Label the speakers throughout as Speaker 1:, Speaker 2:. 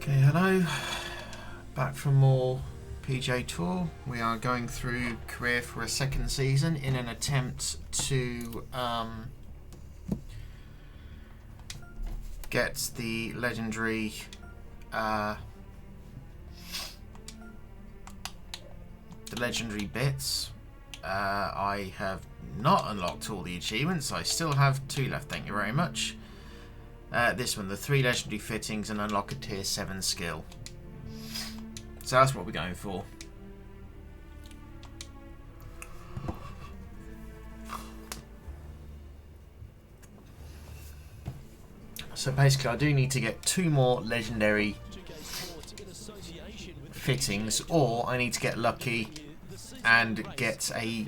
Speaker 1: Okay, hello. Back for more PGA Tour. We are going through career for a second season in an attempt to get the legendary bits. I have not unlocked all the achievements. I still have 2 left, thank you very much. This one, the 3 legendary fittings and unlock a tier 7 skill. So that's what we're going for. So basically I do need to get 2 more legendary fittings, or I need to get lucky and get a,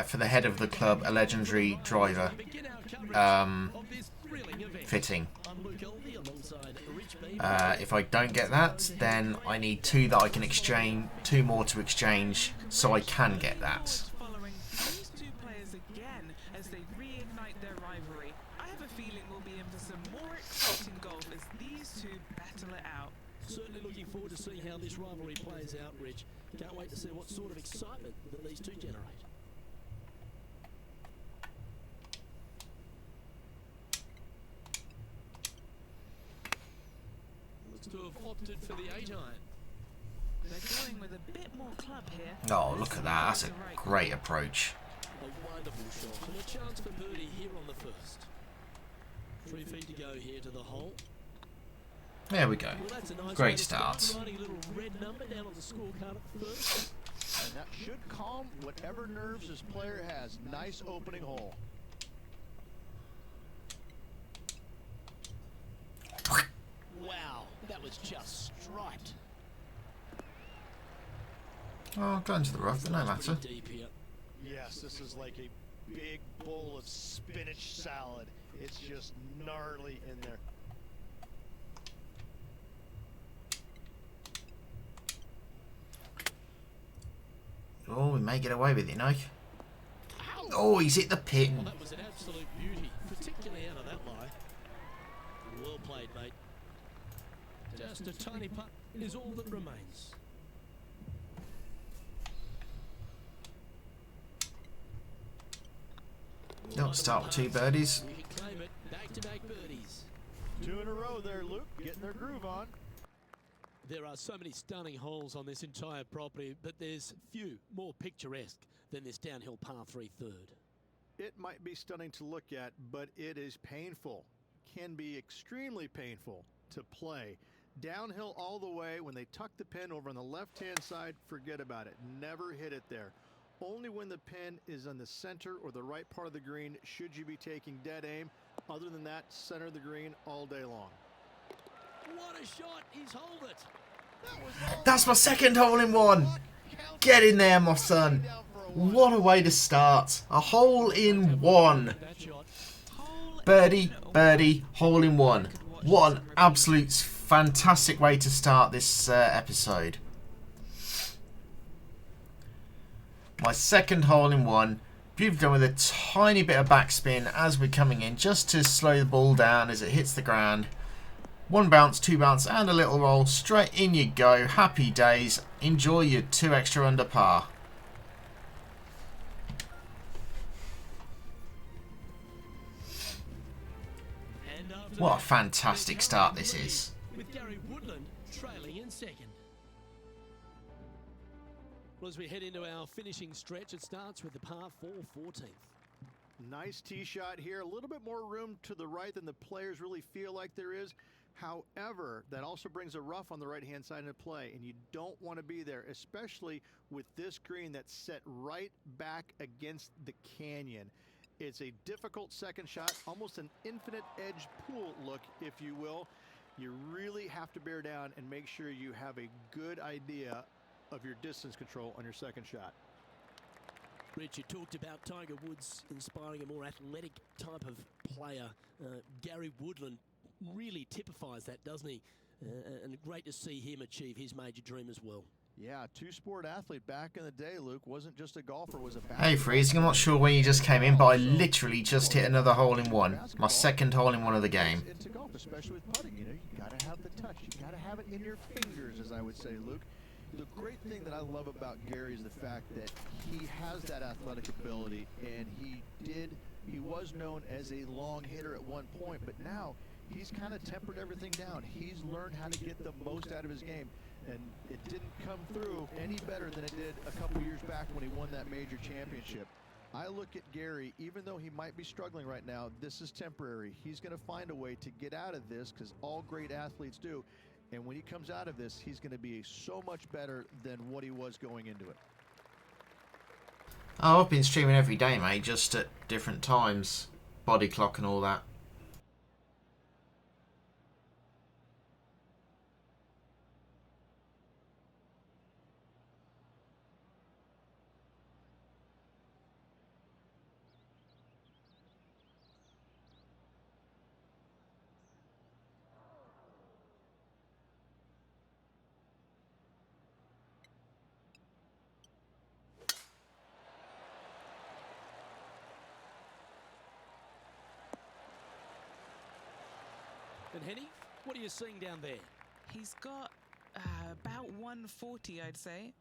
Speaker 1: for the head of the club, a legendary driver fitting. If I don't get that, then I need 2 that I can exchange, 2 more to exchange, so I can get that.
Speaker 2: These 2 players again as they reignite their rivalry. I have a feeling we'll be in for some more exciting golf as these 2 battle it out.
Speaker 3: Certainly looking forward to seeing how this rivalry plays out, Rich. Can't wait to see what sort of excitement that these 2 generate. To have opted for the 8-iron.
Speaker 2: They're going with a bit more club here.
Speaker 1: Oh, look at that. That's a great approach.
Speaker 3: A wonderful shot and a chance for birdie here on the first. 3 feet to go here to the hole.
Speaker 1: There we go.
Speaker 3: Well, that's a nice
Speaker 1: Great start.
Speaker 3: Writing a little red number down on the scorecard at the first.
Speaker 4: And that should calm whatever nerves this player has. Nice opening hole.
Speaker 3: Wow, that was just striped.
Speaker 1: Oh, going to the rough, but no matter.
Speaker 3: Deep here.
Speaker 4: Yes, this is like a big bowl of spinach salad. It's just gnarly in there.
Speaker 1: Oh, we may get away with it, no? Oh, he's hit the pin.
Speaker 3: Well, that was an absolute beauty, particularly out of that lie. Well played, mate. Just a tiny putt is all that remains.
Speaker 1: Don't start with 2 birdies.
Speaker 3: You can claim it. Back-to-back birdies.
Speaker 4: 2 in a row there, Luke. Getting their groove on.
Speaker 3: There are so many stunning holes on this entire property, but there's few more picturesque than this downhill par 3 third.
Speaker 4: It might be stunning to look at, but it is painful. Can be extremely painful to play. Downhill all the way. When they tuck the pin over on the left-hand side, forget about it. Never hit it there. Only when the pin is on the center or the right part of the green should you be taking dead aim. Other than that, center of the green all day long.
Speaker 3: What a shot! He's holed it.
Speaker 1: That's my 2nd hole-in-one. Get in there, my son. What a way to start. A hole-in-one.
Speaker 3: That shot.
Speaker 1: Birdie, birdie, hole-in-one. What an absolute fantastic way to start this episode. My 2nd hole-in-one. Beautifully done with a tiny bit of backspin as we're coming in, just to slow the ball down as it hits the ground. 1 bounce, 2 bounce, and a little roll. Straight in you go. Happy days. Enjoy your 2 extra under par. What a fantastic start this is.
Speaker 3: With Gary Woodland trailing in 2nd. Well, as we head into our finishing stretch, it starts with the par 4 14th.
Speaker 4: Nice tee shot here. A little bit more room to the right than the players really feel like there is. However, that also brings a rough on the right-hand side into play, and you don't want to be there, especially with this green that's set right back against the canyon. It's a difficult 2nd shot, almost an infinite edge pool look, if you will. You really have to bear down and make sure you have a good idea of your distance control on your 2nd shot.
Speaker 3: Rich, you talked about Tiger Woods inspiring a more athletic type of player. Gary Woodland really typifies that, doesn't he? And great to see him achieve his major dream as well.
Speaker 4: Yeah, two-sport athlete back in the day, Luke. Wasn't just a golfer, was a
Speaker 1: Hey Freezing, I'm not sure when you just came in, but I literally just hit another hole in one. My second hole in one of the game.
Speaker 4: Into golf, especially with putting, you know, you gotta have the touch. You gotta have it in your fingers, as I would say, Luke. The great thing that I love about Gary is the fact that he has that athletic ability, and he was known as a long hitter at one point, but now he's kind of tempered everything down. He's learned how to get the most out of his game, and it didn't come through any better than it did a couple years back when he won that major championship. I look at Gary, even though he might be struggling right now, this is temporary. He's going to find a way to get out of this, because all great athletes do. And when he comes out of this, he's going to be so much better than what he was going into it.
Speaker 1: Oh, I've been streaming every day, mate, just at different times. Body clock and all that.
Speaker 3: And Henny, what are you seeing down there?
Speaker 2: He's got about 140, I'd say.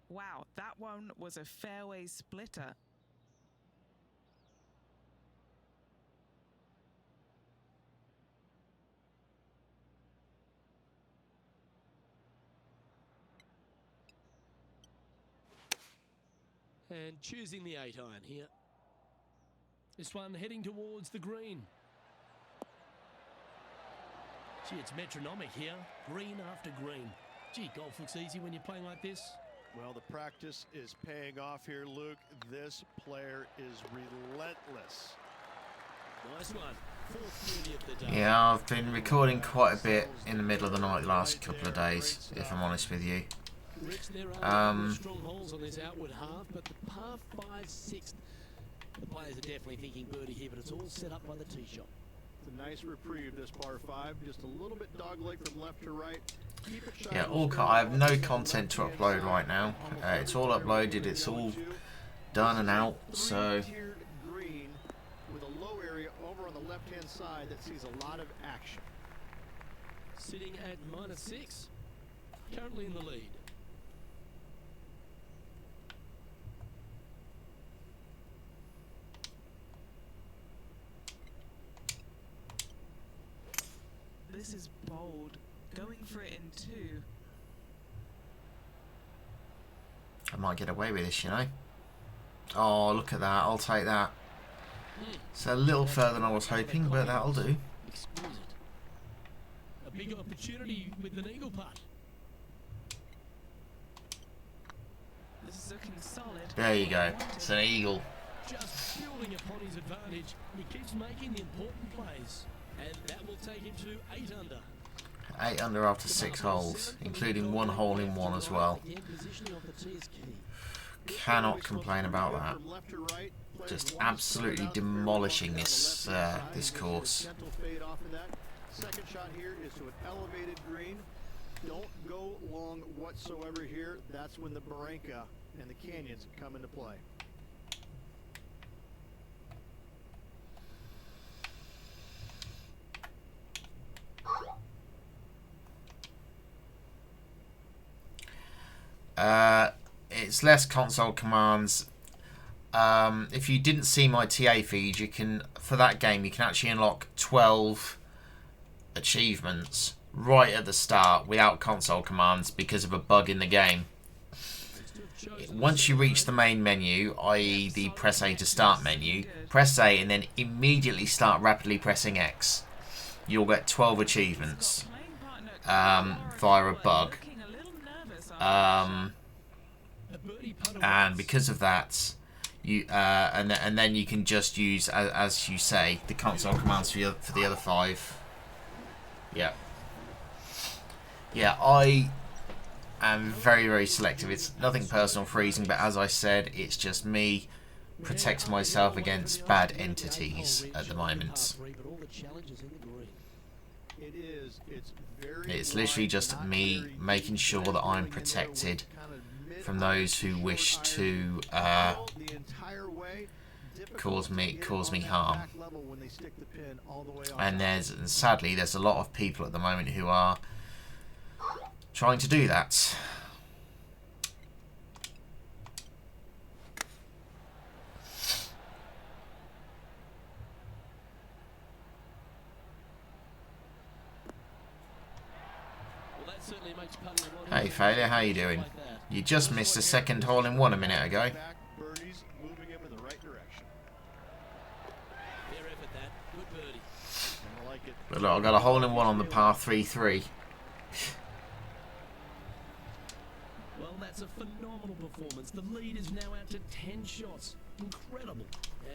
Speaker 2: Wow, that one was a fairway splitter.
Speaker 3: And choosing the 8-iron here. This one heading towards the green. Gee, it's metronomic here. Green after green. Gee, golf looks easy when you're playing like this.
Speaker 4: Well, the practice is paying off here, Luke. This player is relentless.
Speaker 3: Nice one. 4:30 of the day.
Speaker 1: Yeah, I've been recording quite a bit in the middle of the night the last couple of days, if I'm honest with you.
Speaker 3: Rich, there are strong holes on this outward half, but the par 5/6, the players are definitely thinking birdie here, but it's all set up by the tee shot.
Speaker 4: It's a nice reprieve, this par 5. Just a little bit dogleg from left to right. Keep it shy.
Speaker 1: Yeah, I have no content to upload right now. It's all uploaded, it's all done and out, so...
Speaker 4: Green with a low area over on the left-hand side that sees a lot of action.
Speaker 3: Sitting at -6, currently in the lead.
Speaker 2: This is bold. Going for it in 2.
Speaker 1: I might get away with this, you know. Oh, look at that. I'll take that. It's a little further than I was hoping, but that'll do.
Speaker 3: Exquisite. A big opportunity with an eagle putt.
Speaker 2: This is looking solid.
Speaker 1: There you go. It's an eagle.
Speaker 3: Just building upon his advantage. He keeps making the important plays. And that will take him to 8 under.
Speaker 1: 8 under after 6 holes, including 1 hole in 1 as well. Cannot complain about that. Just absolutely demolishing this this course.
Speaker 4: Second shot here is to an elevated green. Don't go long whatsoever here. That's when the barranca and the canyons come into play.
Speaker 1: It's less console commands. If you didn't see my TA feed, you can, for that game, you can actually unlock 12 achievements right at the start without console commands because of a bug in the game. Once you reach the main menu, i.e. the press A to start menu, press A and then immediately start rapidly pressing X. You'll get 12 achievements via a bug. And because of that, you and then you can just use, as you say, the console commands for the other 5. Yeah. Yeah, I am very, very selective. It's nothing personal, Freezing, but as I said, it's just me protecting myself against bad entities at the moment.
Speaker 4: It is. It's very
Speaker 1: It's literally
Speaker 4: wide,
Speaker 1: just
Speaker 4: not
Speaker 1: me
Speaker 4: very
Speaker 1: making
Speaker 4: deep,
Speaker 1: sure
Speaker 4: and
Speaker 1: that I'm
Speaker 4: filling in there
Speaker 1: protected
Speaker 4: with kind of mid-
Speaker 1: from those who wish
Speaker 4: short
Speaker 1: to
Speaker 4: iron the entire way. Difficult
Speaker 1: cause
Speaker 4: to
Speaker 1: me
Speaker 4: get
Speaker 1: cause
Speaker 4: on
Speaker 1: me
Speaker 4: that
Speaker 1: harm.
Speaker 4: back level when they stick the pin all the way on
Speaker 1: And
Speaker 4: top.
Speaker 1: sadly there's a lot of people at the moment who are trying to do that.
Speaker 3: Well, that certainly makes putting a lot
Speaker 1: Hey
Speaker 3: easier
Speaker 1: Failure, how you
Speaker 3: with
Speaker 1: doing?
Speaker 3: like that.
Speaker 1: You just missed a second hole in one a minute ago.
Speaker 4: Back birdies moving him in the right direction.
Speaker 3: Fair effort that. Good birdie.
Speaker 4: I like it.
Speaker 1: But look, I've got a hole in one on the par 3-3.
Speaker 3: Well, that's a phenomenal performance. The lead is now out to 10 shots. Incredible.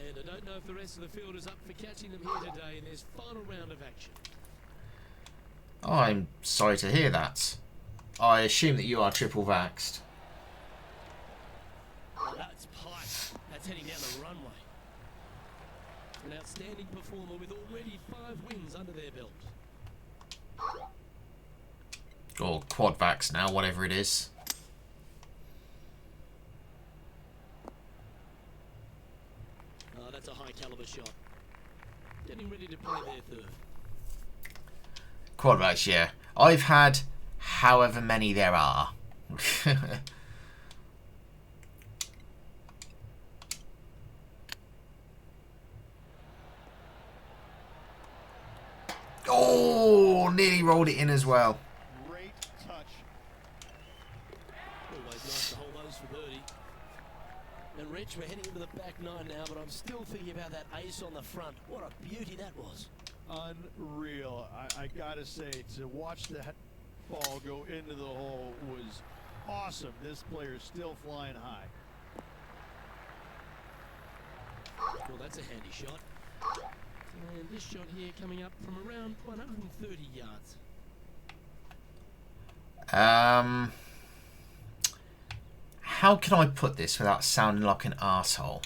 Speaker 3: And I don't know if the rest of the field is up for catching them here today in this final round of action.
Speaker 1: I'm sorry to hear that. I assume that you are triple vaxxed.
Speaker 3: Oh, that's pipe. That's heading down the runway. An outstanding performer with already 5 wins under their belt.
Speaker 1: Or quad vax now, whatever it is.
Speaker 3: Oh, that's a high caliber shot. Getting ready to play their third.
Speaker 1: Quad vax, yeah. I've had however many there are. Oh, nearly rolled it in as well.
Speaker 4: Great touch.
Speaker 3: Always nice to hold those for birdie. And Rich, we're heading into the back nine now, but I'm still thinking about that ace on the front. What a beauty that was.
Speaker 4: Unreal. I gotta say, to watch that ball go into the hole was awesome. This player's still flying high.
Speaker 3: Well, that's a handy shot. And this shot here coming up from around 130 yards.
Speaker 1: How can I put this without sounding like an arsehole?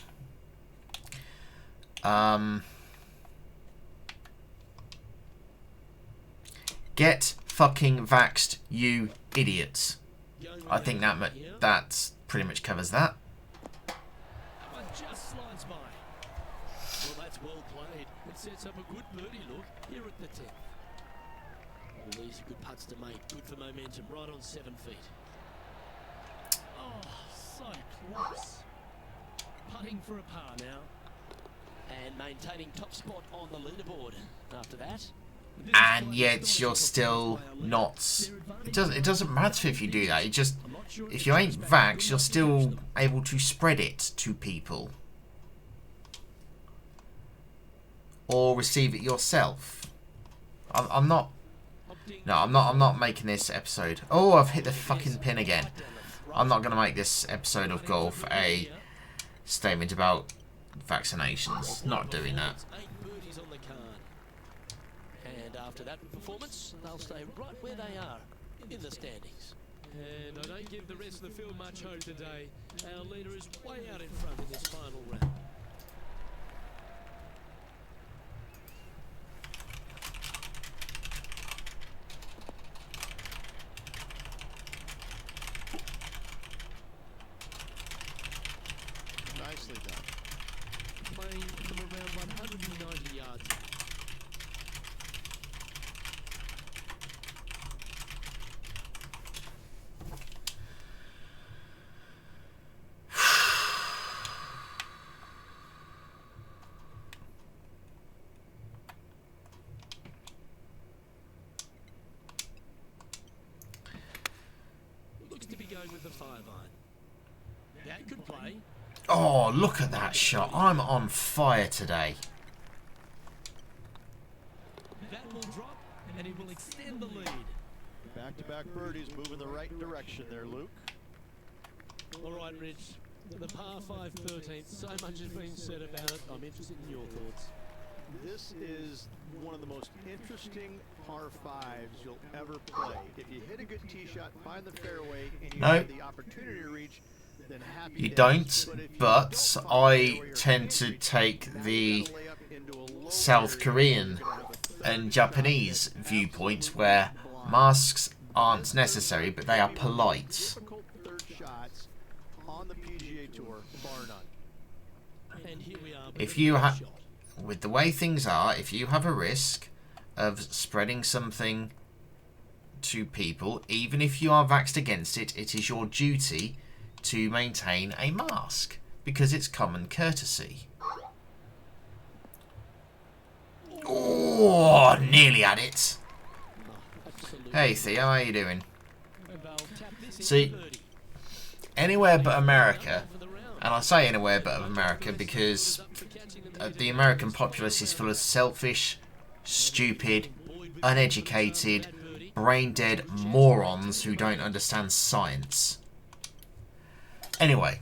Speaker 1: Get fucking vaxxed, you idiots. I think that pretty much covers that.
Speaker 3: But just slides by. Well, that's well played. It sets up a good birdie look here at the 10th. Well, these are good putts to make. Good for momentum. Right on 7 feet. Oh, so close. Putting for a par now. And maintaining top spot on the leaderboard after that.
Speaker 1: And yet you're still not. It doesn't matter if you do that. It just, if you ain't vax, you're still able to spread it to people or receive it yourself. I'm not. No, I'm not making this episode. Oh, I've hit the fucking pin again. I'm not going to make this episode of golf a statement about vaccinations. Not doing that.
Speaker 3: And after that performance, they'll stay right where they are in the standings. And I don't give the rest of the field much hope today. Our leader is way out in front in this final round.
Speaker 4: Nicely done.
Speaker 3: Playing from around 190 yards. Looks to be going with the 5-iron. That could play.
Speaker 1: Oh, look at that shot. I'm on fire today.
Speaker 3: That will drop, and it will extend the lead.
Speaker 4: Back-to-back birdies move in the right direction there, Luke.
Speaker 3: All right, Rich. The par 5 13th. So much has been said about it. I'm interested in your thoughts.
Speaker 4: This is one of the most interesting par 5s you'll ever play. If you hit a good tee shot, find the fairway, and you
Speaker 1: No.
Speaker 4: have the opportunity to reach, then happy
Speaker 1: You
Speaker 4: days.
Speaker 1: don't,
Speaker 4: But if you
Speaker 1: but
Speaker 4: don't find the
Speaker 1: I
Speaker 4: fairway or
Speaker 1: tend
Speaker 4: hit
Speaker 1: to
Speaker 4: it,
Speaker 1: take
Speaker 4: now
Speaker 1: the
Speaker 4: you gotta lay up into a low
Speaker 1: South
Speaker 4: area,
Speaker 1: Korean
Speaker 4: you're gonna have a
Speaker 1: and Japanese viewpoint where masks aren't necessary, but they are polite.
Speaker 4: Difficult third shots on the PGA Tour, bar none.
Speaker 3: And here we are.
Speaker 1: If you have, with the way things are, if you have a risk of spreading something to people, even if you are vaxxed against it, it is your duty to maintain a mask because it's common courtesy. Oh, nearly had it. Hey Theo, how are you doing? See, anywhere but America, and I say anywhere but America because the American populace is full of selfish, stupid, uneducated, brain-dead morons who don't understand science. Anyway,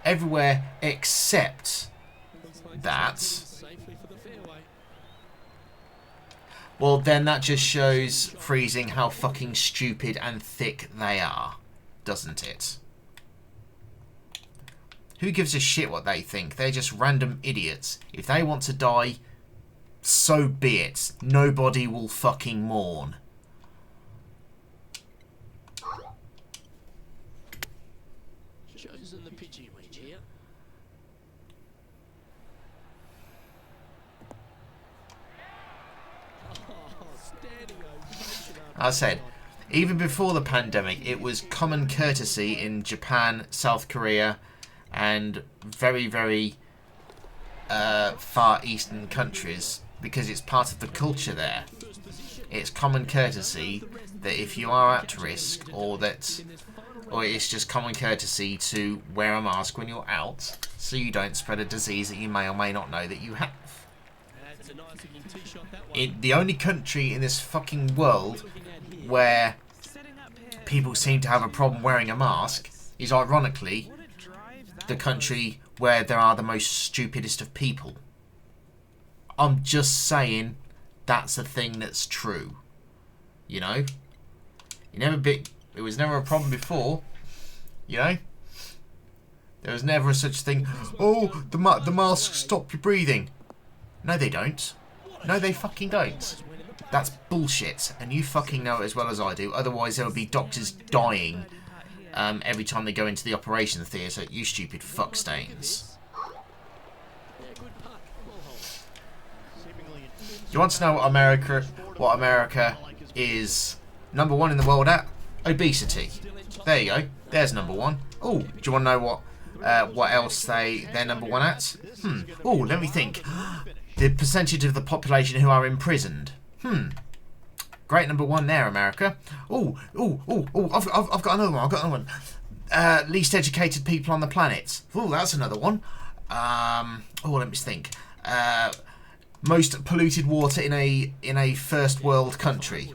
Speaker 1: everywhere except that, well then that just shows freezing how fucking stupid and thick they are, doesn't it? Who gives a shit what they think? They're just random idiots. If they want to die, so be it. Nobody will fucking mourn.
Speaker 3: Chosen the pitching range here.
Speaker 1: I said, even before the pandemic, it was common courtesy in Japan, South Korea, and very, very far eastern countries, because it's part of the culture there. It's common courtesy that if you are at risk, or it's just common courtesy to wear a mask when you're out, so you don't spread a disease that you may or may not know that you have. The only country in this fucking world where people seem to have a problem wearing a mask is, ironically, the country where there are the most stupidest of people. I'm just saying that's a thing that's true. You know? It was never a problem before. You know? There was never such a thing. Oh, the masks stop your breathing. No, they don't. No, they fucking don't. That's bullshit, and you fucking know it as well as I do. Otherwise, there would be doctors dying every time they go into the operation theatre. You stupid fuckstains. You want to know what America is number one in the world at? Obesity. There you go. There's number one. Oh, do you want to know what else they're number one at? Oh, let me think. The percentage of the population who are imprisoned. Great number one there, America. I've got another one. Least educated people on the planet. Oh, that's another one. Let me think. Most polluted water in a first world country.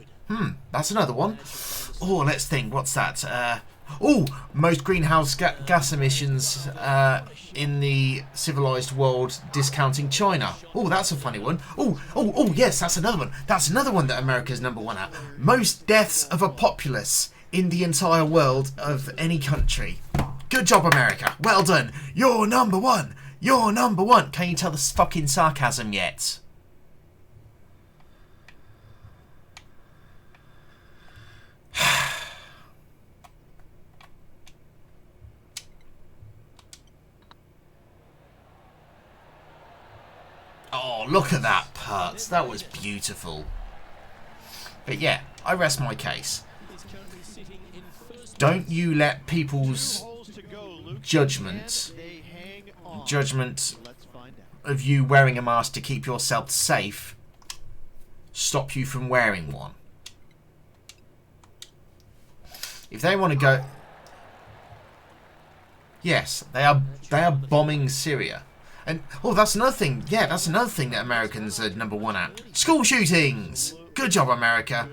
Speaker 1: That's another one. Oh, let's think. What's that? Most greenhouse gas emissions in the civilized world, discounting China. Oh, that's a funny one. Yes, that's another one. That's another one that America's number one at. Most deaths of a populace in the entire world of any country. Good job, America. Well done. You're number one. You're number one. Can you tell the fucking sarcasm yet? Oh, look at that putt. That was beautiful. But yeah, I rest my case. Don't you let people's judgment of you wearing a mask to keep yourself safe stop you from wearing one. If they want to go... Yes, they are bombing Syria. And, that's another thing. Yeah, that's another thing that Americans are number one at. School shootings! Good job, America.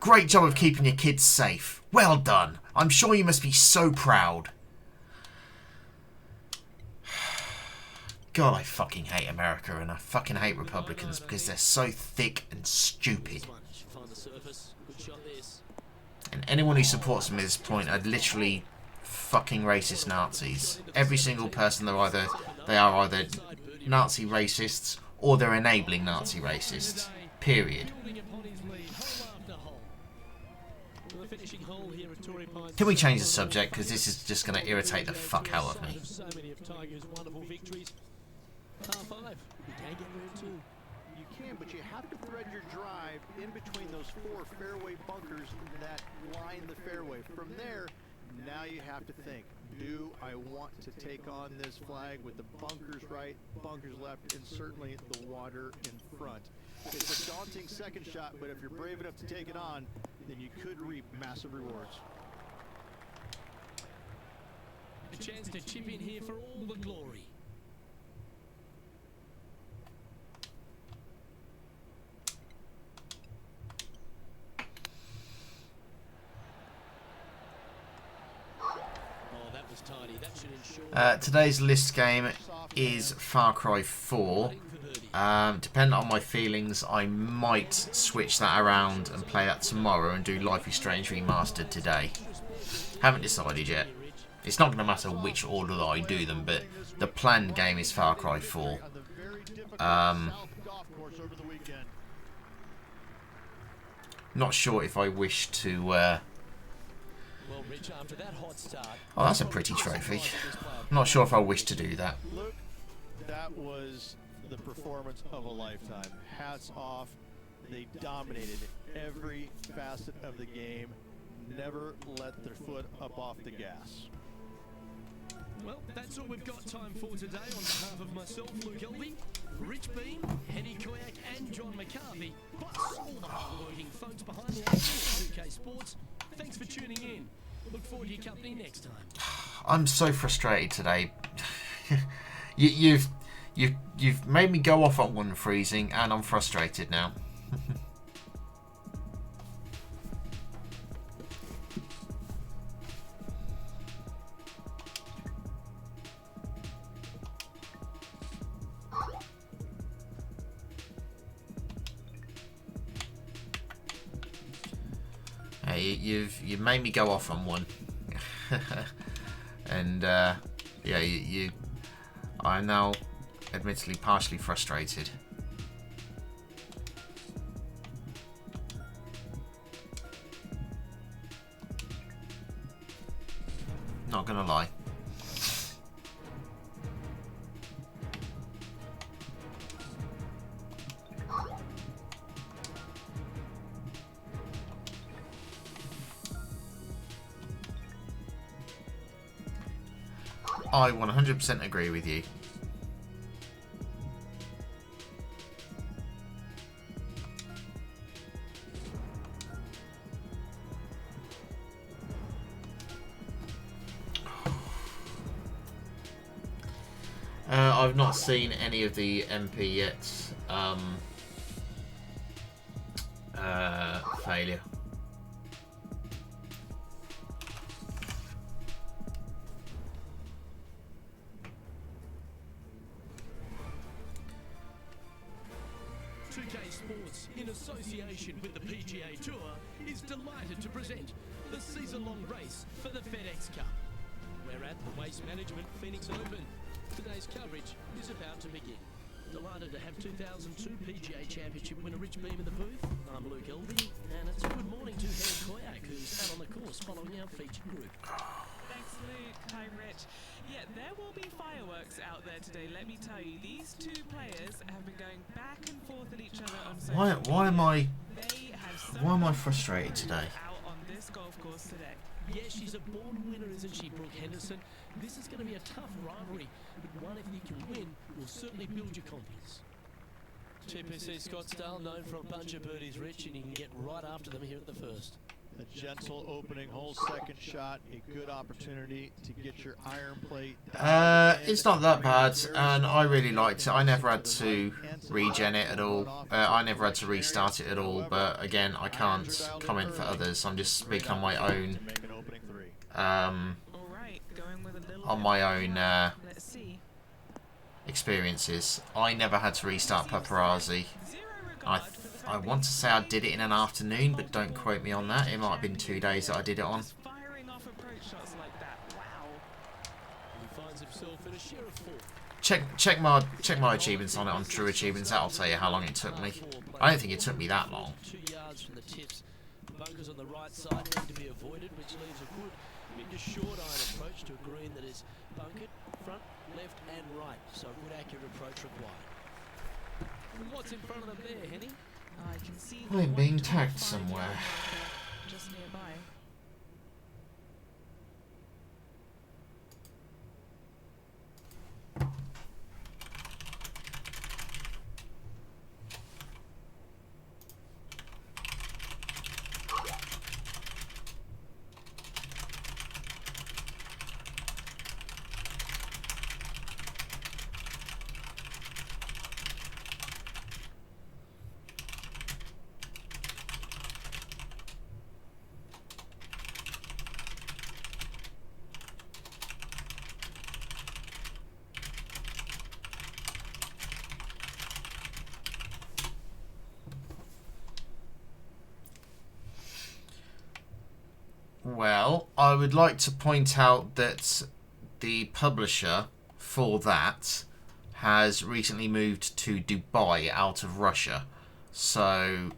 Speaker 1: Great job of keeping your kids safe. Well done. I'm sure you must be so proud. God, I fucking hate America, and I fucking hate Republicans because they're so thick and stupid. And anyone who supports them at this point are literally fucking racist Nazis. Every single person, they are either Nazi racists or they're enabling Nazi racists. Period.
Speaker 3: Building upon his lead, hole after hole. Well, the finishing hole here at Torrey Pines.
Speaker 1: Can we change the subject? Because this is just going to irritate the fuck out of me.
Speaker 3: So many of Tiger's wonderful victories. Par 5. You can get room 2.
Speaker 4: You can, but you have to thread your drive in between those 4 fairway bunkers that line the fairway. From there, now you have to think, do I want to take on this flag with the bunkers right, bunkers left, and certainly the water in front? It's a daunting second shot, but if you're brave enough to take it on, then you could reap massive rewards.
Speaker 3: A chance to chip in here for all the glory.
Speaker 1: Today's list game is Far Cry 4. Depending on my feelings, I might switch that around and play that tomorrow and do Life is Strange Remastered today. Haven't decided yet. It's not going to matter which order that I do them, but the planned game is Far Cry 4. Not sure if I wish to... Oh, that's a pretty trophy. Not sure if I wish to do that.
Speaker 4: Look, that was the performance of a lifetime. Hats off. They dominated every facet of the game. Never let their foot up off the gas.
Speaker 3: Well, that's all we've got time for today. On behalf of myself, Luke Elvey, Rich Beam, Henny Koyak and John McCarthy, plus all the hard-working folks behind the action from UK Sports, thanks for tuning in. Look forward to your company next time.
Speaker 1: I'm so frustrated today. You've made me go off on one freezing, and I'm frustrated now. You've made me go off on one, and yeah, I'm now admittedly partially frustrated. Not gonna lie. I 100% agree with you. I've not seen any of the MP yet. Failure.
Speaker 3: Sports, in association with the PGA Tour, is delighted to present the season-long race for the FedEx Cup. We're at the Waste Management Phoenix Open. Today's coverage is about to begin. Delighted to have 2002 PGA Championship winner Rich Beam in the booth. I'm Luke Elvey, and it's a good morning to Henny Koyak, who's out on the course following our featured group.
Speaker 2: Thanks, Luke. Hi, Rich. Yeah, there will be fireworks out there today, let me tell you. These two players have been going back and forth at each other on social media.
Speaker 1: Why am I frustrated today?
Speaker 2: Out on this golf course today.
Speaker 3: Yeah, she's a born winner, isn't she, Brooke Henderson? This is going to be a tough rivalry, but one if you can win will certainly build your confidence. TPC Scottsdale, known for a bunch of birdies, Rich, and you can get right after them here at the first.
Speaker 4: A gentle opening hole, second shot, a good opportunity to get your iron plate.
Speaker 1: It's not that bad, and I really liked it. I never had to regen it at all. I never had to restart it at all, but again, I can't comment for others. I'm just speaking on my own, experiences. I never had to restart Paparazzi. I want to say I did it in an afternoon, but don't quote me on that. It might have been 2 days that I did it on.
Speaker 2: Firing off approach shots like that. Wow.
Speaker 3: He finds himself in a share of 4.
Speaker 1: check my achievements on it on True Achievements. That'll tell you how long it took me. I don't think it took me that long.
Speaker 3: 2 yards from the tips. The bunkers on the right side need to be avoided, which leaves a good mid to short iron approach to a green that is bunkered front, left, and right. So a good accurate approach required. And what's in front of them there, Henny?
Speaker 2: I can see
Speaker 1: I'm being tagged somewhere.
Speaker 2: just nearby.
Speaker 1: Well, I would like to point out that the publisher for that has recently moved to Dubai out of Russia. So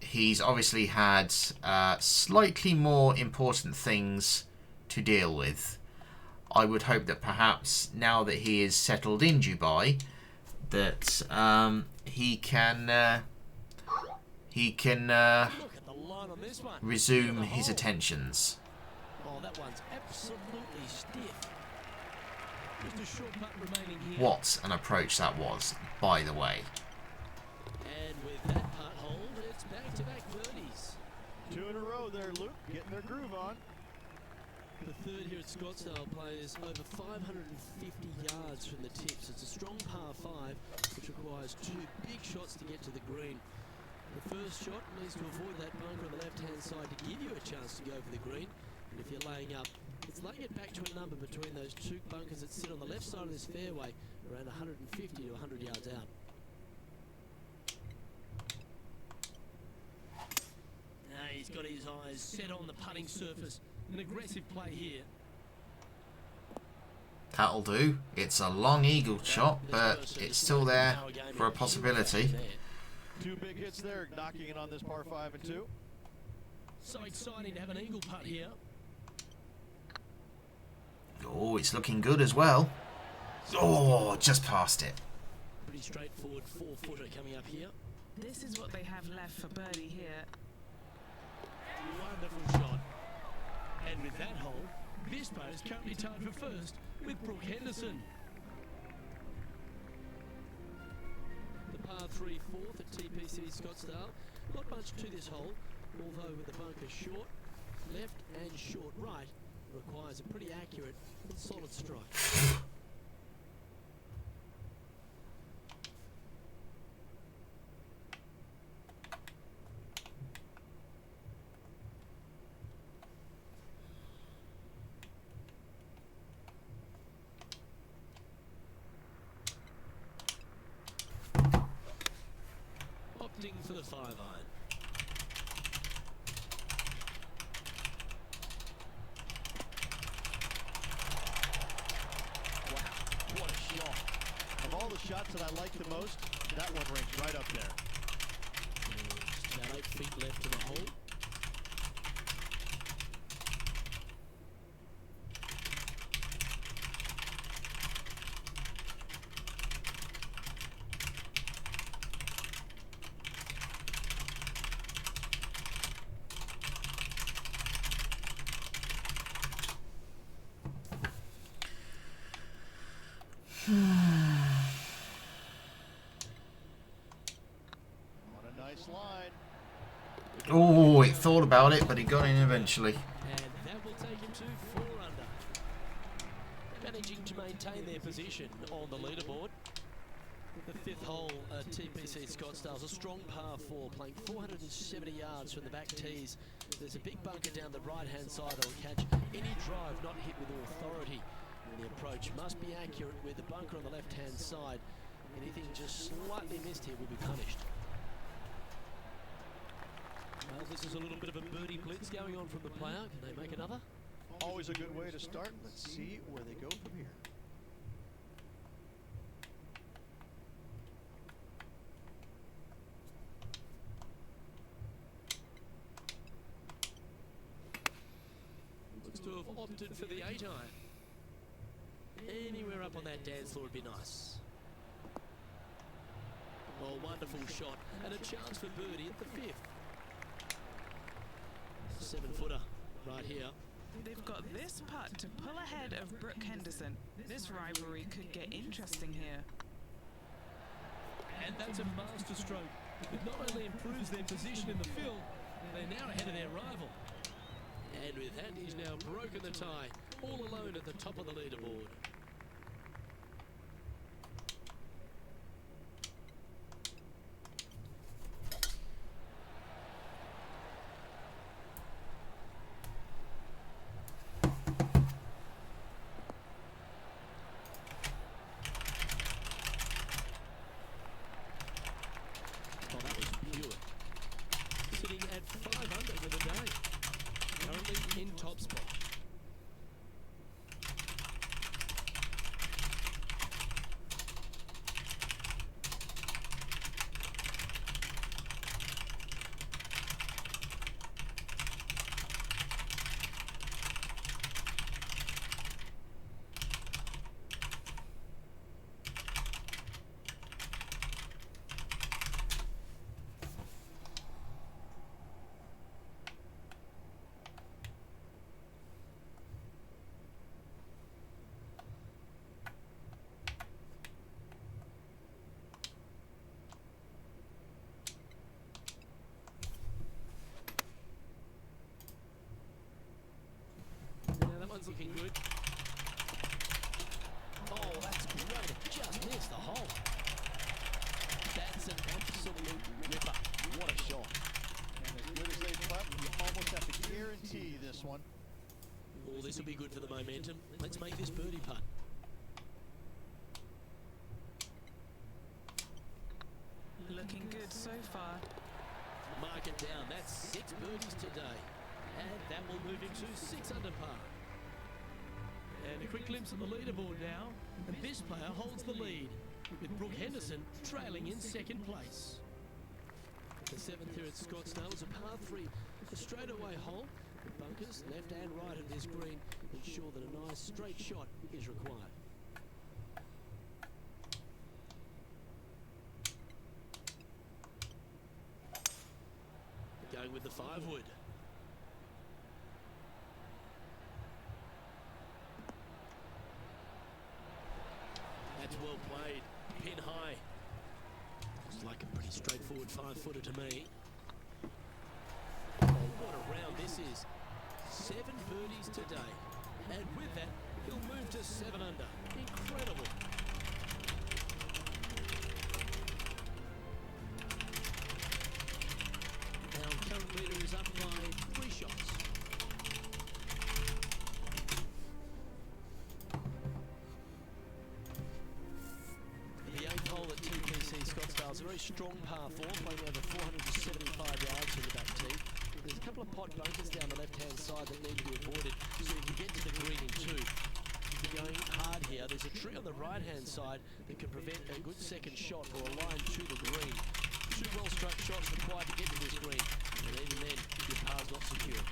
Speaker 1: he's obviously had slightly more important things to deal with. I would hope that perhaps now that he is settled in Dubai, that he can resume his attentions.
Speaker 3: Oh, that one's absolutely stiff. Just a short putt remaining here.
Speaker 1: What an approach that was, by the way.
Speaker 3: And with that putt hold, it's back-to-back birdies.
Speaker 4: 2 in a row there, Luke, getting their groove on.
Speaker 3: The third here at Scottsdale plays over 550 yards from the tips. It's a strong par 5, which requires 2 big shots to get to the green. The first shot needs to avoid that bunker on the left-hand side to give you a chance to go for the green. And if you're laying up, it's laying it back to a number between those 2 bunkers that sit on the left side of this fairway, around 150 to 100 yards out. Now he's got his eyes set on the putting surface. An aggressive play here.
Speaker 1: That'll do. It's a long eagle shot, but it's still there for a possibility.
Speaker 4: 2 big hits there, knocking it on this par 5 and 2.
Speaker 3: So exciting to have an eagle putt here.
Speaker 1: Oh, it's looking good as well. Oh, just past it.
Speaker 3: Pretty straightforward 4-footer coming up here.
Speaker 2: This is what they have left for birdie here.
Speaker 3: Wonderful shot. And with that hole, this boat is currently tied for first with Brooke Henderson. The par 3 fourth at TPC Scottsdale. Not much to this hole, although with the bunker short, left and short right, requires a pretty accurate and solid strike. Opting for the 5-iron.
Speaker 4: What a shot. Of all the shots that I like the most, that one ranks right up there.
Speaker 3: Just about 8 feet left to the hole.
Speaker 4: What a nice line.
Speaker 1: Oh, he thought about it, but he got in eventually.
Speaker 3: And that will take him to 4 under. Managing to maintain their position on the leaderboard. The 5th hole at TPC Scottsdale is a strong par 4, playing 470 yards from the back tees. There's a big bunker down the right-hand side that will catch any drive not hit with authority. And the approach must be accurate with the bunker on the left-hand side. Anything just slightly missed here will be punished. Well, this is a little bit of a birdie blitz going on from the player. Can they make another?
Speaker 4: Always a good way to start. Let's see where they go from here.
Speaker 3: to have opted for the 8-iron. Anywhere up on that dance floor would be nice. Oh, wonderful shot and a chance for birdie at the 5th. 7-footer right here.
Speaker 2: They've got this putt to pull ahead of Brooke Henderson. This rivalry could get interesting here.
Speaker 3: And that's a master stroke. It not only improves their position in the field, they're now ahead of their rival. And with that, he's now broken the tie, all alone at the top of the leaderboard. Oh, that was pure. Sitting at 5 under for the day. Currently in top spot. One's looking good. Oh, that's great. It just missed the hole. That's an absolute ripper. What a shot.
Speaker 4: And as good as they putt, you almost have to guarantee this one.
Speaker 3: Oh, this will be good for the momentum. Let's make this birdie putt.
Speaker 2: Looking good so far.
Speaker 3: Mark it down. That's 6 birdies today. And that will move him to 6 under par. And a quick glimpse of the leaderboard now. And this player holds the lead, with Brooke Henderson trailing in 2nd place. The 7th here at Scottsdale is a par 3, a straightaway hole. The bunkers left and right of this green ensure that a nice straight shot is required. Going with the 5-wood. That's well played. Pin high. Looks like a pretty straightforward 5-footer to me. Oh, what a round this is. 7 birdies today. And with that, he'll move to 7 under. Incredible. Now, current leader is up by 3 shots. The 8th hole at TPC Scottsdale is a very strong par 4, playing over 475 yards from the back tee. There's a couple of pot bunkers down the left-hand side that need to be avoided so you can get to the green in 2. If you're going hard here, there's a tree on the right-hand side that can prevent a good second shot or a line to the green. 2 well-struck shots required to get to this green, and even then, your par's not secure.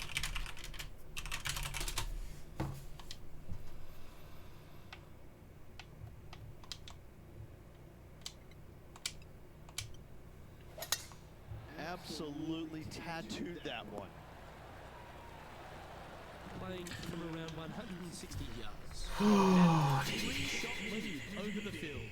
Speaker 4: Absolutely tattooed that one.
Speaker 3: Playing from around 160 yards. And 3-shot lead over the field.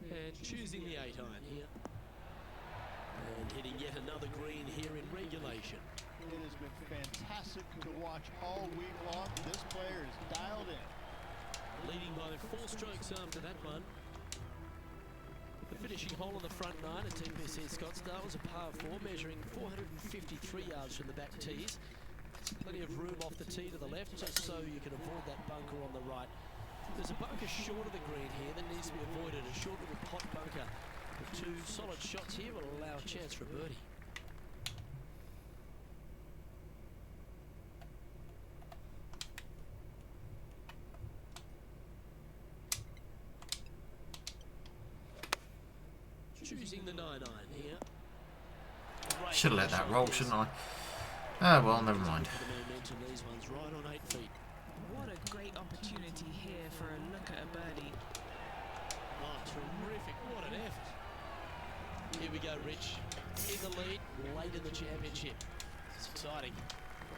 Speaker 3: And choosing the 8-iron here. And hitting yet another green here in regulation.
Speaker 4: It has been fantastic to watch all week long. This player is dialed in.
Speaker 3: Leading by 4 strokes after that one. The finishing hole on the front 9 at TPC Scottsdale was a par 4, measuring 453 yards from the back tees. Plenty of room off the tee to the left, just so you can avoid that bunker on the right. There's a bunker short of the green here that needs to be avoided. A short little pot bunker. The two solid shots here will allow a chance for a birdie. Choosing the 9-iron here.
Speaker 1: Should have let that roll, shouldn't I? Ah, well, never mind.
Speaker 3: For the momentum, these ones right on 8 feet.
Speaker 2: What a great opportunity here for a look at a birdie.
Speaker 3: Oh, terrific. What an effort. Here we go, Rich. In the lead, late in the championship. It's exciting.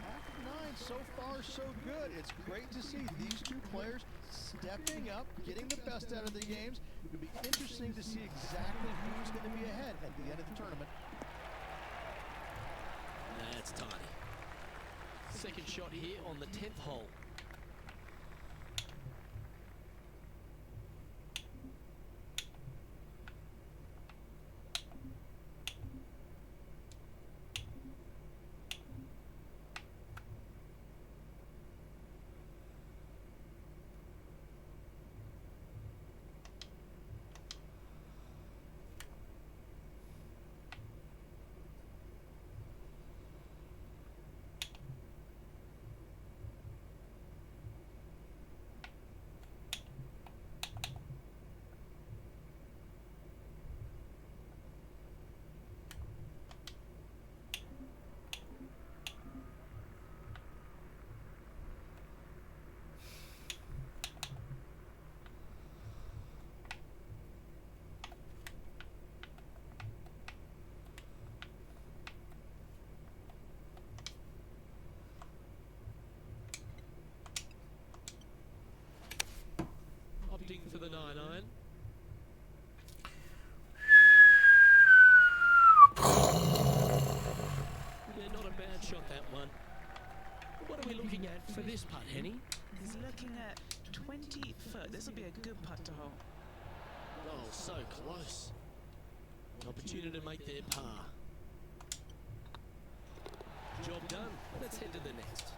Speaker 4: Back of 9 so far, so good. It's great to see these two players stepping up, getting the best out of the games. It'll be interesting to see exactly who's going to be ahead at the end of the tournament.
Speaker 3: That's tiny. Second shot here on the 10th hole. Opting for the 9-iron. Yeah, not a bad shot, that one. What are we looking at for this putt, Henny?
Speaker 2: He's looking at 20 foot. This will be a good putt to hole.
Speaker 3: Oh, so close. Opportunity to make their par. Job done. Let's head to the next.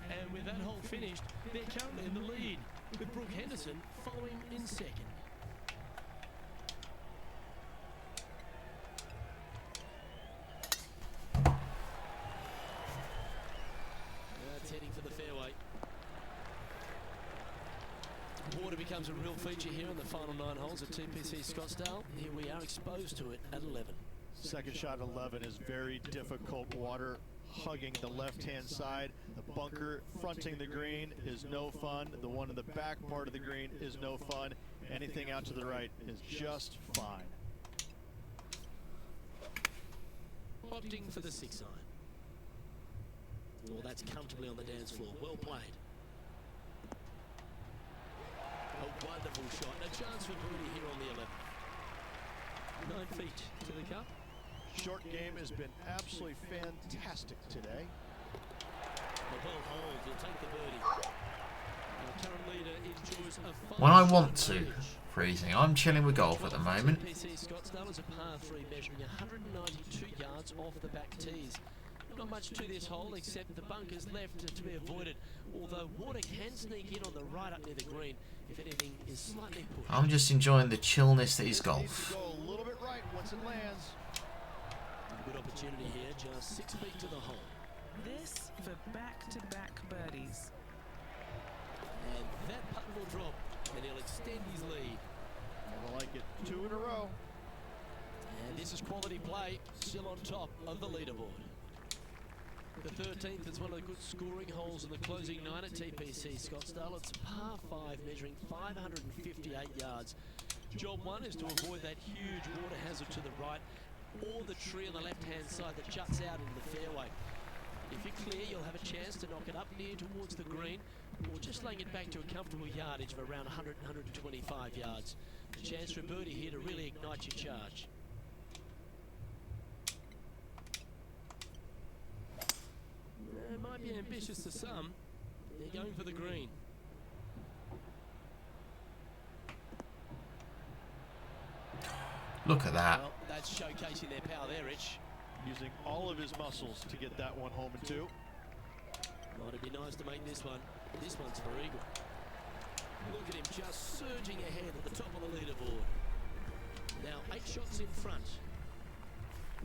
Speaker 3: And with that hole finished, they're currently in the lead, with Brooke Henderson following in second. That's heading for the fairway. Water becomes a real feature here in the final 9 holes at TPC Scottsdale. Here we are exposed to it at 11.
Speaker 4: Second shot at 11 is very difficult water, hugging the left-hand side. The bunker fronting the green is no fun. The one in the back part of the green is no fun. Anything out to the right is just fine.
Speaker 3: Opting for the 6-iron. Well, that's comfortably on the dance floor. Well played. A wonderful shot. And a chance for birdie here on the 11th. 9 feet to the cup.
Speaker 4: Short game has been absolutely fantastic today.
Speaker 3: A well hold. He'll take the birdie. Our current leader enjoys a
Speaker 1: When I want to, freezing. I'm chilling with golf at the moment.
Speaker 3: TPC Scottsdale is a par 3 measuring 192 yards off the back tees. Not much to this hole except the bunkers left to be avoided, although water can sneak in on the right up near the green if anything is slightly pushed.
Speaker 1: I'm just enjoying the chillness that is
Speaker 4: Needs to
Speaker 1: golf.
Speaker 4: go a little bit right once it lands.
Speaker 3: Good opportunity here, just 6 feet to the hole.
Speaker 2: This for back-to-back birdies.
Speaker 3: And that putt will drop, and he'll extend his lead.
Speaker 4: I like it. 2 in a row.
Speaker 3: And this is quality play, still on top of the leaderboard. The 13th is one of the good scoring holes in the closing 9 at TPC Scottsdale. It's a par 5 measuring 558 yards. Job 1 is to avoid that huge water hazard to the right or the tree on the left-hand side that juts out into the fairway. If you're clear, you'll have a chance to knock it up near towards the green or just laying it back to a comfortable yardage of around 100, 125 yards. A chance for a birdie here to really ignite your charge. It might be ambitious to some. They're going for the green.
Speaker 1: Look at that.
Speaker 3: Well, that's showcasing their power there, Rich.
Speaker 4: Using all of his muscles to get that one home in 2.
Speaker 3: Might it be nice to make this one. This one's for eagle. Look at him just surging ahead at the top of the leaderboard. Now 8 shots in front.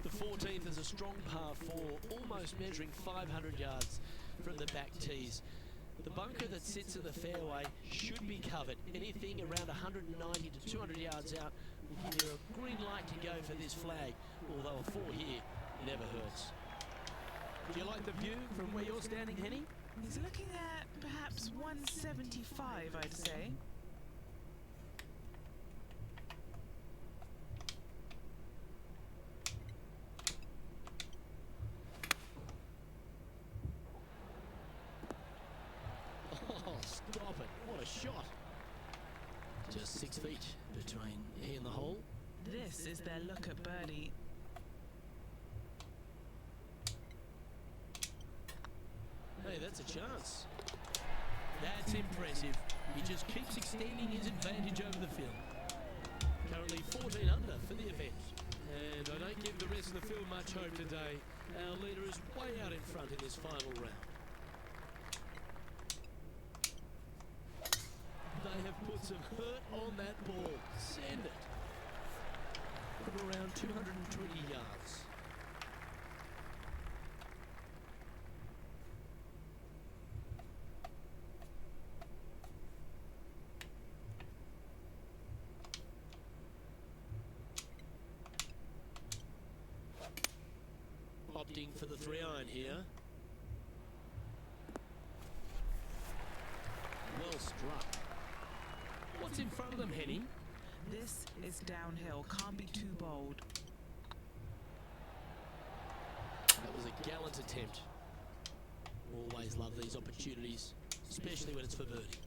Speaker 3: The 14th is a strong par 4, almost measuring 500 yards from the back tees. The bunker that sits in the fairway should be covered. Anything around 190 to 200 yards out will give you a green light to go for this flag, although a 4 here never hurts. Do you like the view from where you're standing, Henny?
Speaker 2: He's looking at perhaps 175, I'd say.
Speaker 3: Oh, stop it. What a shot. Just 6 feet between he and the hole.
Speaker 2: This is their look at birdie.
Speaker 3: Hey, that's a chance. That's impressive. He just keeps extending his advantage over the field. Currently 14 under for the event. And I don't give the rest of the field much hope today. Our leader is way out in front in this final round. They have put some hurt on that ball. Send it. From around 220 yards. Opting for the 3-iron here. Well struck. What's in front of them, Henny?
Speaker 2: This is downhill, can't be too bold.
Speaker 3: That was a gallant attempt. Always love these opportunities, especially when it's for birdie.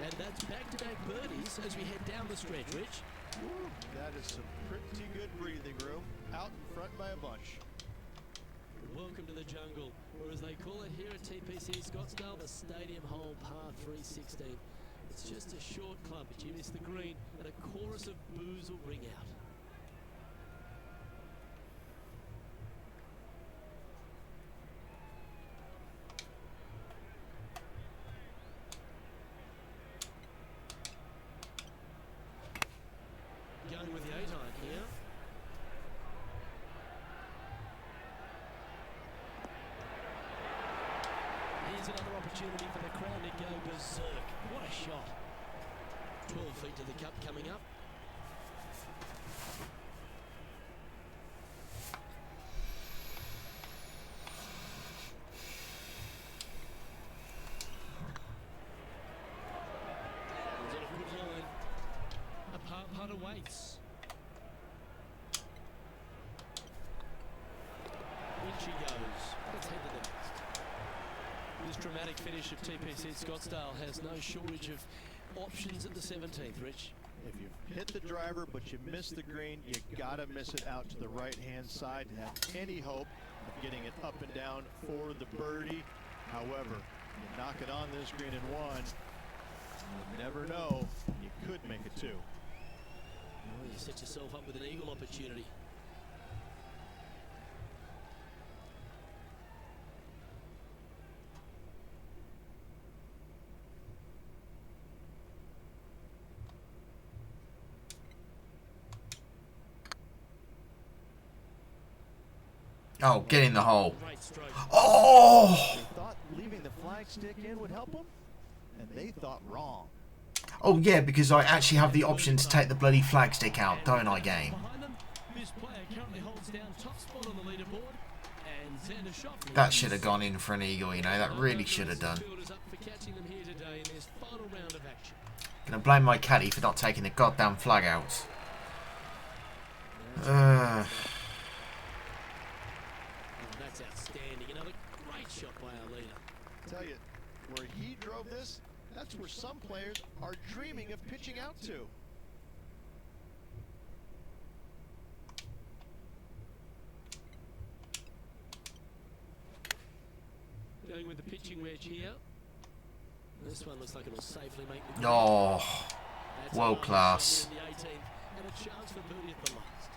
Speaker 3: And that's back-to-back birdies as we head down the stretch, Rich.
Speaker 4: Woo, that is some pretty good breathing room. Out in front by a bunch.
Speaker 3: Welcome to the jungle, or as they call it here at TPC Scottsdale, the Stadium Hole Par 316. It's just a short club, but you miss the green, and a chorus of boos will ring out. Going with the 8-iron here. Here's another opportunity for the crowd to go berserk. What a shot. 12 feet to the cup coming up. He's on a good line. A par putt awaits. In she goes. Let's head to the next. This dramatic finish of TPC Scottsdale has no shortage of options at the 17th, Rich.
Speaker 4: If you hit the driver but you miss the green, you gotta miss it out to the right-hand side to have any hope of getting it up and down for the birdie. However, you knock it on this green in 1, you never know, you could make it 2.
Speaker 3: Oh, you set yourself up with an eagle opportunity.
Speaker 1: Oh, get in the hole.
Speaker 3: Great stroke.
Speaker 1: Oh!
Speaker 4: They thought leaving the flag stick in would help them, and they thought wrong.
Speaker 1: Oh, yeah, because I actually have the option to take the bloody flag stick out, don't I, game?
Speaker 3: Behind them, this player currently holds down top spot on the leaderboard, and Xander Schauffele
Speaker 1: That should have gone in for an eagle, you know, that really should have done.
Speaker 3: Fielders up for catching them here today in this final round of action.
Speaker 1: Gonna blame my caddy for not taking the goddamn flag out.
Speaker 3: That's outstanding. Another great shot by our leader.
Speaker 4: Tell you, where he drove this, that's where some players are dreaming of pitching out to.
Speaker 3: Going with the pitching wedge here. This one looks like it'll safely make the green.
Speaker 1: Oh,
Speaker 3: That's
Speaker 1: world
Speaker 3: a nice
Speaker 1: class.
Speaker 3: shot in the 18th, and a chance for birdie at the last.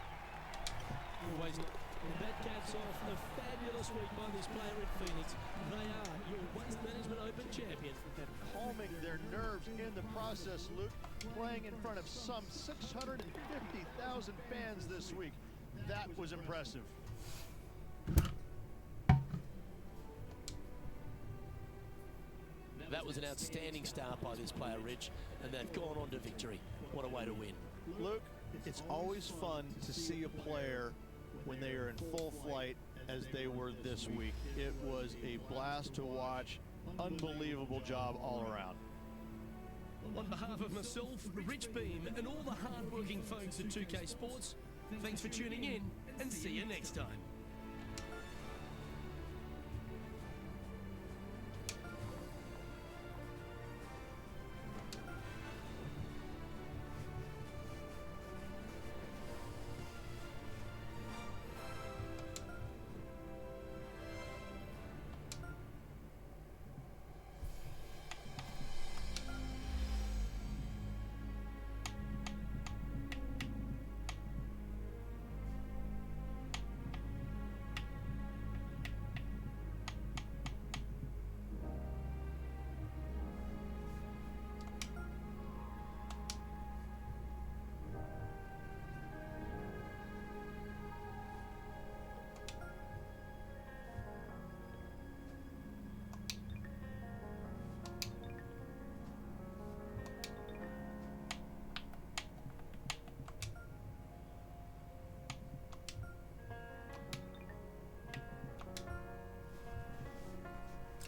Speaker 3: Always look. And that caps off a fabulous week by this player in Phoenix. They are your Waste Management Open champion.
Speaker 4: And calming their nerves in the process, Luke, playing in front of some 650,000 fans this week. That was impressive.
Speaker 3: That was an outstanding start by this player, Rich, and they've gone on to victory. What a way to win.
Speaker 4: Luke, it's always fun to see a player when they are in full flight as they were this week. It was a blast to watch. Unbelievable job all around.
Speaker 3: On behalf of myself, Rich Beam, and all the hard-working folks at 2K Sports, thanks for tuning in, and see you next time.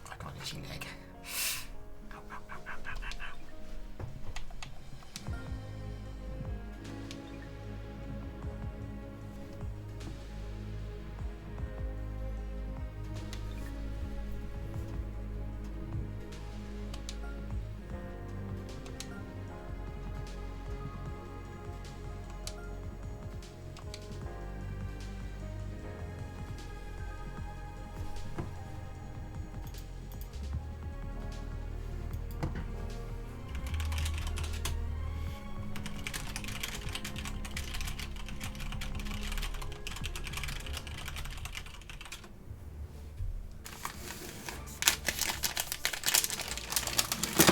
Speaker 1: I got an itchy leg.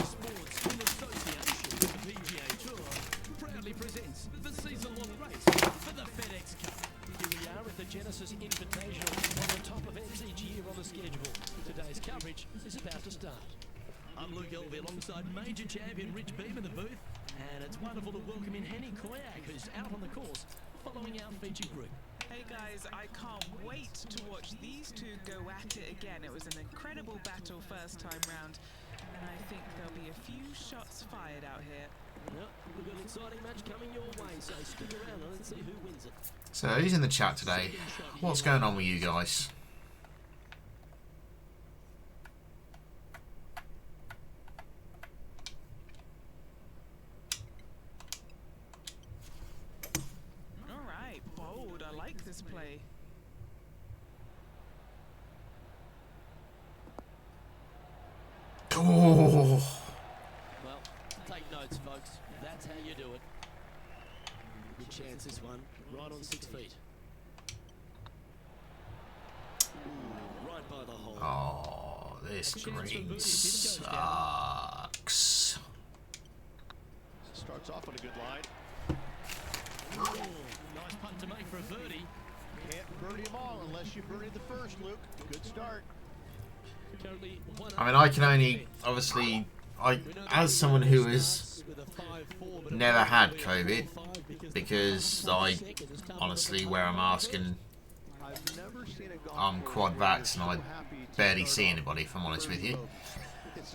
Speaker 3: Sports in association with the PGA Tour proudly presents the season-long race for the FedEx Cup. Here we are at the Genesis Invitational on the top events each year on the schedule. Today's coverage is about to start. I'm Luke Elvey alongside major champion Rich Beam in the booth, and it's wonderful to welcome in Henny Koyak, who's out on the course following our feature group.
Speaker 2: Hey guys, I can't wait to watch these two go at it again. It was an incredible battle first time round, and I think there'll be a few shots fired out here.
Speaker 3: Well, we've got an exciting match coming your way, so stick around and let's see who wins it.
Speaker 1: So who's in the chat today? What's going on with you guys?
Speaker 2: Alright, bold. I like this play.
Speaker 1: Oh,
Speaker 3: Well, take notes, folks. That's how you do it. Good chance this one, right on 6 feet. Ooh, right by the hole.
Speaker 1: oh, this
Speaker 3: A chance for birdie
Speaker 1: green
Speaker 3: if it goes down.
Speaker 1: sucks.
Speaker 4: Starts off on a good line.
Speaker 3: Ooh, nice putt to make for a birdie.
Speaker 4: Can't birdie them all unless you birdie the first, Luke. Good start.
Speaker 3: Currently
Speaker 1: I mean, I can only, obviously, as someone who has never had COVID, because I honestly wear a mask and
Speaker 4: I've never seen a golf
Speaker 1: I'm quad vax and I barely see anybody, if I'm honest with you.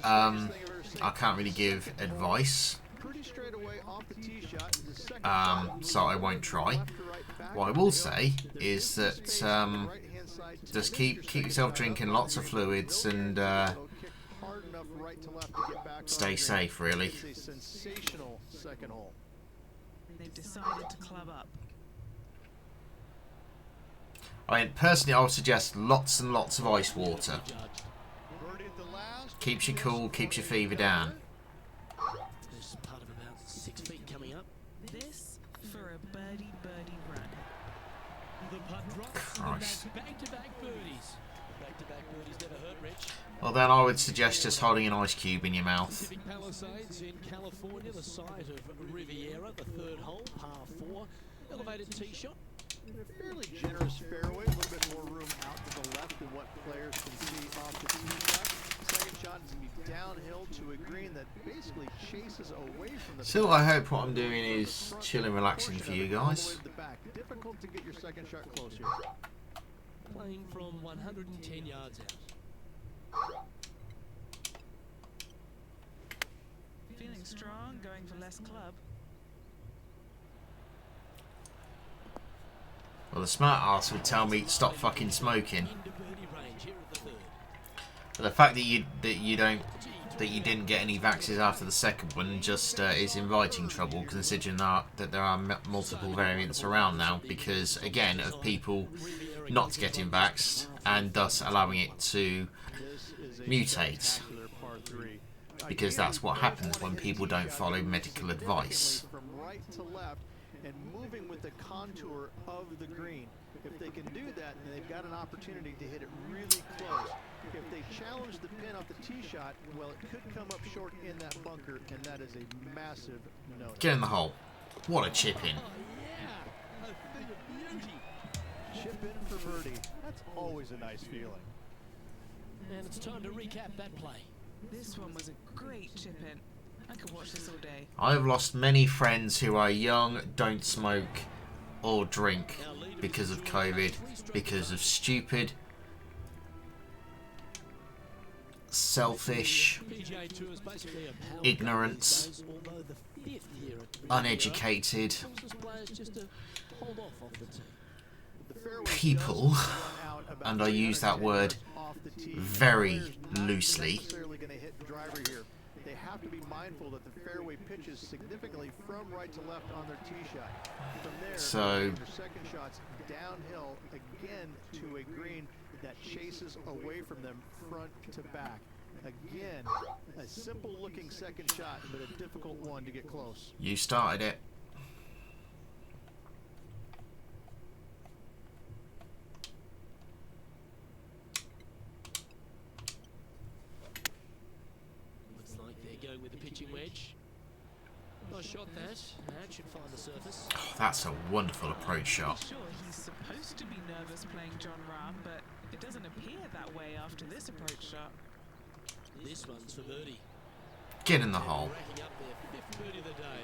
Speaker 1: I can't really give advice,
Speaker 4: Pretty straight away off the tee shot. The second
Speaker 1: so I won't try. What I will say is that just keep yourself drinking lots of fluids and stay safe, really.
Speaker 4: It's a sensational second hole.
Speaker 2: They've decided to club up.
Speaker 1: I mean, personally, I would suggest lots and lots of ice water.
Speaker 4: Birdie at the last.
Speaker 1: Keeps you cool, keeps your fever down.
Speaker 3: There's a putt of about 6 feet coming up.
Speaker 2: This for a birdie run.
Speaker 3: The putt drops, and
Speaker 1: Christ.
Speaker 3: that's back-to-back birdies. Back back-to-back birdies never hurt, Rich.
Speaker 1: Well, then I would suggest just holding an ice cube in your mouth.
Speaker 3: Pacific Palisades in California, the site of Riviera, the third hole, par 4, elevated tee shot.
Speaker 4: A fairly generous fairway, a little bit more room out to the left than what players can see off the tee shot. Second shot is going to be downhill to a green that basically chases away from the.
Speaker 1: Still, I hope what I'm doing is chill and relaxing for you guys.
Speaker 4: Difficult to get your second shot close here.
Speaker 3: Playing from 110 yards out.
Speaker 2: Feeling strong, going for less club.
Speaker 1: Well, the smart ass would tell me to stop fucking smoking.
Speaker 3: Into birdie range here at the third.
Speaker 1: But the fact that you didn't get any vaxes after the second one just is inviting trouble, considering that there are multiple variants around now, because again of people not getting vaxxed and thus allowing it to mutate, because that's what happens when people don't follow medical advice.
Speaker 4: From right to left and moving with the contour of the green. If they can do that, then they've got an opportunity to hit it really close. If they challenge the pin off the tee shot, well, it could come up short in that bunker, and that is a massive no.
Speaker 1: Get in the hole. What a chip in.
Speaker 3: Yeah, a thing of beauty.
Speaker 4: Chip in for birdie. That's always a nice feeling.
Speaker 3: And it's time to recap that play.
Speaker 2: This one was a great chip in. I could watch this all day.
Speaker 1: I've lost many friends who are young, don't smoke or drink because of COVID, because of stupid, selfish,
Speaker 3: PGA Tour is basically a power
Speaker 1: ignorance,
Speaker 3: although the 5th year at
Speaker 1: uneducated
Speaker 3: forces players just to hold off the tee.
Speaker 1: people, and I use that word very loosely.
Speaker 4: They have to be mindful that the fairway pitches significantly from right to left on their tee shot. From there,
Speaker 1: So
Speaker 4: their second shot's downhill again to a green that chases away from them front to back. Again, a simple looking second shot, but a difficult one to get close.
Speaker 1: you started it.
Speaker 3: Looks like they're going with the pitching wedge. Nice shot that. That should find the surface.
Speaker 1: Oh, that's a wonderful approach shot.
Speaker 2: Sure, he's supposed to be nervous playing John Rahm, but it doesn't appear that way after this approach shot.
Speaker 3: This one's for birdie.
Speaker 1: Get in the hole.
Speaker 3: Racking up their 5th birdie of the day.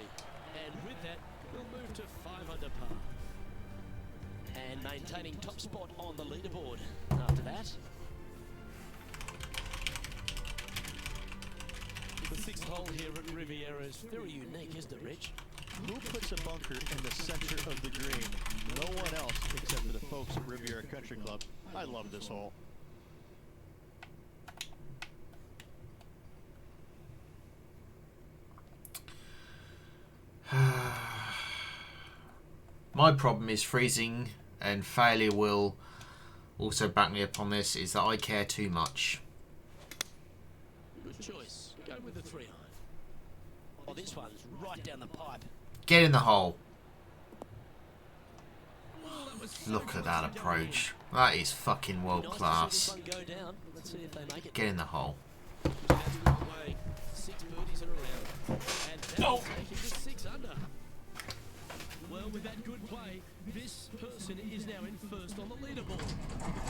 Speaker 3: And with that, we'll move to 5 under par. And maintaining top spot on the leaderboard. After that, the 6th hole here at Riviera is very unique, isn't it, Rich?
Speaker 4: Who puts a bunker in the center of the green? No one else except for the folks at Riviera Country Club. I love this hole.
Speaker 1: My problem is freezing, and failure will also back me up on this, is that I care too much.
Speaker 3: Good choice. Go with the 3-iron. Oh, this one's right down the pipe.
Speaker 1: Get in the hole.
Speaker 3: Oh, that was so
Speaker 1: Look at
Speaker 3: close
Speaker 1: that
Speaker 3: to going
Speaker 1: approach. That is fucking world
Speaker 3: Nice to see
Speaker 1: class.
Speaker 3: this one go down. Let's see if they make it.
Speaker 1: Get in the hole.
Speaker 3: That's a good play. 6 birdies in a round. And that'll take him to 6 under. Well, with that good play, this person is now in first on the leaderboard.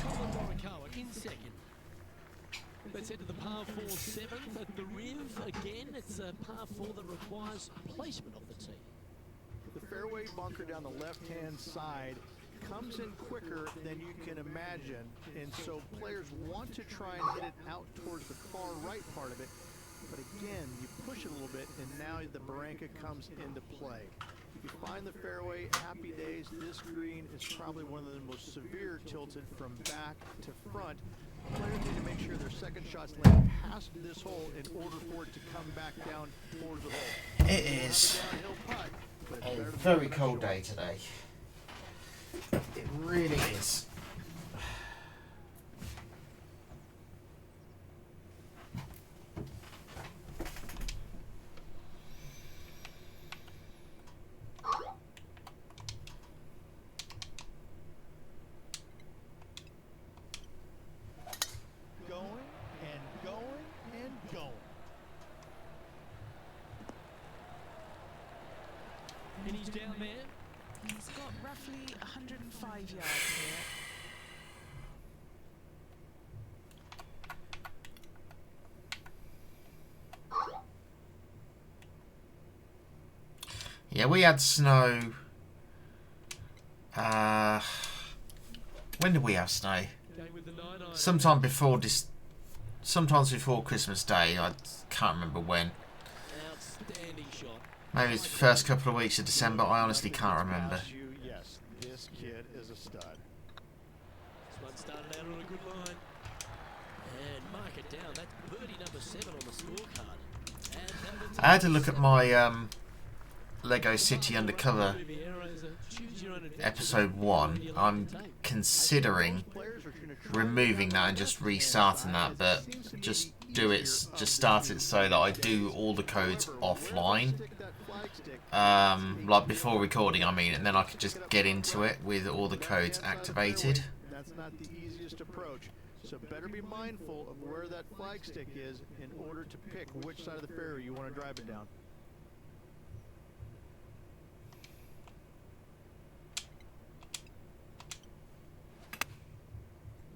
Speaker 3: Colin Morikawa in second. Let's head to the par 4 7th at the Riv. Again, it's a par 4 that requires placement of the tee.
Speaker 4: The fairway bunker down the left-hand side comes in quicker than you can imagine, and so players want to try and hit it out towards the far right part of it. But again, you push it a little bit, and now the barranca comes into play. If you find the fairway, happy days. This green is probably one of the most severe tilted from back to front. Players need to make sure their second shots land past this hole in order for it to come back down towards the hole.
Speaker 1: It is
Speaker 4: Downhill putt, but it's
Speaker 1: a
Speaker 4: better than
Speaker 1: very
Speaker 4: nothing
Speaker 1: cold
Speaker 4: short.
Speaker 1: day today. It really is.
Speaker 3: down there.
Speaker 2: He's got roughly 105 yards here.
Speaker 1: Yeah, we had snow. When did we have snow?
Speaker 3: Going with the 9-iron.
Speaker 1: Sometime before this. Sometimes before Christmas Day. I can't remember when.
Speaker 3: Outstanding shot.
Speaker 1: Maybe it's the first couple of weeks of December. I honestly can't remember.
Speaker 4: Yes, this kid is a stud.
Speaker 3: This one started out on a good line. And mark it down. That's birdie number 7 on the scorecard. And that was
Speaker 1: I had to look at my Lego City Undercover episode 1. I'm considering removing that and just restarting that, but just start it so that I do all the codes offline, like before recording, I mean, and then I could just get into it with all the codes activated.
Speaker 4: That's not the easiest approach, so better be mindful of where that flag stick is in order to pick which side of the fairway you want to drive it down.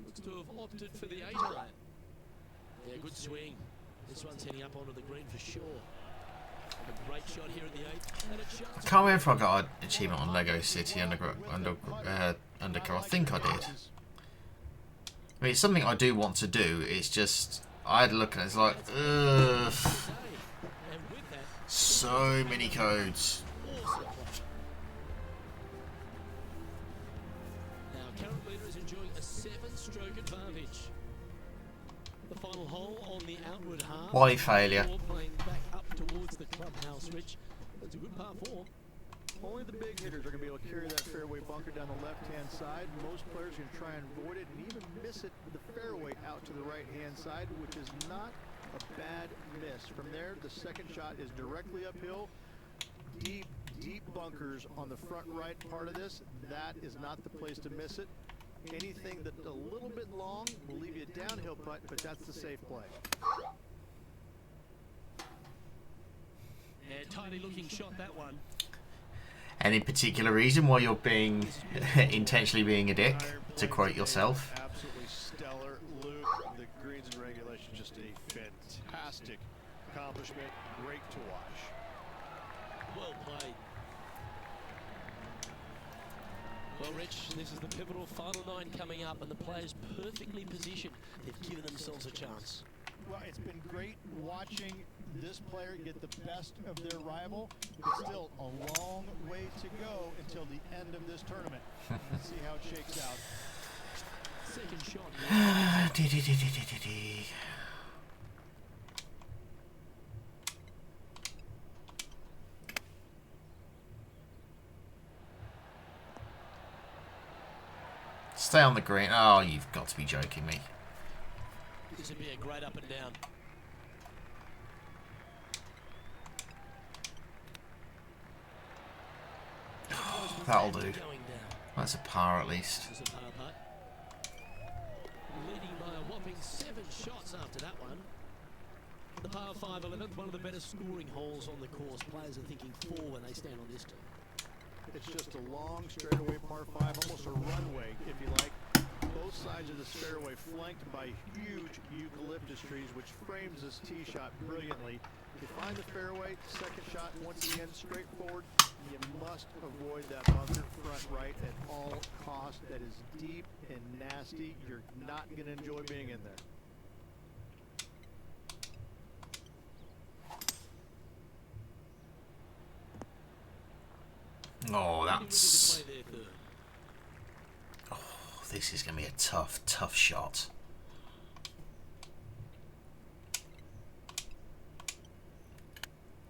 Speaker 3: Looks to have opted for the 8-iron. Yeah, good swing. This one's heading up onto the green for sure. A great shot here in the 8th. And it shows.
Speaker 1: I can't remember if I got an achievement on Lego City Undercover. I think I did. I mean, it's something I do want to do. It's just I had a look and it's like, ugh,
Speaker 3: And with that,
Speaker 1: so many codes.
Speaker 3: awesome play. Now, current leader is enjoying a 7-stroke advantage. The final hole on the outward half.
Speaker 1: Why failure?
Speaker 3: Playing back up towards the clubhouse, Rich. That's a good par 4.
Speaker 4: Only the big hitters are going to be able to carry that fairway bunker down the left-hand side. Most players are going to try and avoid it and even miss it the fairway out to the right-hand side, which is not a bad miss. From there, the second shot is directly uphill. Deep, deep bunkers on the front right part of this. That is not the place to miss it. Anything that's a little bit long will leave you a downhill putt, but that's the safe play.
Speaker 3: Yeah, tidy looking shot, that one.
Speaker 1: Any particular reason why you're being intentionally being a dick, to quote yourself?
Speaker 4: Absolutely stellar, Luke. The greens and regulation, just a fantastic accomplishment. Great to watch.
Speaker 3: Well played. Well, Rich, this is the pivotal final 9 coming up, and the players perfectly positioned. They've given themselves a chance.
Speaker 4: Well, it's been great watching this player get the best of their rival. It's still a long way to go until the end of this tournament. Let's see how it shakes out.
Speaker 3: Second shot.
Speaker 1: Stay on the green. Oh, you've got to be joking me.
Speaker 3: This would be a great up and down.
Speaker 1: That'll do.
Speaker 3: Going down.
Speaker 1: That's a par at least.
Speaker 3: This is a par putt. Leading by a whopping 7 shots after that one. The par 5 11th, one of the better scoring holes on the course. Players are thinking 4 when they stand on this tee.
Speaker 4: It's just a long straightaway par 5, almost a runway, if you like. Both sides of this fairway flanked by huge eucalyptus trees, which frames this tee shot brilliantly. You find the fairway, second shot, once again, straightforward. You must avoid that bunker front right at all costs. That is deep and nasty. You're not going to enjoy being in there.
Speaker 1: Oh,
Speaker 3: Ready to
Speaker 1: that's...
Speaker 3: play there, third.
Speaker 1: Oh, this is going to be a tough, tough shot.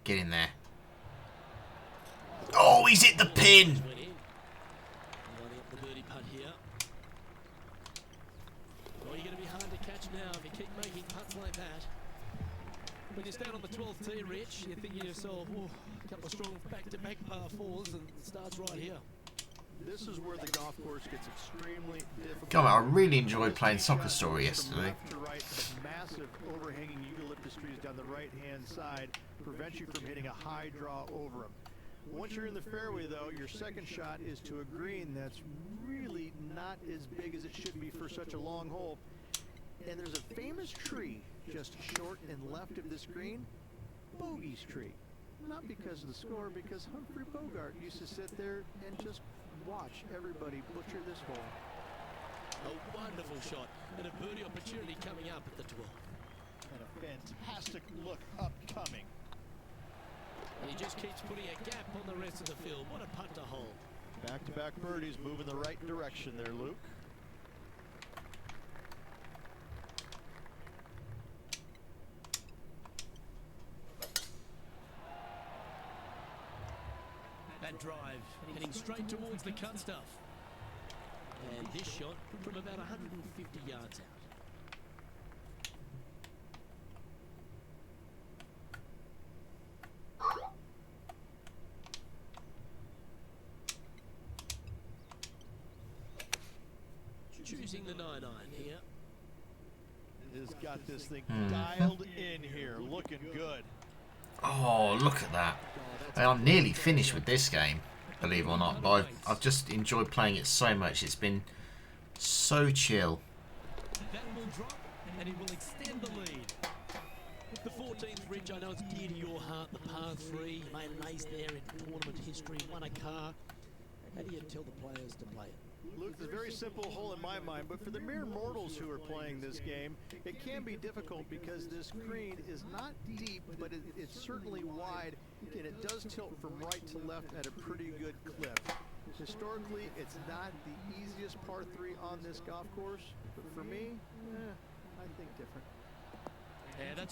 Speaker 1: Get in there. Oh, he's hit the pin!
Speaker 3: Went in. Lining up the birdie putt here. Well, you're going to be hard to catch now if you keep making putts like that. When you stand on the 12th tee, Rich, you're thinking to yourself, oh, a couple of strong back-to-back par 4s, and it starts right here.
Speaker 4: This is where the golf course gets extremely difficult.
Speaker 1: Come on, I really enjoyed playing Soccer Story yesterday.
Speaker 4: From left to right, but massive overhanging eucalyptus trees down the right-hand side prevent you from hitting a high draw over them. Once you're in the fairway, though, your second shot is to a green that's really not as big as it should be for such a long hole. And there's a famous tree just short and left of this green, Bogey's tree. Not because of the score, because Humphrey Bogart used to sit there and just watch everybody butcher this hole.
Speaker 3: A wonderful shot and a birdie opportunity coming up at the 12.
Speaker 4: And a fantastic look upcoming.
Speaker 3: And he just keeps putting a gap on the rest of the field. What a putt to hold.
Speaker 4: Back-to-back birdies moving the right direction there, Luke.
Speaker 3: That drive heading straight towards the cut stuff. And this shot from about 150 yards out. Choosing the 9-iron here.
Speaker 4: Has got this thing dialed in here, looking good.
Speaker 1: Oh, look at that. I'm nearly finished with this game, believe it or not, but I've just enjoyed playing it so much. It's been so chill.
Speaker 3: That will drop, and it will extend the lead. The 14th ridge, I know it's dear to your heart, the par 3. You made an ace there in tournament history, won a car. How do you tell the players to play it?
Speaker 4: Luke, it's a very simple hole in my mind, but for the mere mortals who are playing this game, it can be difficult because this green is not deep, but it's certainly wide, and it does tilt from right to left at a pretty good clip. Historically, it's not the easiest par 3 on this golf course, but for me, I think different.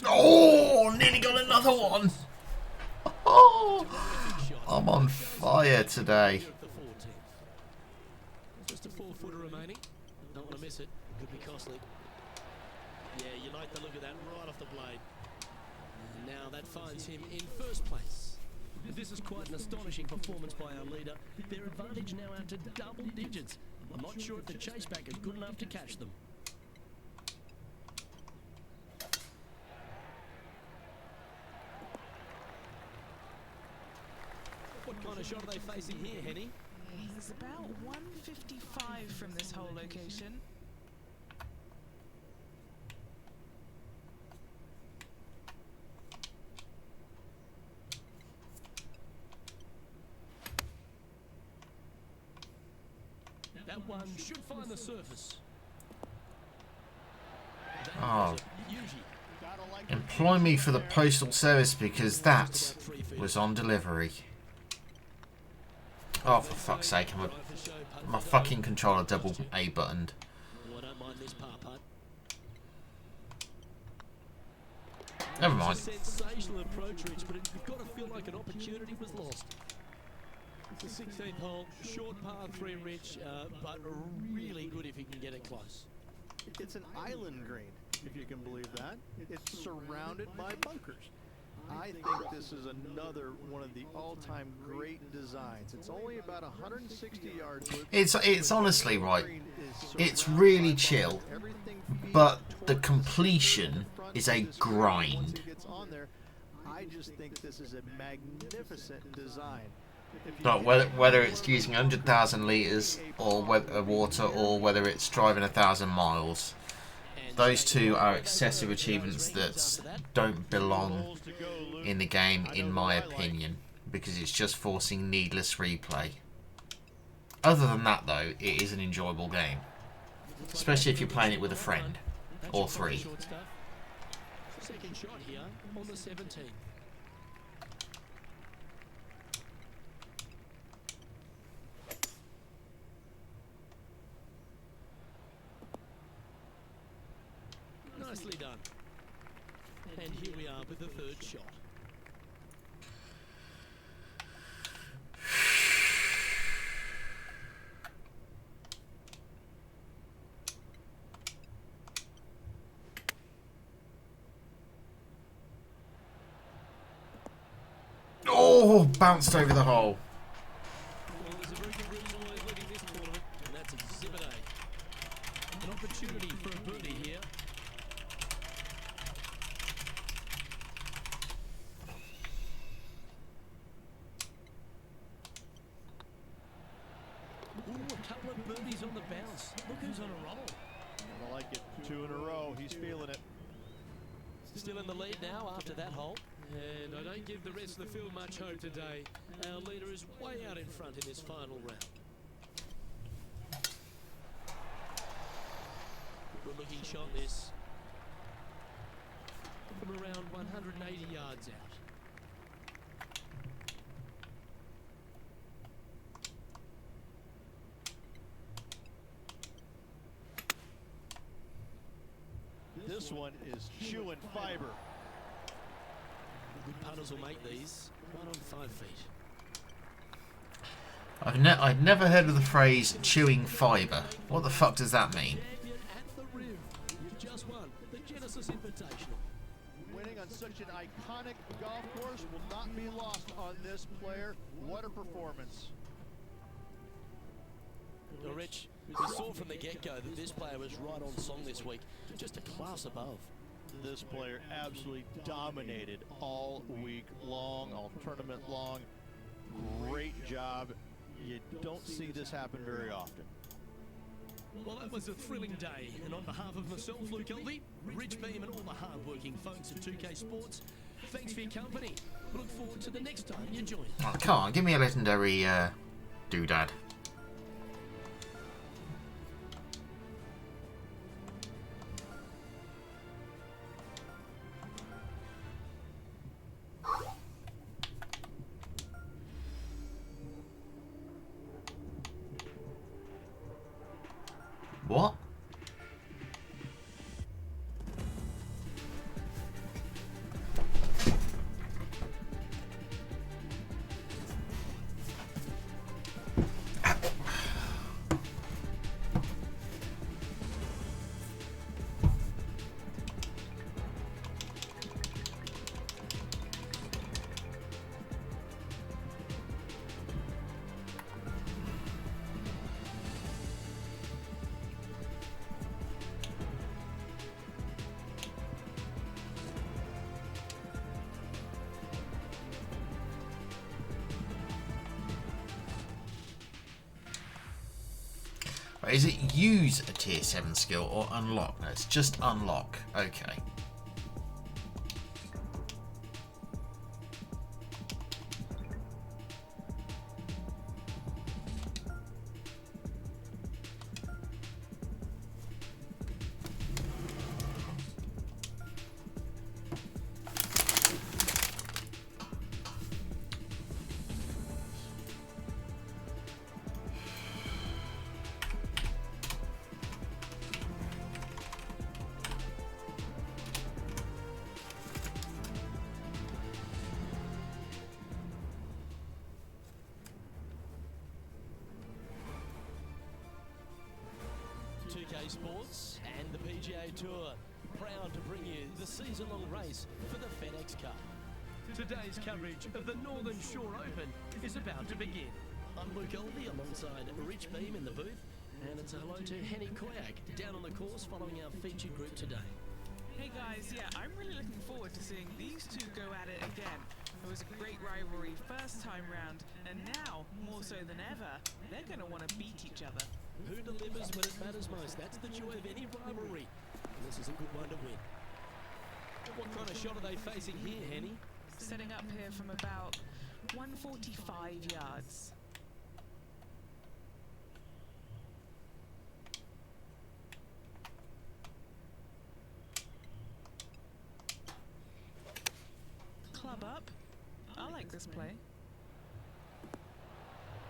Speaker 1: Oh, nearly got another one. Oh, I'm on fire today.
Speaker 3: Just a 4-footer remaining. Don't want to miss it. Could be costly. Yeah, you like the look of that right off the blade. And now that finds him in first place. This is quite an astonishing performance by our leader. Their advantage now out to double digits. I'm not sure if the chase back is good enough to catch them. What kind of shot are they facing here, Henny?
Speaker 2: He's about 155 from this whole location.
Speaker 3: That one should find the surface.
Speaker 1: Oh, employ me for the postal service because that was on delivery. Oh, for fuck's sake, my fucking controller double A buttoned.
Speaker 3: I don't mind this par putt.
Speaker 1: Never mind.
Speaker 3: Sensational approach reach, but you've got to feel like an opportunity was lost. It's the 16th hole, short par 3 Rich, but really good if he can get it close.
Speaker 4: It's an island green, if you can believe that. It's surrounded by bunkers. I think this is another one of the all-time great designs. It's only about 160 yards.
Speaker 1: It's honestly right. It's really chill, but the completion is a grind.
Speaker 4: I just think this is a magnificent design.
Speaker 1: But whether it's using 100,000 litres or water or whether it's driving 1,000 miles, those two are excessive achievements that don't belong in the game, in my opinion, because it's just forcing needless replay. Other than that, though, it is an enjoyable game, especially if you're playing it with a friend or 3.
Speaker 3: Second shot here on the 17. Nicely done. And here we are with the third shot.
Speaker 1: Oh, bounced over the hole.
Speaker 3: Well, there's a very good reason why he's leading this tournament, and that's Exhibit A. An opportunity for a birdie here. couple of birdies on the bounce. Look who's on a roll.
Speaker 4: I like it. 2 in a row. He's feeling it.
Speaker 3: Still in the lead now after that hole. And I don't give the rest of the field much hope today. Our leader is way out in front in this final round. Good looking shot this. From around 180 yards out.
Speaker 4: This one is chewing fiber.
Speaker 3: Good putters will make these right on 5 feet.
Speaker 1: I'd never heard of the phrase chewing fibre. What the fuck does that mean?
Speaker 3: Champion at the rim. You've just won the Genesis Invitational.
Speaker 4: Winning on such an iconic golf course will not be lost on this player. What a performance.
Speaker 3: Now, Rich, we saw from the get-go that this player was right on song this week, just a class above.
Speaker 4: This player absolutely dominated all week long, all tournament long. Great job. You don't see this happen very often.
Speaker 3: Well, that was a thrilling day, and on behalf of myself, Luke Elvey, Rich Beam, and all the hard-working folks at 2K Sports, thanks for your company. We look forward to the next time you join us.
Speaker 1: Oh, come on, give me a legendary doodad. What? Is it use a tier 7 skill or unlock? No, it's just unlock. Okay.
Speaker 3: Sports and the PGA Tour, proud to bring you the season-long race for the FedEx Cup. Today's coverage of the Northern Shore Open is about to begin. I'm Luke Elvey alongside Rich Beam in the booth, and it's a hello to Henny Koyak down on the course following our featured group today.
Speaker 2: Hey guys, yeah, I'm really looking forward to seeing these two go at it again. It was a great rivalry first time round, and now, more so than ever, they're going to want to beat each other.
Speaker 3: Who delivers when it matters most? That's the joy of any rivalry. And this is a good one to win. What kind of shot are they facing here, Henny?
Speaker 2: Setting up here from about 145 yards. Club up. I like this play.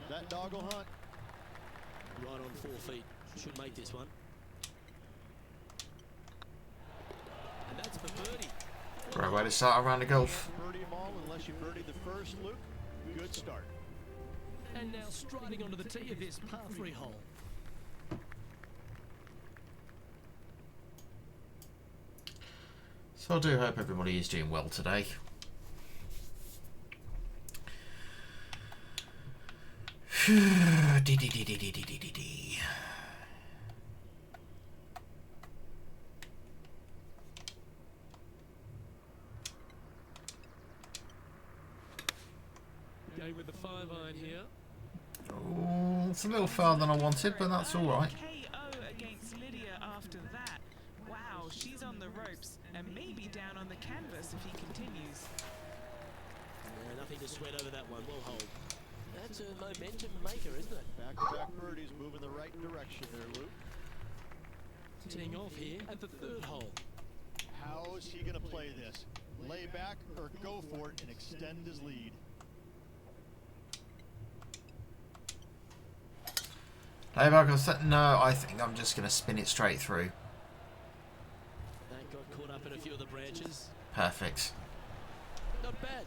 Speaker 4: That dog will hunt.
Speaker 3: Right on 4 feet. Should make this one. And that's the birdie.
Speaker 1: Great way to start a round of golf.
Speaker 4: Birdie them all unless you birdie the first, Luke. Good start.
Speaker 3: And now striding onto the tee of this par 3 hole.
Speaker 1: So I do hope everybody is doing well today.
Speaker 3: Going with the 5-iron here.
Speaker 1: Oh, it's a little further than I wanted, but that's all right.
Speaker 2: KO against Lydia after that. Wow, she's on the ropes and maybe down on the canvas if he continues.
Speaker 3: Yeah, nothing to sweat over that one. Well hold. That's a momentum maker, isn't it?
Speaker 4: Back-to-back birdies move in the right direction there, Luke.
Speaker 3: Teeing off here at the third hole.
Speaker 4: How is he going to play this? Lay back or go for it and extend his lead?
Speaker 1: Layback or set? No, I think I'm just going to spin it straight through.
Speaker 3: That got caught up in a few of the branches.
Speaker 1: Perfect.
Speaker 3: Not bad.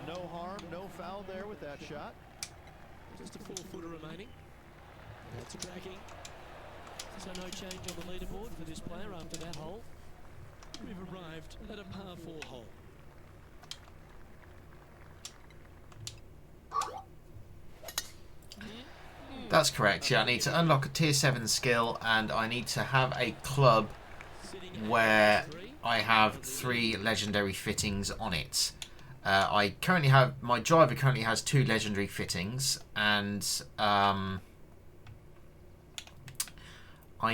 Speaker 4: No harm, no foul there with that shot.
Speaker 3: Just a 4-footer remaining. That's cracking. So no change on the leaderboard for this player after that hole. We've arrived at a par 4 hole.
Speaker 1: That's correct. Yeah, I need to unlock a tier 7 skill, and I need to have a club where I have 3 legendary fittings on it. I currently have, my driver currently has 2 legendary fittings, and I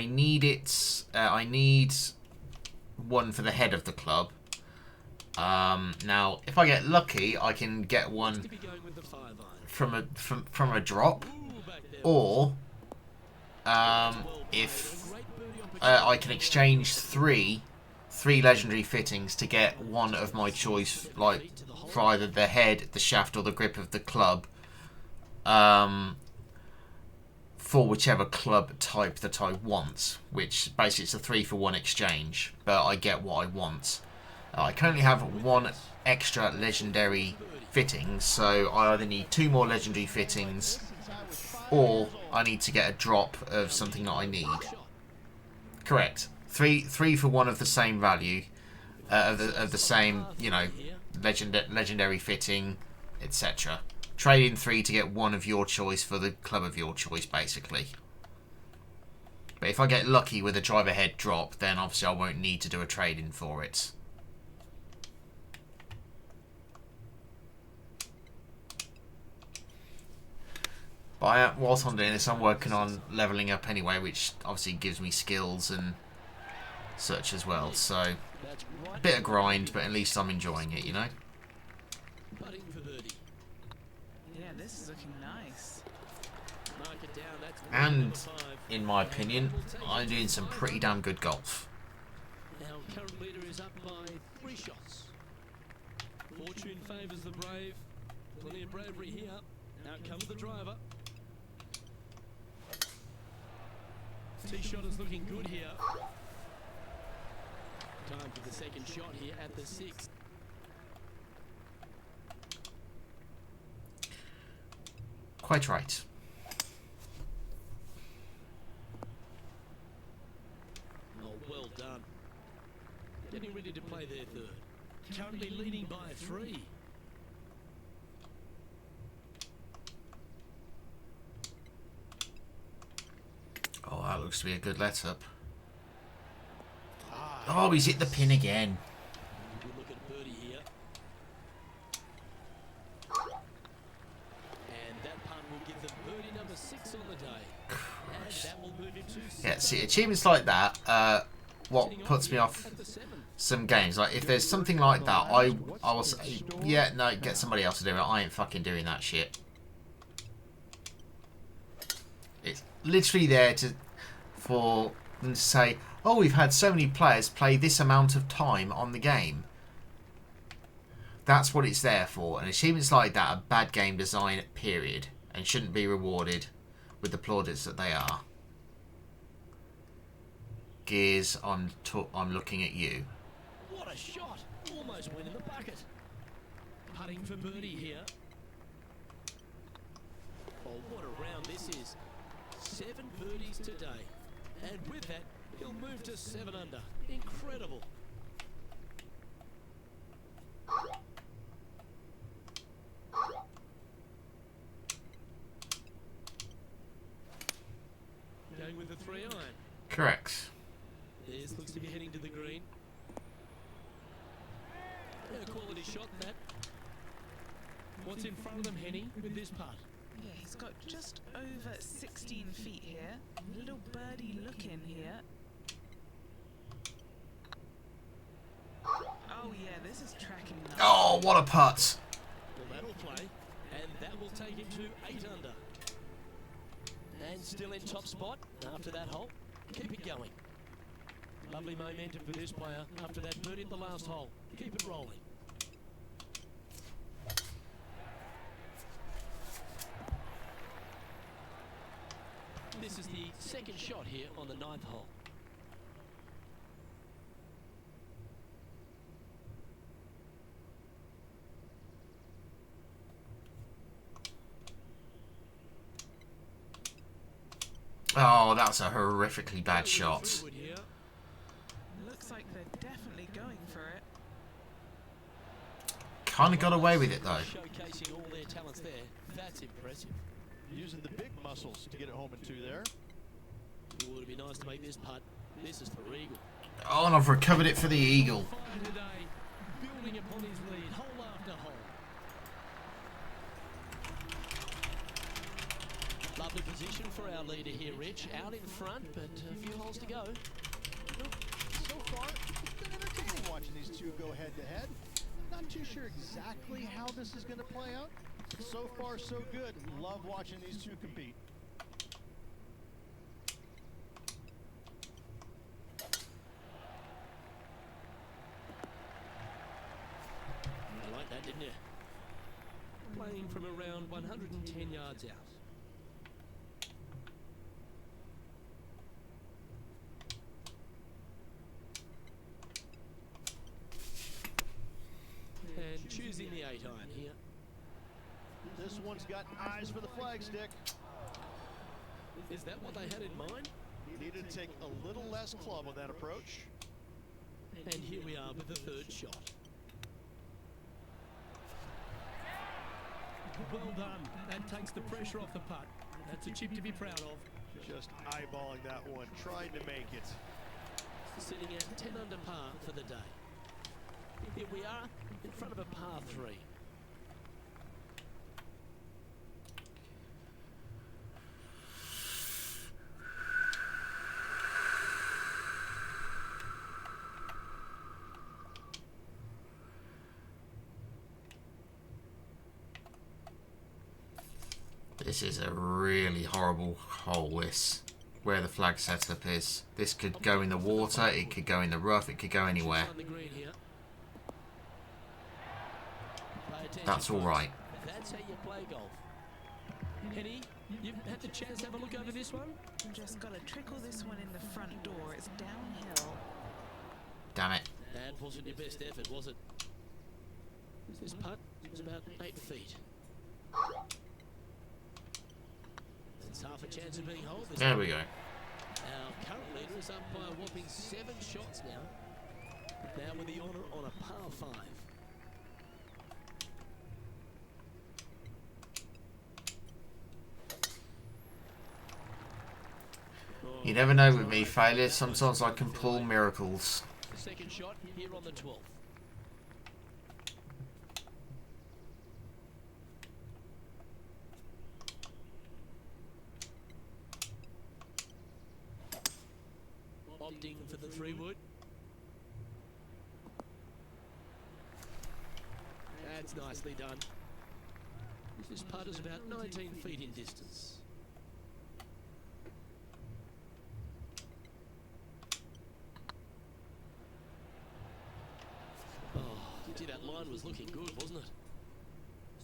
Speaker 1: need it. I need one for the head of the club. Now, if I get lucky, I can get one from a drop, or if I can exchange three legendary fittings to get one of my choice, like for either the head, the shaft, or the grip of the club, for whichever club type that I want, which basically it's a 3-for-1 exchange, but I get what I want. I currently have 1 extra legendary fitting, so I either need 2 more legendary fittings, or I need to get a drop of something that I need. Correct. 3 for 1 of the same value, of the same, you know, legendary fitting, etc. Trade in 3 to get 1 of your choice for the club of your choice, basically. But if I get lucky with a driver head drop, then obviously I won't need to do a trade-in for it. But whilst I'm doing this, I'm working on levelling up anyway, which obviously gives me skills and such as well. So, a bit of grind, but at least I'm enjoying it, you know?
Speaker 2: Yeah, this is looking nice.
Speaker 1: And, in my opinion, I'm doing some pretty damn good golf.
Speaker 3: Our current leader is up by 3 shots. Fortune favours the brave. Plenty of bravery here. Out comes the driver. Tee shot is looking good here. Time for the second shot here at the 6th.
Speaker 1: Quite right.
Speaker 3: Oh, well done. Getting ready to play their third. Currently leading by 3.
Speaker 1: Oh, that looks to be a good let-up. Oh, he's hit the pin again.
Speaker 3: Good look at birdie here. And that punt will give them birdie number 6 on the day. And that will move him to
Speaker 1: Yeah, see, achievements like that, what puts me off some games, like if there's something like that, I will say, yeah, no, get somebody else to do it. I ain't fucking doing that shit. It's literally there for them to say, oh, we've had so many players play this amount of time on the game. That's what it's there for. And achievements like that are bad game design, period, and shouldn't be rewarded with the plaudits that they are. Gears, I'm looking at you.
Speaker 3: What a shot! Almost went in the bucket. Putting for birdie here. Oh, what a round this is. 7 birdies today. And with that, he'll move to 7 under. Incredible. iron.
Speaker 1: Correct.
Speaker 3: This looks to be heading to the green. A quality shot, that. What's in front of them, Henny, with this putt?
Speaker 2: Yeah, he's got just over 16 feet here. Little birdie look in here. Oh yeah, this is tracking nice.
Speaker 1: Oh, what a putt.
Speaker 3: Well, that'll play, and that will take him to 8 under. And still in top spot after that hole. Keep it going. Lovely momentum for this player after that birdie at the last hole. Keep it rolling. This is the second shot here on the 9th hole.
Speaker 1: Oh, that's a horrifically bad shot.
Speaker 2: Looks like they're definitely going for it.
Speaker 1: Kind of got away with it though.
Speaker 3: Showcasing all their talents there. That's impressive.
Speaker 4: Using the big muscles to get it home in 2 there.
Speaker 3: Ooh, it'd be nice to make this putt. This is for eagle.
Speaker 1: Oh, and I've recovered it for the eagle.
Speaker 3: Fine today, building upon his lead, hole after hole. Lovely position for our leader here, Rich. Out in front, but a few holes to go.
Speaker 4: So far, it's been entertaining watching these two go head to head. Not too sure exactly how this is going to play out. So far, so good. Love watching these two compete.
Speaker 3: You like that, didn't you? Playing from around 110 yards out. And choosing the 8 iron here.
Speaker 4: This one's got eyes for the flagstick.
Speaker 3: Is that what they had in mind?
Speaker 4: He needed to take a little less club on that approach.
Speaker 3: And here we are with the 3rd shot. Well done. That takes the pressure off the putt. That's a chip to be proud of.
Speaker 4: Just eyeballing that one, trying to make it.
Speaker 3: Sitting at 10 under par for the day. Here we are in front of a par 3.
Speaker 1: This is a really horrible hole, this. Where the flag setup is. This could go in the water, it could go in the rough, it could go anywhere.
Speaker 3: On the green here. Pay attention,
Speaker 1: That's
Speaker 3: folks.
Speaker 1: alright.
Speaker 3: That's how you play golf. Henny, you've had the chance to have a look over this one?
Speaker 2: Just got to trickle this one in the front door. It's downhill.
Speaker 1: Damn it.
Speaker 3: That wasn't your best effort, was it? This putt was about 8 feet. It's half a chance of being holed.
Speaker 1: There we go.
Speaker 3: Our current leader is up by a whopping 7 shots now. Now with the honour on a par 5.
Speaker 1: You never know with me, failure. Sometimes I can pull miracles.
Speaker 3: Second shot here on the 12th. Opting for the 3-wood. That's nicely done. This putt is about 19 feet in distance. Oh, gee, that line was looking good, wasn't it?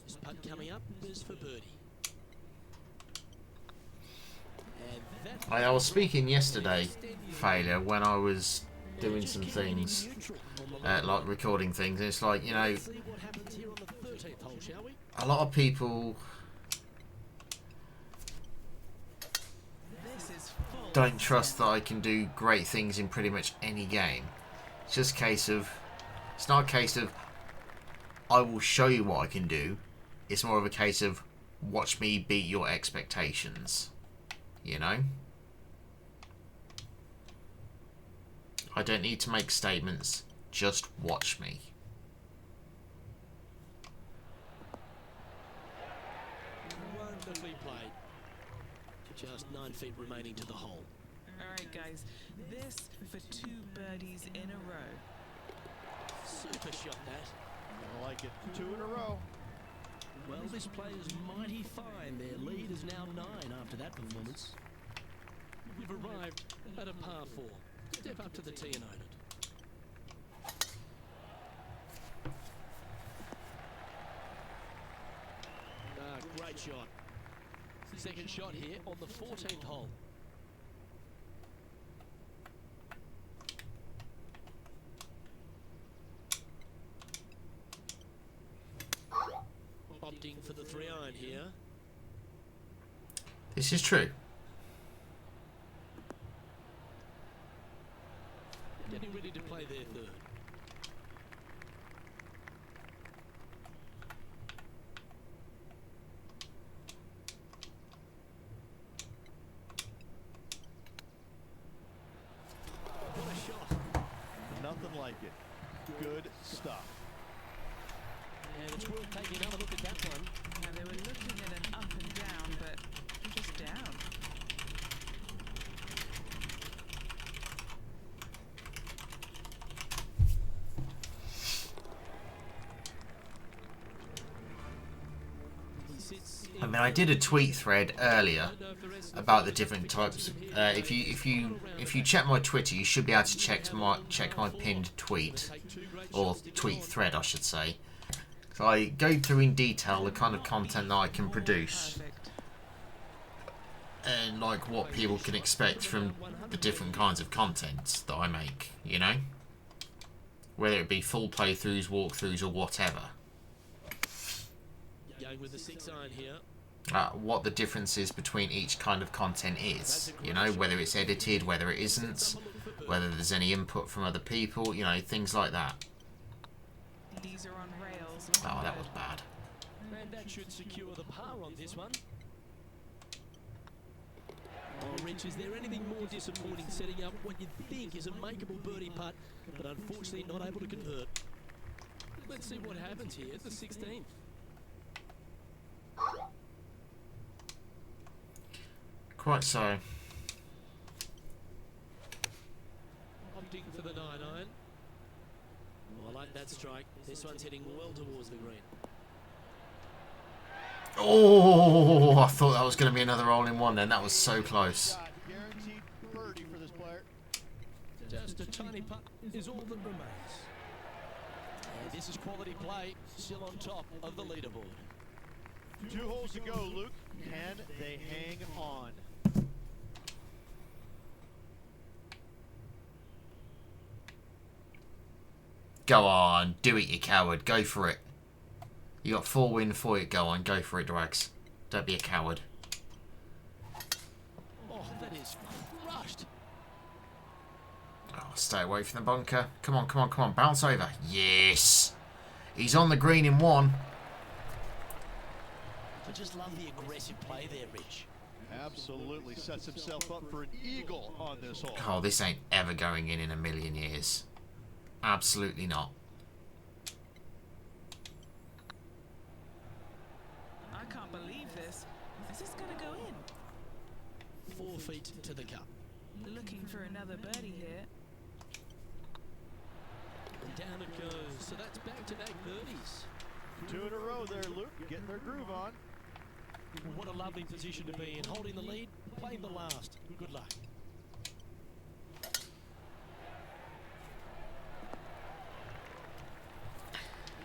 Speaker 3: This putt coming up is for birdie. And that
Speaker 1: I was speaking yesterday, failure, when I was doing some things, like recording things, and it's like, you know,
Speaker 3: see what happens here on the 13th hole, shall we?
Speaker 1: a lot of people
Speaker 2: This is full.
Speaker 1: don't trust that I can do great things in pretty much any game. It's just a case of, it's not a case of I will show you what I can do. It's more of a case of watch me beat your expectations. You know? I don't need to make statements. Just watch me.
Speaker 3: Wonderfully played. Just 9 feet remaining to the hole.
Speaker 2: Alright guys, this for 2 birdies in a row.
Speaker 3: Super shot that.
Speaker 4: I like it. 2 in a row.
Speaker 3: Well, this player's mighty fine. Their lead is now 9 after that performance. We've arrived at a par 4. Step up to the tee and own it. Great shot. Second shot here on the 14th hole. Opting for the 3-iron here.
Speaker 1: This is true.
Speaker 3: Getting ready to play their third. What a shot.
Speaker 4: Nothing like it. Good stuff.
Speaker 3: And it's worth taking another look at that one.
Speaker 2: Now they were looking at an up and down, but just down.
Speaker 1: I mean, I did a tweet thread earlier about the different types. If you check my Twitter, you should be able to check my pinned tweet, or tweet thread, I should say. So I go through in detail the kind of content that I can produce,
Speaker 2: Perfect.
Speaker 1: and like what people can expect from the different kinds of content that I make. You know, whether it be full playthroughs, walkthroughs, or whatever.
Speaker 3: Going with the 6-iron here.
Speaker 1: What the difference is between each kind of content is, you know, whether it's edited, whether it isn't, whether there's any input from other people, you know, things like that.
Speaker 2: These are on rails.
Speaker 1: Oh, that was bad.
Speaker 3: And that should secure the par on this one. Oh, Rich, is there anything more disappointing setting up what you think is a makeable birdie putt, but unfortunately not able to convert? Let's see what happens here at the 16th.
Speaker 1: Quite so.
Speaker 3: Opting for the 9-iron. Oh, I like that strike. This one's heading well towards the green.
Speaker 1: Oh, I thought that was going to be another hole-in-one then. That was so close.
Speaker 4: Guaranteed birdie for this player.
Speaker 3: Just a tiny putt is all that remains. And this is quality play, still on top of the leaderboard.
Speaker 4: 2 holes to go, Luke. Can they hang on?
Speaker 1: Go on, do it, you coward. Go for it. You got 4 win for it. Go on, go for it, Dwags. Don't be a coward.
Speaker 3: Oh, that is crushed.
Speaker 1: Oh, stay away from the bunker. Come on, come on, come on. Bounce over. Yes. He's on the green in 1.
Speaker 3: I just love the aggressive play there, Rich.
Speaker 4: Absolutely sets himself up for an eagle on this hole.
Speaker 1: Oh, this ain't ever going in a million years. Absolutely not.
Speaker 2: I can't believe this. Is this going to go in?
Speaker 3: 4 feet to the cup.
Speaker 2: Looking for another birdie here.
Speaker 3: And down it goes. So that's back-to-back birdies.
Speaker 4: 2 in a row there, Luke. Getting their groove on.
Speaker 3: What a lovely position to be in. Holding the lead, playing the last. Good luck.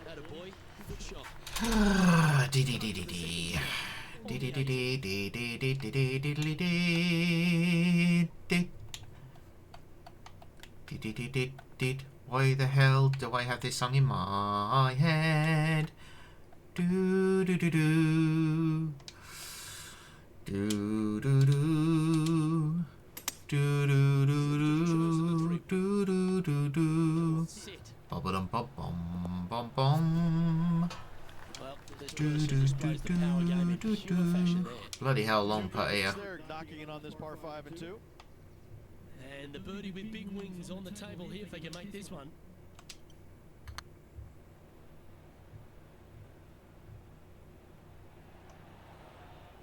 Speaker 3: Attaboy, good shot.
Speaker 1: Dee dee dee dee dee. Dee dee dee dee dee dee dee dee dee dee dee dee. Dee dee dee dee dee. Why the hell do I have this song in my head? Do do do do. Do do do. Do do do do. Do do do do.
Speaker 3: Sit.
Speaker 1: Bum bum bum bum bum.
Speaker 3: Well, this
Speaker 1: Do
Speaker 3: person
Speaker 1: do do
Speaker 3: displays the power game in
Speaker 1: do
Speaker 3: pure fashion
Speaker 1: do.
Speaker 3: there.
Speaker 1: Bloody hell, long putt here.
Speaker 4: They're knocking in on this par 5 and 2.
Speaker 3: And the birdie with big wings on the table here if they can make this one.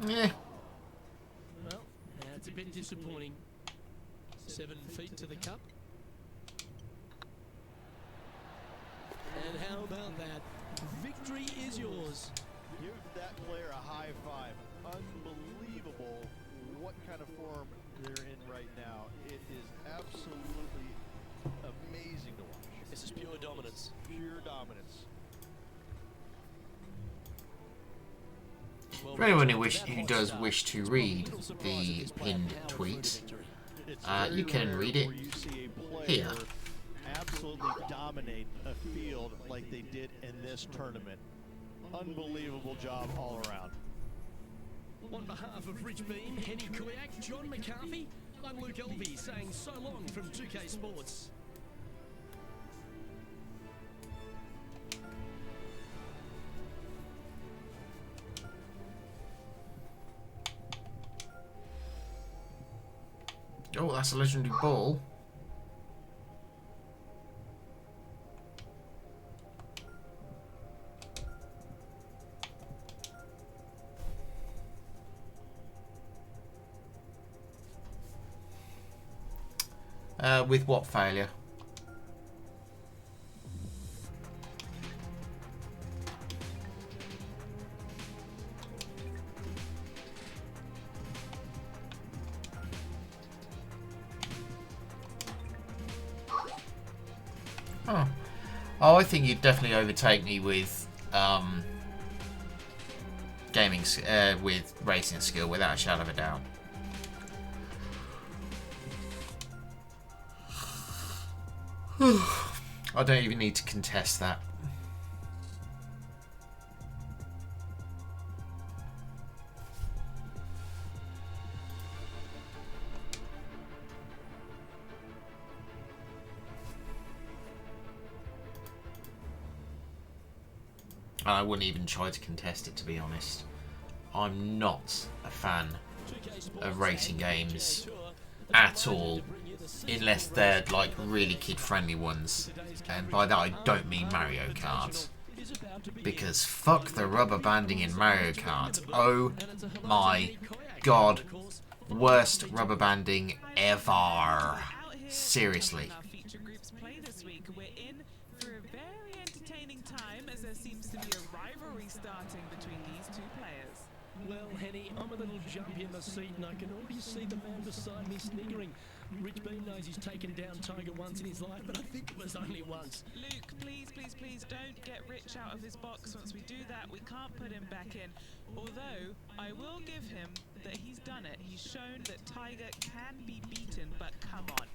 Speaker 1: Yeah.
Speaker 3: Well, it's a bit disappointing. 7 feet to the cup. And how about that? Victory is yours.
Speaker 4: Give that player a high five. Unbelievable what kind of form they're in right now. It is absolutely amazing to watch.
Speaker 3: This is pure dominance.
Speaker 4: Pure dominance.
Speaker 3: Well,
Speaker 1: For anyone who does wish to read the pinned tweet, you can read it here.
Speaker 4: Absolutely dominate a field like they did in this tournament. Unbelievable job all around.
Speaker 3: On behalf of Rich Beam, Henny Kuyak, John McCarthy, I'm Luke Elvey saying so long from 2K Sports.
Speaker 1: Oh, that's a legendary ball. With what failure? Oh, I think you'd definitely overtake me with with racing skill, without a shadow of a doubt. I don't even need to contest that. And I wouldn't even try to contest it, to be honest. I'm not a fan of racing games at all, unless they're like really kid-friendly ones. And by that I don't mean Mario Kart, because fuck the rubber banding in Mario Kart. Oh my god, worst rubber banding ever. Seriously.
Speaker 3: Well, Henny, I'm a little jumpy in the seat and I can already see the man beside me sniggering. Rich Beam knows he's taken down Tiger once in his life, but I think it was only once.
Speaker 2: Luke, please don't get Rich out of his box. Once we do that, we can't put him back in. Although, I will give him that he's done it. He's shown that Tiger can be beaten, but come on.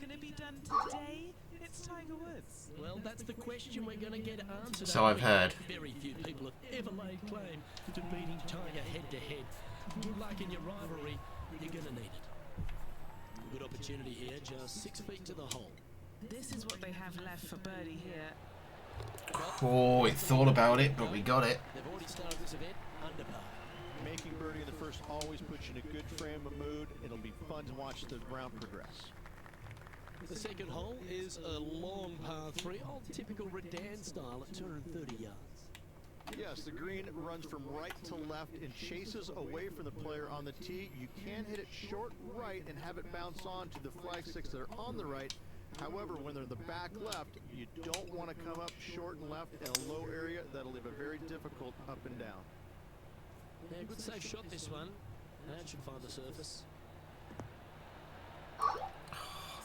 Speaker 2: Gonna be done today? It's Tiger Woods.
Speaker 3: Well, that's the question we're gonna get answered.
Speaker 1: So I've heard.
Speaker 3: Very few people have ever laid claim to beating Tiger head to head. Good luck in your rivalry. You're gonna need it. Good opportunity here, just 6 feet to the hole.
Speaker 2: This is what they have left for birdie here.
Speaker 1: Oh, it thought about it, but we got it.
Speaker 3: They've already started this event under par.
Speaker 4: Making birdie in the first always puts you in a good frame of mood. It'll be fun to watch the round progress.
Speaker 3: The second hole is a long par 3, old typical Redan style at 230 yards.
Speaker 4: Yes, the green runs from right to left and chases away from the player on the tee. You can hit it short right and have it bounce on to the flag sticks that are on the right. However, when they're in the back left, you don't want to come up short and left in a low area. That'll leave a very difficult up and down.
Speaker 3: Yeah, good safe shot this one. That should find the surface.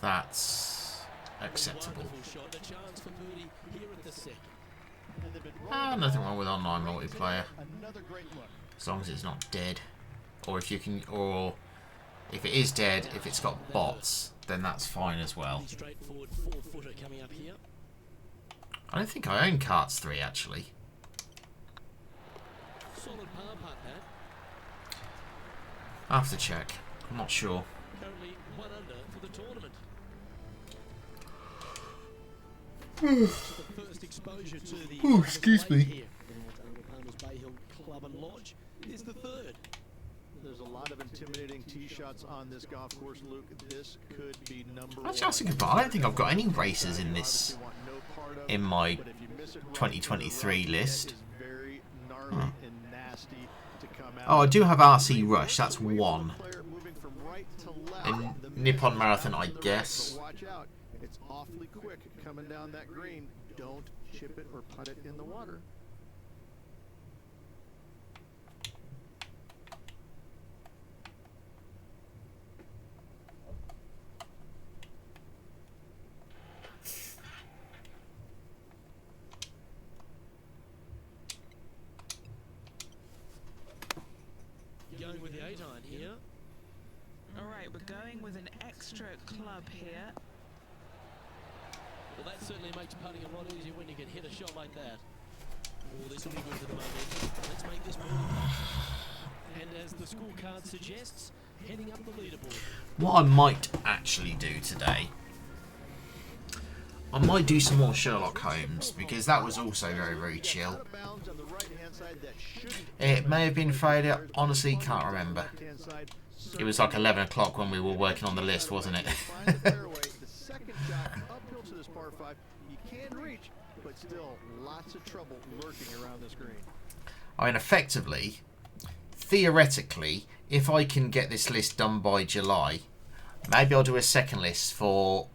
Speaker 1: That's acceptable.
Speaker 3: Wonderful shot, a chance for birdie here at the second.
Speaker 1: Nothing wrong with online multiplayer,
Speaker 4: Another great look.
Speaker 1: as long as it's not dead, or if you can, or if it is dead, if it's got bots, then that's fine as well.
Speaker 3: Straightforward 4-footer coming up here.
Speaker 1: I don't think I own Karts 3 actually.
Speaker 3: Solid par putt that.
Speaker 1: I have to check. I'm not sure.
Speaker 3: Currently 1 under for the tournament. The first exposure to the
Speaker 1: excuse me.
Speaker 3: here at Palmer's Bay Hill Club and Lodge is the third.
Speaker 4: There's a lot of intimidating tee shots on this golf course, Luke. This could be number
Speaker 1: Actually,
Speaker 4: one.
Speaker 1: that's a good part. I don't think I've got any races in this, in my 2023 list. Oh, I do have RC Rush. That's one. And Nippon Marathon, I guess.
Speaker 4: Watch out. It's awfully quick coming down that green. Don't chip it or putt it in the water.
Speaker 3: Going with the 8-iron here.
Speaker 2: Alright, we're going with an extra club here.
Speaker 3: Well, that certainly makes putting a lot easier when you can hit a shot like that. Oh, this will be good for the momentum. Let's make this birdie putt. And as the scorecard suggests, heading up the leaderboard.
Speaker 1: What I might actually do today, I might do some more Sherlock Holmes, because that was also very, very chill. It may have been Friday, honestly can't remember. It was like 11 o'clock when we were working on the list, wasn't it? I mean, effectively, theoretically, if I can get this list done by July, maybe I'll do a second list for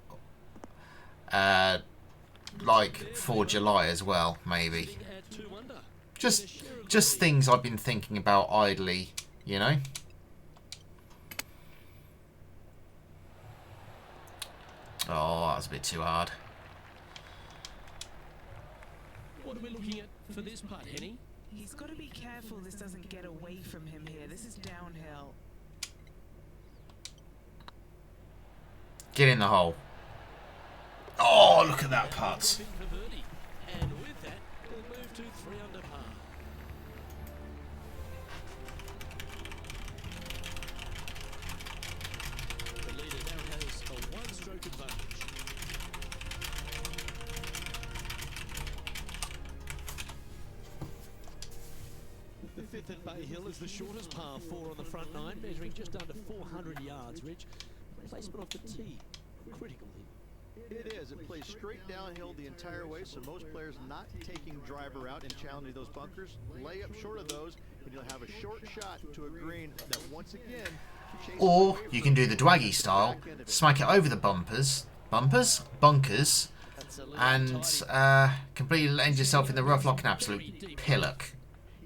Speaker 1: like for July as well, maybe. Just things I've been thinking about idly, you know. Oh, that was a bit too hard.
Speaker 3: What are we looking at for this putt, Henny?
Speaker 2: He's got to be careful this doesn't get away from him here. This is downhill.
Speaker 1: Get in the hole. Oh, look at that putt.
Speaker 3: And with that, we'll move to 3 under par. The leader now has a 1-stroke advantage. The 5th at Bay Hill is the shortest par 4 on the front 9, measuring just under 400 yards, Rich. Placement off the tee, critical here.
Speaker 4: It is. It plays straight downhill the entire way, so most players not taking driver out and challenging those bunkers. Lay up short of those, and you'll have a short shot to a green that once again...
Speaker 1: Or you can do the Dwaggy style, smack it over the bunkers, and completely end yourself in the rough like an absolute pillock.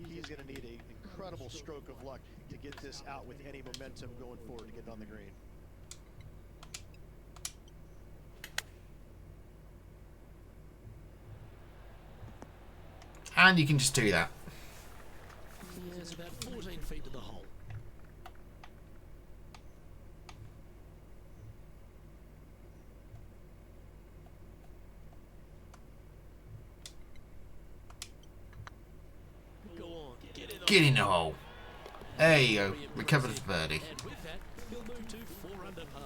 Speaker 4: He's going to need an incredible stroke of luck to get this out with any momentum going forward to get on the green.
Speaker 1: And you can just do that.
Speaker 3: Yeah, it's about 14 feet to the hole. Go on,
Speaker 1: Get in the hole. There you go. Recover the birdie.
Speaker 3: And with that, he'll move to 4 under par.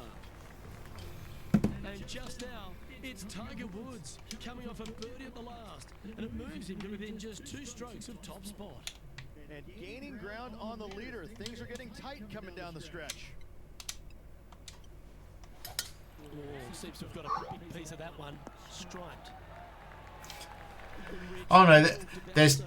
Speaker 3: And just now, it's Tiger Woods coming off a birdie at the last, and it moves him to within just 2 strokes of top spot.
Speaker 4: And gaining ground on the leader. Things are getting tight coming down the stretch.
Speaker 3: Oh, seems to have got a big piece of that one. Striped.
Speaker 1: Oh no, there's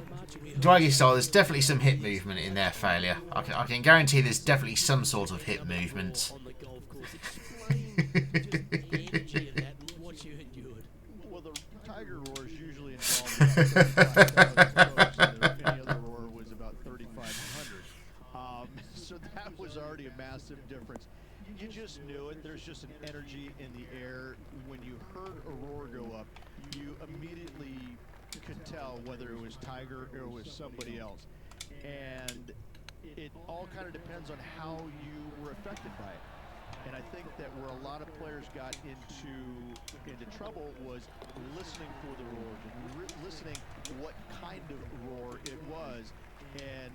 Speaker 1: Dwaggy style. There's definitely some hip movement in their failure. I can guarantee there's definitely some sort of hip movement.
Speaker 3: On the golf course. Explain just the energy of that and what you endured.
Speaker 4: Well, the Tiger roar is usually involved about 35,000 strokes, and any other roar was about 3,500. So that was already a massive difference. You just knew it. There's just an energy in the air. When you heard a roar go up, you immediately could tell whether it was Tiger or it was somebody else. And it all kind of depends on how you were affected by it. And I think that where a lot of players got into trouble was listening for the roars, listening what kind of roar it was. And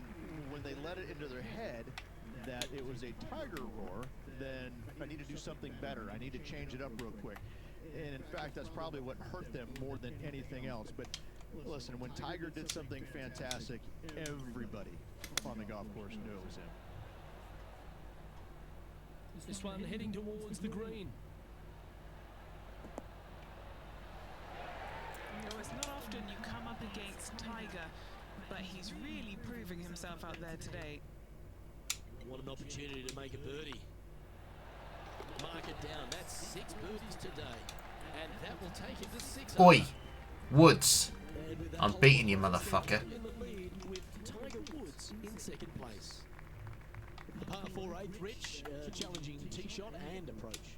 Speaker 4: when they let it into their head that it was a Tiger roar, then I need to do something better. I need to change it up real quick. And in fact, that's probably what hurt them more than anything else. But listen, when Tiger did something fantastic, everybody on the golf course knew it was him.
Speaker 3: This one heading towards the green.
Speaker 2: You know, it's not often you come up against Tiger, but he's really proving himself out there today.
Speaker 3: What an opportunity to make a birdie. Mark it down. That's 6 birdies today. And that will take him to 6.
Speaker 1: Oi, Woods.
Speaker 3: And with that
Speaker 1: I'm
Speaker 3: hole,
Speaker 1: beating you, motherfucker.
Speaker 3: in the lead with Tiger Woods in second place. The par 4 8th, Rich, challenging tee shot and approach.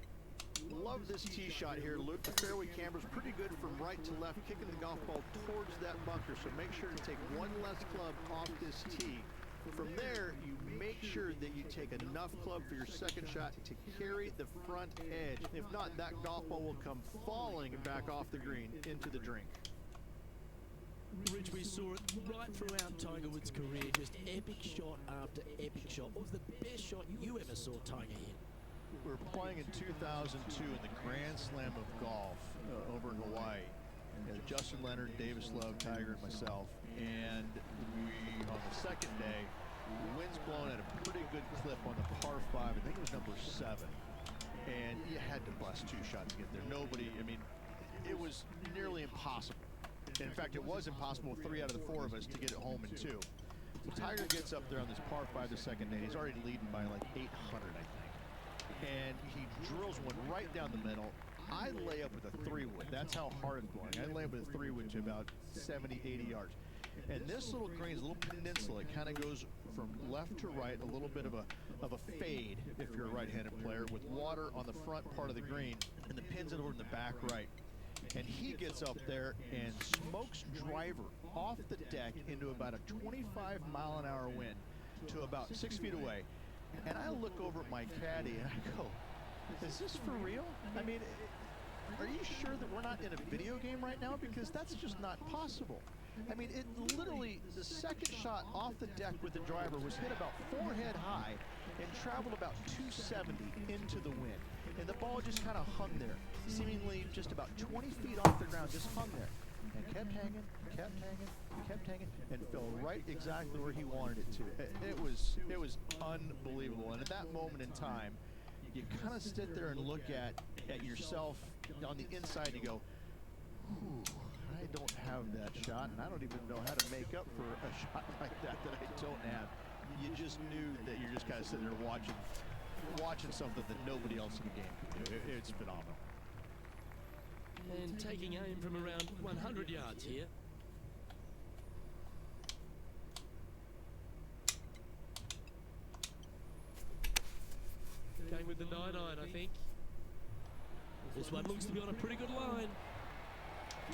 Speaker 4: Love this tee shot here, Luke. The fairway camber's pretty good from right to left, kicking the golf ball towards that bunker. So make sure to take one less club off this tee. From there, you make sure that you take enough club for your second shot to carry the front edge. If not, that golf ball will come falling back off the green into the drink.
Speaker 3: Rich, we saw it right throughout Tiger Woods' career. Just epic shot after epic shot. What was the best shot you ever saw Tiger hit?
Speaker 4: We were playing in 2002 in the Grand Slam of Golf over in Hawaii. Justin Leonard, Davis Love, Tiger, and myself. And we, on the second day, the wind's blowing at a pretty good clip on the par 5. I think it was number 7. And you had to bust 2 shots to get there. Nobody, I mean, it was nearly impossible. In fact, it was impossible with 3 out of the 4 of us to get it home in 2. So Tiger gets up there on this par 5 the second day. He's already leading by like 800, I think. And he drills one right down the middle. I lay up with a 3-wood. That's how hard it's blowing. I lay up with a 3-wood to about 70, 80 yards. And this little green is a little peninsula. It kind of goes from left to right, a little bit of a fade if you're a right-handed player, with water on the front part of the green, and the pins over in the back right. And he gets up there and smokes driver off the deck into about a 25-mile-an-hour wind to about 6 feet away. And I look over at my caddy and I go, is this for real? I mean, are you sure that we're not in a video game right now? Because that's just not possible. I mean, it literally, the second shot off the deck with the driver was hit about forehead high and traveled about 270 into the wind. And the ball just kind of hung there, seemingly just about 20 feet off the ground, just hung there. And kept hanging, kept hanging, kept hanging, and fell right exactly where he wanted it to. It was unbelievable. And at that moment in time, you kind of sit there and look at yourself on the inside and you go, ooh, I don't have that shot, and I don't even know how to make up for a shot like that I don't have. You just knew that you're just kind of sitting there watching something that nobody else in the game can do. It's phenomenal.
Speaker 3: And taking aim from around 100 yards here. Going with the 9-iron, I think. This one looks to be on a pretty good line.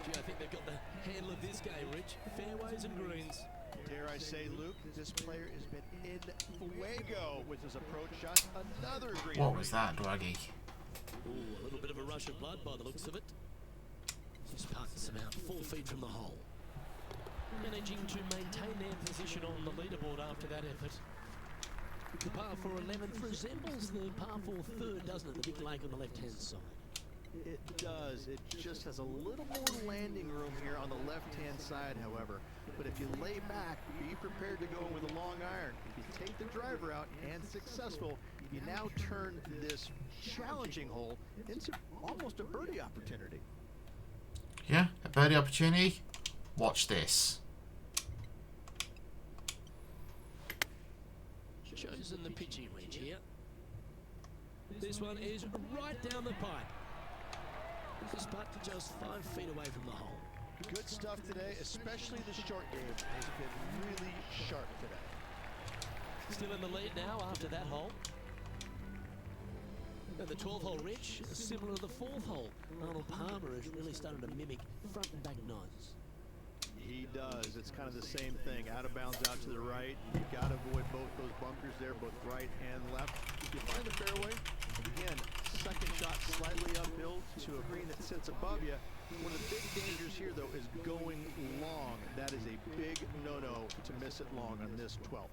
Speaker 3: Gee, I think they've got the handle of this game, Rich. Fairways and greens.
Speaker 4: Dare I say, Luke, this player has been in fuego with his approach shot. Another green.
Speaker 1: What was that, Dwaggy?
Speaker 3: Ooh, a little bit of a rush of blood by the looks of it. This putt's about 4 feet from the hole. Managing to maintain their position on the leaderboard after that effort. The par 4 11th resembles the par 4 3rd, doesn't it? The big lake on the left-hand side.
Speaker 4: It does. It just has a little more landing room here on the left-hand side, however. But if you lay back, be prepared to go with a long iron. If you take the driver out and successful, you now turn this challenging hole into almost a birdie opportunity.
Speaker 1: Yeah, a birdie opportunity. Watch this.
Speaker 3: Chosen the pitching wedge here. This one is right down the pipe. This putt just 5 feet away from the hole.
Speaker 4: Good stuff today, especially the short game has been really sharp today.
Speaker 3: Still in the lead now after that hole. And the 12th hole, Rich, similar to the 4th hole. Arnold Palmer has really started to mimic front and back nines.
Speaker 4: He does. It's kind of the same thing. Out of bounds out to the right. You got to avoid both those bunkers there, both right and left. If you find the fairway, again, second shot slightly uphill to a green that sits above you. One of the big dangers here, though, is going long. That is a big no-no to miss it long on this 12th.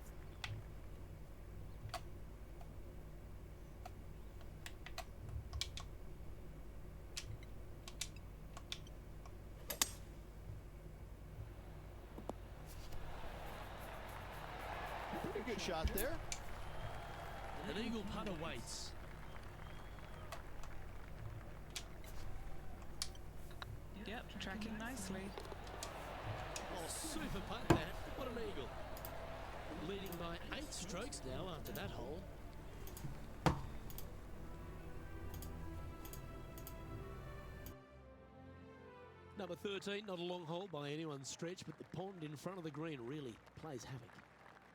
Speaker 4: Pretty good shot there.
Speaker 3: An eagle putt awaits.
Speaker 2: Tracking nicely.
Speaker 3: Oh, super putt that. What an eagle. Leading by 8 strokes now after that hole. Number 13, not a long hole by anyone's stretch, but the pond in front of the green really plays havoc.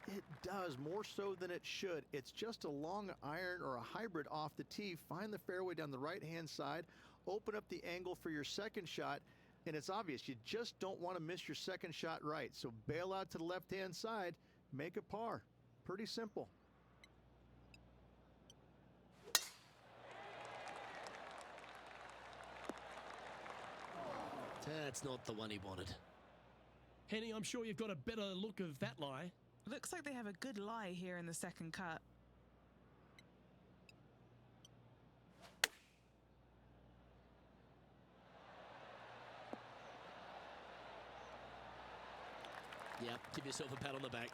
Speaker 4: It does, more so than it should. It's just a long iron or a hybrid off the tee. Find the fairway down the right-hand side, open up the angle for your second shot, and it's obvious you just don't want to miss your second shot right. So bail out to the left-hand side, make a par. Pretty simple.
Speaker 3: That's not the one he wanted. Henny, I'm sure you've got a better look of that lie.
Speaker 2: Looks like they have a good lie here in the second cut.
Speaker 3: Yeah, give yourself a pat on the back.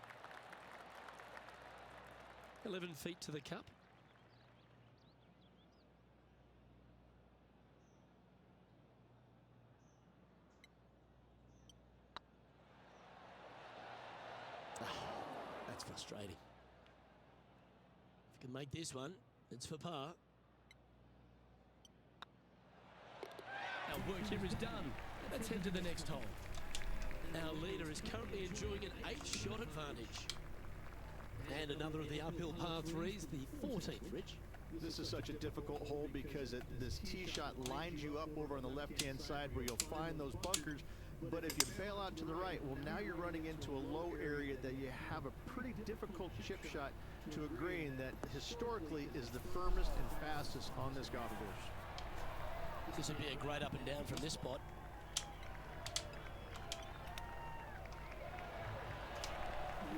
Speaker 3: 11 feet to the cup. That's frustrating. If you can make this one, it's for par. Our work here is done. Let's head to the next hole. Our leader is currently enjoying an 8-shot advantage. And another of the uphill par 3s, the 14th, Rich.
Speaker 4: This is such a difficult hole because this tee shot lines you up over on the left-hand side where you'll find those bunkers. But if you bail out to the right, well, now you're running into a low area that you have a pretty difficult chip shot to a green that historically is the firmest and fastest on this golf course.
Speaker 3: This would be a great up and down from this spot.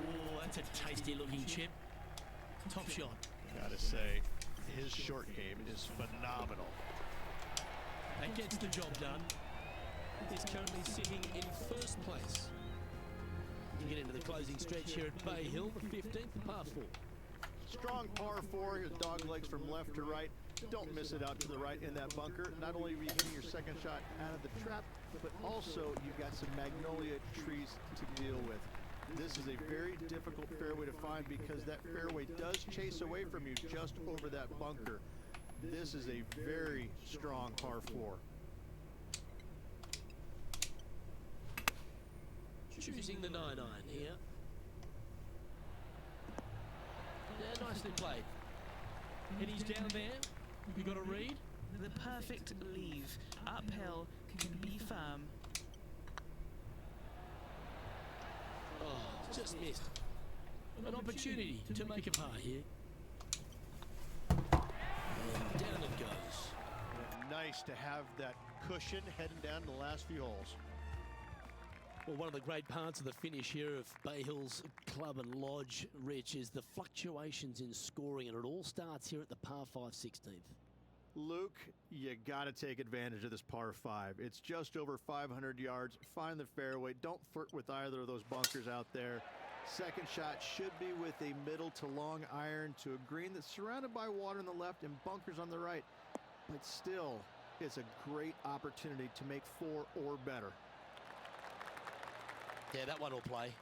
Speaker 3: Oh, that's a tasty looking chip. Top shot.
Speaker 4: Gotta say, his short game is phenomenal.
Speaker 3: That gets the job done. He's currently sitting in first place. You get into the closing stretch here at Bay Hill, the 15th, par 4.
Speaker 4: Strong par 4, his dog legs from left to right. Don't miss it out to the right in that bunker. Not only are you hitting your second shot out of the trap, but also you've got some magnolia trees to deal with. This is a very difficult fairway to find because that fairway does chase away from you just over that bunker. This is a very strong par 4.
Speaker 3: Choosing the 9-iron here. Yeah, nicely played. And he's down there. You got a read?
Speaker 2: The perfect leave. Uphill, can be firm.
Speaker 3: Oh, just missed. An opportunity to make a par here. And down it goes.
Speaker 4: Nice to have that cushion heading down to the last few holes.
Speaker 3: Well, one of the great parts of the finish here of Bay Hill's Club and Lodge, Rich, is the fluctuations in scoring, and it all starts here at the par 5 16th.
Speaker 4: Luke, you got to take advantage of this par 5. It's just over 500 yards. Find the fairway. Don't flirt with either of those bunkers out there. Second shot should be with a middle to long iron to a green that's surrounded by water on the left and bunkers on the right. But still, it's a great opportunity to make 4 or better.
Speaker 3: Yeah, that one will play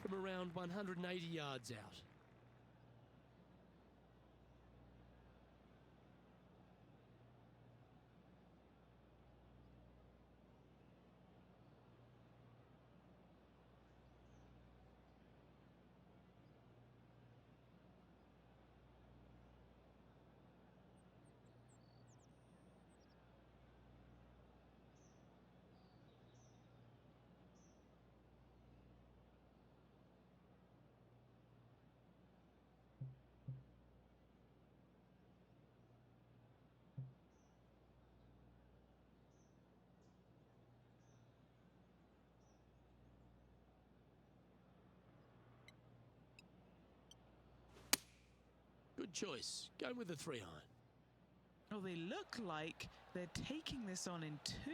Speaker 3: from around 180 yards out. Good choice. Go with the 3-iron.
Speaker 2: Oh, they look like they're taking this on in 2.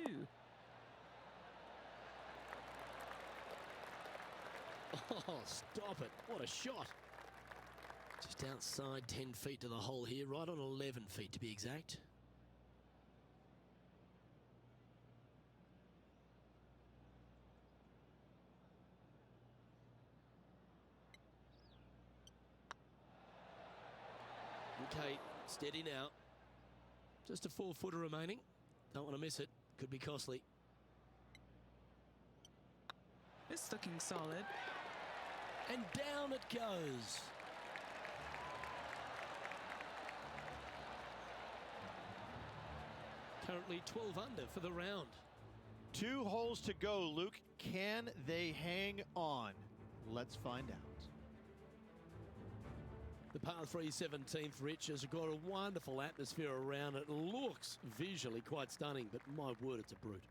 Speaker 3: Oh, stop it. What a shot. Just outside 10 feet to the hole here, right on 11 feet to be exact. Okay, steady now. Just a 4-footer remaining. Don't want to miss it. Could be costly.
Speaker 2: It's looking solid.
Speaker 3: And down it goes. Currently 12 under for the round.
Speaker 4: 2 holes to go, Luke. Can they hang on? Let's find out.
Speaker 3: The par 3 17th, Rich, has got a wonderful atmosphere around it. Looks visually quite stunning, but my word, it's a brute.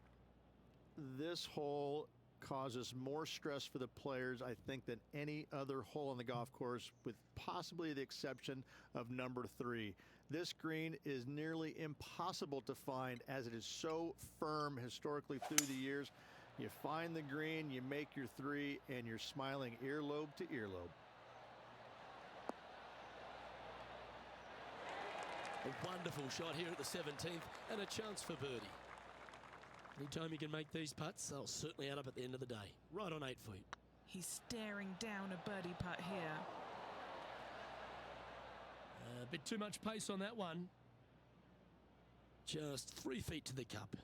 Speaker 4: This hole causes more stress for the players, I think, than any other hole on the golf course, with possibly the exception of number 3. This green is nearly impossible to find, as it is so firm historically through the years. You find the green, you make your 3, and you're smiling earlobe to earlobe.
Speaker 3: A wonderful shot here at the 17th, and a chance for birdie. Anytime you can make these putts, they'll certainly add up at the end of the day. Right on 8 feet.
Speaker 2: He's staring down a birdie putt here.
Speaker 3: A bit too much pace on that one. Just 3 feet to the cup.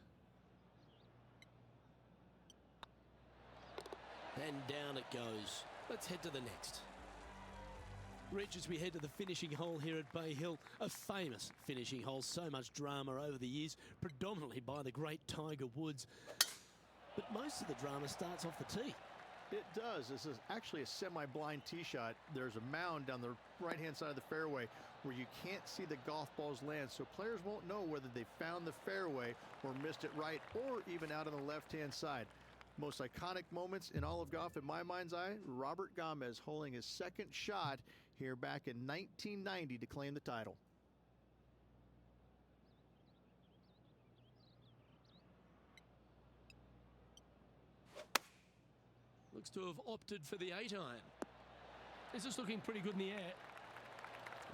Speaker 3: And down it goes. Let's head to the next. Rich, as we head to the finishing hole here at Bay Hill, a famous finishing hole, so much drama over the years, predominantly by the great Tiger Woods. But most of the drama starts off the tee.
Speaker 4: It does. This is actually a semi-blind tee shot. There's a mound down the right-hand side of the fairway where you can't see the golf balls land, so players won't know whether they found the fairway or missed it right, or even out on the left-hand side. Most iconic moments in all of golf, in my mind's eye, Robert Gomez holding his second shot here back in 1990 to claim the title.
Speaker 3: Looks to have opted for the 8-iron. This is looking pretty good in the air.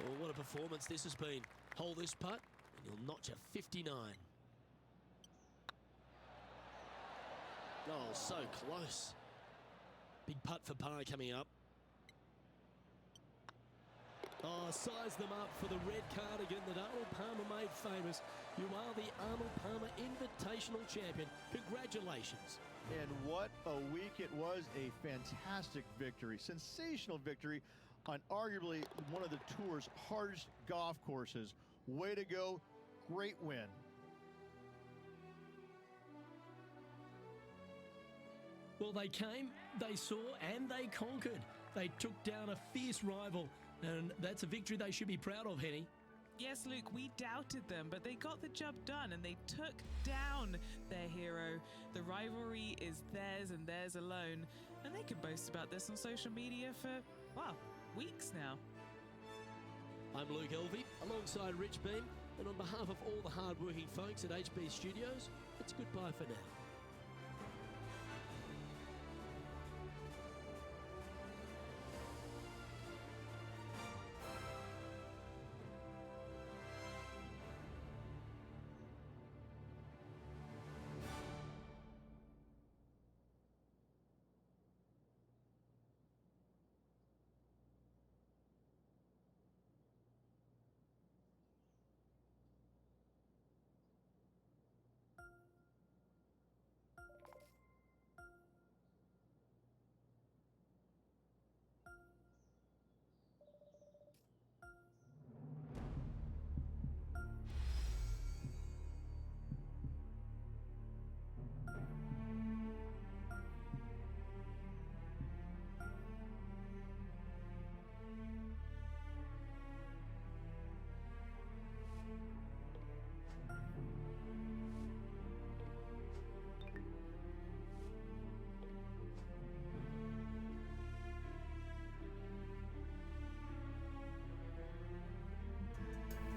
Speaker 3: Oh, what a performance this has been. Hold this putt, and you'll notch a 59. Oh, so close. Big putt for par coming up. Oh, size them up for the red cardigan that Arnold Palmer made famous. You are the Arnold Palmer Invitational Champion. Congratulations.
Speaker 4: And what a week it was. A fantastic victory. Sensational victory on arguably one of the tour's hardest golf courses. Way to go. Great win.
Speaker 3: Well, they came, they saw, and they conquered. They took down a fierce rival, and that's a victory they should be proud of, Henny.
Speaker 2: Yes, Luke, we doubted them, but they got the job done and they took down their hero. The rivalry is theirs and theirs alone, and they can boast about this on social media for, well, weeks now.
Speaker 3: I'm Luke Elvey, alongside Rich Beam, and on behalf of all the hard-working folks at HB Studios, it's goodbye for now.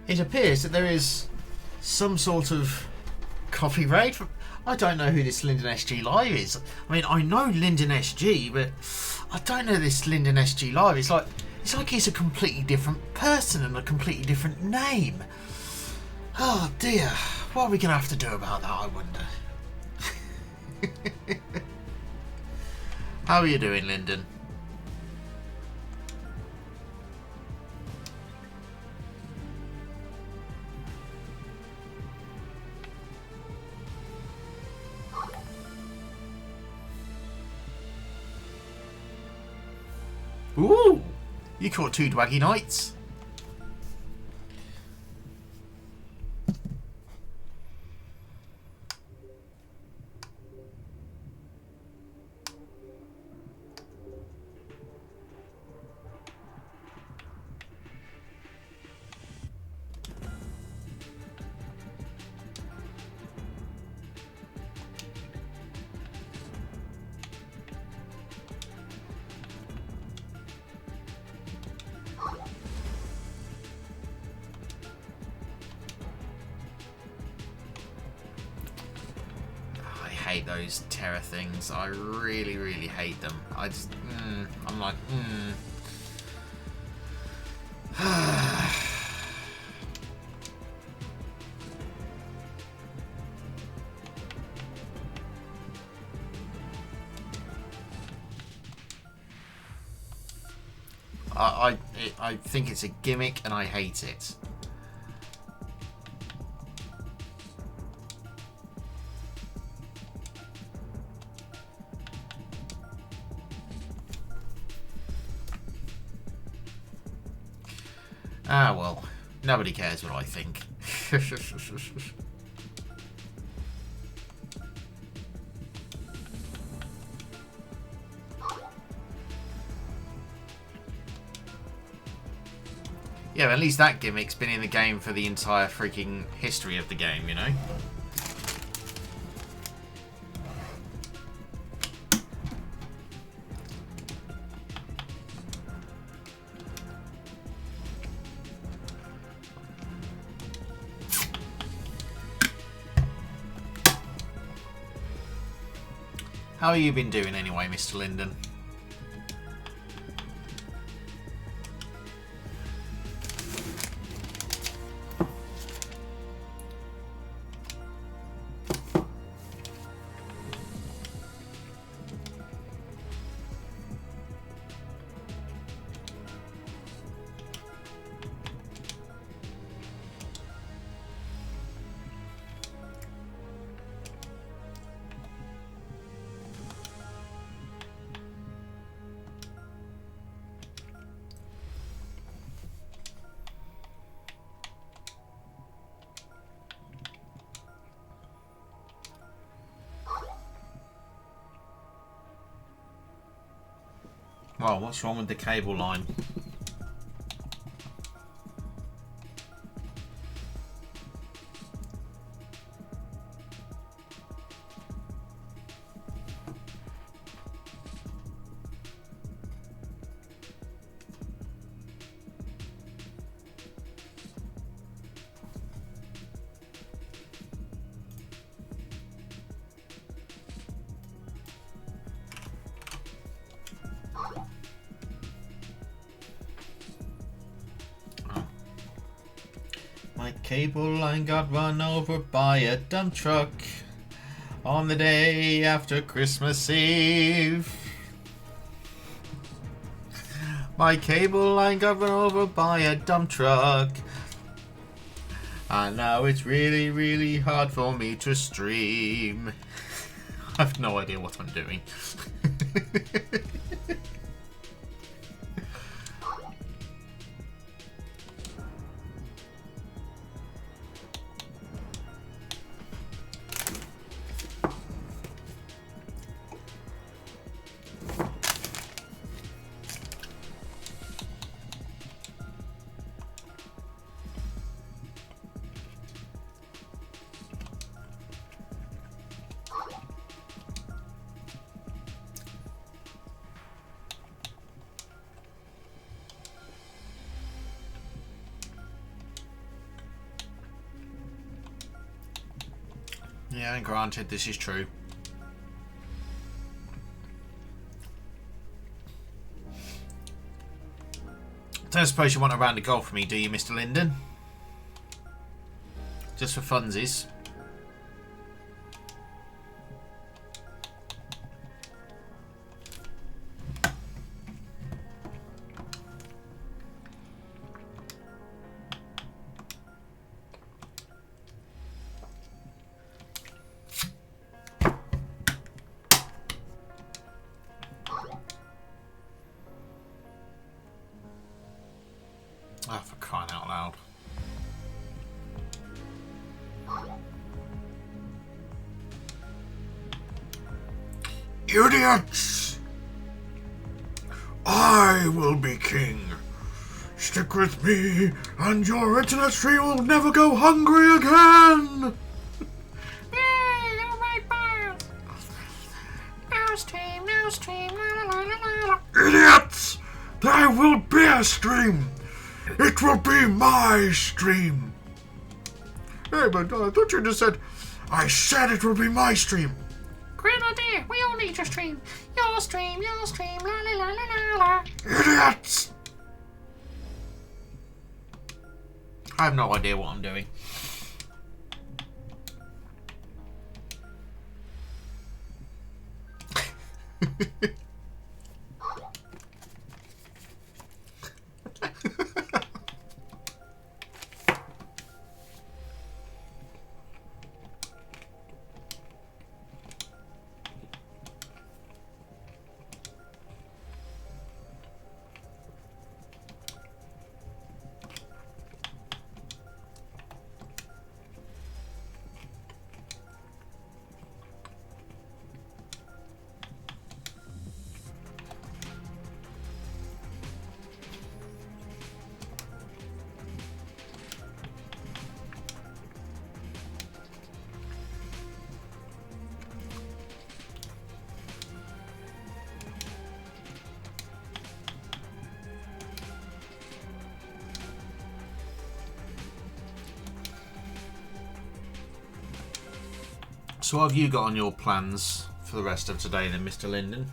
Speaker 1: It appears that there is some sort of coffee raid. I don't know who this Linden SG Live is. I mean, I know Linden SG, but I don't know this Linden SG Live. It's like he's a completely different person and a completely different name. Oh dear, what are we going to have to do about that, I wonder? How are you doing, Linden? Ooh! You caught 2 Dwaggienites. I hate those terror things. I really, really hate them. I just, I'm like, I think it's a gimmick and I hate it. Ah, well, nobody cares what I think. Yeah, at least that gimmick's been in the game for the entire freaking history of the game, you know? How have you been doing anyway, Mr. Linden? Well, what's wrong with the cable line? My cable line got run over by a dump truck on the day after Christmas Eve. My cable line got run over by a dump truck. And now it's really, really hard for me to stream. I have no idea what I'm doing. Yeah, granted, this is true. Don't suppose you want a round of golf with me, do you, Mr. Linden? Just for funsies. Ah, for crying out loud. Idiots! I will be king. Stick with me, and your internet stream will never go hungry again!
Speaker 5: Yay, alright, boss. Now stream, la la la la la.
Speaker 1: Idiots! There will be a stream! It will be my stream! Hey, but I thought you just said... I said it will be my stream!
Speaker 5: Great idea. We all need your stream. Your stream, la la la la la la.
Speaker 1: Idiots! I have no idea what I'm doing. So what have you got on your plans for the rest of today then, Mr. Linden?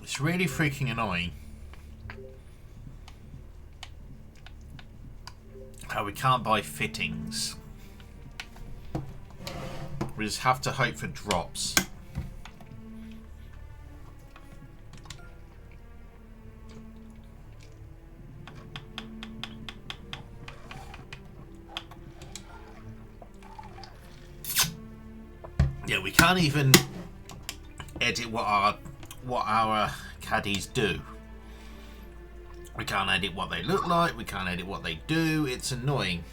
Speaker 1: It's really freaking annoying how we can't buy fittings. We just have to hope for drops. Yeah, we can't even edit what our caddies do. We can't edit what they look like, we can't edit what they do. It's annoying.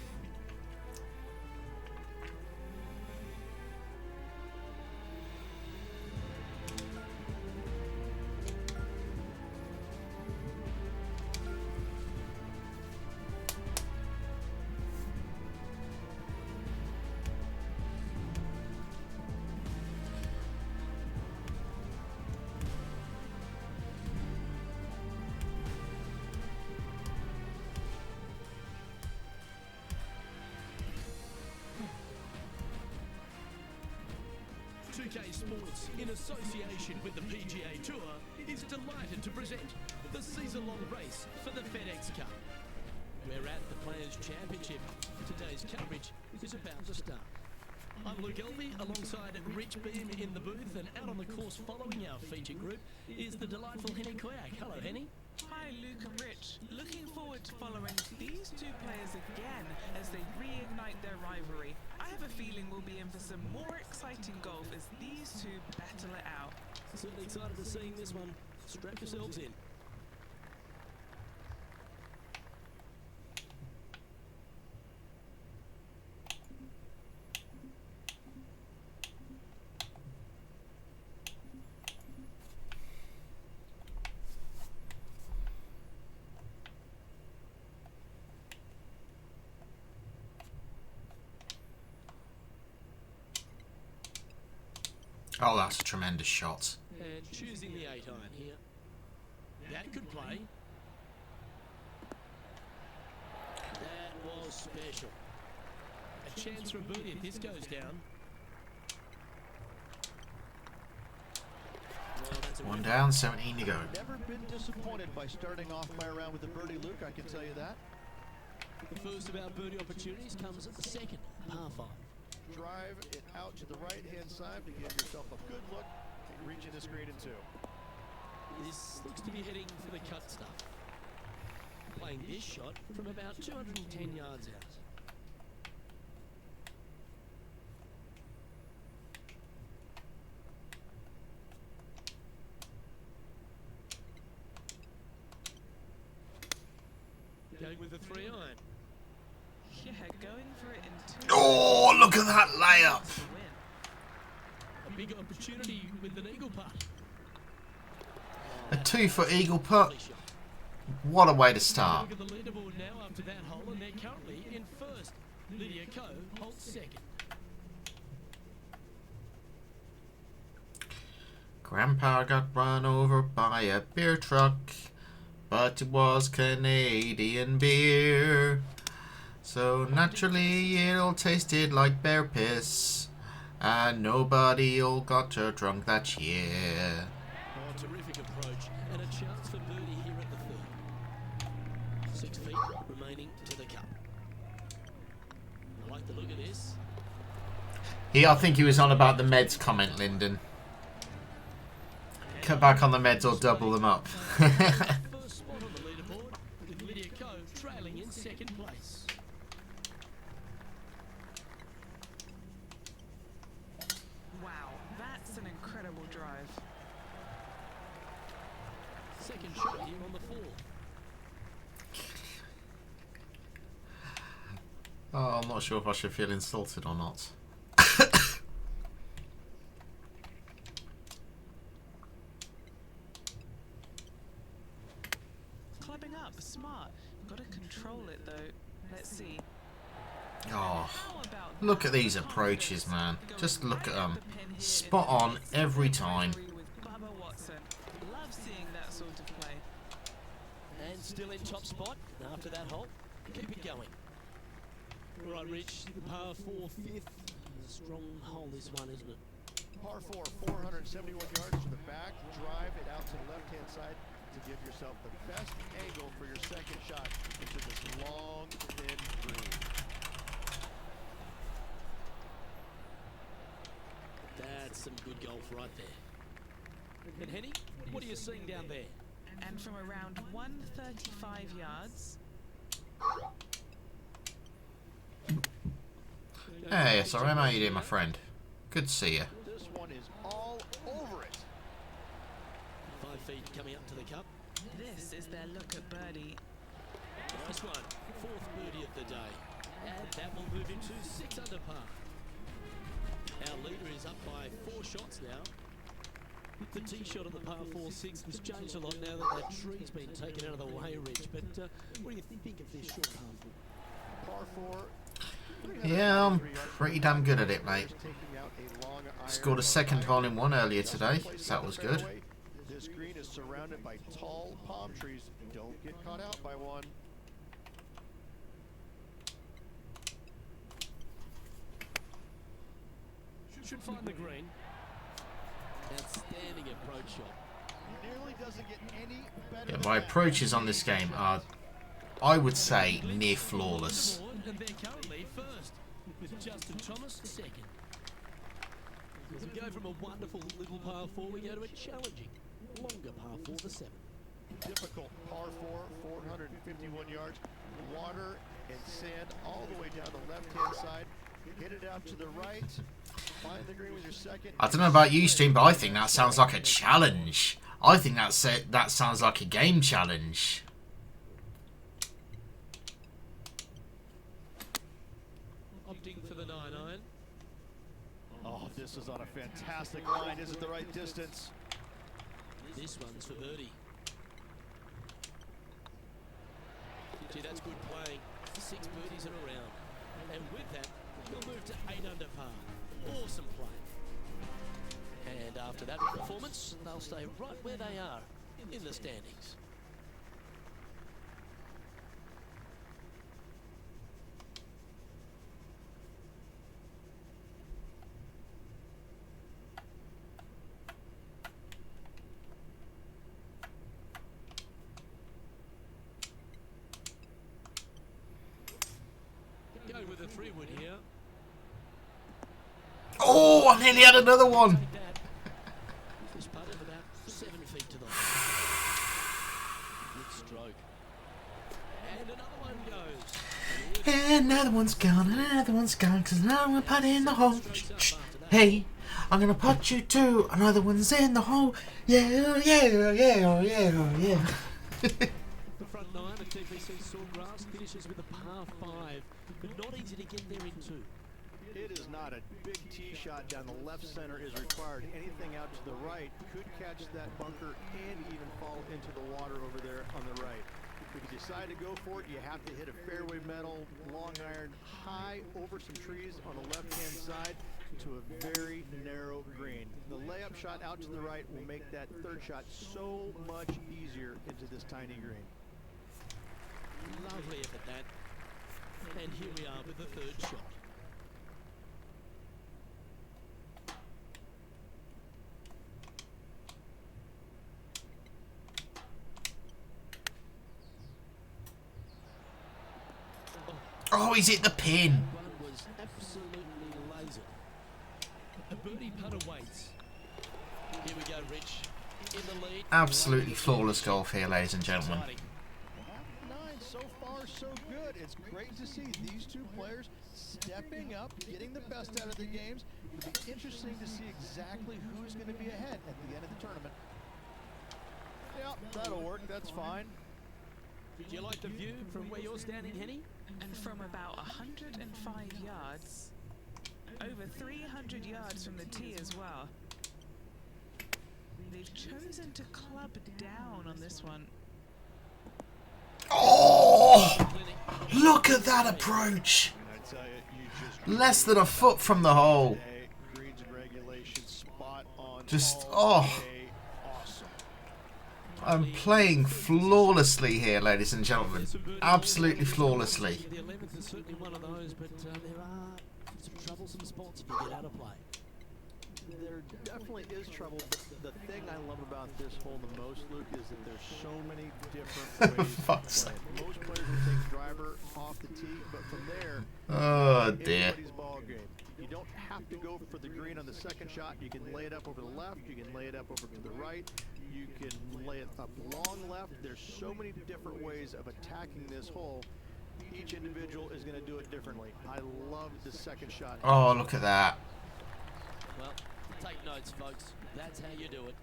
Speaker 3: Sports, in association with the PGA Tour, is delighted to present the season-long race for the FedEx Cup. We're at the Players' Championship. Today's coverage is about to start. I'm Luke Elvey, alongside Rich Beam in the booth, and out on the course following our feature group is the delightful Henny Koyak. Hello, Henny.
Speaker 2: Hi, Luke and Rich. Looking forward to following these two players again as they reignite their rivalry. I have a feeling we'll be in for some more exciting golf as these two battle it out.
Speaker 3: Certainly excited to seeing this one. Strap yourselves in.
Speaker 1: Oh, that's a tremendous shot.
Speaker 3: And choosing the 8 iron here. That could play. That was special. A chance for a birdie if this goes down. Well, that's a
Speaker 1: One down, 17 to go.
Speaker 4: Never been disappointed by starting off my round with a birdie, Luke, I can tell you that.
Speaker 3: The first of our birdie opportunities comes at the second, par 5.
Speaker 4: Drive it out to the right-hand side to give yourself a good look at reaching this green in 2.
Speaker 3: This looks to be heading for the cut stuff. Playing this shot from about 210 yards out. Going with the 3 iron.
Speaker 2: Yeah, going for it in 2.
Speaker 1: Oh, look at that layup.
Speaker 2: To win.
Speaker 3: A big opportunity with an eagle putt.
Speaker 1: A 2-foot eagle putt. What a way to start.
Speaker 3: Look at the leaderboard now after that hole, and they're currently in first. Lydia Ko holds second.
Speaker 1: Grandpa got run over by a beer truck, but it was Canadian beer. So naturally it'll tasted like bear piss, and nobody all got her drunk that year.
Speaker 3: Oh, terrific approach, and a chance for birdie here at the third. 6 feet remaining to the cup. I like the look of this.
Speaker 1: I think he was on about the meds comment, Lyndon. Cut back on the meds or double them up.
Speaker 3: First spot on the leaderboard, with Lydia Ko trailing in second place.
Speaker 2: Wow, that's an incredible drive.
Speaker 3: Second shot here on the 4.
Speaker 1: Oh, I'm not sure if I should feel insulted or not.
Speaker 2: Clubbing up, smart. Got to control it though. Let's see.
Speaker 1: Oh,
Speaker 2: How about
Speaker 1: look at
Speaker 2: that?
Speaker 1: these approaches, man.
Speaker 2: Goes
Speaker 1: Just look at
Speaker 2: right
Speaker 1: them.
Speaker 2: up the pin here.
Speaker 1: Spot on every time.
Speaker 2: With Bubba Watson. Love seeing that sort of play.
Speaker 3: And still in top spot after that hole. Keep it going. All right, Rich, the par 4 fifth. A strong hole this one, isn't it?
Speaker 4: Par 4, 471 yards to the back. Drive it out to the left-hand side to give yourself the best angle for your second shot into this long, thin green.
Speaker 3: That's some good golf right there. And Henny, what are you seeing down there?
Speaker 2: And from around 135 yards,
Speaker 1: Hey, SRM, how you doing, my friend? Good to see you.
Speaker 4: This one is all over it.
Speaker 3: 5 feet coming up to the cup.
Speaker 2: this is their look at birdie.
Speaker 3: Nice one. 4th birdie of the day. And that will move him to 6 under par. Our leader is up by 4 shots now. The tee shot on the par 4-6 has changed a lot now that that tree's been taken out of the way, Rich. But what do you think of this short par 4?
Speaker 4: Par 4.
Speaker 1: Yeah, I'm pretty damn good at it, mate. Scored a second hole in one earlier today, so that was good.
Speaker 4: This green is surrounded by tall palm trees. Don't get caught out by one.
Speaker 3: Should find the green. Outstanding approach shot.
Speaker 4: Nearly doesn't get any better.
Speaker 1: Yeah, my approaches on this game are, I would say, near flawless.
Speaker 3: And they're currently first, with Justin Thomas second. As we go from a wonderful little par 4, we go to a challenging, longer par 4, the 7.
Speaker 4: difficult par 4, 451 yards, water and sand all the way down the left-hand side. Hit it out to the right. Find the green with your second.
Speaker 1: I don't know about you, Stream, but I think that sounds like a challenge. I think that sounds like a game challenge.
Speaker 3: Opting for the 9-iron.
Speaker 4: Oh, this is on a fantastic line. Is it the right distance?
Speaker 3: This one's for birdie. Gee, that's good playing. 6 birdies in a round. And with that, we'll move to 8 under par. Awesome play. And after that performance, they'll stay right where they are in the standings. Go with a 3-wood here.
Speaker 1: Oh, I nearly had another one.
Speaker 3: Take that. This putt is about 7 feet to the line. Good stroke. And another one goes.
Speaker 1: And another one's gone, and another one's gone, because now I'm going to put in the hole. Hey, I'm going to put you too. Another one's in the hole. Yeah, yeah, yeah, yeah, yeah.
Speaker 3: The front 9 of TPC Sawgrass finishes with a par 5, but not easy to get there in 2.
Speaker 4: It is not a big tee shot down the left center is required. Anything out to the right could catch that bunker and even fall into the water over there on the right. If you decide to go for it, you have to hit a fairway metal, long iron, high over some trees on the left-hand side to a very narrow green. The layup shot out to the right will make that third shot so much easier into this tiny green.
Speaker 3: Lovely effort that. And here we are with the third shot.
Speaker 1: Oh, he's hit the pin.
Speaker 3: One was absolutely laser. A birdie putt awaits. Here we go, Rich. In the lead.
Speaker 1: Absolutely flawless golf here, ladies and gentlemen.
Speaker 3: Exciting.
Speaker 4: 9, so far so good. It's great to see these two players stepping up, getting the best out of their games. It'll be interesting to see exactly who's going to be ahead at the end of the tournament. Yeah, that'll work. That's fine.
Speaker 3: Do you like the view from where you're standing, Henny?
Speaker 2: And from about 105 yards, over 300 yards from the tee as well. They've chosen to club down on this one.
Speaker 1: Oh, look at that approach.
Speaker 4: And I tell you, you just
Speaker 1: Less than a foot from the hole.
Speaker 4: today, greens and regulations spot on.
Speaker 1: Just,
Speaker 4: all
Speaker 1: oh.
Speaker 4: day, awesome.
Speaker 1: I'm playing flawlessly here, ladies and gentlemen. Absolutely flawlessly.
Speaker 3: The 11th is certainly one of those, but there are some troublesome spots if you get out of play.
Speaker 4: There definitely is trouble, but the thing I love about this hole the most, Luke, is that there's so many different ways to
Speaker 1: Fuck's
Speaker 4: play it. Most players will take driver off the tee, but from there,
Speaker 1: Oh, dear.
Speaker 4: anybody's ball game. You don't have to go for the green on the second shot. You can lay it up over the left. You can lay it up over to the right. You can lay it up long left. There's so many different ways of attacking this hole. Each individual is going to do it differently. I love the second shot.
Speaker 1: Oh, look at that.
Speaker 3: Well, take notes, folks. That's how you do it.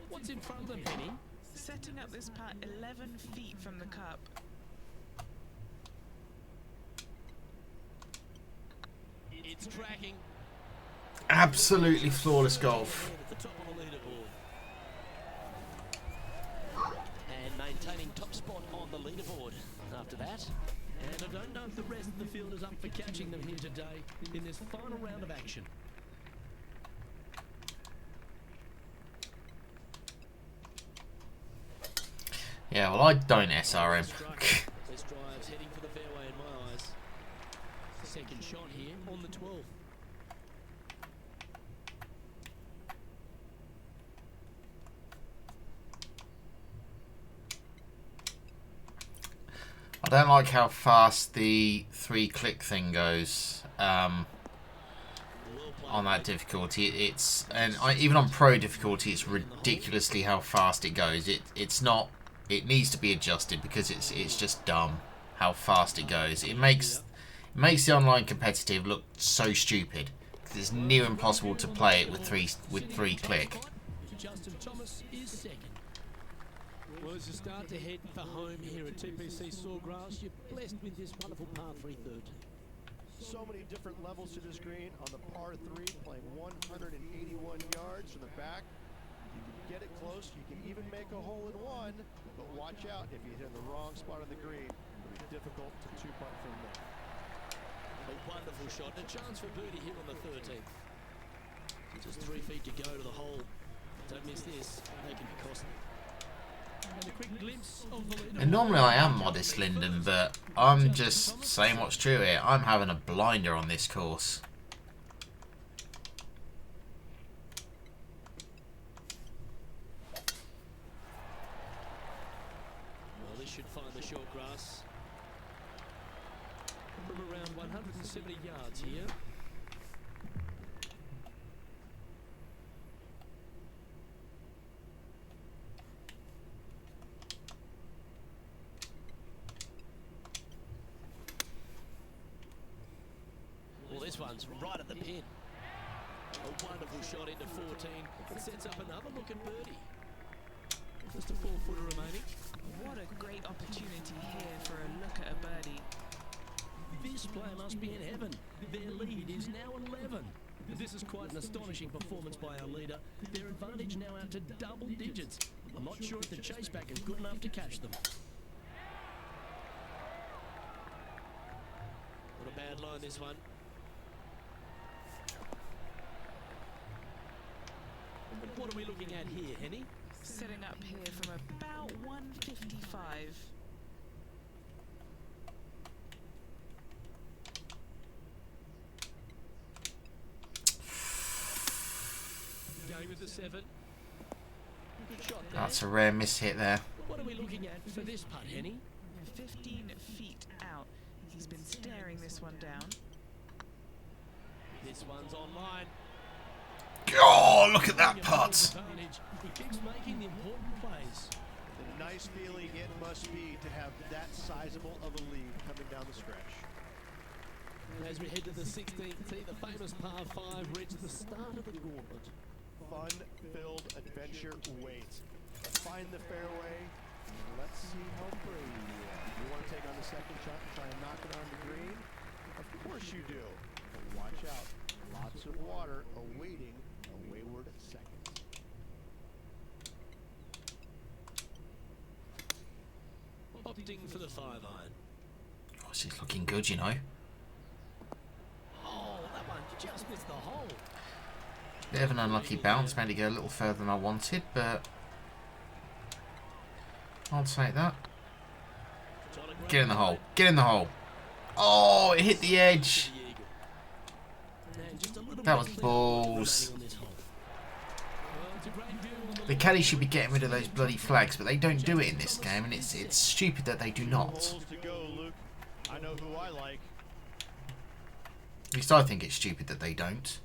Speaker 3: What's in front of them, Penny?
Speaker 2: Setting up this putt 11 feet from the cup.
Speaker 3: It's tracking.
Speaker 1: Absolutely flawless golf.
Speaker 3: At the top of the leaderboard. And maintaining top spot on the leaderboard after that. And I don't know if the rest of the field is up for catching them here today in this final round of action.
Speaker 1: Yeah, well, I don't SRM.
Speaker 3: This drive's heading for the fairway in my eyes. Second shot here on the 12th.
Speaker 1: I don't like how fast the 3-click thing goes.
Speaker 3: Well played.
Speaker 1: on that difficulty. It's even on pro difficulty, it's ridiculously how fast it goes. It's not. It needs to be adjusted because it's just dumb how fast it goes. It makes the online competitive look so stupid because it's near impossible to play it with three click.
Speaker 3: Justin Thomas is second. Well, as you start to head for home here at TPC Sawgrass, you're blessed with this wonderful par 3 third.
Speaker 4: So many different levels to this green on the par 3, playing 181 yards from the back. You can get it close, you can even make a hole in one, but watch out if you hit in the wrong spot on the green. It'll be difficult to two-putt from there.
Speaker 3: A wonderful shot and a chance for birdie here on the 13th. Just 3 feet to go to the hole. Don't miss this, they can be costly. And a quick glimpse of the leader.
Speaker 1: And normally I am modest, Lyndon, but I'm just saying what's true here. I'm having a blinder on this course.
Speaker 3: Well, this should find the short grass. From around 170 yards here. This one's right at the pin. A wonderful shot into 14. It sets up another looking birdie. Just a 4-footer remaining.
Speaker 2: What a great opportunity here for a look at a birdie.
Speaker 3: This player must be in heaven. Their lead is now 11. This is quite an astonishing performance by our leader. Their advantage now out to double digits. I'm not sure if the chase back is good enough to catch them. What a bad line this one. What are we looking at here, Henny?
Speaker 2: Setting up here from about 155.
Speaker 3: Going with the 7. Good shot there.
Speaker 1: That's a rare miss hit there.
Speaker 3: What are we looking at for this putt, Henny?
Speaker 2: 15 feet out. He's been staring this one down.
Speaker 3: This one's online.
Speaker 1: Oh, look at that putt.
Speaker 3: He keeps making the important plays.
Speaker 4: The nice feeling it must be to have that sizable of a lead coming down the stretch.
Speaker 3: As we head to the 16th tee, the famous par 5 reaches the start of the gauntlet.
Speaker 4: Fun-filled adventure waits. Find the fairway, and let's see how brave you are. You want to take on the second shot and try and knock it on the green? Of course you do. But watch out. Lots of water awaiting a wayward second.
Speaker 3: Opting for the 5-iron.
Speaker 1: Oh, this is looking good, you know.
Speaker 3: Oh, that one just missed the hole.
Speaker 1: Bit of an unlucky bounce, made it go a little further than I wanted, but I'll take that. Get in the hole. Get in the hole. Oh, it hit the edge. That was balls. The caddies should be getting rid of those bloody flags, but they don't do it in this game, and it's stupid that they do not.
Speaker 4: I know who I like.
Speaker 1: At least I think it's stupid that they don't.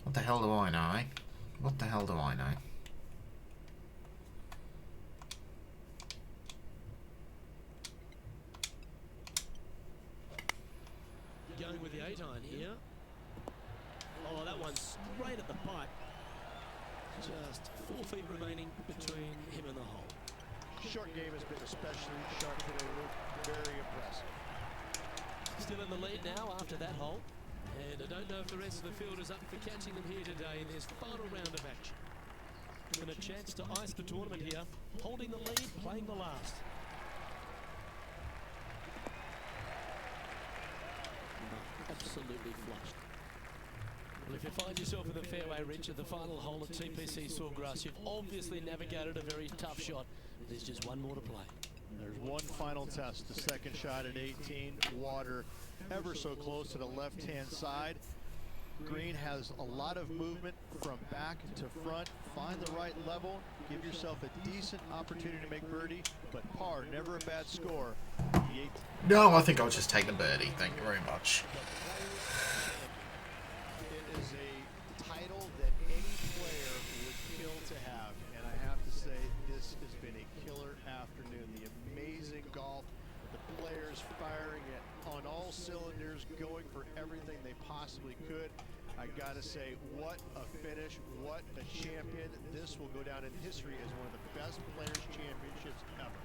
Speaker 1: What the hell do I know, eh? What the hell do I know?
Speaker 3: Going with the 8-iron here. Oh, that one's straight at the pipe. Just 4 feet remaining between him and the hole.
Speaker 4: Short game has been especially sharp today, Luke. Very impressive.
Speaker 3: Still in the lead now after that hole. And I don't know if the rest of the field is up for catching them here today in this final round of action. Given a chance to ice the tournament here, holding the lead, playing the last. Absolutely flushed. Well, if you find yourself in the fairway, Rich, at the final hole at TPC Sawgrass, you've obviously navigated a very tough shot. There's just one more to play.
Speaker 4: There's one final test, the second shot at 18, water ever so close to the left-hand side. Green has a lot of movement from back to front. Find the right level, give yourself a decent opportunity to make birdie, but par, never a bad score.
Speaker 1: No, I think I'll just take the birdie. Thank you very much.
Speaker 4: players firing it on all cylinders, going for everything they possibly could. I gotta say, what a finish, what a champion. This will go down in history as one of the best players' championships ever.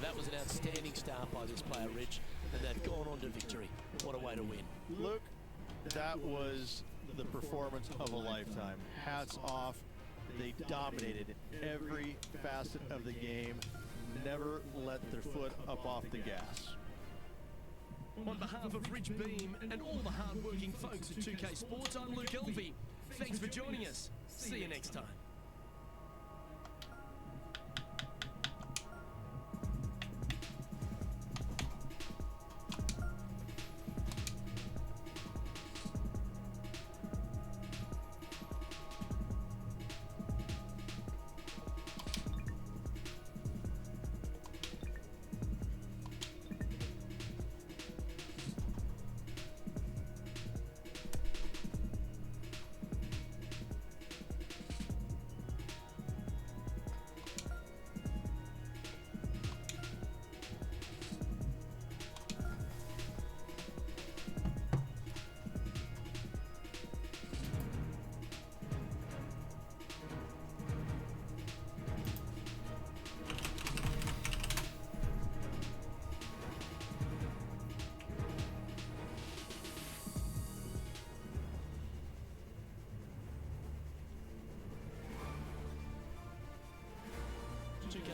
Speaker 3: That was an outstanding start by this player, Rich, and they've gone on to victory. What a way to win.
Speaker 4: Luke, that was the performance of a lifetime. Hats off. They dominated every facet of the game. Never let their foot up off the gas.
Speaker 3: On behalf of Rich Beam and all the hard-working folks at 2K Sports, I'm Luke Elvey. Thanks for joining us. See you next time.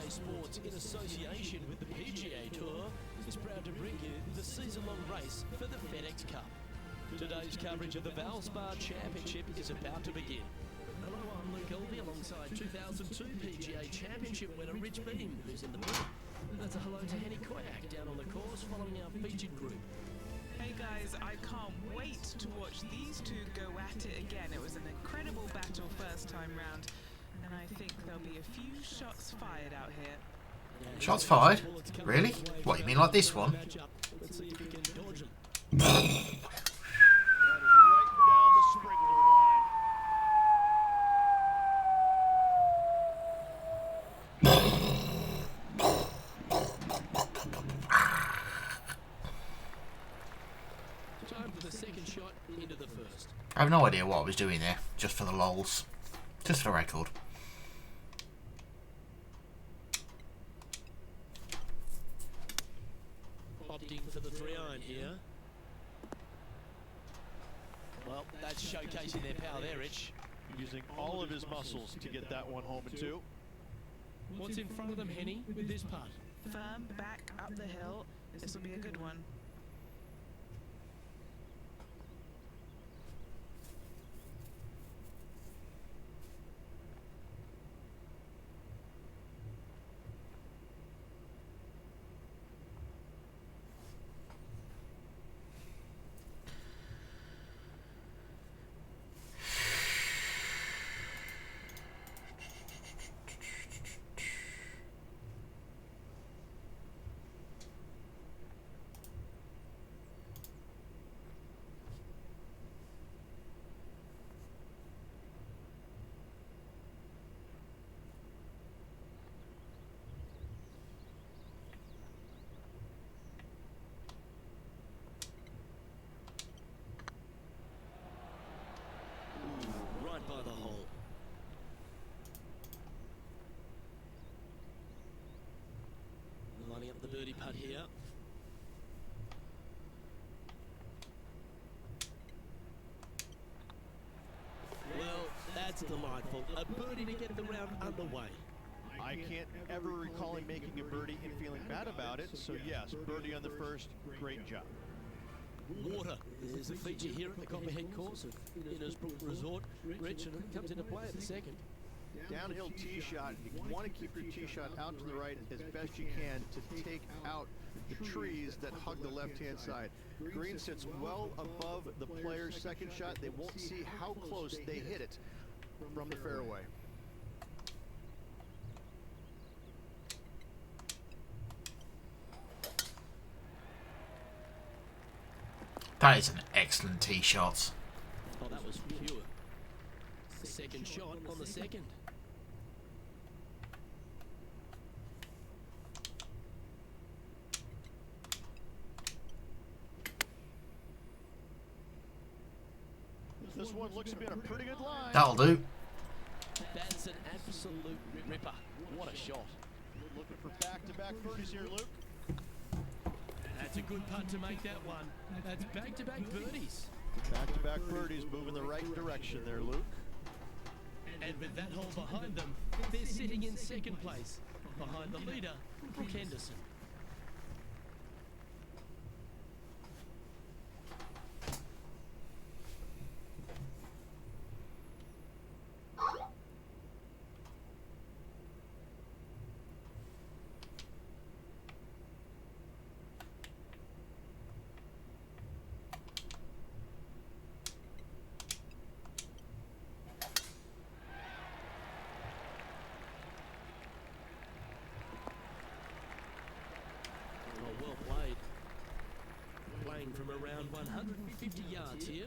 Speaker 3: Sports, in association with the PGA Tour, is proud to bring you the season-long race for the FedEx Cup. Today's coverage of the Valspar Championship is about to begin. Hello, I'm Luke Elvey alongside 2002 PGA Championship winner Rich Beam, who's in the booth. That's a hello to Henny Koyak down on the course following our featured group.
Speaker 2: Hey guys, I can't wait to watch these two go at it again. It was an incredible battle first time round. And I think there'll be a few shots fired out here.
Speaker 1: Shots fired? Really? What, you mean like this one?
Speaker 3: Let's see if you can dodge them.
Speaker 4: Right down the sprinkler line.
Speaker 3: Time for the second shot into the first.
Speaker 1: I have no idea what I was doing there, just for the lols. Just for the record.
Speaker 3: Opting for the 3-iron here. Well, that's showcasing their power there, Rich.
Speaker 4: Using all of his muscles to get that one home in two.
Speaker 3: What's in front of them, Henny, with this putt?
Speaker 2: Firm back up the hill. This will be a good one.
Speaker 3: Right by the hole. Lining up the birdie putt here. Well, that's delightful. A birdie to get the round underway.
Speaker 4: I can't ever recall him making a birdie and feeling bad about it, so yes, birdie on the first, great job.
Speaker 3: Water is a feature here at the Copperhead course of Innisbrook Resort. Rich, and it comes into play at the second.
Speaker 4: Downhill tee shot, you want to keep your tee shot out to the right as best you can to take out the trees that hug the left-hand side. Green sits well above the player's second shot. They won't see how close they hit it from the fairway.
Speaker 1: That is an excellent tee shot.
Speaker 3: Oh, that was pure. Second shot on the second.
Speaker 4: This one looks to be on a pretty good line.
Speaker 1: That'll do.
Speaker 3: That's an absolute ripper. What a shot.
Speaker 4: Looking for back-to-back birdies here, Luke.
Speaker 3: That's a good putt to make that one. That's back-to-back birdies.
Speaker 4: Back-to-back birdies moving the right direction there, Luke.
Speaker 3: And with that hole behind them, they're sitting in second place, behind the leader, Brooke Henderson. Well played. Playing from around 150 yards here.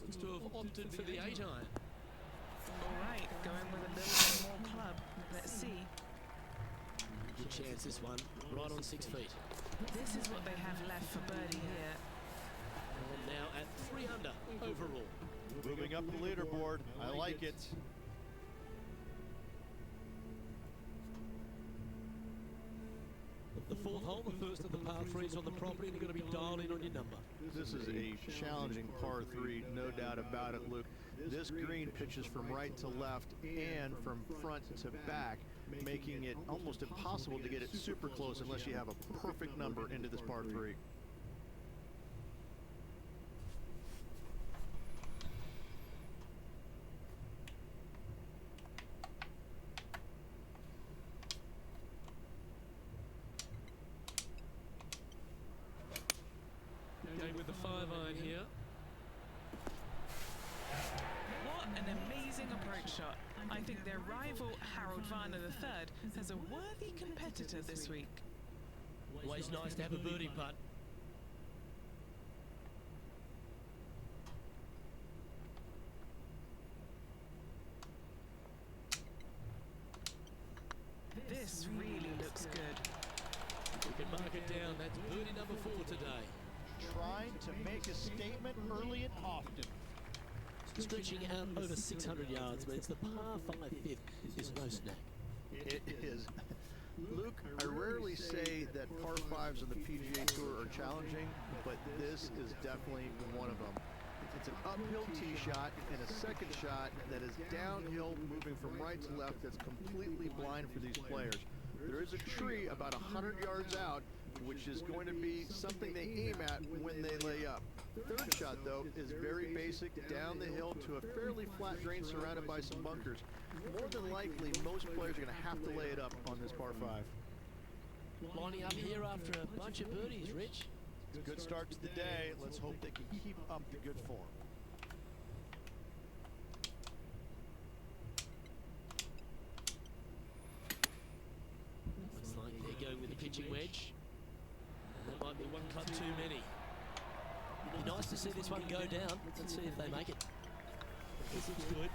Speaker 3: Looks to have opted for the 8-iron.
Speaker 2: All right, going with a little bit more club. Let's see.
Speaker 3: Good chance this one, right on 6 feet.
Speaker 2: This is what they have left for birdie here.
Speaker 3: And now at 3 under overall.
Speaker 4: Moving up the leaderboard. I like it.
Speaker 3: The 4th hole, the first of the par 3s on the property, and you're going to be dialed in on your number.
Speaker 4: This is a challenging par 3, no doubt about it, Luke. This green pitches from right to left and from front to back, making it almost impossible to get it super close unless you have a perfect number into this par 3.
Speaker 3: Going with the 5-iron here.
Speaker 2: What an amazing approach shot. I think their rival, Harold Varner III, has a worthy competitor this week.
Speaker 3: Always nice to have a birdie putt.
Speaker 2: This really looks good.
Speaker 3: We can mark it down. That's birdie number 4 today.
Speaker 4: Trying to make a statement early and often.
Speaker 3: Stretching out over 600 yards means the par 5 fifth is no snack.
Speaker 4: It is. Luke, I rarely say that par 5s on the PGA Tour are challenging, but this is definitely one of them. It's an uphill tee shot and a second shot that is downhill, moving from right to left, that's completely blind for these players. There is a tree about 100 yards out, which is going to be something they aim at when they lay up. Third shot, though, is very basic, down the hill to a fairly flat drain surrounded by some bunkers. More than likely, most players are going to have to lay it up on this par 5.
Speaker 3: Lining up here after a bunch of birdies, Rich.
Speaker 4: It's a good start to the day. Let's hope they can keep up the good form.
Speaker 3: Looks like they're going with the pitching wedge. That might be one club too many. It'd be nice to see this one go down. Let's see if they make it. This looks good.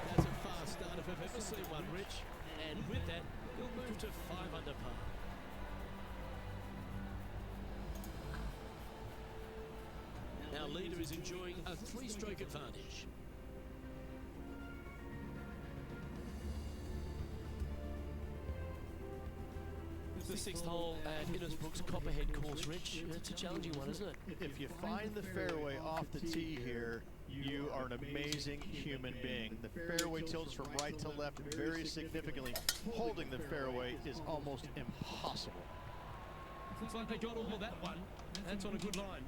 Speaker 3: That's a fast start if I've ever seen one, Rich. And with that, he'll move to 5 under par. Our leader is enjoying a 3-stroke advantage. The 6th hole at Innisbrook's Copperhead course, Rich. It's a challenging one, isn't it?
Speaker 4: If you find the fairway off the tee here, you are an amazing human being. The fairway tilts from right to left very significantly. Holding the fairway is almost impossible.
Speaker 3: Looks like they got all of that one. That's on a good line.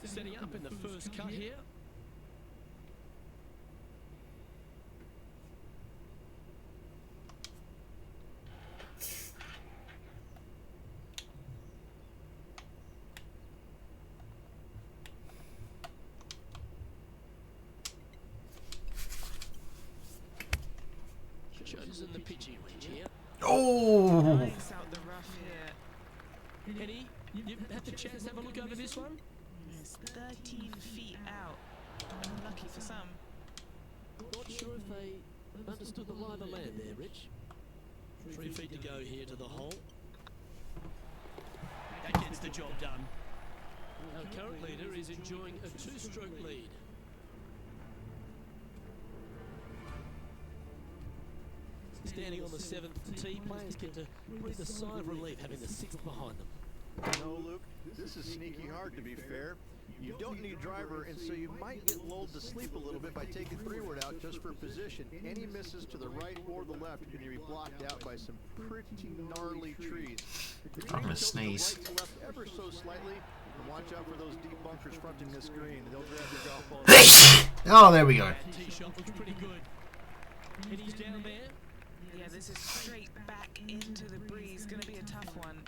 Speaker 3: Setting up in the first cut here.
Speaker 1: Oh!
Speaker 2: Nice out the rough here.
Speaker 3: Henny, you've had the chance to have a look over this one?
Speaker 2: It's 13 feet out. Unlucky for some.
Speaker 3: Not sure if they understood the lie of the land there, Rich. 3 feet to go here to the hole. That gets the job done. Our current leader is enjoying a 2-stroke lead. Standing on the 7th tee, players get to breathe a sigh of relief having the 6th behind them.
Speaker 4: No, Luke, this is sneaky hard to be fair. You don't need driver, and so you might get lulled to sleep a little bit by taking 3-wood out just for position. Any misses to the right or the left are going to be blocked out by some pretty gnarly trees.
Speaker 1: I'm gonna sneeze.
Speaker 4: Right to left ever so slightly, and watch out for those deep bunkers fronting this green. They'll grab your golf ball.
Speaker 1: Oh, there we go.
Speaker 3: That tee shot looks pretty good. Henny's down there.
Speaker 2: Yeah, this is straight back into the breeze. Gonna be a tough one.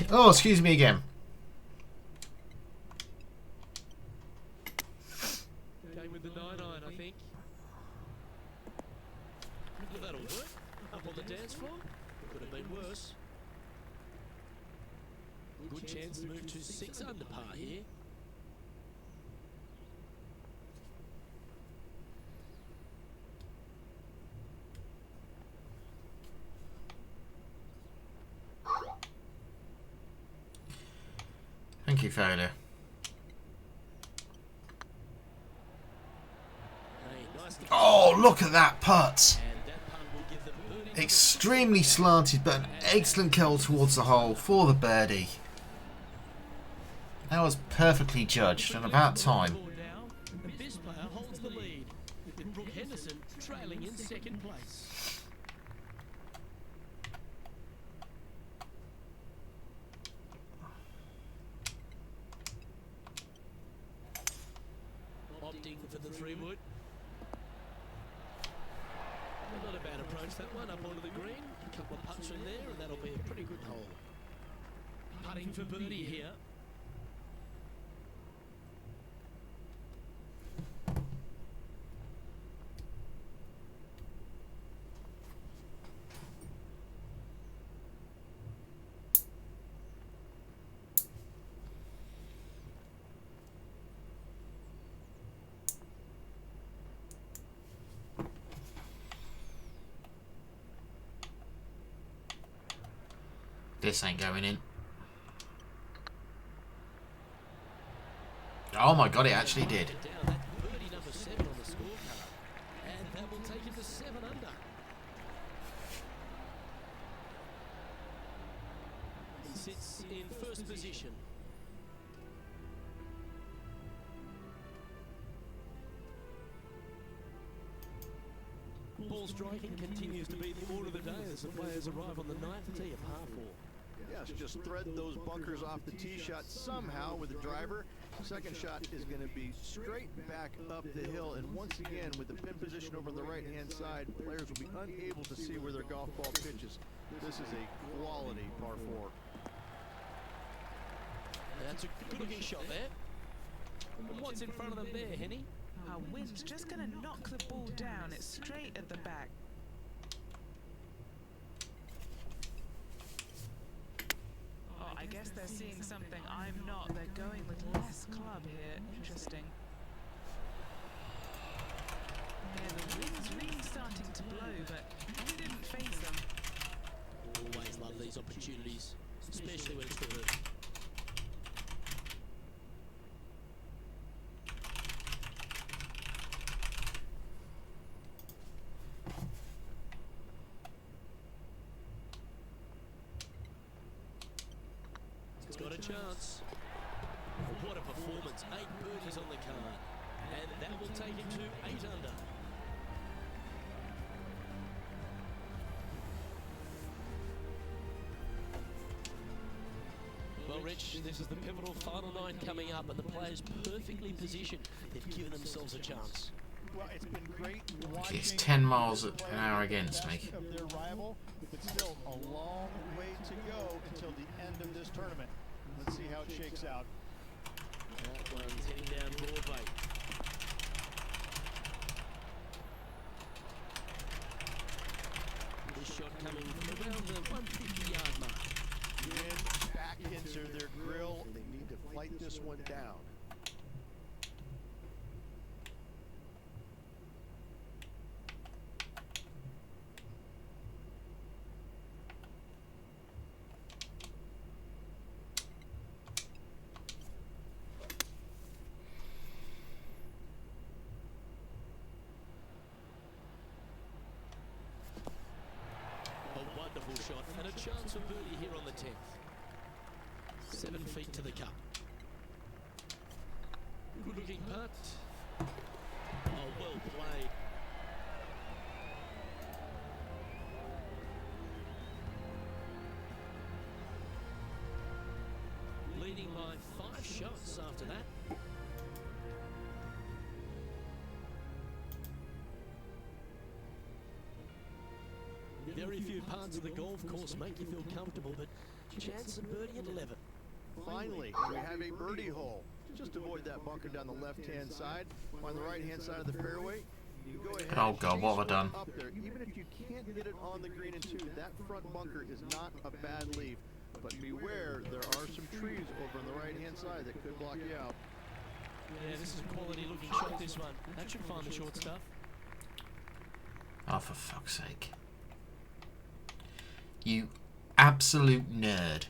Speaker 1: Oh, excuse me again.
Speaker 3: Going with the 9-iron, I think. Well, that'll work. Up on the dance floor. Could have been worse. Good chance to move to 6 under par here.
Speaker 1: Thank you, failure.
Speaker 3: Hey, nice to
Speaker 1: Oh, look at that putt.
Speaker 3: and that punt will give them birdie.
Speaker 1: Extremely slanted, but an excellent curl towards the hole for the birdie. That was perfectly judged, and about time.
Speaker 3: Now, and this player holds the lead, with Brooke Henderson trailing in 2nd place. Opting for the 3-wood. Not a bad approach, that one, up onto the green. A couple of putts from there, and that'll be a pretty good hole. Putting for birdie here.
Speaker 1: This ain't going in. Oh my god, it actually did.
Speaker 3: Down that birdie number 7 on the scorecard, and that will take him to 7 under. He sits in 1st position. Ball striking continues to be the order of the day as the players arrive on the 9th tee, a par 4.
Speaker 4: Yes, just thread those bunkers off the tee shot somehow with the driver. Second shot is going to be straight back up the hill, and once again with the pin position over the right hand side, players will be unable to see where their golf ball pitches. This is a quality par 4.
Speaker 3: That's a good looking shot there. And what's in front of them there, Henny?
Speaker 2: Our wind's just gonna knock the ball down. It's straight at the back. Oh, I guess they're seeing something I'm not. They're going with less club here. Interesting. Yeah, the wind's really starting to blow, but we didn't face them.
Speaker 3: Always love these opportunities, especially when it's reversed. He's got a chance. What a performance. 8 birdies on the card. And that will take him to 8 under. Well, Rich, this is the pivotal final 9 coming up, and the players perfectly positioned. They've given themselves a chance.
Speaker 4: Well, it's been great watching.
Speaker 1: It's 10 miles an hour against me.
Speaker 4: Of their rival, but still a long way to go until the end of this tournament. Let's see how it shakes out.
Speaker 3: That one's heading down Broadway. shot coming from around the 150-yard mark.
Speaker 4: Wind back into their grill. They need to fight this one down.
Speaker 3: A wonderful shot and a chance for birdie here on the 10th. 7 feet to the cup. Good looking putt. Oh, well played. Leading by 5 shots after that. Very few parts of the golf course make you feel comfortable, but chance of birdie at 11.
Speaker 4: Finally, we have a birdie hole. Just avoid that bunker down the left-hand side. On the right-hand side of the fairway, you go ahead.
Speaker 1: Oh God, what have I done?
Speaker 4: Up there. Even if you can't hit it on the green in 2, that front bunker is not a bad leave. But beware, there are some trees over on the right-hand side that could block you out.
Speaker 3: Yeah, this is a quality looking shot, this one. That should find the short stuff.
Speaker 1: Oh, for fuck's sake. You absolute nerd.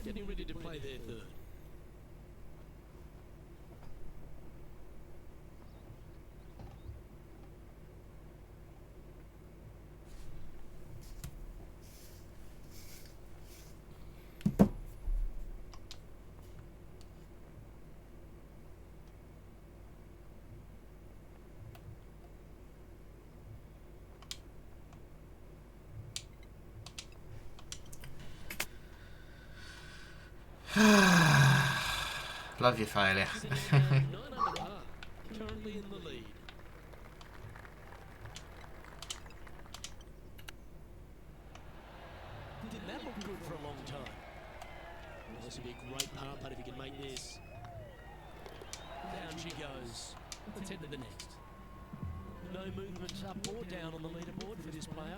Speaker 3: Getting ready to play their third.
Speaker 1: Love your failure.
Speaker 3: 9 under par, currently in the lead. Didn't that look good for a long time? Well, this would be a great par putt if he can make this. Down she goes. Let's head to the next. No movement up or down on the leaderboard for this player.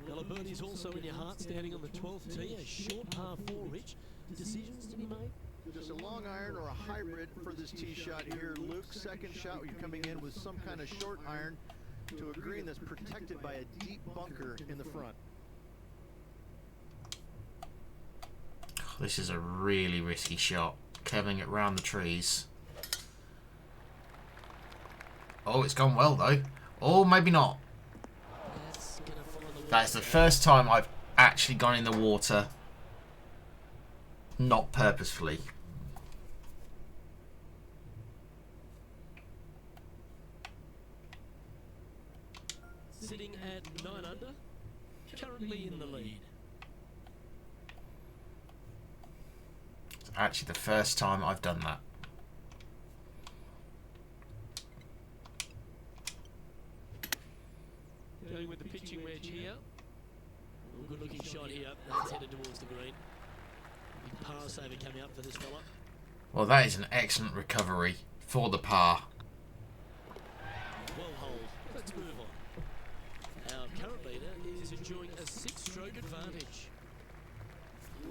Speaker 3: Yellow birdie's also in your heart, standing on the 12th tee. A short par 4, Rich. Decisions to be made?
Speaker 4: Just a long iron or a hybrid for this tee shot here. Luke, second shot, you're coming in with some kind of short iron to a green that's protected by a deep bunker in the front.
Speaker 1: This is a really risky shot. Curving it round the trees. Oh, it's gone well though. Oh, maybe not. That's the first time I've actually gone in the water. Not purposefully.
Speaker 3: Sitting at 9 under, currently in the lead.
Speaker 1: It's actually the first time I've done that.
Speaker 3: Going with the pitching wedge here. Good looking shot here. That's headed towards the green. Big par saver coming up for this fella.
Speaker 1: Well, that is an excellent recovery for the par.
Speaker 3: Well hold. Let's move on. Our current leader is enjoying a 6-stroke advantage.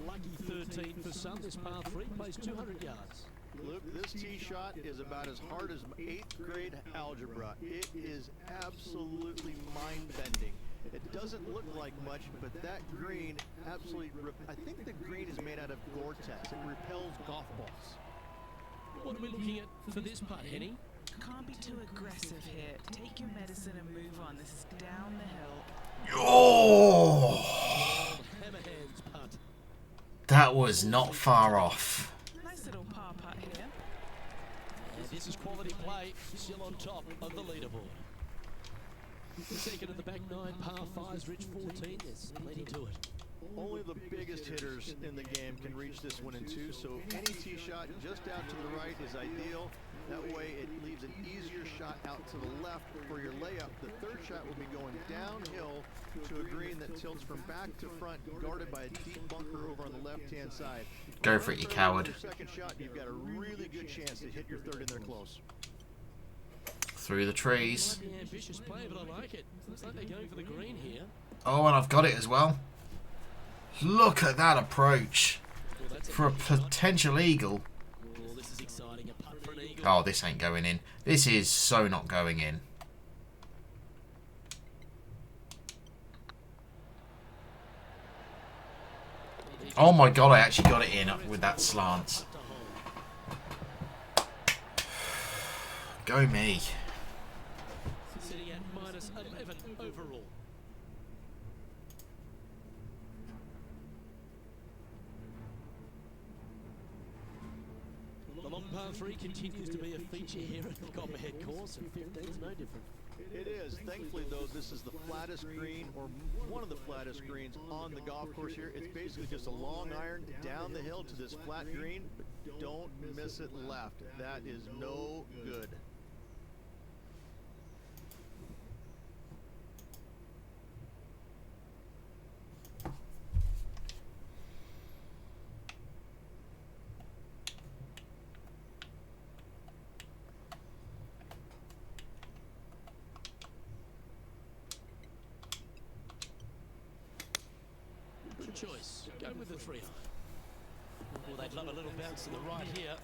Speaker 3: Lucky 13 for some. This par 3 plays 200 yards.
Speaker 4: Luke, this tee shot is about as hard as 8th grade algebra. It is absolutely mind-bending. It doesn't look like much, but that green absolutely... I think the green is made out of Gore-Tex. It repels golf balls.
Speaker 3: What are we looking at for this putt, Henny?
Speaker 2: Can't be too aggressive here. Take your medicine and move on. This is down the hill.
Speaker 1: Oh!
Speaker 3: Hammerhand's putt.
Speaker 1: That was not far off.
Speaker 2: Nice little par putt here.
Speaker 3: And this is quality play, still on top of the leaderboard. The second of the back 9 par 5s, Rich 14. There's plenty to it.
Speaker 4: Only the biggest hitters in the game can reach this one in 2, so any tee shot just out to the right is ideal. That way it leaves an easier shot out to the left for your layup. The third shot will be going downhill to a green that tilts from back to front, guarded by a deep bunker over on the left-hand side.
Speaker 1: Go for it, you coward.
Speaker 4: Your second shot, you've got a really good chance to hit your third in there close.
Speaker 1: Through the trees.
Speaker 3: Might be ambitious play, but I like it. Looks like they're going for the green here.
Speaker 1: Oh, and I've got it as well. Look at that approach
Speaker 3: Well, that's a
Speaker 1: for a
Speaker 3: good shot.
Speaker 1: potential eagle.
Speaker 3: Oh, this is exciting. A putt for an eagle.
Speaker 1: Oh, this ain't going in. This is so not going in. Oh my god, I actually got it in with that slant. Go me.
Speaker 3: Sitting at minus 11 overall. The long par 3 continues to be a feature here at the Copperhead course, and 15 is no different.
Speaker 4: It is. Thankfully, though, this is the flattest green, or one of the flattest greens on the golf course here. It's basically just a long iron down the hill to this flat green, but don't miss it left. That is no good.
Speaker 3: Good choice. Go with the 3-iron. Well, they'd love a little bounce to the right here,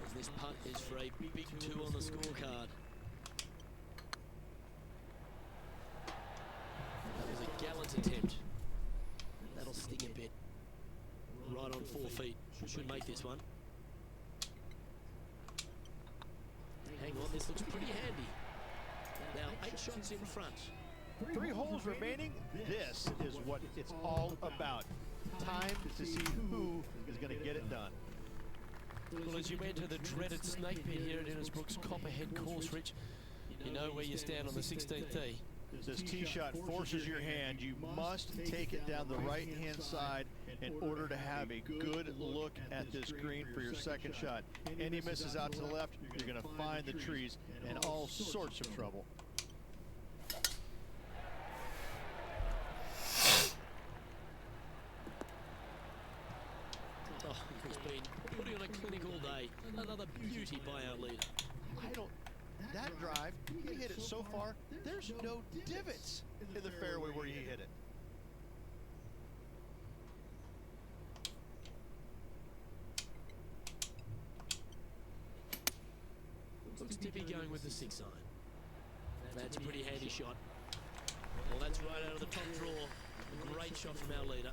Speaker 3: as this putt is for a big 2 on the scorecard. That was a gallant attempt. That'll sting a bit. Right on 4 feet. Should make this one. Hang on, this looks pretty handy. Now 8 shots in front.
Speaker 4: 3 holes remaining. This is what it's all about. Time to see who is going to get it done.
Speaker 3: Well, as you enter the dreaded snake pit here at Innisbrook's Copperhead course, Rich, you know where you stand on the 16th tee.
Speaker 4: This tee shot forces your hand. You must take it down the right-hand side in order to have a good look at this green for your second shot. Any misses out to the left, you're going to find the trees and all sorts of trouble.
Speaker 3: Oh, he's been putting on a clinic all day. Another beauty by our leader.
Speaker 4: That drive, he hit it so far, there's no divots in the fairway where he hit it.
Speaker 3: Looks to be going with the 6-iron. That's a pretty handy shot. Well, that's right out of the top drawer. A great shot from our leader.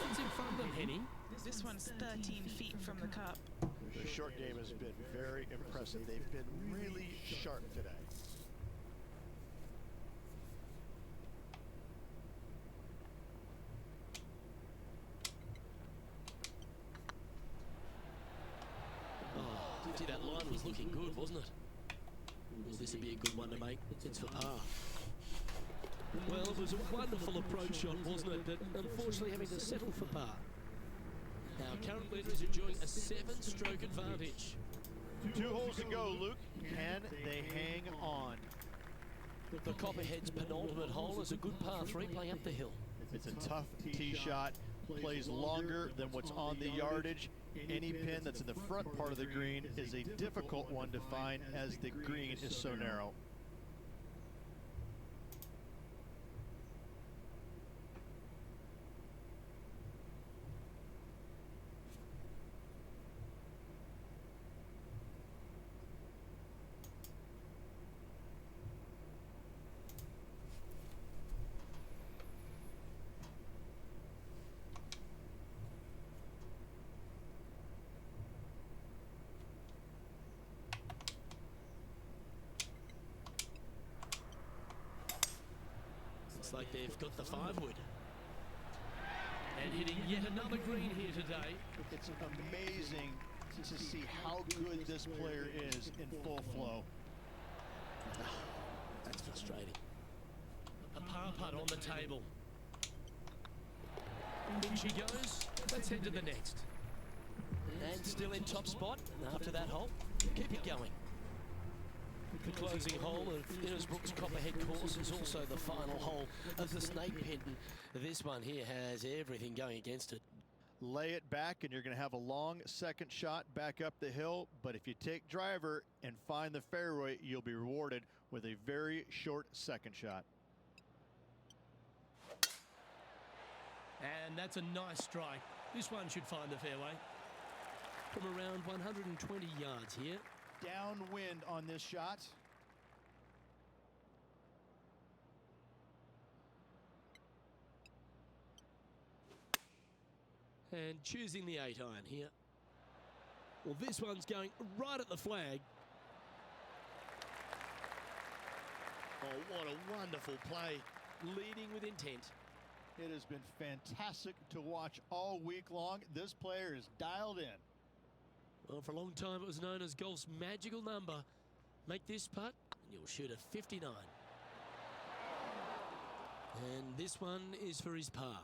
Speaker 3: What's in front of them, Henny?
Speaker 2: This one's 13 feet from the cup.
Speaker 4: The short game has been very impressive. They've been really sharp today.
Speaker 3: Oh, gee, that line was looking good, wasn't it? Well, this would be a good one to make. It's for par. Well, it was a wonderful approach shot, wasn't it? But unfortunately having to settle for par. Our current leader is enjoying a 7-stroke advantage.
Speaker 4: 2 holes to go, Luke. Can they hang on?
Speaker 3: The Copperhead's penultimate hole is a good par 3 playing up the hill.
Speaker 4: It's a tough tee shot. Plays longer than what's on the yardage. Any pin that's in the front part of the green is a difficult one to find as the green is so narrow.
Speaker 3: Looks like they've got the 5-wood. And hitting yet another green here today.
Speaker 4: It's amazing to see how good this player is in full flow.
Speaker 3: That's frustrating. A par putt on the table. In she goes. Let's head to the next. And still in top spot after that hole. Keep it going. The closing hole of Innisbrook's Copperhead course is also the final hole of the Snake Pit. And this one here has everything going against it.
Speaker 4: Lay it back and you're going to have a long second shot back up the hill, but if you take driver and find the fairway, you'll be rewarded with a very short second shot.
Speaker 3: And that's a nice strike. This one should find the fairway. From around 120 yards here.
Speaker 4: Downwind on this shot.
Speaker 3: And choosing the 8-iron here. Well, this one's going right at the flag. Oh, what a wonderful play. Leading with intent.
Speaker 4: It has been fantastic to watch all week long. This player is dialed in.
Speaker 3: Well, for a long time it was known as golf's magical number. Make this putt and you'll shoot a 59. And this one is for his par.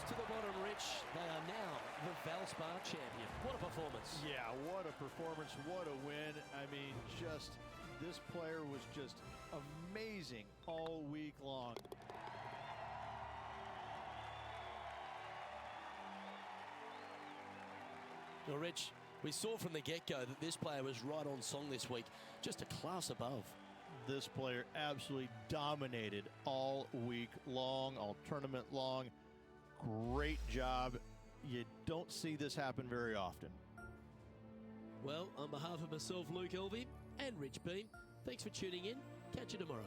Speaker 3: To the bottom, Rich. They are now the Valspar champion. What a performance.
Speaker 4: Yeah, what a performance. What a win. I mean, just this player was just amazing all week long.
Speaker 3: Well, Rich, we saw from the get-go that this player was right on song this week. Just a class above.
Speaker 4: This player absolutely dominated all week long, all tournament long. Great job. You don't see this happen very often.
Speaker 3: Well, on behalf of myself, Luke Elvey, and Rich Beam, thanks for tuning in. Catch you tomorrow.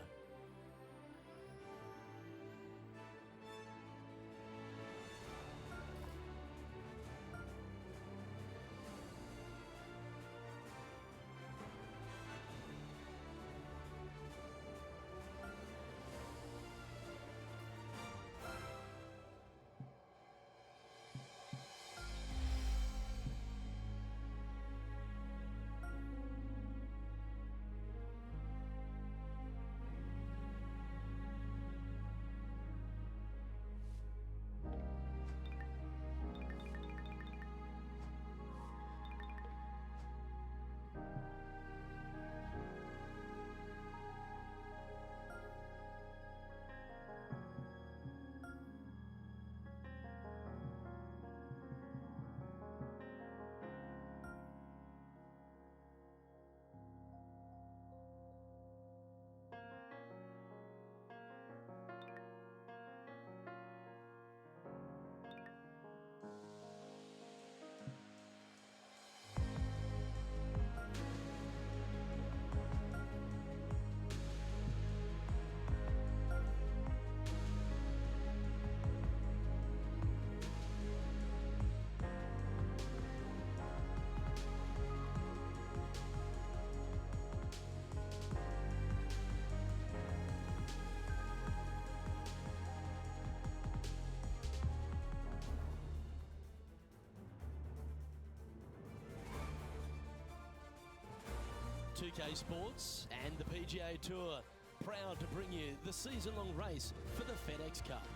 Speaker 3: UK Sports and the PGA Tour proud to bring you the season-long race for the FedEx Cup.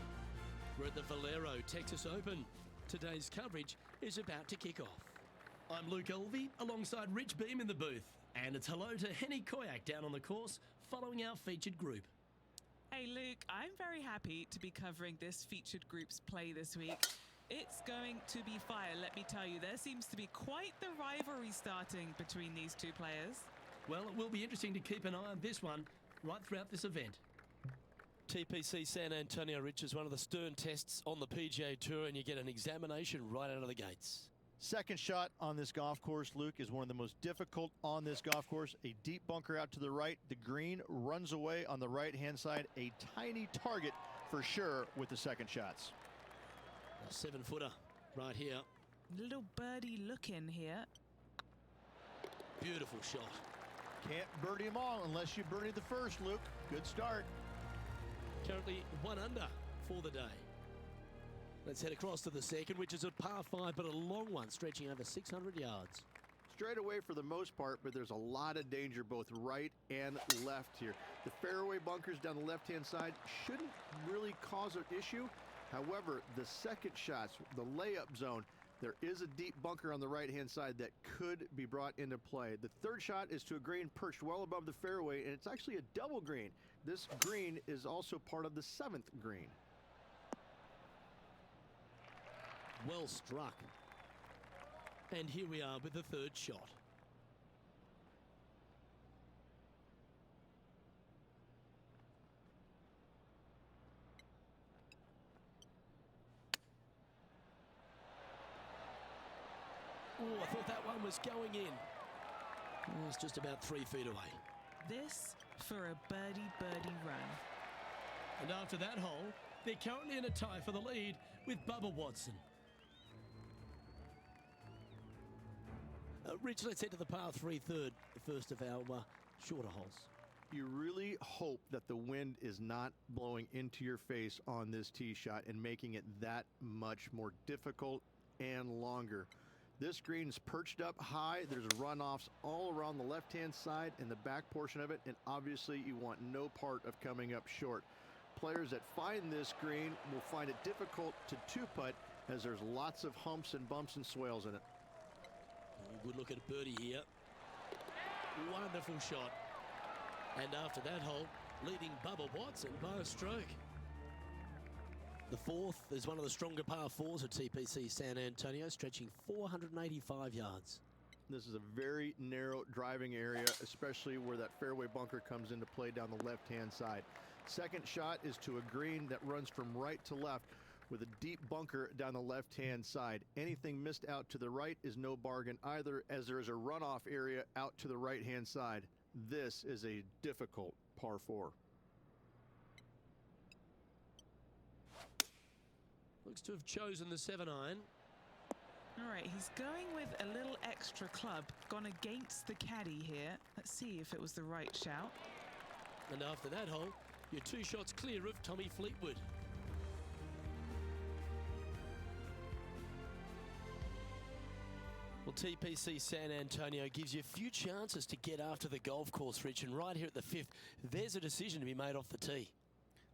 Speaker 3: We're at the Valero Texas Open. Today's coverage is about to kick off. I'm Luke Elvey alongside Rich Beam in the booth, and it's hello to Henny Koyak down on the course following our featured group.
Speaker 2: Hey Luke, I'm very happy to be covering this featured group's play this week. It's going to be fire, let me tell you. There seems to be quite the rivalry starting between these two players.
Speaker 3: Well, it will be interesting to keep an eye on this one right throughout this event. TPC San Antonio, Rich, is one of the stern tests on the PGA Tour, and you get an examination right out of the gates.
Speaker 4: Second shot on this golf course, Luke, is one of the most difficult on this golf course. A deep bunker out to the right. The green runs away on the right-hand side. A tiny target for sure with the second shots.
Speaker 3: A 7-footer right here.
Speaker 2: Little birdie look in here.
Speaker 3: Beautiful shot.
Speaker 4: Can't birdie them all unless you birdie the first, Luke. Good start.
Speaker 3: Currently 1 under for the day. Let's head across to the second, which is a par 5, but a long one, stretching over 600 yards.
Speaker 4: Straight away for the most part, but there's a lot of danger both right and left here. The fairway bunkers down the left-hand side shouldn't really cause an issue. However, the second shots, the layup zone, there is a deep bunker on the right-hand side that could be brought into play. The third shot is to a green perched well above the fairway, and it's actually a double green. This green is also part of the 7th green.
Speaker 3: Well struck. And here we are with the third shot. Oh, I thought that one was going in. Oh, it's just about 3 feet away.
Speaker 2: This for a birdie run.
Speaker 3: And after that hole, they're currently in a tie for the lead with Bubba Watson. Rich, let's head to the par 3 third, the first of our shorter holes.
Speaker 4: You really hope that the wind is not blowing into your face on this tee shot and making it that much more difficult and longer. This green's perched up high. There's runoffs all around the left-hand side and the back portion of it, and obviously you want no part of coming up short. Players that find this green will find it difficult to two-putt as there's lots of humps and bumps and swales in it.
Speaker 3: Good look at birdie here. Wonderful shot. And after that hole, leading Bubba Watson by a stroke. The fourth is one of the stronger par 4s at TPC San Antonio, stretching 485 yards.
Speaker 4: This is a very narrow driving area, especially where that fairway bunker comes into play down the left-hand side. Second shot is to a green that runs from right to left with a deep bunker down the left-hand side. Anything missed out to the right is no bargain either, as there is a runoff area out to the right-hand side. This is a difficult par 4.
Speaker 3: Looks to have chosen the 7-iron.
Speaker 2: All right, he's going with a little extra club, gone against the caddy here. Let's see if it was the right shout.
Speaker 3: And after that hole, you're 2 shots clear of Tommy Fleetwood. Well, TPC San Antonio gives you a few chances to get after the golf course, Rich, and right here at the 5th, there's a decision to be made off the tee.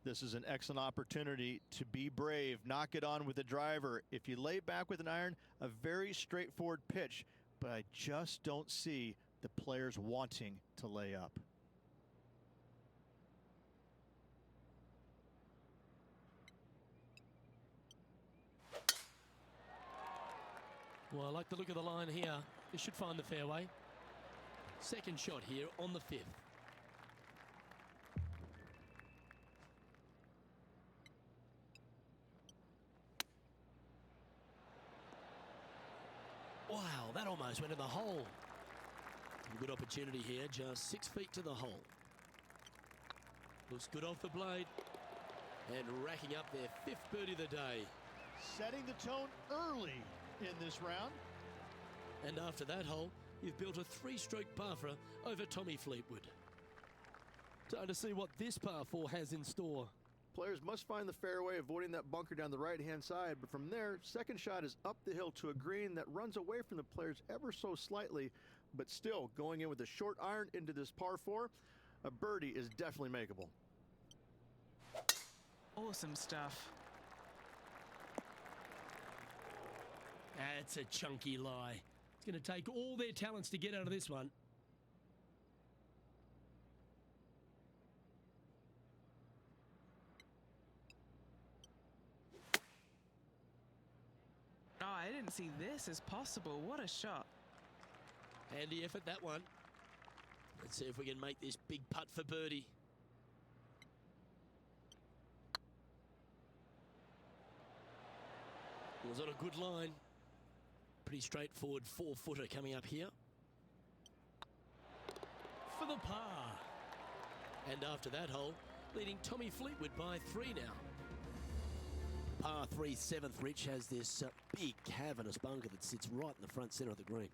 Speaker 4: This is an excellent opportunity to be brave, knock it on with a driver. If you lay back with an iron, a very straightforward pitch, but I just don't see the players wanting to lay up.
Speaker 3: Well, I like the look of the line here. It should find the fairway. Second shot here on the 5th. Wow, that almost went in the hole. A good opportunity here, just 6 feet to the hole. Looks good off the blade. And racking up their 5th birdie of the day.
Speaker 4: Setting the tone early in this round.
Speaker 3: And after that hole, you've built a 3-stroke par 4 over Tommy Fleetwood. Time to see what this par 4 has in store.
Speaker 4: Players must find the fairway, avoiding that bunker down the right-hand side, but from there, second shot is up the hill to a green that runs away from the players ever so slightly, but still going in with a short iron into this par 4, a birdie is definitely makeable.
Speaker 2: Awesome stuff.
Speaker 3: That's a chunky lie. It's going to take all their talents to get out of this one.
Speaker 2: Oh, I didn't see this as possible. What a shot.
Speaker 3: Handy effort, that one. Let's see if we can make this big putt for birdie. It was on a good line. Pretty straightforward 4-footer coming up here. For the par. And after that hole, leading Tommy Fleetwood by 3 now. Par 3 7th, Rich, has this big cavernous bunker that sits right in the front center of the green.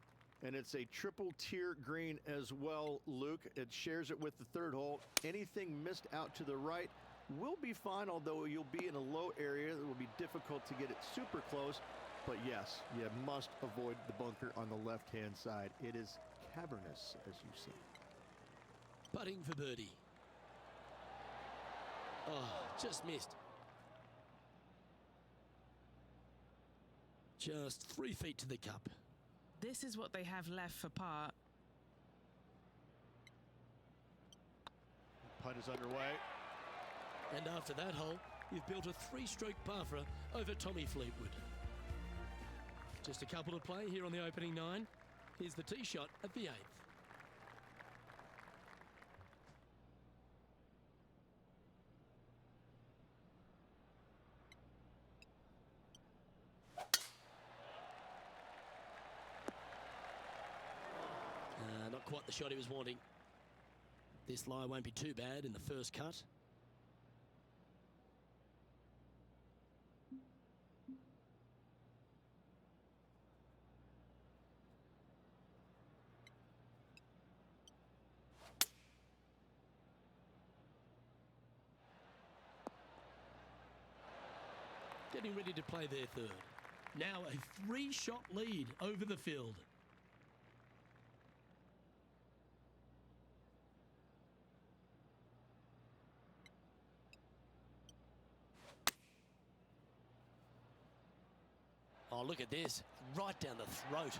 Speaker 4: And it's a triple tier green as well, Luke. It shares it with the 3rd hole. Anything missed out to the right will be fine, although you'll be in a low area. It will be difficult to get it super close. But yes, you must avoid the bunker on the left-hand side. It is cavernous, as you see.
Speaker 3: Putting for birdie. Oh, just missed. Just 3 feet to the cup.
Speaker 2: This is what they have left for par.
Speaker 4: Putt is underway.
Speaker 3: And after that hole, you've built a 3-stroke parfer over Tommy Fleetwood. Just a couple to play here on the opening 9. Here's the tee shot at the 8th. Not quite the shot he was wanting. This lie won't be too bad in the first cut. Getting ready to play their third. Now a 3-shot lead over the field. Oh, look at this. Right down the throat.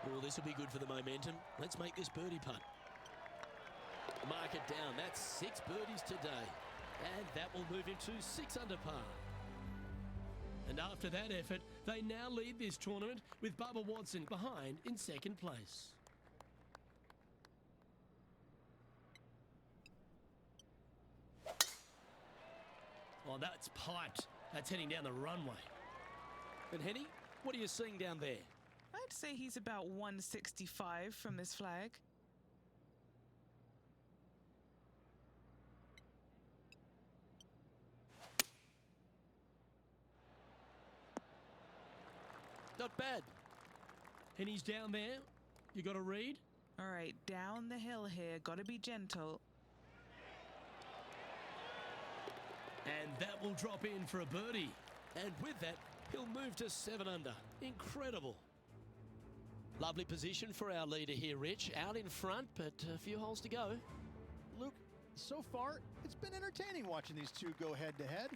Speaker 3: Oh, this will be good for the momentum. Let's make this birdie putt. Mark it down. That's 6 birdies today. And that will move him to 6 under par. And after that effort, they now lead this tournament with Bubba Watson behind in 2nd place. Oh, that's piped. That's heading down the runway. And Henny, what are you seeing down there?
Speaker 2: I'd say he's about 165 from this flag.
Speaker 3: Not bad. Henny's down there. You got a read?
Speaker 2: All right, down the hill here. Got to be gentle.
Speaker 3: And that will drop in for a birdie. And with that, he'll move to 7 under. Incredible. Lovely position for our leader here, Rich. Out in front, but a few holes to go.
Speaker 4: Luke, so far, it's been entertaining watching these two go head-to-head.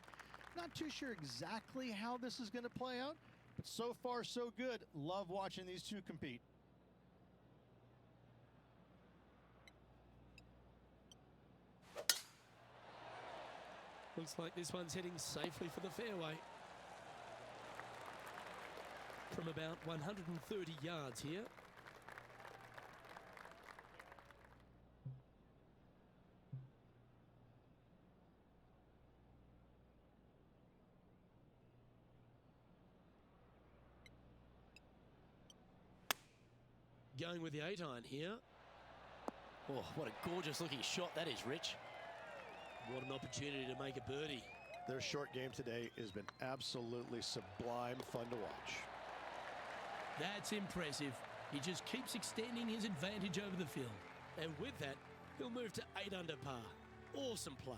Speaker 4: Not too sure exactly how this is going to play out, but so far, so good. Love watching these two compete.
Speaker 3: Looks like this one's heading safely for the fairway. From about 130 yards here. Going with the 8-iron here. Oh, what a gorgeous looking shot that is, Rich. What an opportunity to make a birdie.
Speaker 4: Their short game today has been absolutely sublime fun to watch.
Speaker 3: That's impressive. He just keeps extending his advantage over the field. And with that, he'll move to 8 under par. Awesome play.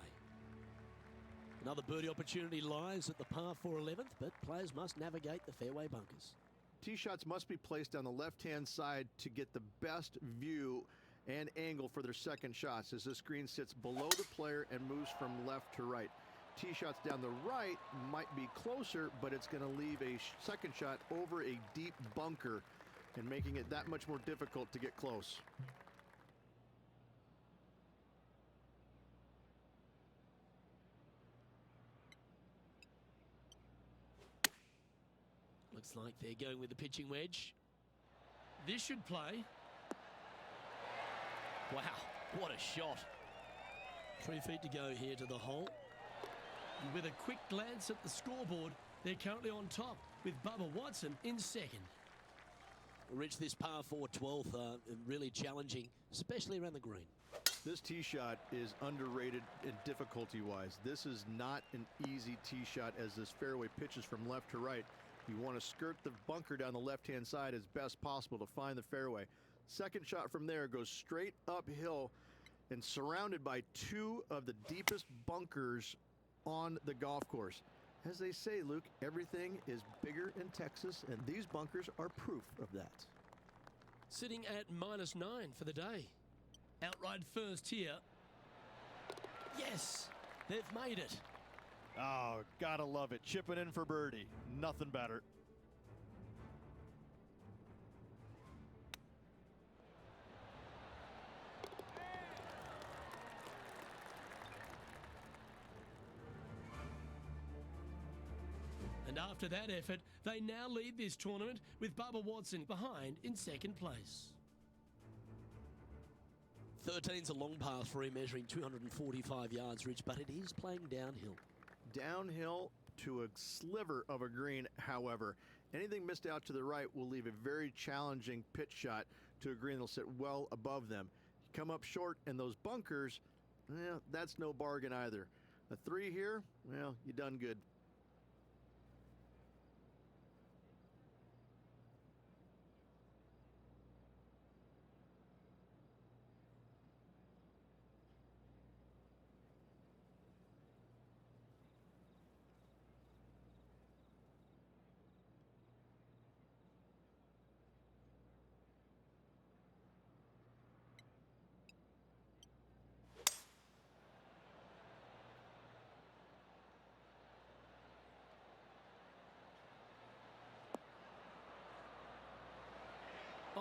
Speaker 3: Another birdie opportunity lies at the par 4 11th, but players must navigate the fairway bunkers.
Speaker 4: Tee shots must be placed on the left-hand side to get the best view and angle for their second shots, as this green sits below the player and moves from left to right. Tee shots down the right might be closer, but it's going to leave a second shot over a deep bunker and making it that much more difficult to get close.
Speaker 3: Looks like they're going with the pitching wedge. This should play. Wow, what a shot. 3 feet to go here to the hole. And with a quick glance at the scoreboard, they're currently on top with Bubba Watson in 2nd. Rich, this par 4 12th, really challenging, especially around the green.
Speaker 4: This tee shot is underrated in difficulty-wise. This is not an easy tee shot as this fairway pitches from left to right. You want to skirt the bunker down the left-hand side as best possible to find the fairway. Second shot from there goes straight uphill and surrounded by two of the deepest bunkers on the golf course. As they say, Luke, everything is bigger in Texas, and these bunkers are proof of that.
Speaker 3: Sitting at -9 for the day. Outright first here. Yes, they've made it.
Speaker 6: Oh, gotta love it. Chipping in for birdie. Nothing better.
Speaker 3: And after that effort, they now lead this tournament with Bubba Watson behind in second place. 13's a long pass for him, measuring 245 yards, Rich, but it is playing downhill.
Speaker 4: Downhill to a sliver of a green, however. Anything missed out to the right will leave a very challenging pitch shot to a green that'll sit well above them. You come up short, and those bunkers, that's no bargain either. A 3 here, well, you done good.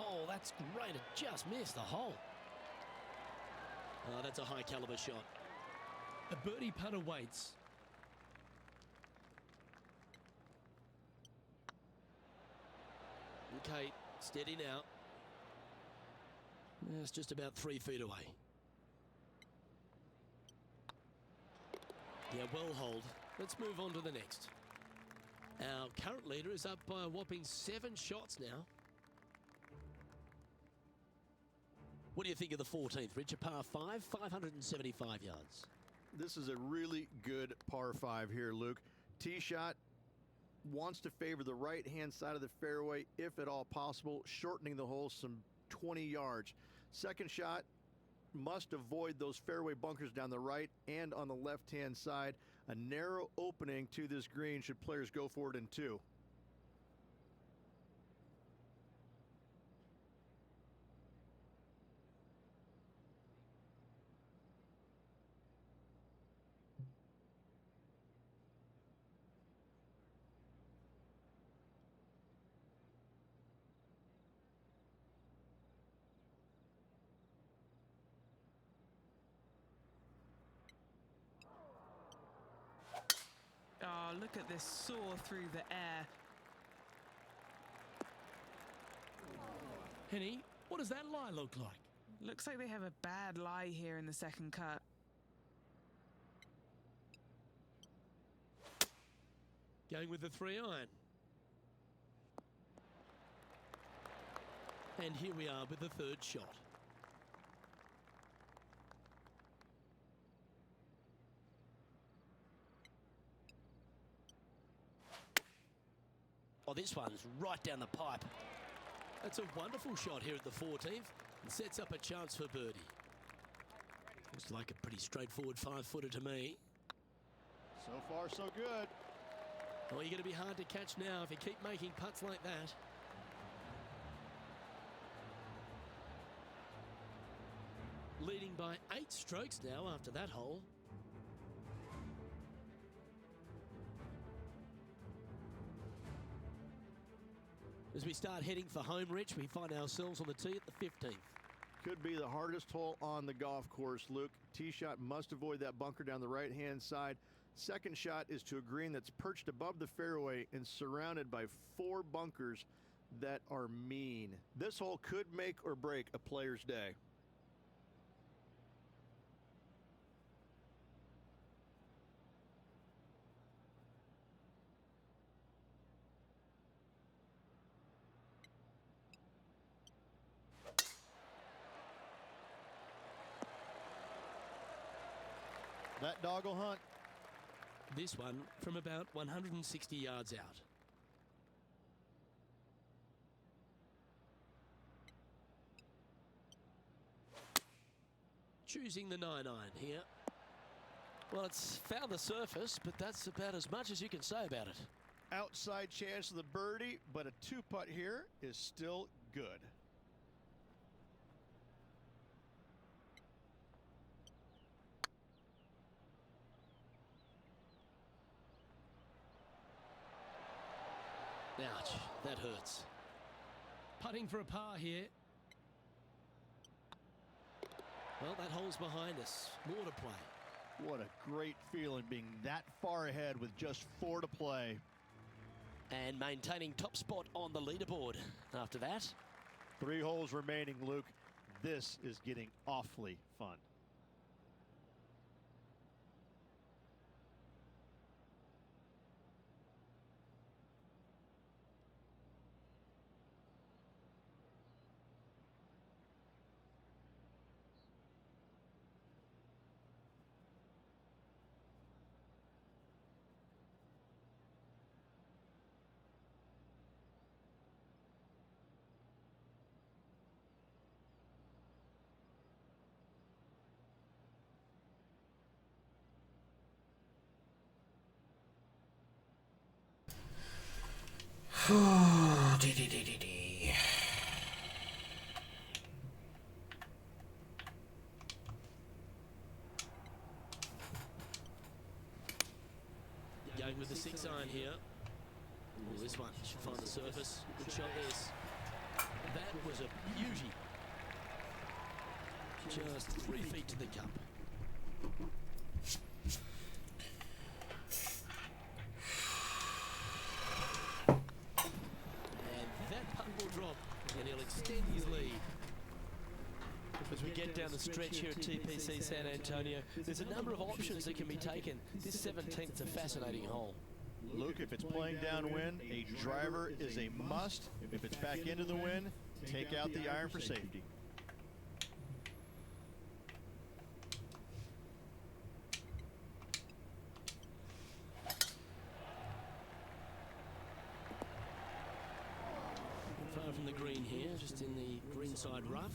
Speaker 3: Oh, that's great. It just missed the hole. Oh, that's a high caliber shot. A birdie putt awaits. Okay, steady now. It's just about 3 feet away. Yeah, well hold. Let's move on to the next. Our current leader is up by a whopping 7 shots now. What do you think of the 14th, Richard? Par 5, 575 yards.
Speaker 4: This is a really good par 5 here, Luke. Tee shot wants to favor the right-hand side of the fairway, if at all possible, shortening the hole some 20 yards. Second shot must avoid those fairway bunkers down the right and on the left-hand side. A narrow opening to this green should players go for it in 2.
Speaker 2: Oh, look at this soar through the air.
Speaker 3: Henny, what does that lie look like?
Speaker 2: Looks like they have a bad lie here in the second cut.
Speaker 3: Going with the 3-iron. And here we are with the third shot. Oh, this one's right down the pipe. That's a wonderful shot here at the 14th and sets up a chance for birdie. Looks like a pretty straightforward 5-footer to me.
Speaker 6: So far, so good.
Speaker 3: Oh, you're going to be hard to catch now if you keep making putts like that. Leading by 8 strokes now after that hole. As we start heading for home, Rich, we find ourselves on the tee at the 15th.
Speaker 4: Could be the hardest hole on the golf course, Luke. Tee shot must avoid that bunker down the right-hand side. Second shot is to a green that's perched above the fairway and surrounded by 4 bunkers that are mean. This hole could make or break a player's day.
Speaker 6: That dog will hunt.
Speaker 3: This one from about 160 yards out. Choosing the 9-iron here. Well, it's found the surface, but that's about as much as you can say about it.
Speaker 4: Outside chance of the birdie, but a 2-putt here is still good.
Speaker 3: Ouch, that hurts. Putting for a par here. Well, that hole's behind us. More to play.
Speaker 4: What a great feeling being that far ahead with just 4 to play.
Speaker 3: And maintaining top spot on the leaderboard after that.
Speaker 4: 3 holes remaining, Luke. This is getting awfully fun.
Speaker 3: Going with the 6-iron here. Ooh, this one should find the surface. Good shot, this. That was a beauty. Just 3 feet to the cup. And that putt will drop, and he'll extend his lead. As we get down the stretch here at TPC San Antonio, there's a number of options that can be taken. This 17th is a fascinating hole.
Speaker 4: Luke, if it's playing downwind, a driver is a must. If it's back into the wind, take out the iron for safety.
Speaker 3: Far from the green here, just in the greenside rough.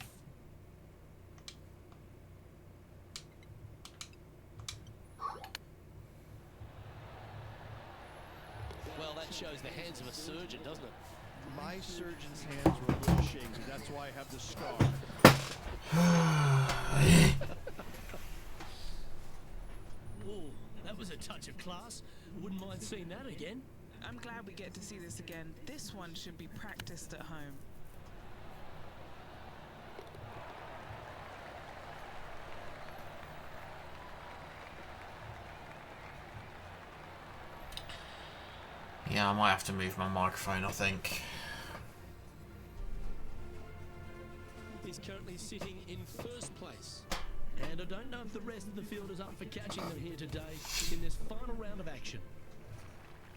Speaker 3: Well, that shows the hands of a surgeon, doesn't it?
Speaker 4: My surgeon's hands were a little shaky. That's why I have the scar.
Speaker 3: Oh, that was a touch of class. Wouldn't mind seeing that again.
Speaker 2: I'm glad we get to see this again. This one should be practiced at home.
Speaker 1: Yeah, I might have to move my microphone, I think.
Speaker 3: He's currently sitting in first place. And I don't know if the rest of the field is up for catching them here today in this final round of action.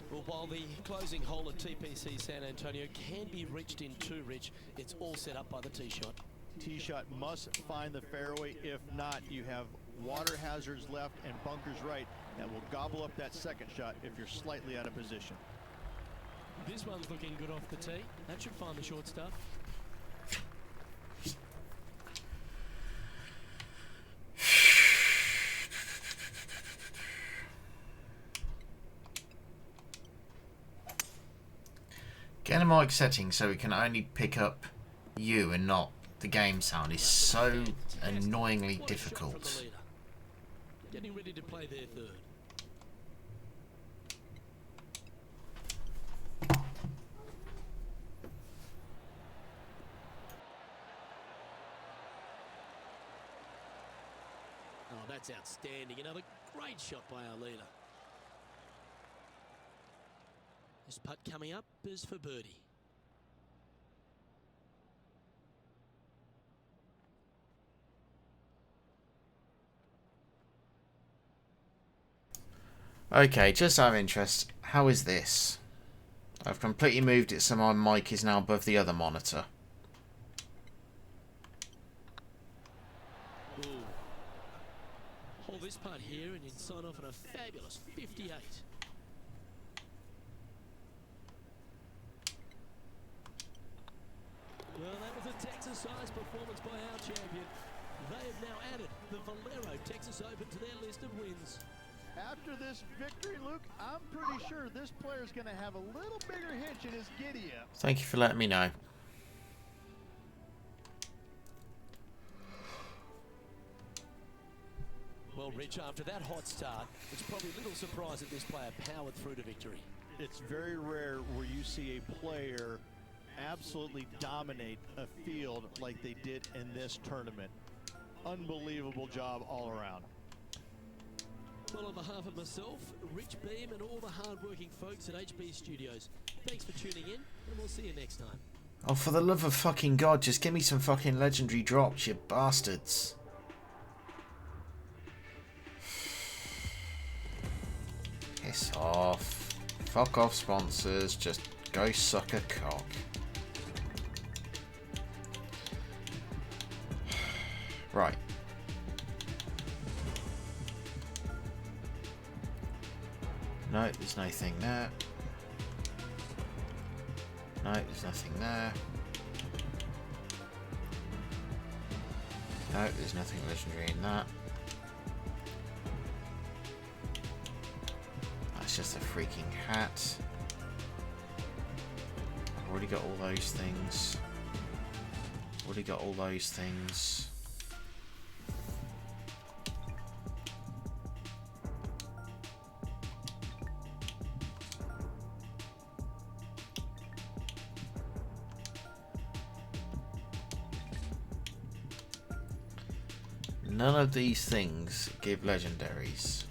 Speaker 3: Well, while the closing hole at TPC San Antonio can be reached in 2, Rich, it's all set up by the tee shot.
Speaker 4: Tee shot must find the fairway. If not, you have water hazards left and bunkers right that will gobble up that second shot if you're slightly out of position.
Speaker 3: This one's looking good off the tee. That should find the short stuff.
Speaker 1: Getting a mic setting so we can only pick up you and not the game sound is so annoyingly
Speaker 3: What a shot from
Speaker 1: difficult.
Speaker 3: the leader. Getting ready to play their third. Oh, that's outstanding. Another great shot by our leader. This putt coming up is for birdie.
Speaker 1: Okay, just out of interest, how is this? I've completely moved it so my mic is now above the other monitor.
Speaker 3: Ooh. Hold this putt here and you'd sign off on a fabulous 58. Well, that was a Texas-sized performance by our champion. They have now added the Valero Texas Open to their list of wins.
Speaker 4: After this victory, Luke, I'm pretty sure this player's going to have a little bigger hitch in his giddy-up.
Speaker 1: Thank you for letting me know.
Speaker 3: Well, Rich, after that hot start, it's probably little surprise that this player powered through to victory.
Speaker 6: It's very rare where you see a player absolutely dominate a field like they did in this tournament. Unbelievable job all around.
Speaker 3: Well, on behalf of myself, Rich Beam, and all the hard-working folks at HB Studios, thanks for tuning in, and we'll see you next time.
Speaker 1: Oh, for the love of fucking God, just give me some fucking legendary drops, you bastards. Piss off. Fuck off, sponsors. Just go suck a cock. Right. No, there's nothing there. No, there's nothing there. No, there's nothing legendary in that. That's just a freaking hat. I've already got all those things. Already got all those things. None of these things give legendaries.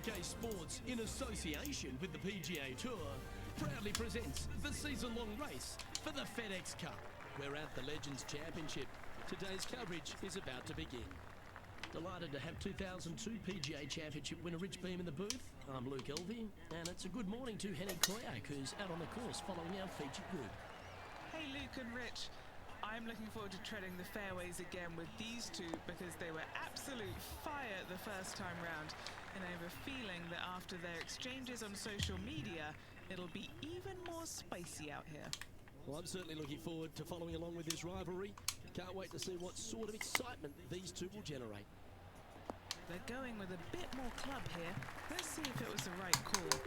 Speaker 3: UK Sports, in association with the PGA Tour, proudly presents the season-long race for the FedEx Cup. We're at the Legends Championship. Today's coverage is about to begin. Delighted to have 2002 PGA Championship winner Rich Beam in the booth. I'm Luke Elvey, and it's a good morning to Henny Koyak, who's out on the course following our featured group.
Speaker 2: Hey Luke and Rich, I'm looking forward to treading the fairways again with these two because they were absolute fire the first time round, and I have a feeling that after their exchanges on social media, it'll be even more spicy out here.
Speaker 3: Well, I'm certainly looking forward to following along with this rivalry. Can't wait to see what sort of excitement these two will generate.
Speaker 2: They're going with a bit more club here. Let's see if it was the right call.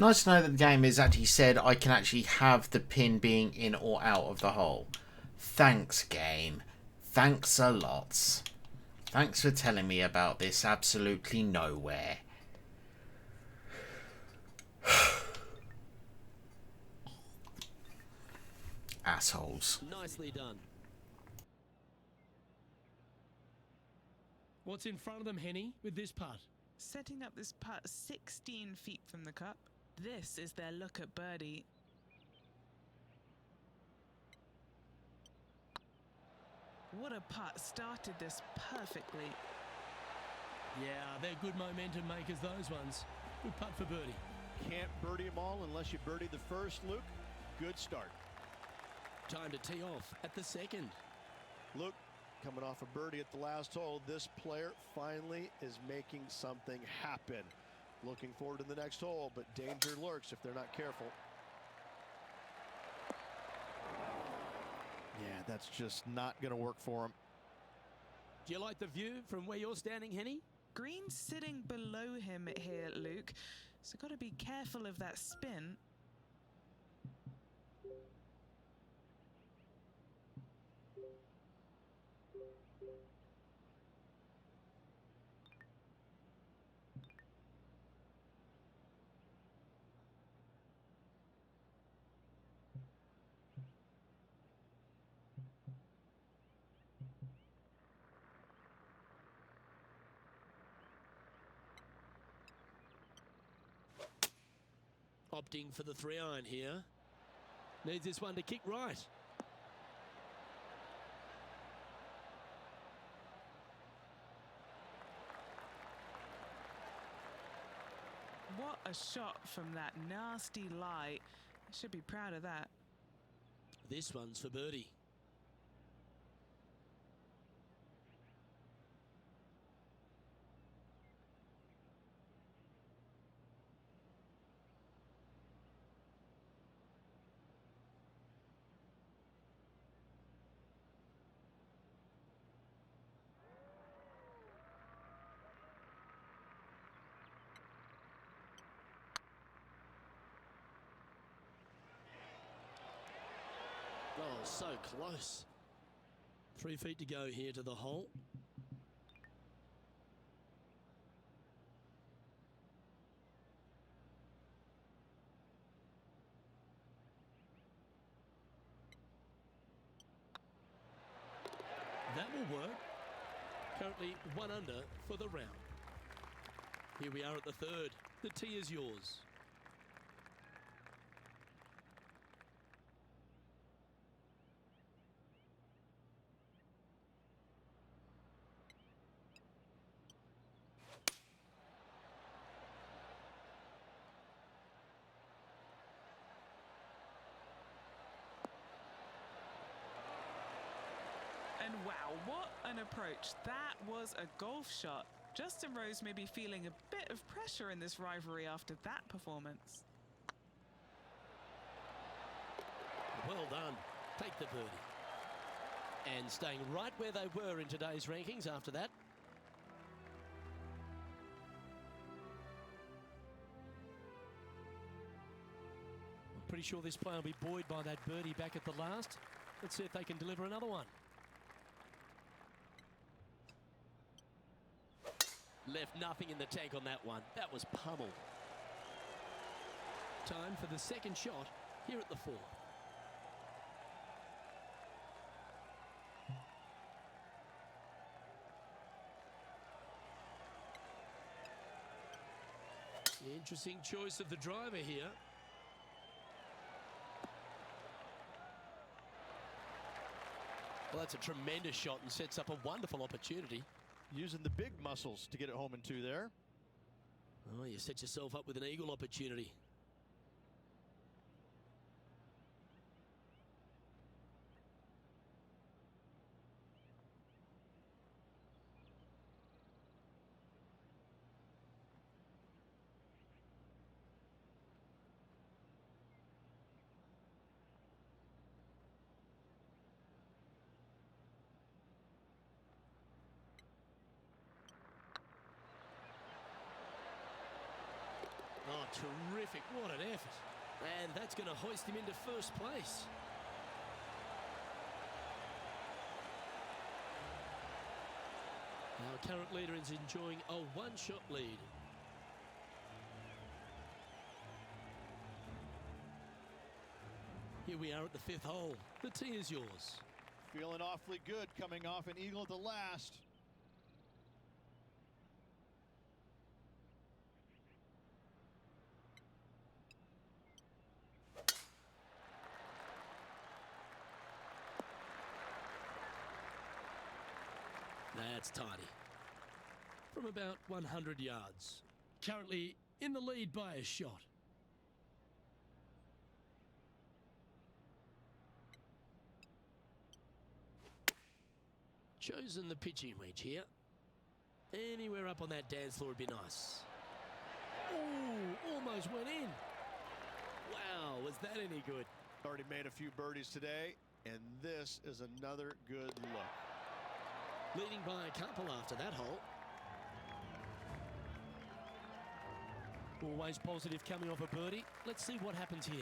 Speaker 1: Nice to know that the game has actually said I can actually have the pin being in or out of the hole. Thanks, game. Thanks a lot. Thanks for telling me about this absolutely nowhere. Assholes.
Speaker 3: Nicely done. What's in front of them, Henny, with this putt?
Speaker 2: Setting up this putt 16 feet from the cup. This is their look at birdie. What a putt, started this perfectly.
Speaker 3: Yeah, they're good momentum makers, those ones. Good putt for birdie.
Speaker 4: Can't birdie them all unless you birdie the first, Luke. Good start.
Speaker 3: Time to tee off at the second.
Speaker 4: Luke, coming off a birdie at the last hole, this player finally is making something happen. Looking forward to the next hole, but danger lurks if they're not careful. Yeah, that's just not going to work for him.
Speaker 3: Do you like the view from where you're standing, Henny?
Speaker 2: Green's sitting below him here, Luke, so got to be careful of that spin.
Speaker 3: Opting for the 3-iron here. Needs this one to kick right.
Speaker 2: What a shot from that nasty lie. Should be proud of that.
Speaker 3: This one's for birdie. so close. 3 feet to go here to the hole. That will work. Currently 1 under for the round. Here we are at the third. The tee is yours.
Speaker 2: And wow, what an approach. That was a golf shot. Justin Rose may be feeling a bit of pressure in this rivalry after that performance.
Speaker 3: Well done. Take the birdie. And staying right where they were in today's rankings after that. I'm pretty sure this player will be buoyed by that birdie back at the last. Let's see if they can deliver another one. Left nothing in the tank on that one. That was pummeled. Time for the second shot here at the fourth. Interesting choice of the driver here. Well, that's a tremendous shot and sets up a wonderful opportunity.
Speaker 6: Using the big muscles to get it home and two there.
Speaker 3: Oh, you set yourself up with an eagle opportunity. Oh, terrific. What an effort. And that's going to hoist him into first place. Our current leader is enjoying a one-shot lead. Here we are at the fifth hole. The tee is yours.
Speaker 6: Feeling awfully good coming off an eagle at the last.
Speaker 3: That's tidy. From about 100 yards. Currently in the lead by a shot. Chosen the pitching wedge here. Anywhere up on that dance floor would be nice. Oh, almost went in. Wow, was that any good?
Speaker 6: Already made a few birdies today, and this is another good look.
Speaker 3: Leading by a couple after that hole. Always positive coming off a birdie. Let's see what happens here.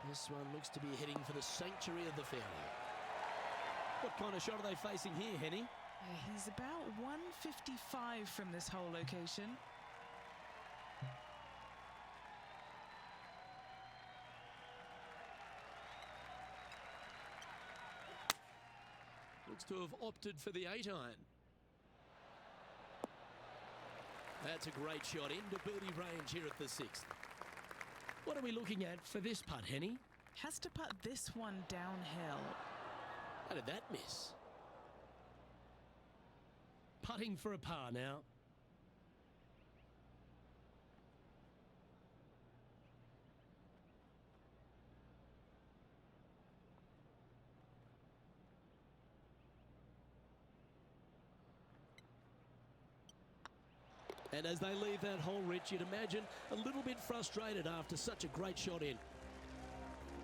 Speaker 3: This one looks to be heading for the sanctuary of the fairway. What kind of shot are they facing here, Henny?
Speaker 2: He's about 155 from this hole location.
Speaker 3: Looks to have opted for the 8-iron. That's a great shot into birdie range here at the sixth. What are we looking at for this putt, Henny?
Speaker 2: Has to putt this one downhill.
Speaker 3: How did that miss? Putting for a par now. And as they leave that hole, Rich, you'd imagine a little bit frustrated after such a great shot in.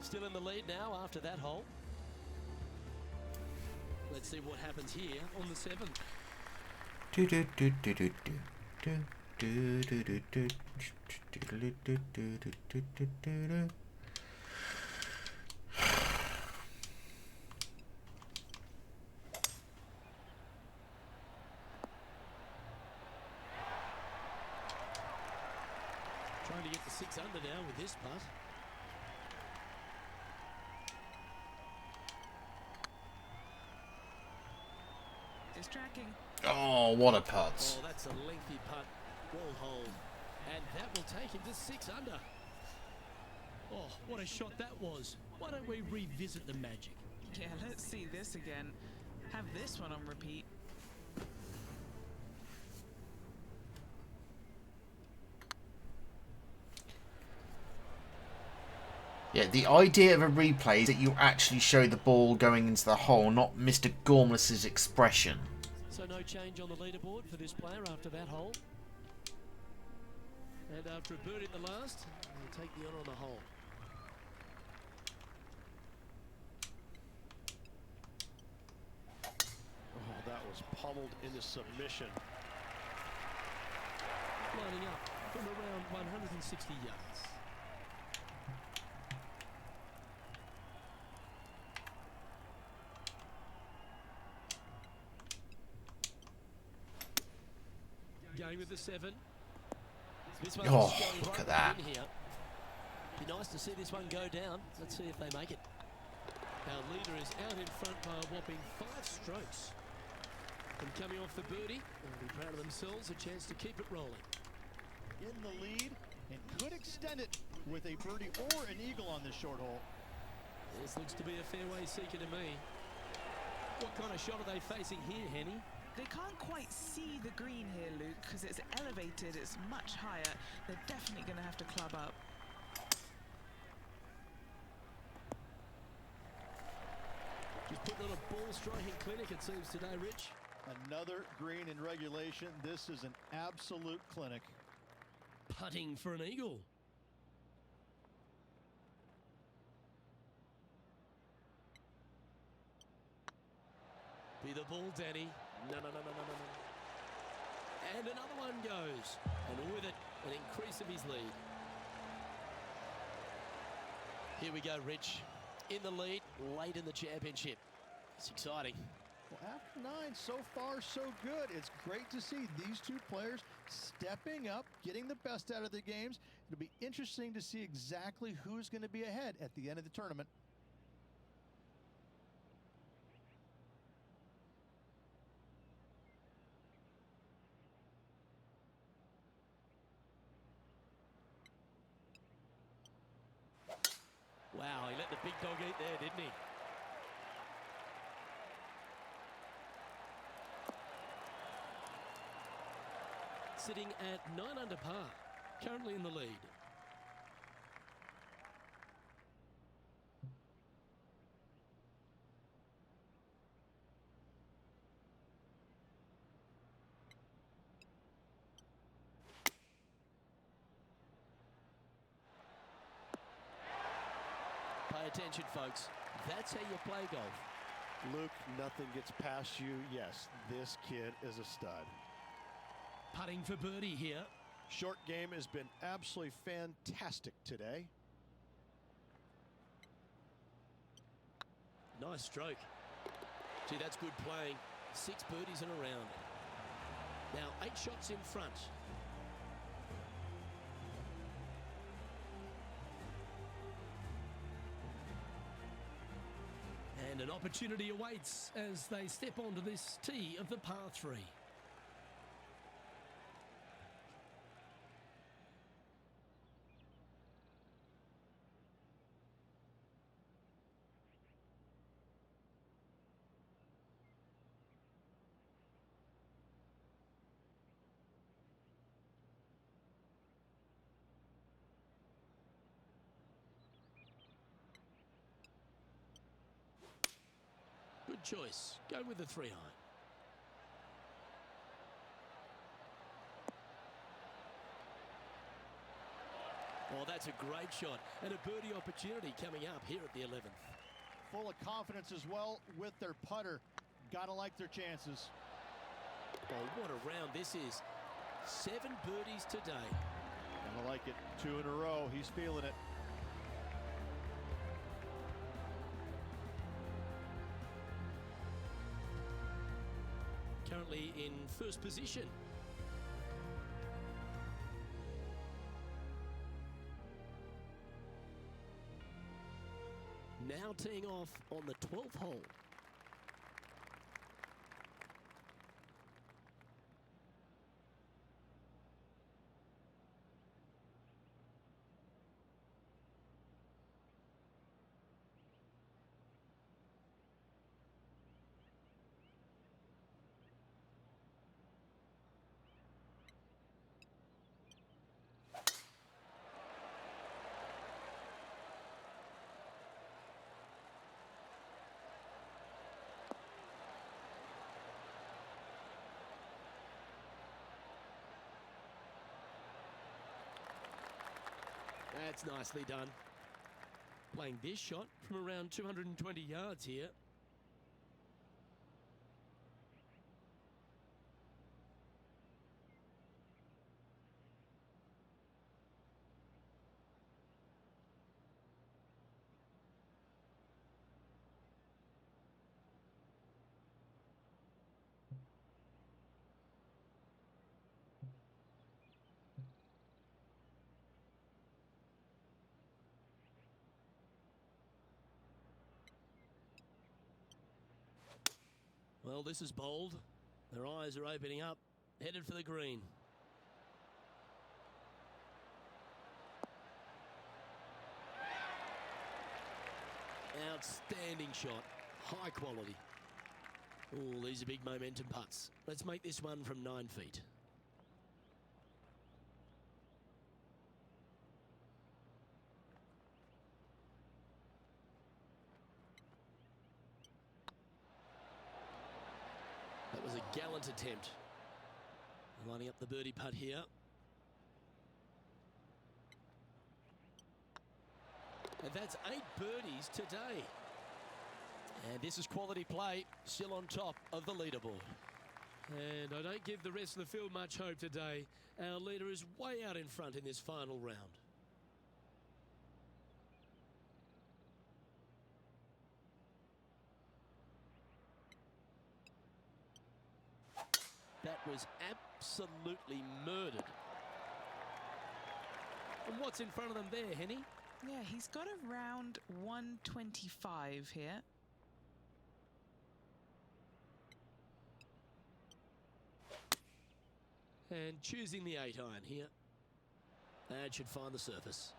Speaker 3: Still in the lead now after that hole. Let's see what happens here on the 7th.
Speaker 1: Do do do do do do do do do do do do do do do.
Speaker 3: Trying to get the 6 under now with this putt.
Speaker 2: It's tracking.
Speaker 1: Oh, what a putt.
Speaker 3: Oh, that's a lengthy putt. Well holed. And that will take him to 6 under. Oh, what a shot that was. Why don't we revisit the magic?
Speaker 2: Yeah, let's see this again. Have this one on repeat.
Speaker 1: Yeah, the idea of a replay is that you actually show the ball going into the hole, not Mr. Gormless's expression.
Speaker 3: So no change on the leaderboard for this player after that hole. And after a birdie at the last, he'll take the honour on the hole.
Speaker 6: Oh, that was pummeled into submission.
Speaker 3: Lining up from around 160 yards. Going with the 7. This one's
Speaker 1: Oh,
Speaker 3: going
Speaker 1: look
Speaker 3: right
Speaker 1: at that.
Speaker 3: in here. Be nice to see this one go down. Let's see if they make it. Our leader is out in front by a whopping 5 strokes. And coming off the birdie, they'll be proud of themselves, a chance to keep it rolling.
Speaker 6: In the lead and could extend it with a birdie or an eagle on this short hole.
Speaker 3: This looks to be a fairway seeker to me. What kind of shot are they facing here, Henny?
Speaker 2: They can't quite see the green here, Luke, because it's elevated, it's much higher. They're definitely going to have to club up.
Speaker 3: Just putting on a ball striking clinic, it seems, today, Rich.
Speaker 6: Another green in regulation. This is an absolute clinic.
Speaker 3: Putting for an eagle. Be the ball, Danny. No. And another one goes. And with it, an increase of his lead. Here we go, Rich. In the lead, late in the championship. It's exciting.
Speaker 6: Well, after 9, so far so good. It's great to see these two players stepping up, getting the best out of their games. It'll be interesting to see exactly who's going to be ahead at the end of the tournament.
Speaker 3: Wow, he let the big dog eat there, didn't he? Sitting at 9 under par, currently in the lead. Pay attention, folks. That's how you play golf.
Speaker 6: Luke, nothing gets past you. Yes, this kid is a stud.
Speaker 3: Putting for birdie here.
Speaker 6: Short game has been absolutely fantastic today.
Speaker 3: Nice stroke. Gee, that's good playing. 6 birdies in a round. Now 8 shots in front. And an opportunity awaits as they step onto this tee of the par 3. Good choice. Go with the 3-iron. Oh, that's a great shot. And a birdie opportunity coming up here at the 11th.
Speaker 6: Full of confidence as well with their putter. Gotta like their chances.
Speaker 3: Oh, what a round this is. 7 birdies today.
Speaker 6: Gotta like it. 2 in a row. He's feeling it.
Speaker 3: Currently in first position. Now teeing off on the 12th hole. That's nicely done. Playing this shot from around 220 yards here. Well, this is bold. Their eyes are opening up, headed for the green. Outstanding shot, high quality. Oh, these are big momentum putts. Let's make this one from 9 feet. That was a gallant attempt. Lining up the birdie putt here. And that's 8 birdies today. And this is quality play, still on top of the leaderboard. And I don't give the rest of the field much hope today. Our leader is way out in front in this final round. That was absolutely murdered. And what's in front of them there, Henny?
Speaker 2: Yeah, he's got around 125 here.
Speaker 3: And choosing the 8-iron here. That should find the surface.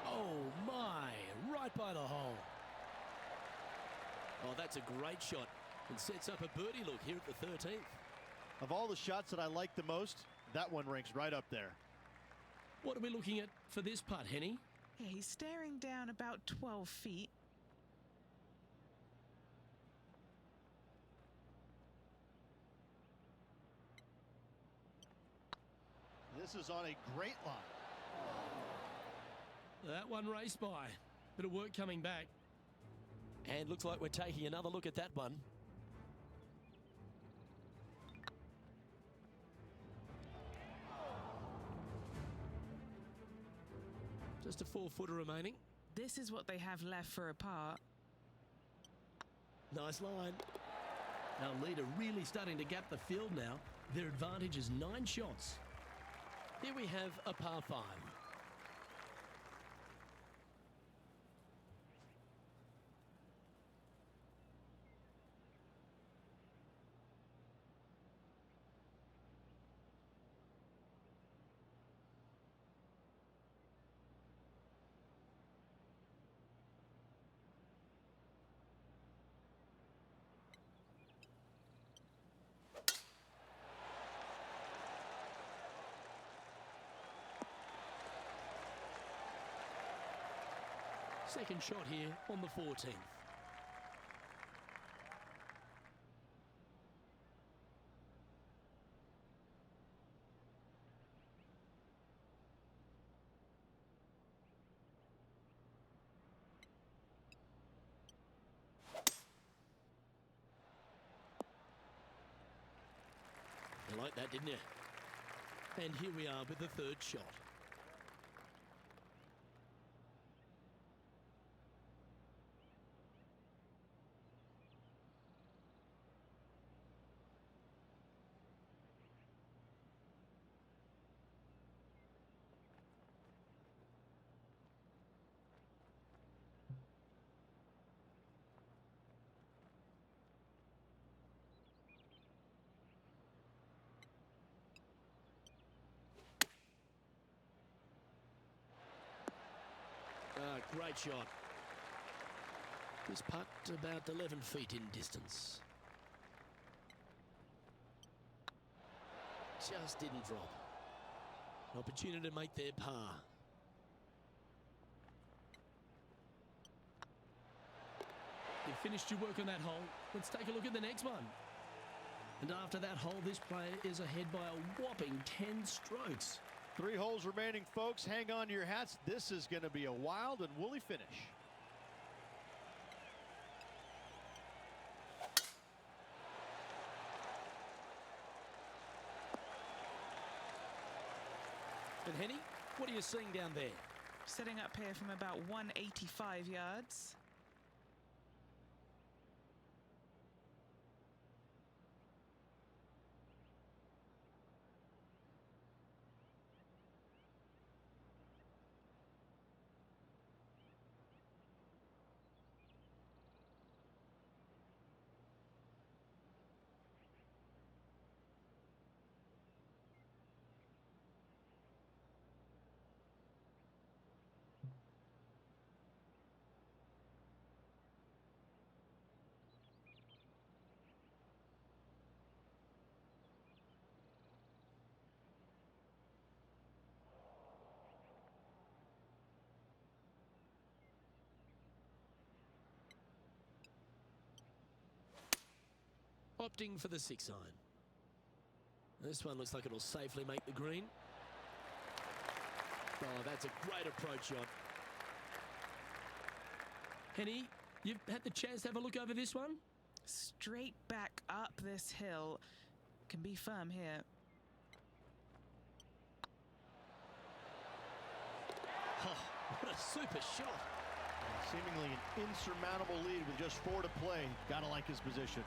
Speaker 3: Oh my, right by the hole. Oh, that's a great shot. And sets up a birdie look here at the 13th.
Speaker 6: Of all the shots that I like the most, that one ranks right up there.
Speaker 3: What are we looking at for this putt, Henny?
Speaker 2: Yeah, he's staring down about 12 feet.
Speaker 6: This is on a great line.
Speaker 3: That one raced by. Bit of work coming back. And looks like we're taking another look at that one. Just a 4-footer remaining.
Speaker 2: This is what they have left for a par.
Speaker 3: Nice line. Our leader really starting to gap the field now. Their advantage is 9 shots. Here we have a par 5. Second shot here on the 14th. like that, didn't you? And here we are with the third shot. Great shot. This putt about 11 feet in distance. Just didn't drop. An opportunity to make their par.
Speaker 7: You finished your work on that hole. Let's take a look at the next one. And after that hole, this player is ahead by a whopping 10 strokes.
Speaker 4: 3 holes remaining, folks. Hang on to your hats. This is going to be a wild and woolly finish.
Speaker 7: And Henny, what are you seeing down there?
Speaker 2: Setting up here from about 185 yards.
Speaker 3: Opting for the 6-iron. This one looks like it'll safely make the green. Oh, that's a great approach shot.
Speaker 7: Henny, you've had the chance to have a look over this one?
Speaker 2: Straight back up this hill. Can be firm here.
Speaker 3: Oh, what a super shot.
Speaker 4: Seemingly an insurmountable lead with just 4 to play. Gotta like his position.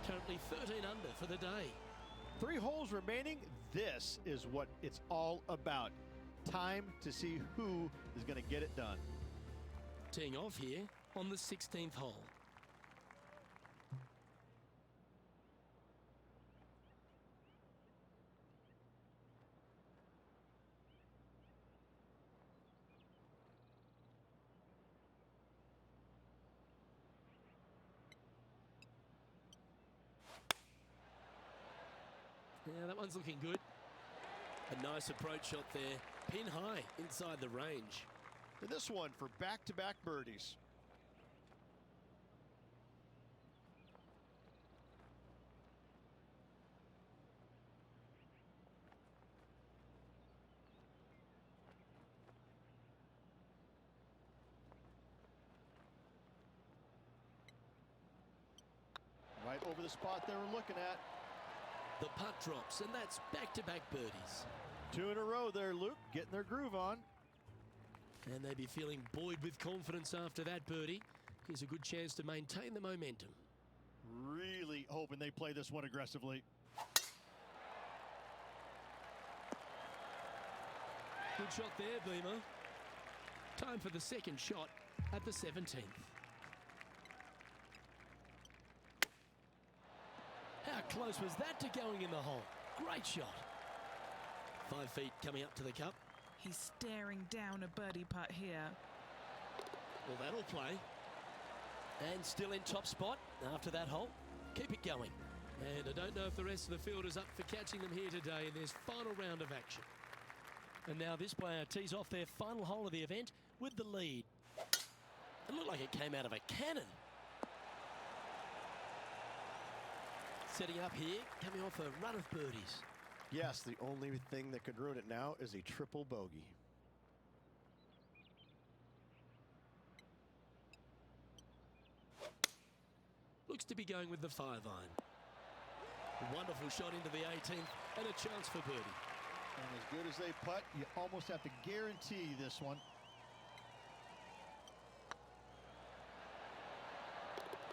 Speaker 3: Currently 13 under for the day.
Speaker 4: 3 holes remaining. This is what it's all about. Time to see who is going to get it done.
Speaker 3: Teeing off here on the 16th hole. Yeah, that one's looking good. A nice approach shot there. Pin high inside the range.
Speaker 4: And this one for back-to-back birdies. Right over the spot they were looking at.
Speaker 3: The putt drops, and that's back-to-back birdies.
Speaker 4: 2 in a row there, Luke, getting their groove on.
Speaker 3: And they'd be feeling buoyed with confidence after that birdie. Here's a good chance to maintain the momentum.
Speaker 4: Really hoping they play this one aggressively.
Speaker 3: Good shot there, Beamer. Time for the second shot at the 17th. How close was that to going in the hole? Great shot. 5 feet coming up to the cup.
Speaker 2: He's staring down a birdie putt here.
Speaker 3: Well, that'll play. And still in top spot after that hole. Keep it going. And I don't know if the rest of the field is up for catching them here today in this final round of action. And now this player tees off their final hole of the event with the lead. It looked like it came out of a cannon. Setting up here, coming off a run of birdies.
Speaker 4: Yes, the only thing that could ruin it now is a triple bogey.
Speaker 3: Looks to be going with the 5-iron. Wonderful shot into the 18th and a chance for birdie.
Speaker 4: And as good as they putt, you almost have to guarantee this one.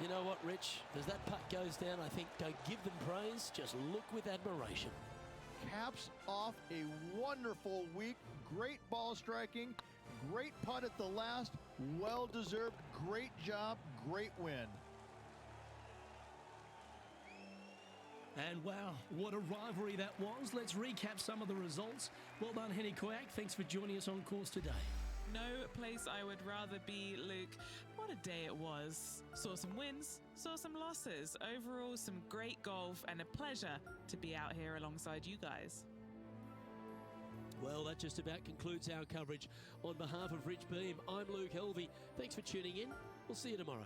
Speaker 3: You know what, Rich? As that putt goes down, I think don't give them praise, just look with admiration.
Speaker 4: Caps off a wonderful week. Great ball striking. Great putt at the last. Well-deserved. Great job. Great win.
Speaker 7: And wow, what a rivalry that was. Let's recap some of the results. Well done, Henny Koyak. Thanks for joining us on course today.
Speaker 2: No place I would rather be, Luke. What a day it was. Saw some wins, saw some losses. Overall, some great golf and a pleasure to be out here alongside you guys.
Speaker 3: Well, that just about concludes our coverage. On behalf of Rich Beam, I'm Luke Helvey. Thanks for tuning in. We'll see you tomorrow.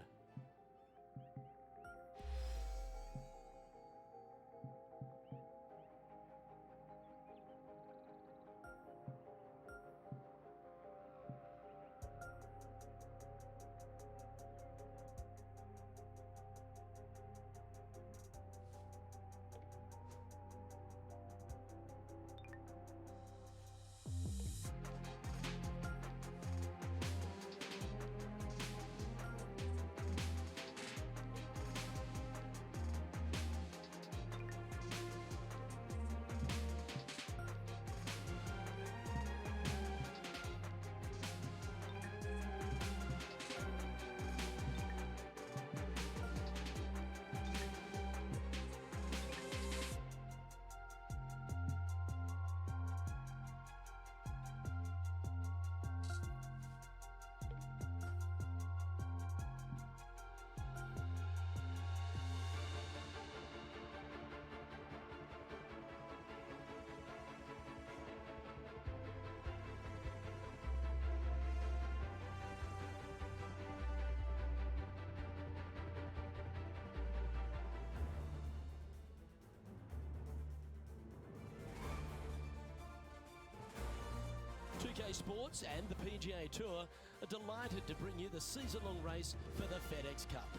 Speaker 3: PGA Sports and the PGA Tour are delighted to bring you the season-long race for the FedEx Cup.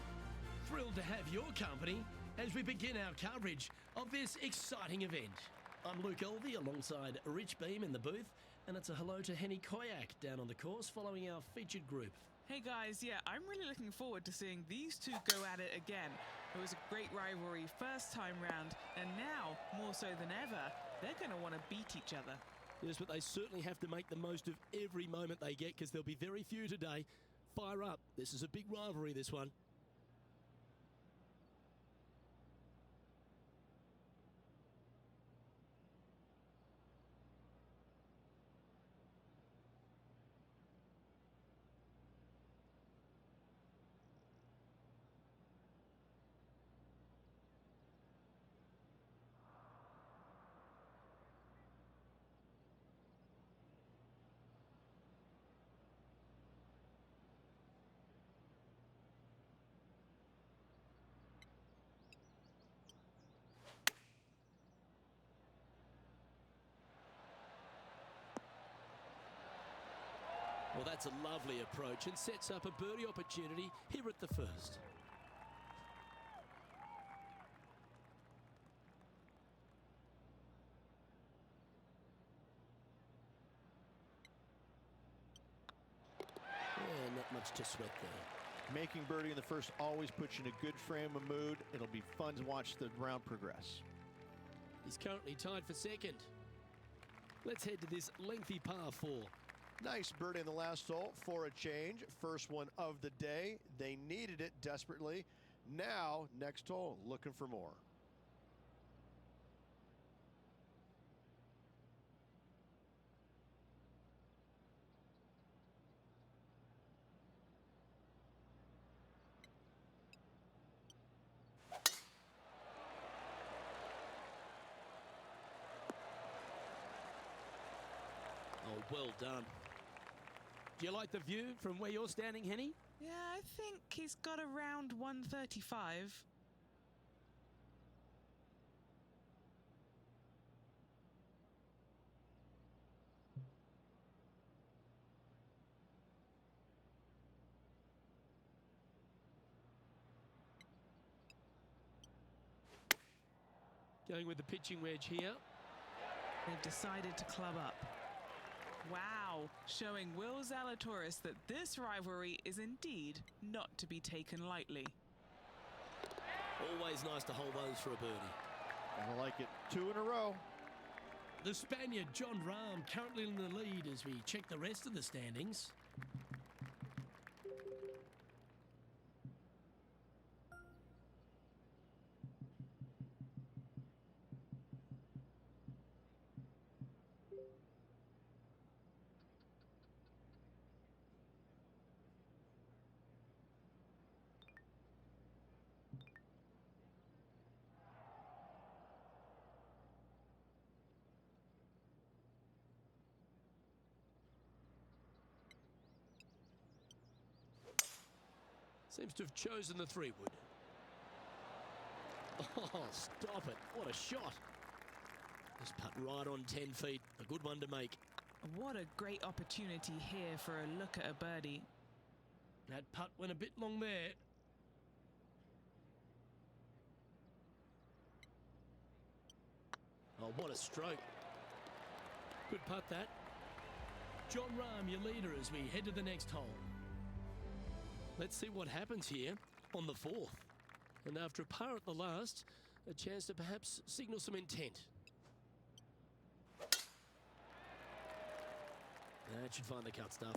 Speaker 7: Thrilled to have your company as we begin our coverage of this exciting event. I'm Luke Helvey alongside Rich Beam in the booth, and it's a hello to Henny Koyak down on the course following our featured group.
Speaker 2: Hey guys, yeah, I'm really looking forward to seeing these two go at it again. It was a great rivalry first time round, and now, more so than ever, they're going to want to beat each other.
Speaker 3: Yes, but they certainly have to make the most of every moment they get because there'll be very few today. Fire up. This is a big rivalry, this one. Well, that's a lovely approach and sets up a birdie opportunity here at the first. Yeah, not much to sweat there.
Speaker 4: Making birdie in the first always puts you in a good frame of mood. It'll be fun to watch the round progress.
Speaker 3: He's currently tied for second. Let's head to this lengthy par 4.
Speaker 4: Nice birdie in the last hole for a change. First one of the day. They needed it desperately. Now, next hole, looking for more.
Speaker 3: Oh, well done. Do you like the view from where you're standing, Henny?
Speaker 2: Yeah, I think he's got around 135.
Speaker 7: Going with the pitching wedge here.
Speaker 2: They've decided to club up. Wow, showing Will Zalatoris that this rivalry is indeed not to be taken lightly.
Speaker 3: Always nice to hold those for a birdie.
Speaker 4: I like it. 2 in a row.
Speaker 7: The Spaniard, John Rahm, currently in the lead as we check the rest of the standings. Seems to have chosen the 3-wood. Oh, stop it. What a shot. Just putt right on 10 feet. A good one to make.
Speaker 2: What a great opportunity here for a look at a birdie.
Speaker 7: That putt went a bit long there. Oh, what a stroke. Good putt, that. John Rahm, your leader, as we head to the next hole. Let's see what happens here on the 4th. And after a par at the last, a chance to perhaps signal some intent. That should find the cut stuff.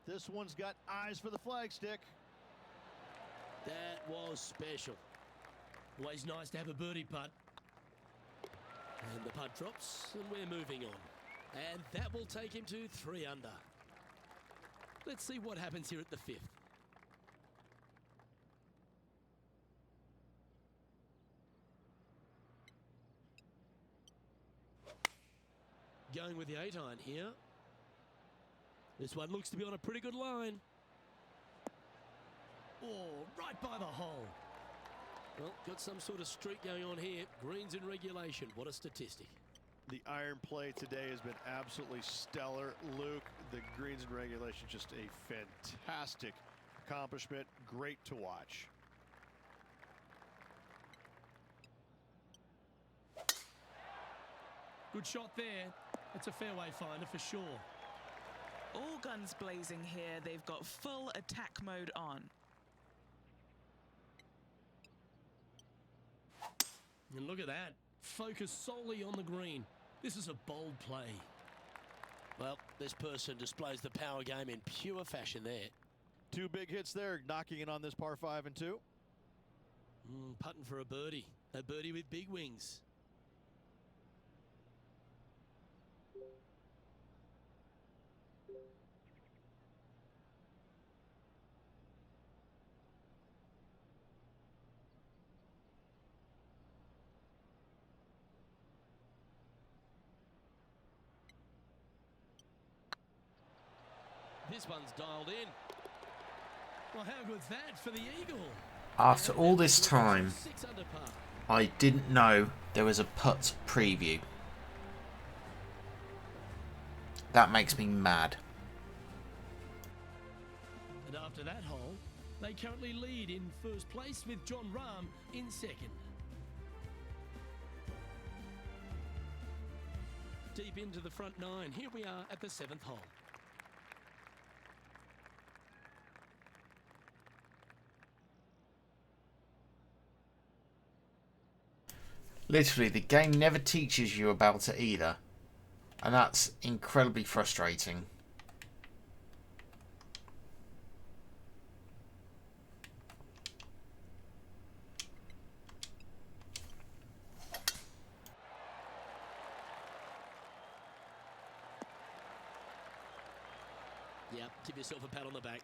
Speaker 4: This one's got eyes for the flagstick.
Speaker 7: That was special. Always nice to have a birdie putt. And the putt drops, and we're moving on. And that will take him to 3 under. Let's see what happens here at the 5th. Going with the 8-iron here. This one looks to be on a pretty good line. Oh, right by the hole. Well, got some sort of streak going on here. Greens in regulation. What a statistic.
Speaker 4: The iron play today has been absolutely stellar. Luke, the greens in regulation, just a fantastic accomplishment. Great to watch.
Speaker 7: Good shot there. It's a fairway finder for sure.
Speaker 2: All guns blazing here. They've got full attack mode on.
Speaker 7: And look at that. Focus solely on the green. This is a bold play.
Speaker 3: Well, this person displays the power game in pure fashion there.
Speaker 4: 2 big hits there, knocking in on this par 5 and 2.
Speaker 7: Putting for a birdie. A birdie with big wings. This one's dialed in. Well, how good's that for the eagle?
Speaker 1: After all this time,
Speaker 7: 6 under par.
Speaker 1: I didn't know there was a putt preview. That makes me mad.
Speaker 7: And after that hole, they currently lead in first place with John Rahm in second. Deep into the front 9. Here we are at the 7th hole.
Speaker 1: Literally, the game never teaches you about it either. And that's incredibly frustrating.
Speaker 7: Yep, give yourself a pat on the back.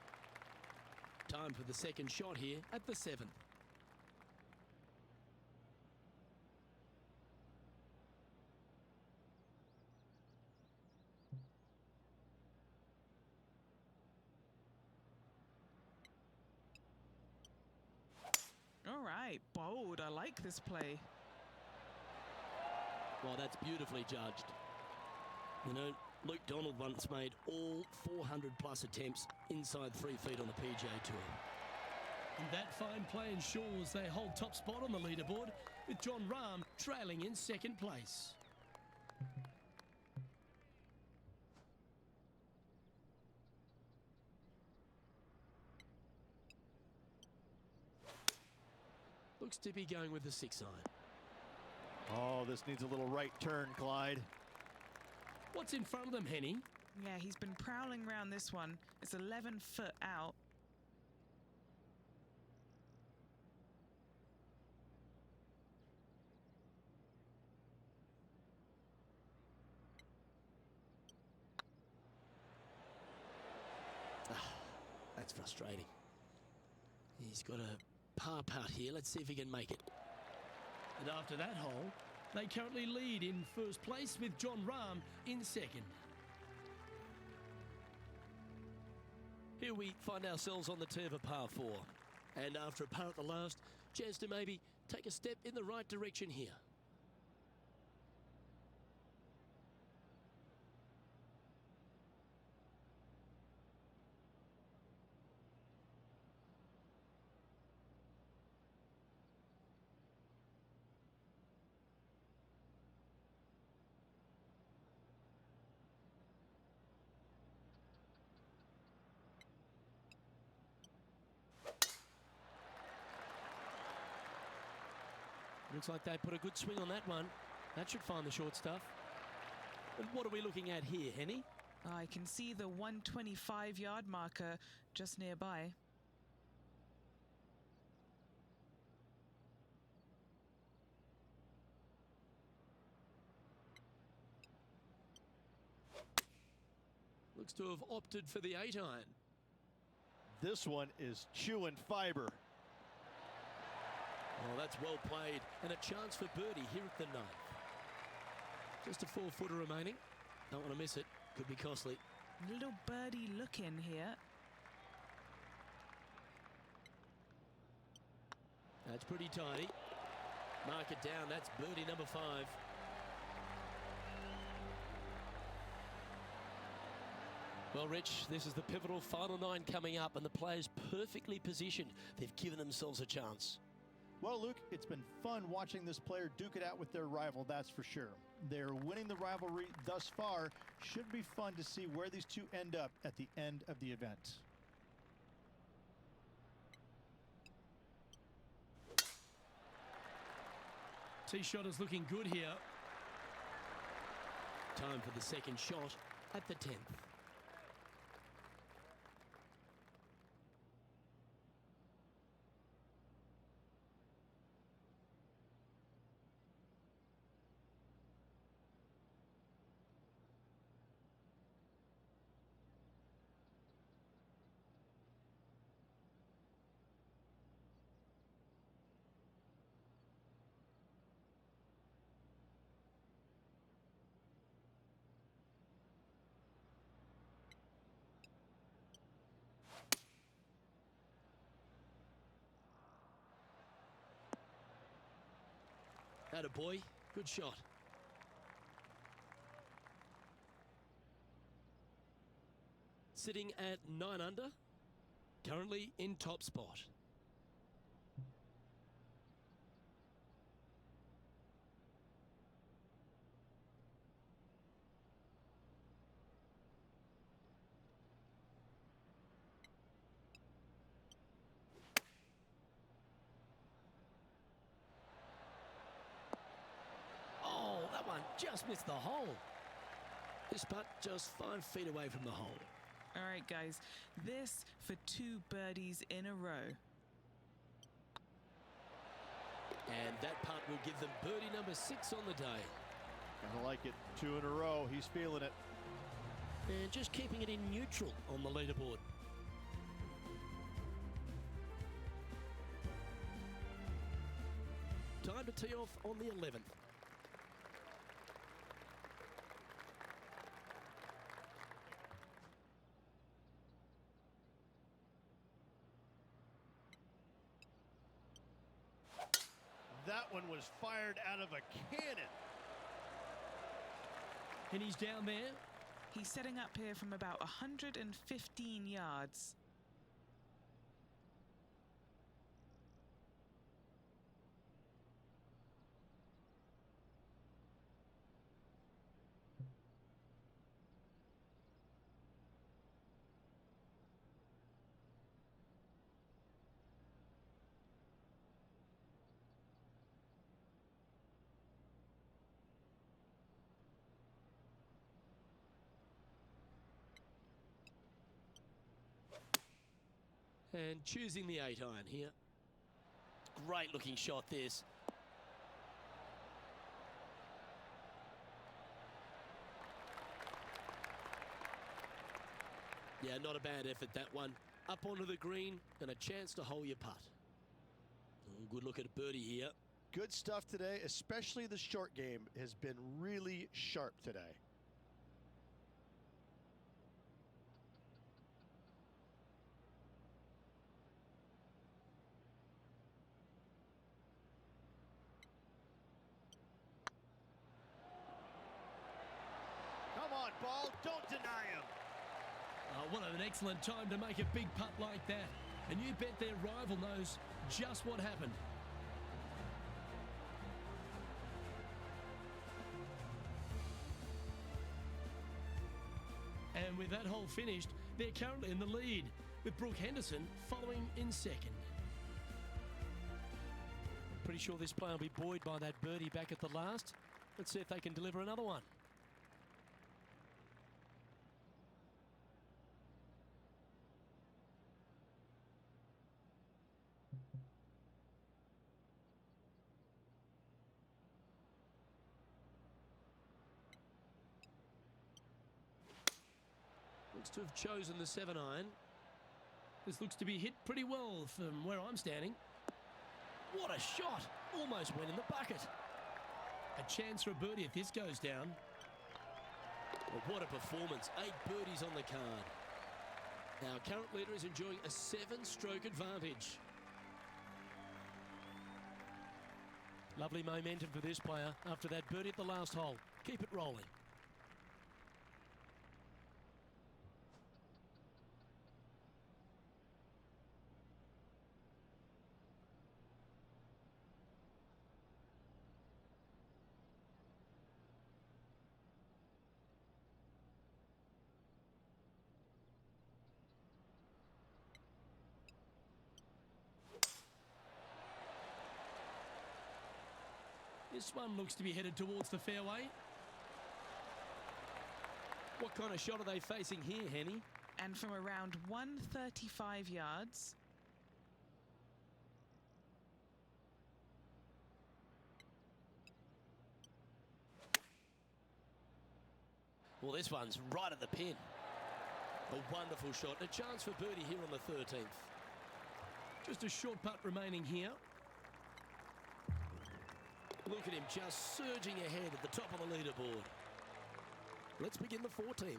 Speaker 7: Time for the second shot here at the 7th.
Speaker 2: All right, bold. I like this play.
Speaker 3: Well, that's beautifully judged. You know, Luke Donald once made all 400-plus attempts inside 3 feet on the PGA Tour.
Speaker 7: And that fine play ensures they hold top spot on the leaderboard, with Jon Rahm trailing in second place. Looks to be going with the 6-iron.
Speaker 6: Oh, this needs a little right turn, Clyde.
Speaker 7: What's in front of them, Henny?
Speaker 2: Yeah, he's been prowling around this one. It's 11 foot out.
Speaker 3: That's frustrating. He's got a par putt here. Let's see if he can make it.
Speaker 7: And after that hole, they currently lead in first place with Jon Rahm in second.
Speaker 3: Here we find ourselves on the tee of a par 4. And after a par at the last, chance to maybe take a step in the right direction here. Looks like they put a good swing on that one. That should find the short stuff. And what are we looking at here, Henny?
Speaker 2: I can see the 125-yard marker just nearby.
Speaker 3: Looks to have opted for the 8-iron.
Speaker 6: This one is chewing fiber.
Speaker 3: Oh, that's well played. And a chance for birdie here at the 9th. Just a 4-footer remaining. Don't want to miss it. Could be costly.
Speaker 2: Little birdie look in here.
Speaker 3: That's pretty tidy. Mark it down. That's birdie number 5. Well, Rich, this is the pivotal final 9 coming up, and the players perfectly positioned. They've given themselves a chance.
Speaker 6: Well, Luke, it's been fun watching this player duke it out with their rival, that's for sure. They're winning the rivalry thus far. Should be fun to see where these two end up at the end of the event.
Speaker 7: Tee shot is looking good here.
Speaker 3: Time for the second shot at the 10th. Atta boy, good shot. Sitting at 9 under, currently in top spot. Just missed the hole. This putt just 5 feet away from the hole.
Speaker 2: All right, guys, this for 2 birdies in a row.
Speaker 3: And that putt will give them birdie number 6 on the day.
Speaker 6: I like it. 2 in a row. He's feeling it.
Speaker 3: And just keeping it in neutral on the leaderboard. Time to tee off on the 11th.
Speaker 6: That one was fired out of a cannon.
Speaker 7: And he's down there.
Speaker 2: He's setting up here from about 115 yards.
Speaker 3: And choosing the 8-iron here. Great looking shot this. Yeah, not a bad effort, that one. Up onto the green and a chance to hole your putt. Oh, good look at a birdie here.
Speaker 6: Good stuff today, especially the short game has been really sharp today. Come on, ball, don't deny him.
Speaker 7: Oh, what an excellent time to make a big putt like that. And you bet their rival knows just what happened. And with that hole finished, they're currently in the lead, with Brooke Henderson following in second. Pretty sure this player will be buoyed by that birdie back at the last. Let's see if they can deliver another one. Looks to have chosen the 7-iron. This looks to be hit pretty well from where I'm standing. What a shot! Almost went in the bucket. A chance for a birdie if this goes down. Well, what a performance. 8 birdies on the card. Our current leader is enjoying a 7-stroke advantage. Lovely momentum for this player after that birdie at the last hole. Keep it rolling. This one looks to be headed towards the fairway. What kind of shot are they facing here, Henny?
Speaker 2: And from around 135 yards.
Speaker 3: Well, this one's right at the pin. A wonderful shot. A chance for birdie here on the 13th.
Speaker 7: Just a short putt remaining here.
Speaker 3: Look at him just surging ahead at the top of the leaderboard. Let's begin the 14th.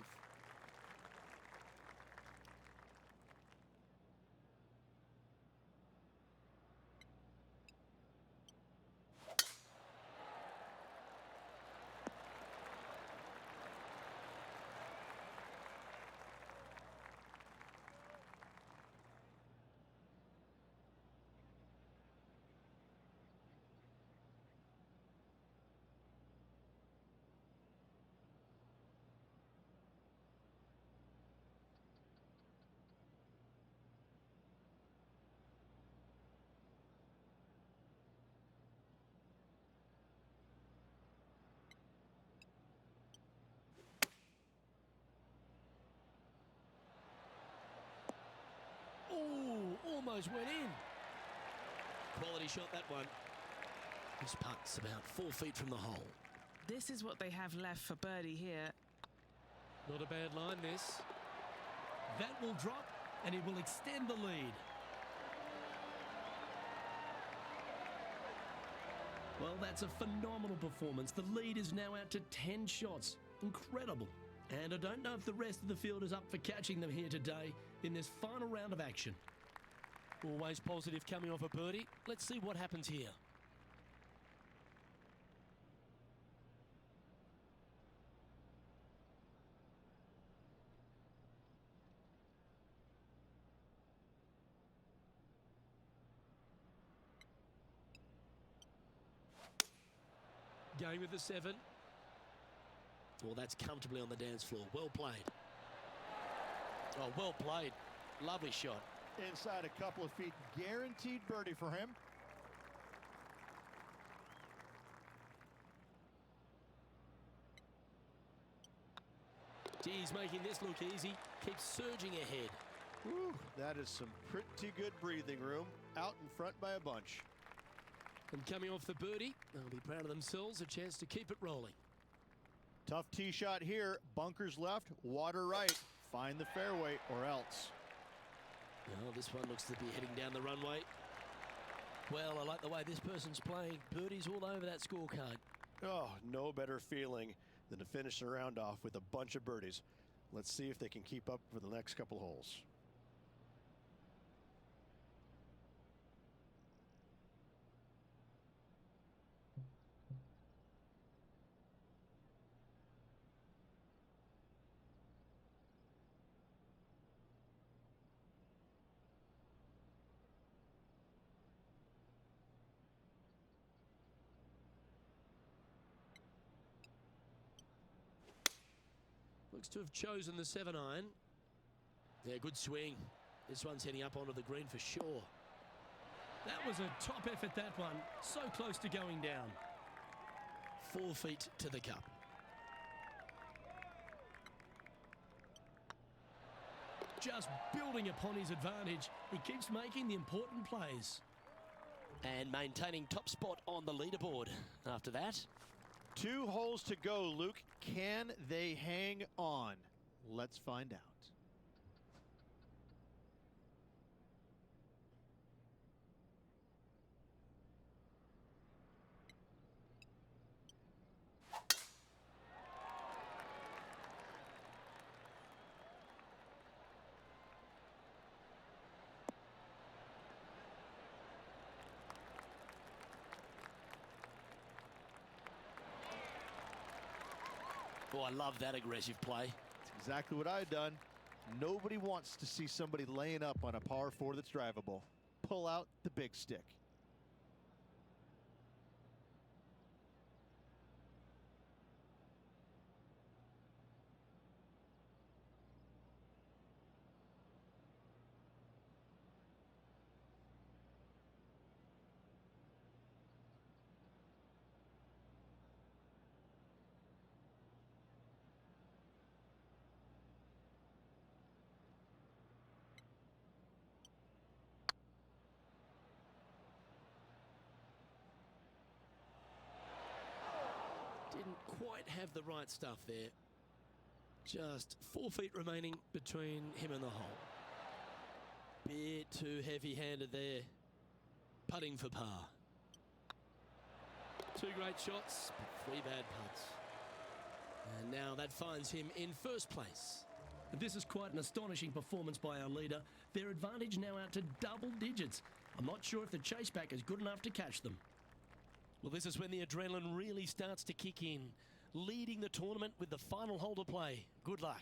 Speaker 3: Oh, almost went in. Quality shot, that one. This putt's about 4 feet from the hole.
Speaker 2: This is what they have left for birdie here.
Speaker 7: Not a bad line, this. That will drop, and it will extend the lead. Well, that's a phenomenal performance. The lead is now out to 10 shots. Incredible. And I don't know if the rest of the field is up for catching them here today in this final round of action. Always positive coming off a birdie. Let's see what happens here.
Speaker 3: Going with the 7. Well, that's comfortably on the dance floor. Well played. Oh, well played. Lovely shot.
Speaker 4: Inside a couple of feet, guaranteed birdie for him.
Speaker 3: He's making this look easy. Keeps surging ahead.
Speaker 4: Whew, that is some pretty good breathing room. Out in front by a bunch.
Speaker 3: And coming off the birdie, they'll be proud of themselves. A chance to keep it rolling.
Speaker 4: Tough tee shot here. Bunkers left, water right. Find the fairway or else.
Speaker 3: Oh, this one looks to be heading down the runway. Well, I like the way this person's playing. Birdies all over that scorecard.
Speaker 8: Oh, no better feeling than to finish the round off with a bunch of birdies. Let's see if they can keep up for the next couple holes.
Speaker 3: Looks to have chosen the 7-iron. Yeah, good swing. This one's heading up onto the green for sure.
Speaker 7: That was a top effort, that one. So close to going down.
Speaker 3: 4 feet to the cup.
Speaker 7: Just building upon his advantage. He keeps making the important plays.
Speaker 3: And maintaining top spot on the leaderboard after that.
Speaker 4: 2 holes to go, Luke. Can they hang on? Let's find out.
Speaker 3: Oh, I love that aggressive play.
Speaker 4: That's exactly what I've done. Nobody wants to see somebody laying up on a par 4 that's drivable. Pull out the big stick.
Speaker 3: Didn't quite have the right stuff there. Just 4 feet remaining between him and the hole. Bit too heavy-handed there. Putting for par. 2 great shots, but 3 bad putts. And now that finds him in first place.
Speaker 7: This is quite an astonishing performance by our leader. Their advantage now out to double digits. I'm not sure if the chase back is good enough to catch them.
Speaker 3: Well, this is when the adrenaline really starts to kick in. Leading the tournament with the final hole to play. Good luck.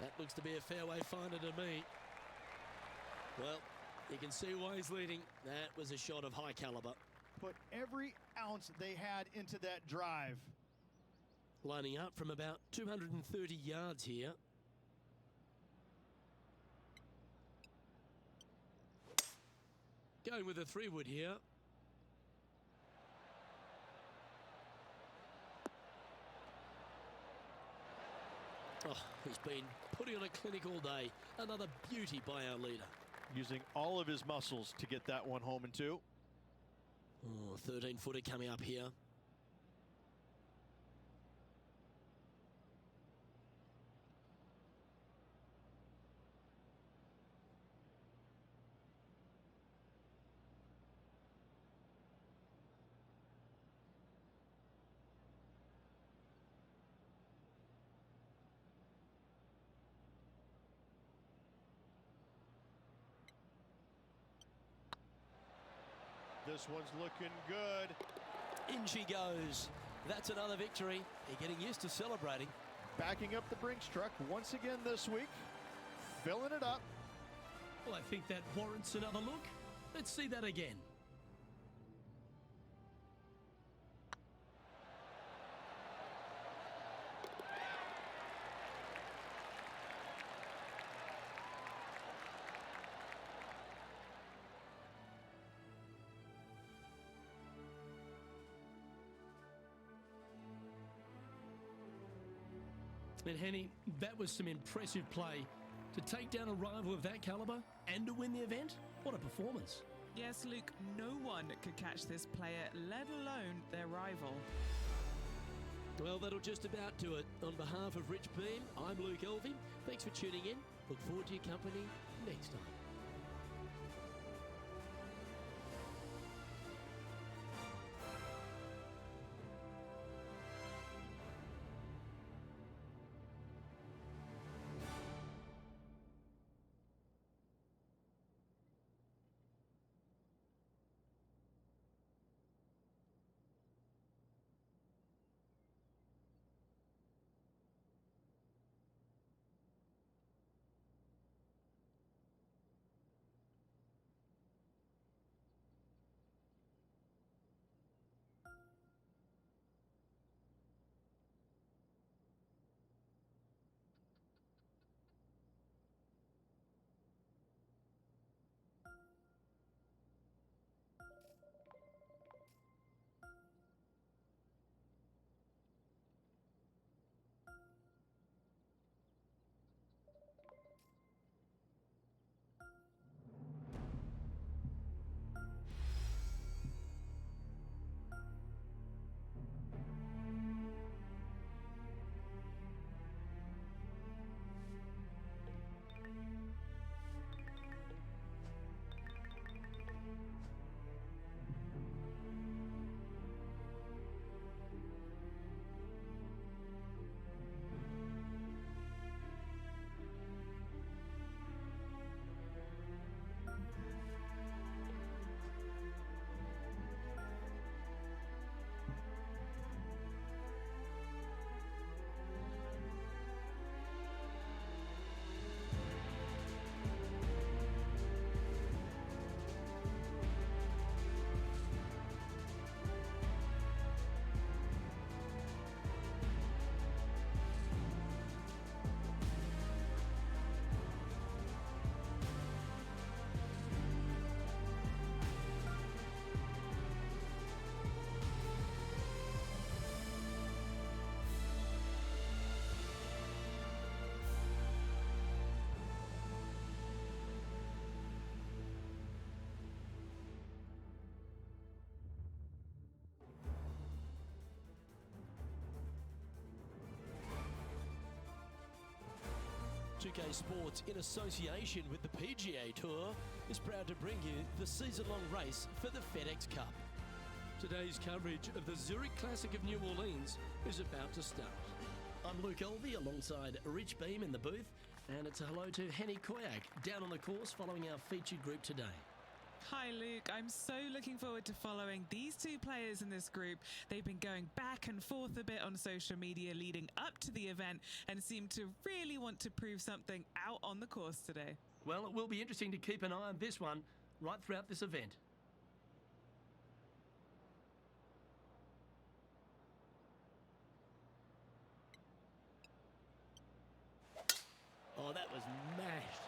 Speaker 3: That looks to be a fairway finder to me. Well, you can see why he's leading. That was a shot of high caliber.
Speaker 6: Put every ounce they had into that drive.
Speaker 3: Lining up from about 230 yards here. Going with a 3-wood here. Oh, he's been putting on a clinic all day. Another beauty by our leader.
Speaker 4: Using all of his muscles to get that one home and two.
Speaker 3: Oh, 13-footer coming up here.
Speaker 4: This one's looking good.
Speaker 3: In she goes. That's another victory. They're getting used to celebrating.
Speaker 4: Backing up the Brinks truck once again this week. Filling it up.
Speaker 7: Well, I think that warrants another look. Let's see that again. And Henny, that was some impressive play. To take down a rival of that caliber and to win the event, what a performance.
Speaker 2: Yes, Luke, no one could catch this player, let alone their rival.
Speaker 3: Well, that'll just about do it. On behalf of Rich Beam, I'm Luke Elvey. Thanks for tuning in. Look forward to your company next time. PGA Sports, in association with the PGA Tour, is proud to bring you the season-long race for the FedEx Cup. Today's coverage of the Zurich Classic of New Orleans is about to start. I'm Luke Elvey alongside Rich Beam in the booth, and it's a hello to Henny Koyak down on the course following our featured group today.
Speaker 2: Hi Luke, I'm so looking forward to following these two players in this group. They've been going back and forth a bit on social media leading up to the event and seem to really want to prove something out on the course today.
Speaker 7: Well, it will be interesting to keep an eye on this one right throughout this event. Oh, that was mashed.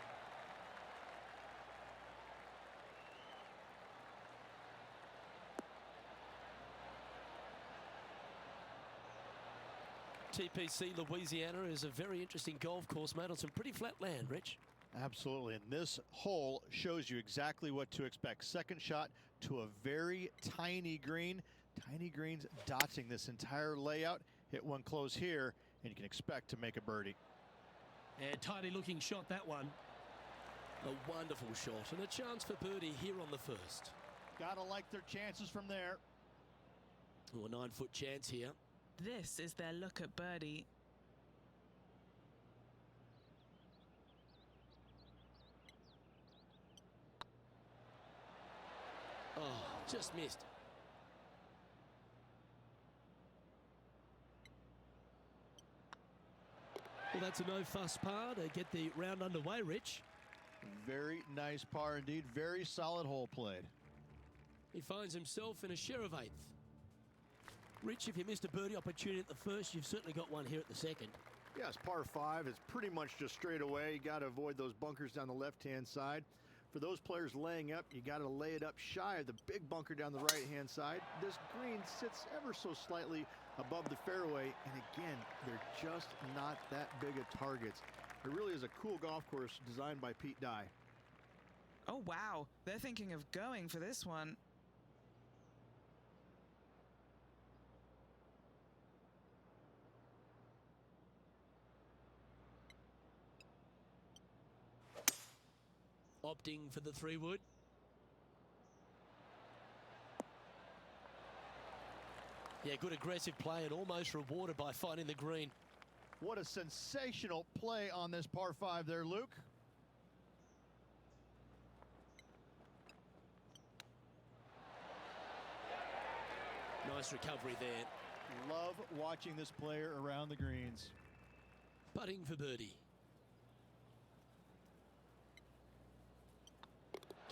Speaker 7: TPC Louisiana is a very interesting golf course, mate, on some pretty flat land, Rich.
Speaker 4: Absolutely, and this hole shows you exactly what to expect. Second shot to a very tiny green. Tiny greens dotting this entire layout. Hit one close here, and you can expect to make a birdie.
Speaker 7: And tidy looking shot, that one. A wonderful shot and a chance for birdie here on the first.
Speaker 4: Gotta like their chances from there.
Speaker 7: Oh, a 9-foot chance here.
Speaker 2: This is their look at birdie.
Speaker 7: Oh, just missed. Well, that's a no-fuss par to get the round underway, Rich.
Speaker 4: Very nice par indeed. Very solid hole played.
Speaker 7: He finds himself in a share of 8th. Rich, if you missed a birdie opportunity at the first, you've certainly got one here at the second.
Speaker 4: Yes, par 5 is pretty much just straight away. You got to avoid those bunkers down the left-hand side. For those players laying up, you got to lay it up shy of the big bunker down the right-hand side. This green sits ever so slightly above the fairway, and again, they're just not that big of targets. It really is a cool golf course designed by Pete Dye.
Speaker 2: Oh wow, they're thinking of going for this one.
Speaker 7: Opting for the 3-wood. Yeah, good aggressive play and almost rewarded by finding the green.
Speaker 4: What a sensational play on this par 5 there, Luke.
Speaker 7: Nice recovery there.
Speaker 4: Love watching this player around the greens.
Speaker 7: Putting for birdie.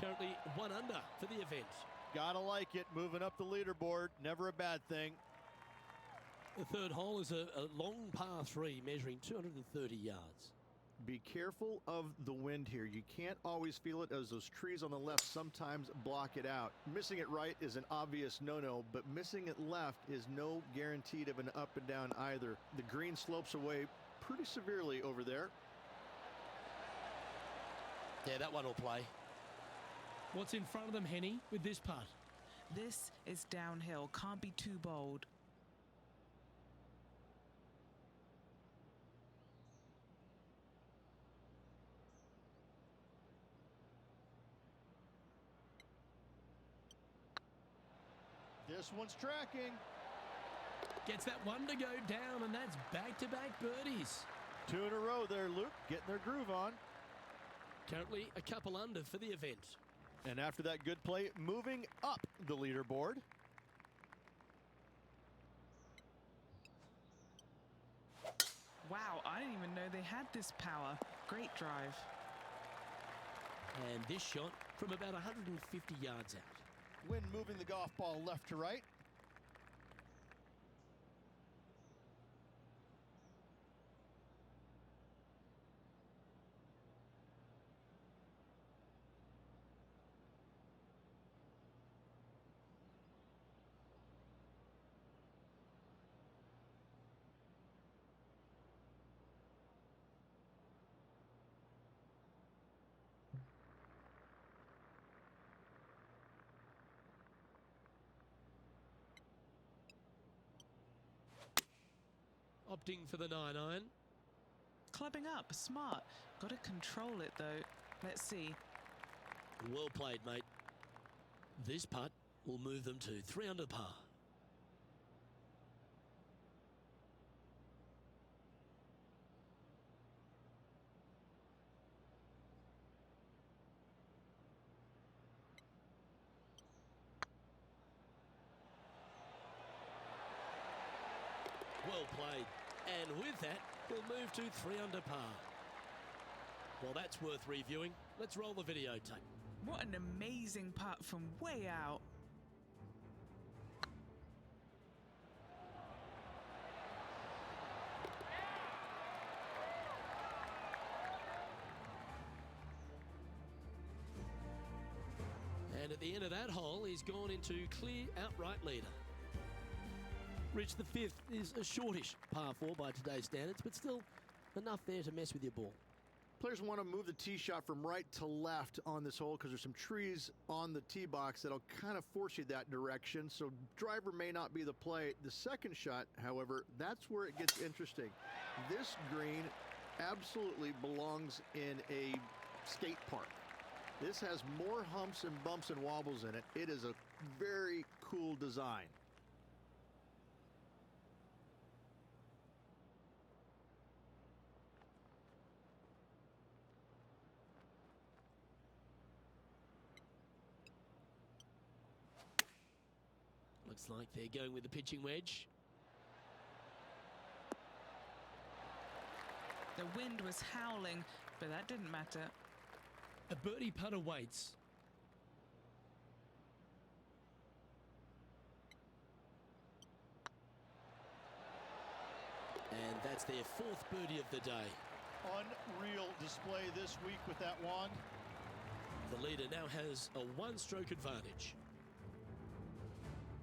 Speaker 7: Currently 1 under for the event.
Speaker 4: Gotta like it, moving up the leaderboard, never a bad thing.
Speaker 7: The third hole is a long par 3 measuring 230 yards.
Speaker 4: Be careful of the wind here. You can't always feel it as those trees on the left sometimes block it out. Missing it right is an obvious no-no, but missing it left is no guaranteed of an up and down either. The green slopes away pretty severely over there.
Speaker 7: Yeah, that one will play. What's in front of them, Henny, with this putt?
Speaker 2: This is downhill, can't be too bold.
Speaker 4: This one's tracking.
Speaker 7: Gets that one to go down, and that's back-to-back birdies.
Speaker 4: 2 in a row there, Luke, getting their groove on.
Speaker 7: Currently a couple under for the event.
Speaker 4: And after that good play, moving up the leaderboard.
Speaker 2: Wow, I didn't even know they had this power. Great drive.
Speaker 7: And this shot from about 150 yards out.
Speaker 4: Wind moving the golf ball left to right.
Speaker 7: Opting for the 9-iron.
Speaker 2: Clubbing up, smart. Got to control it though. Let's see.
Speaker 7: Well played, mate. This putt will move them to 3 under par.
Speaker 3: played. And with that, we'll move to 3 under par. Well, that's worth reviewing. Let's roll the videotape.
Speaker 2: What an amazing putt from way out.
Speaker 3: And at the end of that hole, he's gone into clear outright leader. Rich, the 5th is a shortish par 4 by today's standards, but still enough there to mess with your ball.
Speaker 4: Players want to move the tee shot from right to left on this hole because there's some trees on the tee box that'll kind of force you that direction, so driver may not be the play. The second shot, however, that's where it gets interesting. This green absolutely belongs in a skate park. This has more humps and bumps and wobbles in it. It is a very cool design.
Speaker 3: Looks like they're going with the pitching wedge.
Speaker 2: The wind was howling, but that didn't matter.
Speaker 7: A birdie putt awaits.
Speaker 3: And that's their 4th birdie of the day.
Speaker 6: Unreal display this week with that wand.
Speaker 3: The leader now has a 1-stroke advantage.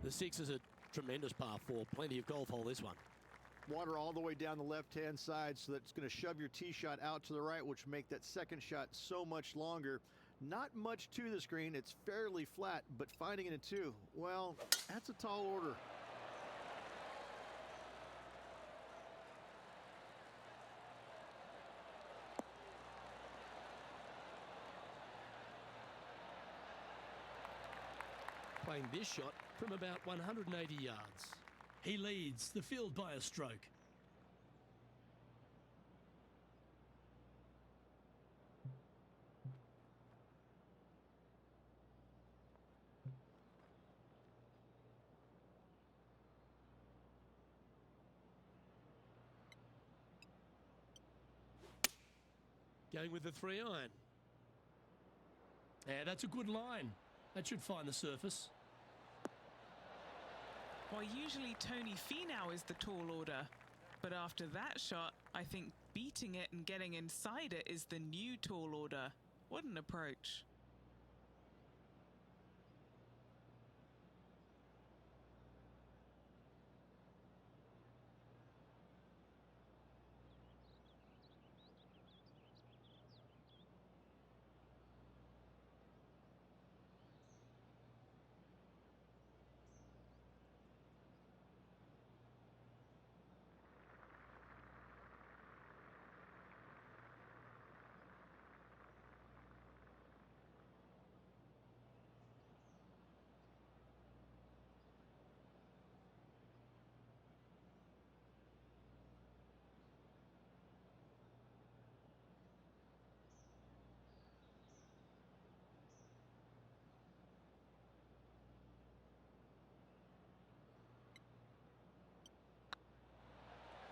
Speaker 3: The 6 is a tremendous par 4. Plenty of golf hole, this one.
Speaker 4: Water all the way down the left-hand side, so that's going to shove your tee shot out to the right, which will make that second shot so much longer. Not much to the screen. It's fairly flat, but finding it in 2, well, that's a tall order.
Speaker 3: Playing this shot from about 180 yards.
Speaker 7: He leads the field by a stroke.
Speaker 3: Going with the 3-iron.
Speaker 7: Yeah, that's a good line. That should find the surface.
Speaker 2: Well, usually Tony Finau is the tall order, but after that shot, I think beating it and getting inside it is the new tall order. What an approach.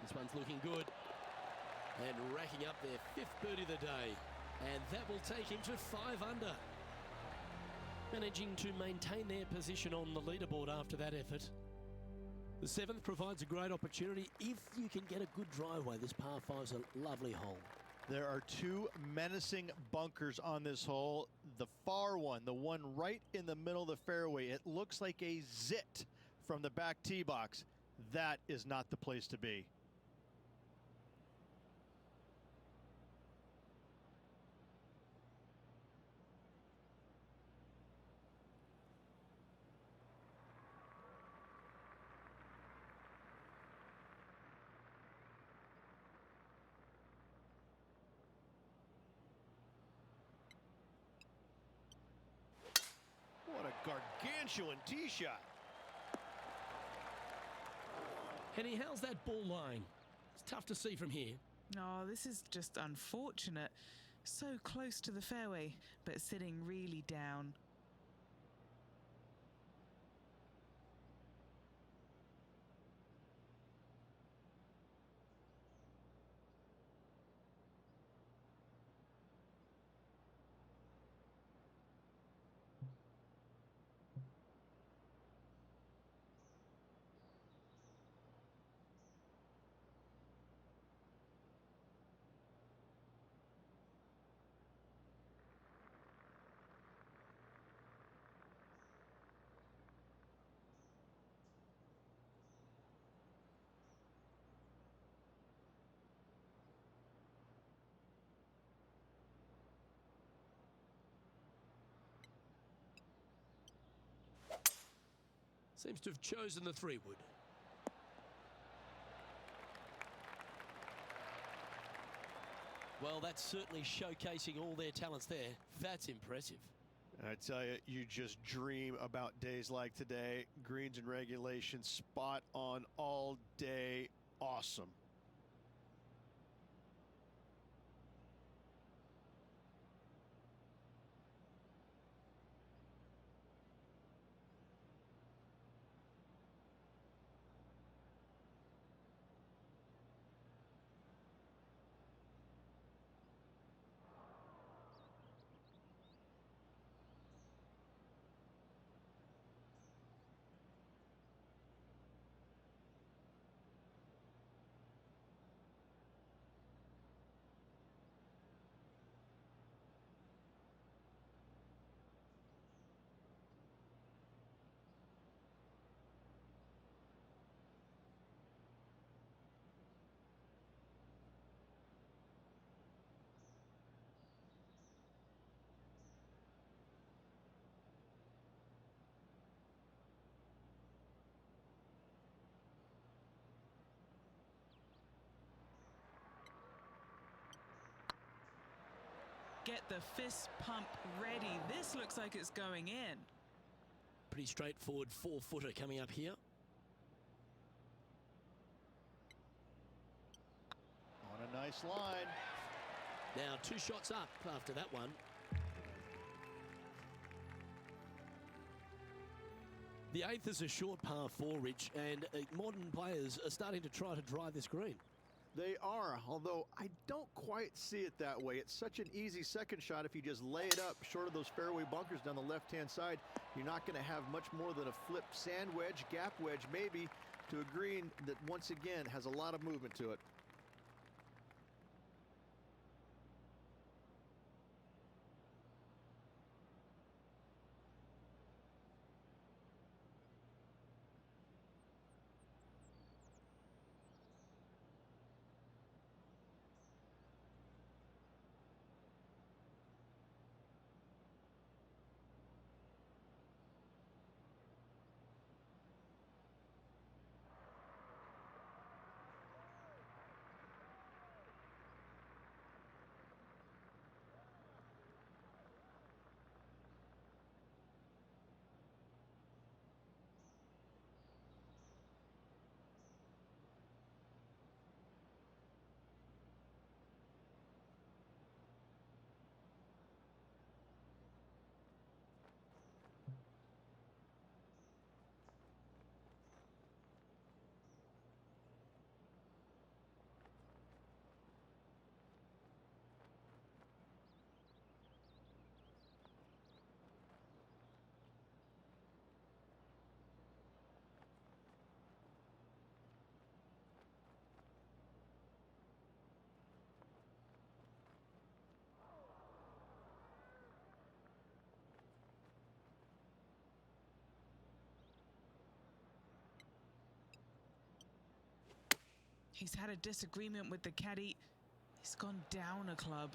Speaker 3: This one's looking good. And racking up their 5th birdie of the day. And that will take him to 5 under. Managing to maintain their position on the leaderboard after that effort. The 7th provides a great opportunity if you can get a good driveway. This par 5's a lovely hole.
Speaker 4: There are 2 menacing bunkers on this hole. The far one, the one right in the middle of the fairway, it looks like a zit from the back tee box. That is not the place to be. What a gargantuan tee shot.
Speaker 7: Henny, how's that ball lying? It's tough to see from here.
Speaker 2: Oh, this is just unfortunate. So close to the fairway, but sitting really down.
Speaker 7: Seems to have chosen the 3-wood. Well, that's certainly showcasing all their talents there. That's impressive.
Speaker 8: I tell you, you just dream about days like today. Greens and regulation, spot on all day. Awesome.
Speaker 2: Get the fist pump ready. This looks like it's going in.
Speaker 7: Pretty straightforward 4-footer coming up here.
Speaker 4: On a nice line.
Speaker 7: Now 2 shots up after that one. The 8th is a short par 4, Rich, and modern players are starting to try to drive this green.
Speaker 4: They are, although I don't quite see it that way. It's such an easy second shot. If you just lay it up short of those fairway bunkers down the left-hand side, you're not going to have much more than a flip sand wedge, gap wedge maybe, to a green that once again has a lot of movement to it.
Speaker 2: He's had a disagreement with the caddy. He's gone down a club.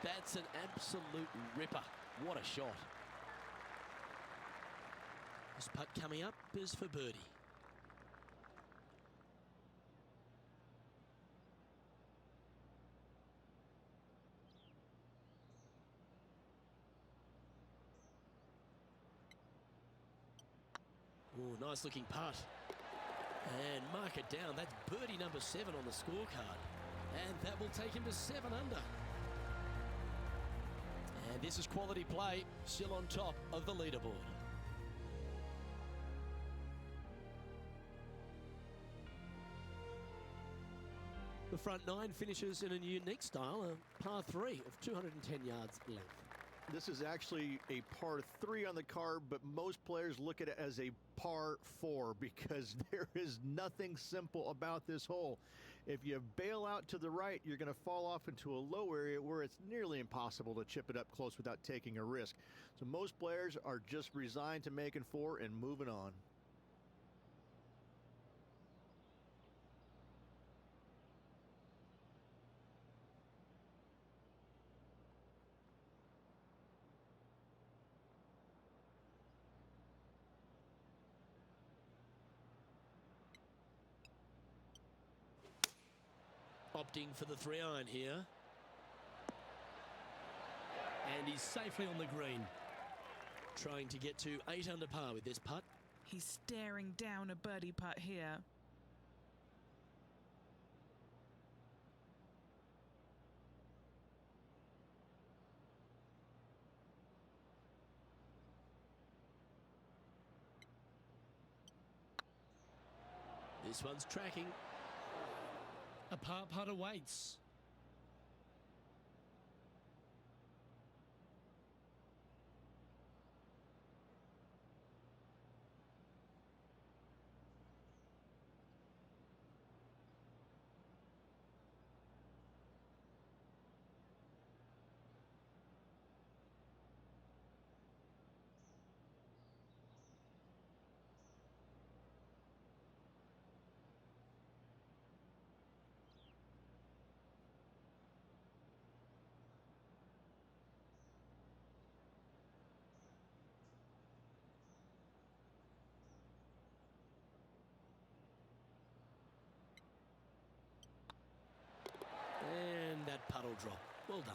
Speaker 7: That's an absolute ripper. What a shot. This putt coming up is for birdie. Oh, nice looking putt. And mark it down. That's birdie number 7 on the scorecard. And that will take him to 7 under. And this is quality play, still on top of the leaderboard. The front 9 finishes in a unique style, a par 3 of 210 yards length.
Speaker 4: This is actually a par 3 on the card, but most players look at it as a par 4 because there is nothing simple about this hole. If you bail out to the right, you're going to fall off into a low area where it's nearly impossible to chip it up close without taking a risk. So most players are just resigned to making 4 and moving on.
Speaker 3: Opting for the 3-iron here. And he's safely on the green. Trying to get to 8 under par with this putt.
Speaker 2: He's staring down a birdie putt here.
Speaker 3: This one's tracking. A par putt awaits. And that puddle drop. Well done.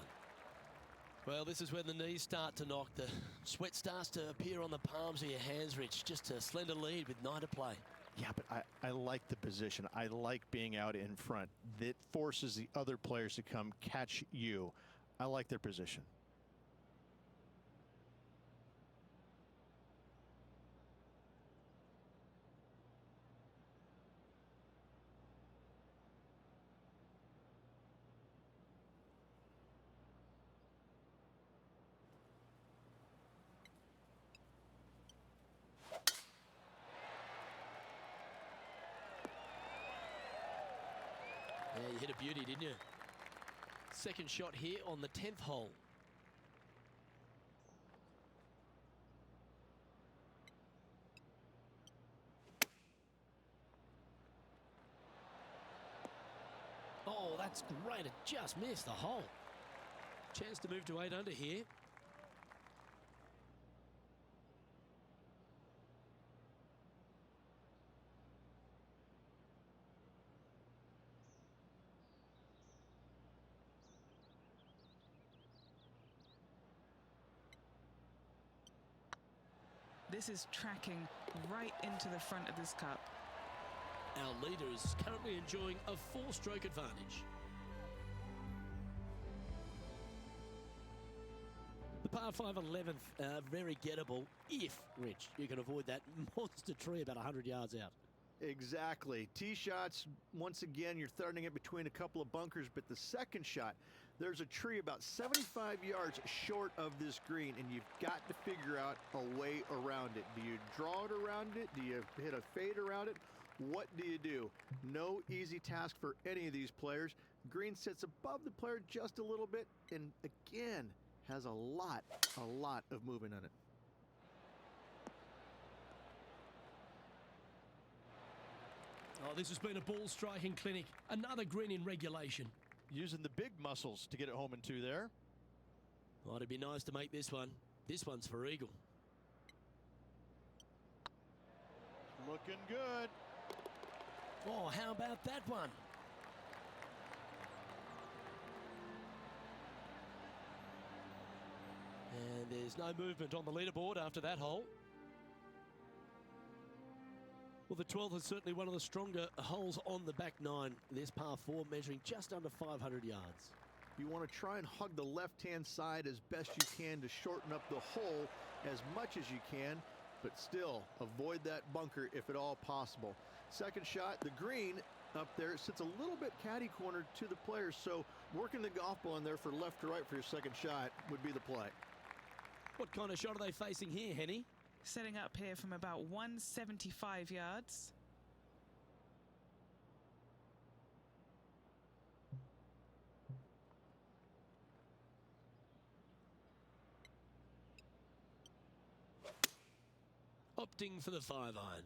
Speaker 3: Well, this is when the knees start to knock. The sweat starts to appear on the palms of your hands, Rich. Just a slender lead with 9 to play.
Speaker 8: Yeah, but I like the position. I like being out in front. That forces the other players to come catch you. I like their position.
Speaker 3: Yeah, you hit a beauty, didn't you? Second shot here on the 10th hole. Oh, that's great. It just missed the hole. Chance to move to 8 under here.
Speaker 2: This is tracking right into the front of this cup.
Speaker 3: Our leader is currently enjoying a 4-stroke advantage. The par 5 11th, very gettable if, Rich, you can avoid that monster tree about 100 yards out.
Speaker 4: Exactly. Tee shots, once again, you're throwing it between a couple of bunkers, but the second shot, there's a tree about 75 yards short of this green, and you've got to figure out a way around it. Do you draw it around it? Do you hit a fade around it? What do you do? No easy task for any of these players. Green sits above the player just a little bit, and again, has a lot of movement on it.
Speaker 3: Oh, this has been a ball striking clinic. Another green in regulation.
Speaker 8: Using the big muscles to get it home in 2 there.
Speaker 3: Oh, it'd be nice to make this one. This one's for eagle.
Speaker 8: Looking good.
Speaker 3: Oh, how about that one? And there's no movement on the leaderboard after that hole. Well, the 12th is certainly one of the stronger holes on the back 9. This par 4 measuring just under 500 yards.
Speaker 4: You want to try and hug the left-hand side as best you can to shorten up the hole as much as you can, but still avoid that bunker if at all possible. Second shot, the green up there sits a little bit caddy cornered to the players, so working the golf ball in there for left to right for your second shot would be the play.
Speaker 3: What kind of shot are they facing here, Henny?
Speaker 2: Setting up here from about 175 yards.
Speaker 3: Opting for the 5-iron.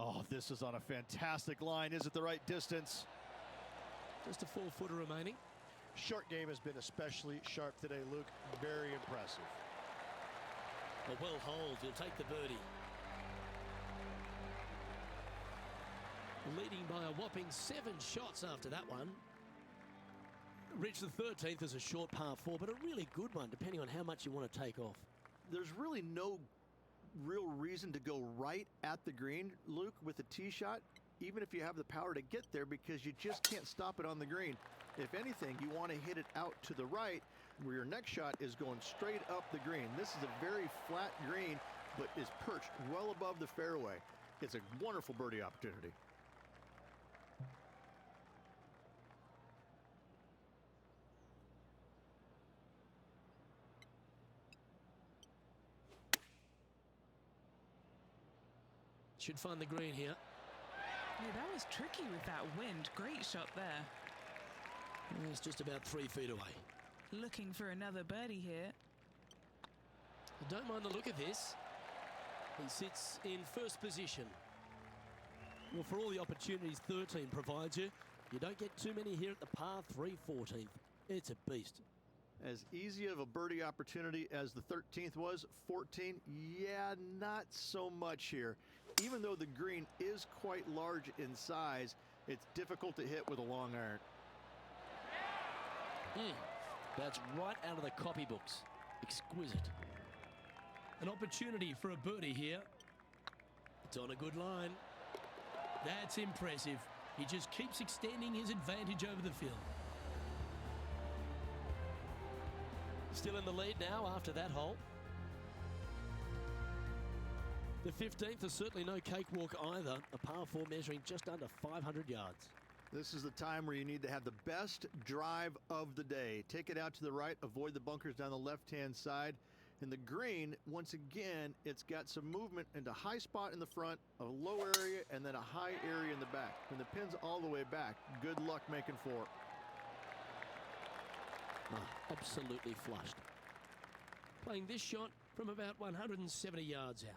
Speaker 8: Oh, this is on a fantastic line. Is it the right distance?
Speaker 3: Just a 4-footer remaining.
Speaker 8: Short game has been especially sharp today, Luke. Very impressive.
Speaker 3: A well holed. He'll take the birdie. Leading by a whopping 7 shots after that one. Rich, the 13th is a short par 4, but a really good one, depending on how much you want to take off.
Speaker 4: There's really no real reason to go right at the green, Luke, with a tee shot, even if you have the power to get there, because you just can't stop it on the green. If anything, you want to hit it out to the right, where your next shot is going straight up the green. This is a very flat green, but is perched well above the fairway. It's a wonderful birdie opportunity.
Speaker 3: Should find the green here.
Speaker 2: Yeah, that was tricky with that wind. Great shot there.
Speaker 3: It's just about 3 feet away.
Speaker 2: Looking for another birdie here.
Speaker 3: I don't mind the look of this. He sits in first position. Well, for all the opportunities 13 provides you, you don't get too many here at the par 3 14th. It's a beast.
Speaker 4: As easy of a birdie opportunity as the 13th was, 14, yeah, not so much here. Even though the green is quite large in size, it's difficult to hit with a long iron.
Speaker 3: That's right out of the copybooks. Exquisite. An opportunity for a birdie here. It's on a good line. That's impressive. He just keeps extending his advantage over the field. Still in the lead now after that hole. The 15th is certainly no cakewalk either. A par 4 measuring just under 500 yards.
Speaker 4: This is the time where you need to have the best drive of the day. Take it out to the right, avoid the bunkers down the left-hand side. And the green, once again, it's got some movement into high spot in the front, a low area, and then a high area in the back. When the pin's all the way back, good luck making 4.
Speaker 3: Absolutely flushed. Playing this shot from about 170 yards out.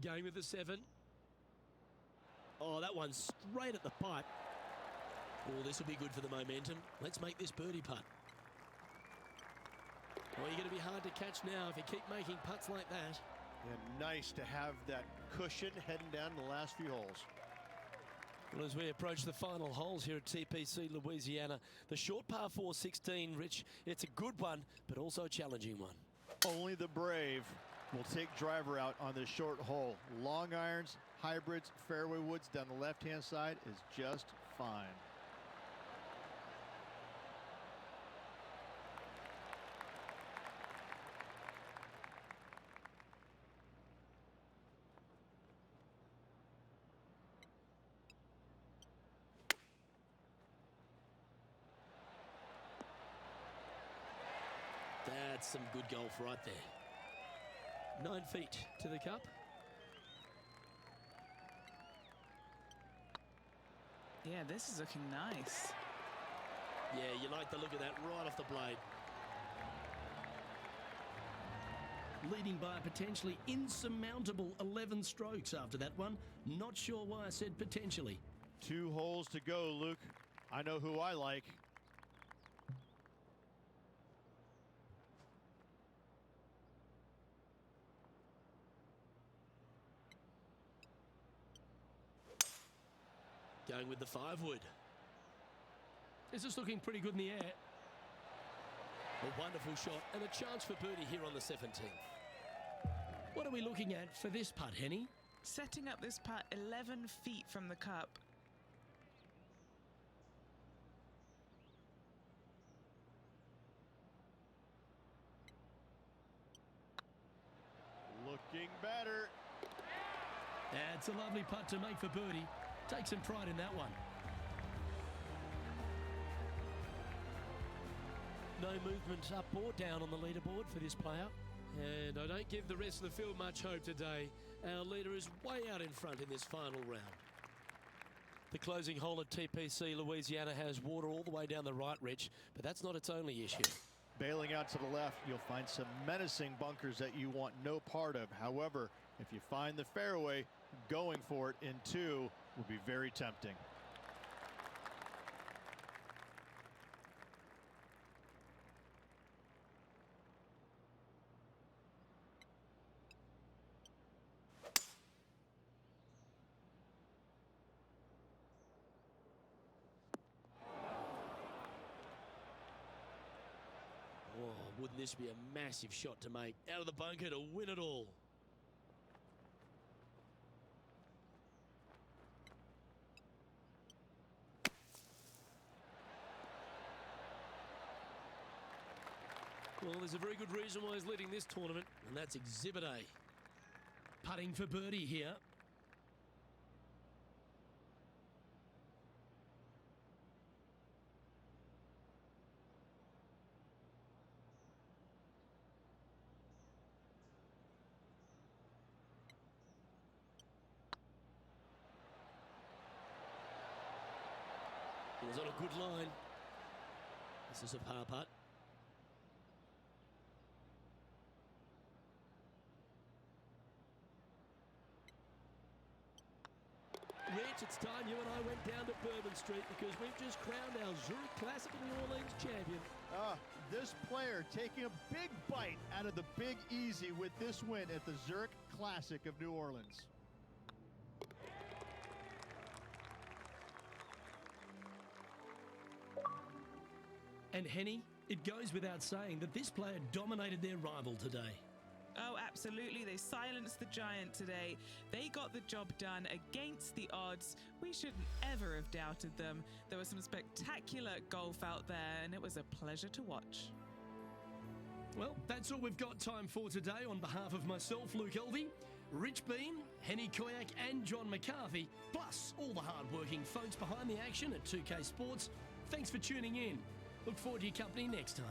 Speaker 3: Going with the 7. Oh, that one's straight at the pipe. Oh, this will be good for the momentum. Let's make this birdie putt. Oh, you're going to be hard to catch now if you keep making putts like that.
Speaker 8: And nice to have that cushion heading down the last few holes.
Speaker 3: Well, as we approach the final holes here at TPC Louisiana, the short par 4 16, Rich, it's a good one, but also a challenging one.
Speaker 8: Only the brave will take driver out on this short hole. Long irons, hybrids, fairway woods down the left-hand side is just fine.
Speaker 3: That's some good golf right there. 9 feet to the cup.
Speaker 2: Yeah, this is looking nice.
Speaker 3: Yeah, you like the look of that right off the blade. Leading by a potentially insurmountable 11 strokes after that one. Not sure why I said potentially.
Speaker 8: 2 holes to go, Luke. I know who I like.
Speaker 3: Going with the 5 wood. This is looking pretty good in the air. A wonderful shot and a chance for birdie here on the 17th. What are we looking at for this putt, Henny?
Speaker 2: Setting up this putt 11 feet from the cup.
Speaker 8: Looking better.
Speaker 3: That's a lovely putt to make for birdie. Take some pride in that one. No movement up or down on the leaderboard for this player. And I don't give the rest of the field much hope today. Our leader is way out in front in this final round. The closing hole at TPC Louisiana has water all the way down the right, Rich, but that's not its only issue.
Speaker 8: Bailing out to the left, you'll find some menacing bunkers that you want no part of. However, if you find the fairway, going for it in 2 would be very tempting.
Speaker 3: Wouldn't this be a massive shot to make out of the bunker to win it all? Well, there's a very good reason why he's leading this tournament, and that's Exhibit A.
Speaker 7: Putting for birdie here.
Speaker 3: He was on a good line. This is a par putt. Rich, it's time you and I went down to Bourbon Street because we've just crowned our Zurich Classic of New Orleans champion.
Speaker 4: This player taking a big bite out of the Big Easy with this win at the Zurich Classic of New Orleans.
Speaker 7: And Henny, it goes without saying that this player dominated their rival today.
Speaker 2: Oh, absolutely. They silenced the giant today. They got the job done against the odds. We shouldn't ever have doubted them. There was some spectacular golf out there, and it was a pleasure to watch.
Speaker 7: Well, that's all we've got time for today. On behalf of myself, Luke Elvey, Rich Beam, Henny Koyak and John McCarthy, plus all the hard-working folks behind the action at 2K Sports, thanks for tuning in. Look forward to your company next time.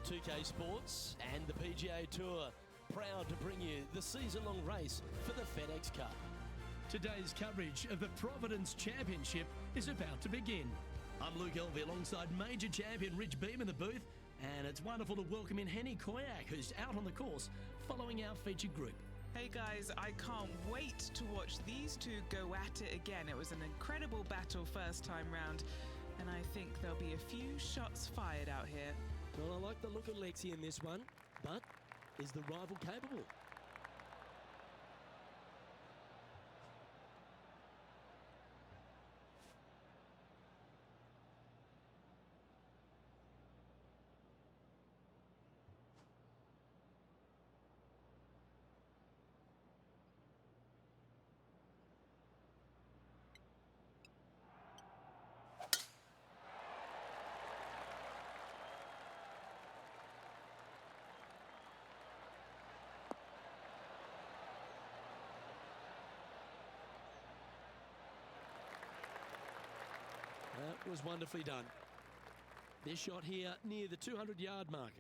Speaker 3: .2K Sports and the PGA Tour, proud to bring you the season-long race for the FedEx Cup.
Speaker 7: Today's coverage of the Providence Championship is about to begin. I'm Luke Elvey alongside major champion Rich Beam in the booth, and it's wonderful to welcome in Henny Koyak, who's out on the course following our featured group.
Speaker 2: Hey guys, I can't wait to watch these two go at it again. It was an incredible battle first time round, and I think there'll be a few shots fired out here.
Speaker 3: Well, I like the look of Lexi in this one, but is the rival capable? That was wonderfully done. This shot here near the 200-yard marker.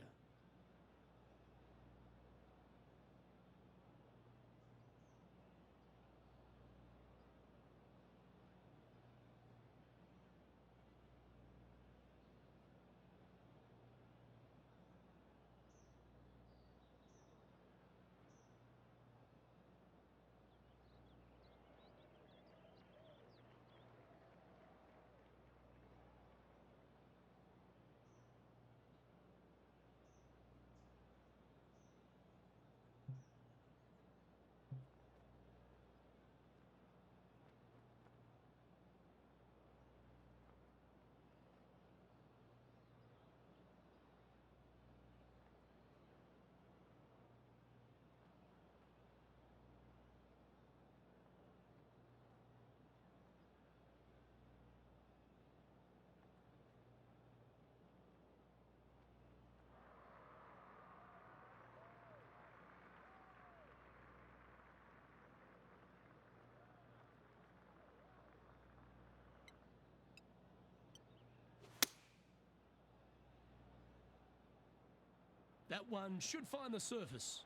Speaker 7: That one should find the surface.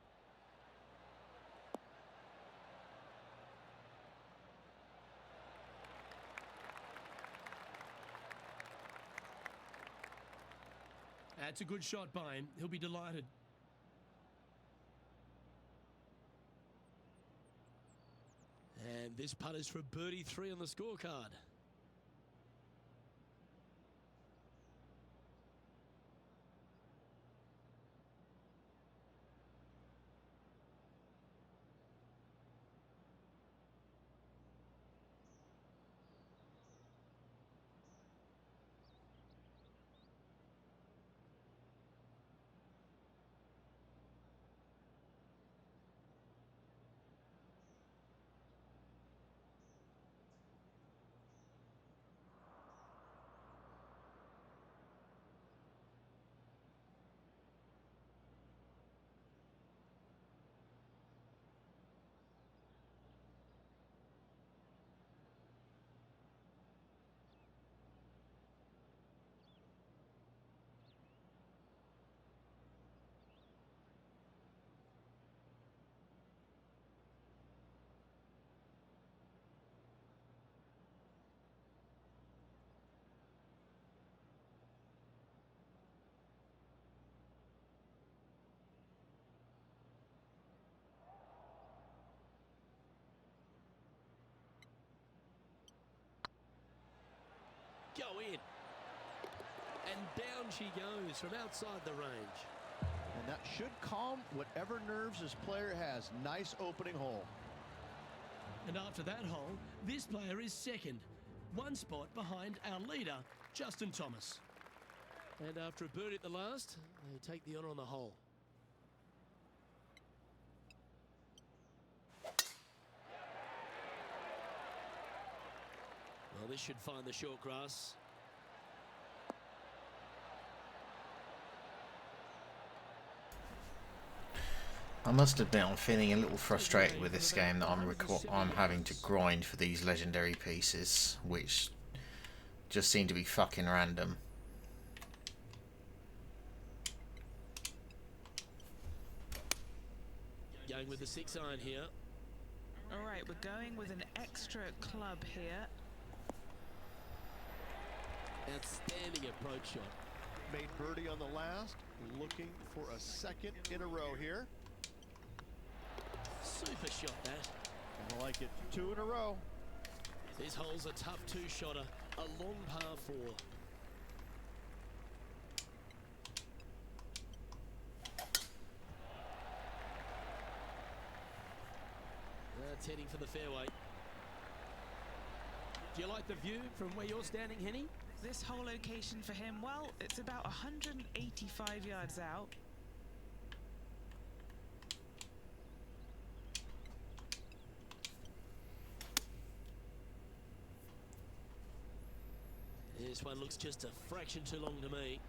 Speaker 7: That's a good shot by him. He'll be delighted.
Speaker 3: And this putt is for birdie 3 on the scorecard. Go in. And down she goes from outside the range.
Speaker 4: And that should calm whatever nerves this player has. Nice opening hole.
Speaker 7: And after that hole, this player is second. One spot behind our leader, Justin Thomas.
Speaker 3: And after a birdie at the last, they take the honour on the hole. Well, this should find the short grass.
Speaker 1: I must admit I'm feeling a little frustrated with this game that I'm having to grind for these legendary pieces, which just seem to be fucking random.
Speaker 3: Going with the 6-iron here.
Speaker 2: All right, we're going with an extra club here.
Speaker 3: Outstanding approach shot.
Speaker 8: Made birdie on the last. Looking for a second in a row here.
Speaker 3: Super shot that.
Speaker 8: I like it. 2 in a row.
Speaker 3: This hole's a tough 2-shotter. A long par 4. That's heading for the fairway.
Speaker 7: Do you like the view from where you're standing, Henny?
Speaker 2: This whole location for him, well, it's about 185 yards out.
Speaker 3: This one looks just a fraction too long to me.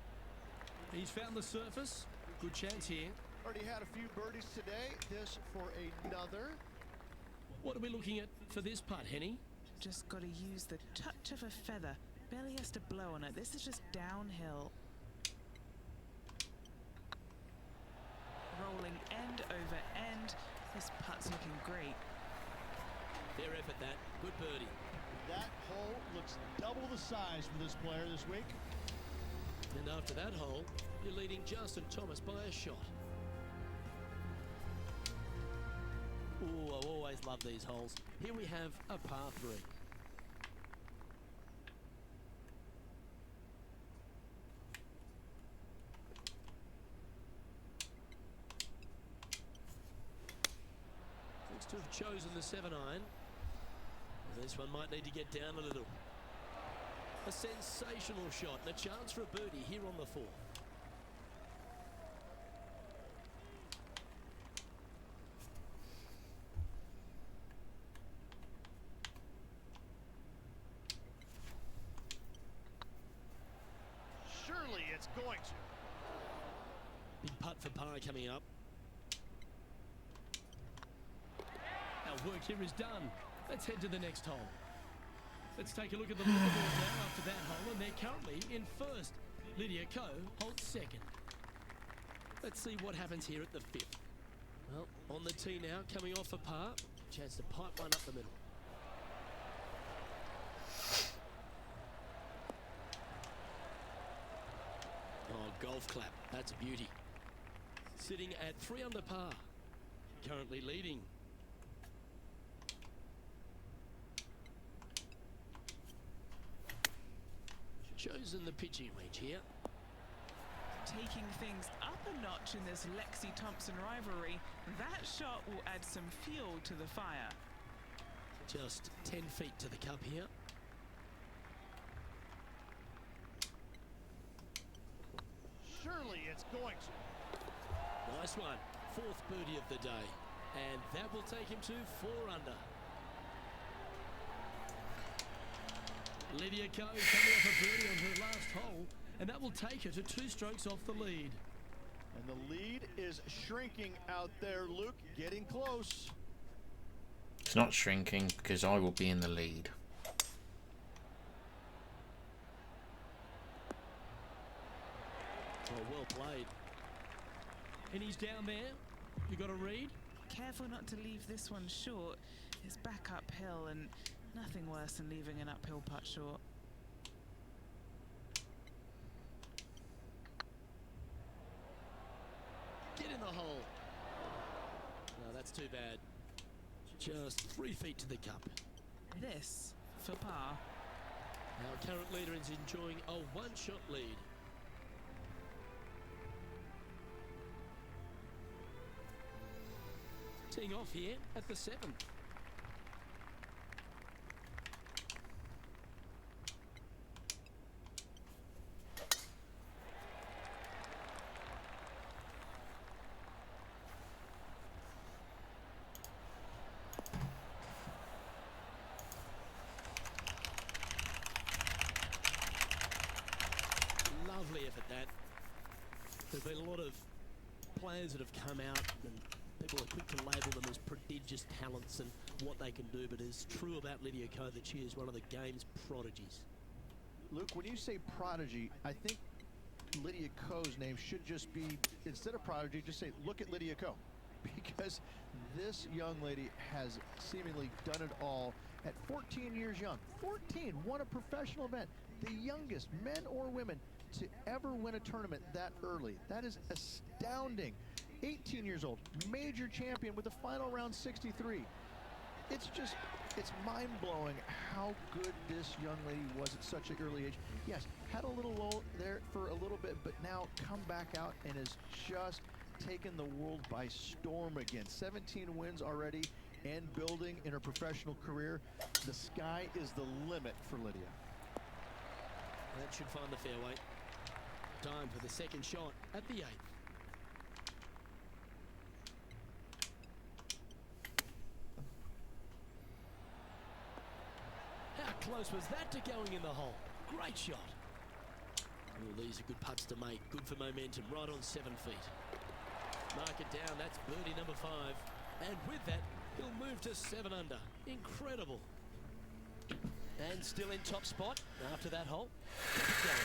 Speaker 7: He's found the surface. Good chance here.
Speaker 8: Already had a few birdies today. This for another.
Speaker 7: What are we looking at for this putt, Henny?
Speaker 2: Just got to use the touch of a feather. Barely has to blow on it. This is just downhill. Rolling end over end. This putt's looking great.
Speaker 3: Fair effort that. Good birdie.
Speaker 6: That hole looks double the size for this player this week.
Speaker 3: And after that hole, you're leading Justin Thomas by a shot. Ooh, I always love these holes. Here we have a par 3. Looks to have chosen the 7-iron. This one might need to get down a little. A sensational shot and a chance for a birdie here on the 4th.
Speaker 8: Surely it's going to.
Speaker 3: Big putt for par coming up.
Speaker 7: Our work here is done. Let's head to the next hole. Let's take a look at the leaderboard now after that hole, and they're currently in first. Lydia Ko holds second.
Speaker 3: Let's see what happens here at the 5th. Well, on the tee now, coming off a par. Chance to pipe one up the middle. Oh, golf clap. That's a beauty. Sitting at 3 under par. Currently leading. Chosen the pitching range here.
Speaker 2: Taking things up a notch in this Lexi-Thompson rivalry, that shot will add some fuel to the fire.
Speaker 3: Just 10 feet to the cup here.
Speaker 4: Surely it's going to.
Speaker 3: Nice one. 4th birdie of the day. And that will take him to 4 under. Lydia Ko coming off a birdie on her last hole, and that will take her to 2 strokes off the lead.
Speaker 4: And the lead is shrinking out there, Luke. Getting close.
Speaker 1: It's not shrinking because I will be in the lead.
Speaker 3: Well played. And he's down there. You got a read?
Speaker 2: Careful not to leave this one short. It's back uphill and nothing worse than leaving an uphill putt short.
Speaker 3: Get in the hole. No, that's too bad. Just 3 feet to the cup.
Speaker 2: This for par.
Speaker 3: Our current leader is enjoying a 1-shot lead. Teeing off here at the 7th. Lovely effort that. There's been a lot of players that have come out and people are quick to label them as prodigious talents and what they can do, but it's true about Lydia Ko that she is one of the game's prodigies.
Speaker 4: Luke, when you say prodigy, I think Lydia Ko's name should just be, instead of prodigy, just say, look at Lydia Ko. Because this young lady has seemingly done it all at 14 years young. 14, won a professional event. The youngest, men or women, to ever win a tournament that early. That is astounding. 18 years old, major champion with the final round 63. It's mind-blowing how good this young lady was at such an early age. Yes, had a little lull there for a little bit, but now come back out and has just taken the world by storm again. 17 wins already and building in her professional career. The sky is the limit for Lydia.
Speaker 3: That should find the fairway. Time for the second shot at the 8th. How close was that to going in the hole? Great shot. Oh, these are good putts to make. Good for momentum. Right on 7 feet. Mark it down. That's birdie number 5. And with that, he'll move to 7 under. Incredible. And still in top spot after that hole. Keep it going.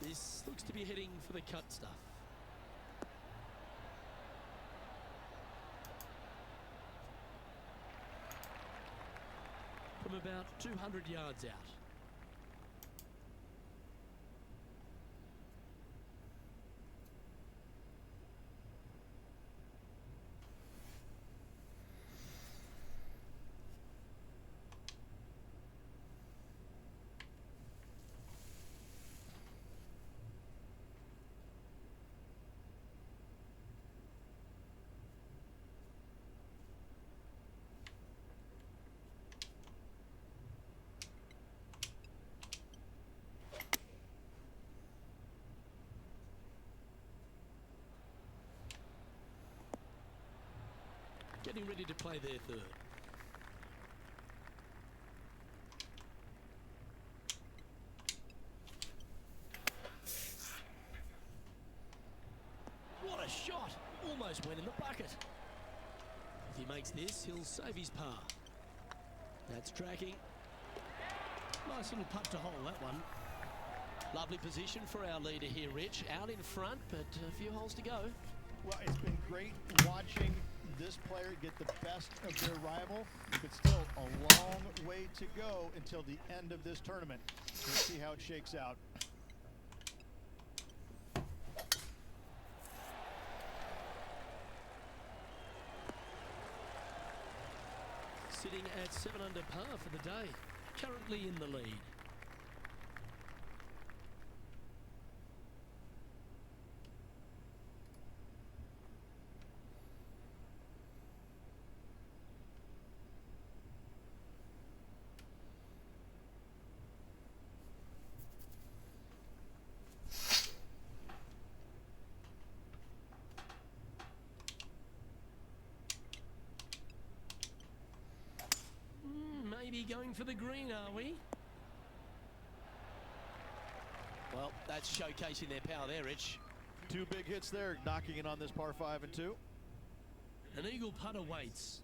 Speaker 3: This looks to be heading for the cut stuff. From about 200 yards out. Getting ready to play their 3rd. What a shot! almost went in the bucket. If he makes this, he'll save his par. That's tracking. Nice little putt to hole, that one. Lovely position for our leader here, Rich. Out in front, but a few holes to go.
Speaker 6: Well, it's been great watching this player get the best of their rival, but still a long way to go until the end of this tournament. Let's see how it shakes out.
Speaker 3: Sitting at 7 under par for the day. Currently in the lead. Maybe going for the green, are we? Well, that's showcasing their power there, Rich.
Speaker 4: Two big hits there, knocking in on this par 5 and 2.
Speaker 3: An eagle putt awaits.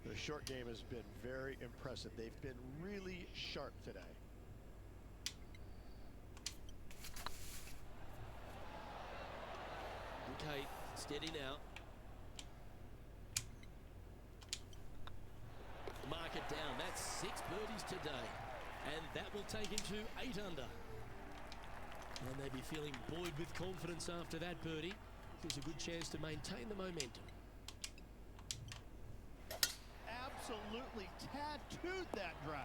Speaker 8: The short game has been very impressive. They've been really sharp today.
Speaker 3: Okay, steady now. Mark it down. That's 6 birdies today. And that will take him to 8 under. And they'd be feeling buoyed with confidence after that birdie. Gives a good chance to maintain the momentum.
Speaker 6: Absolutely tattooed that drive.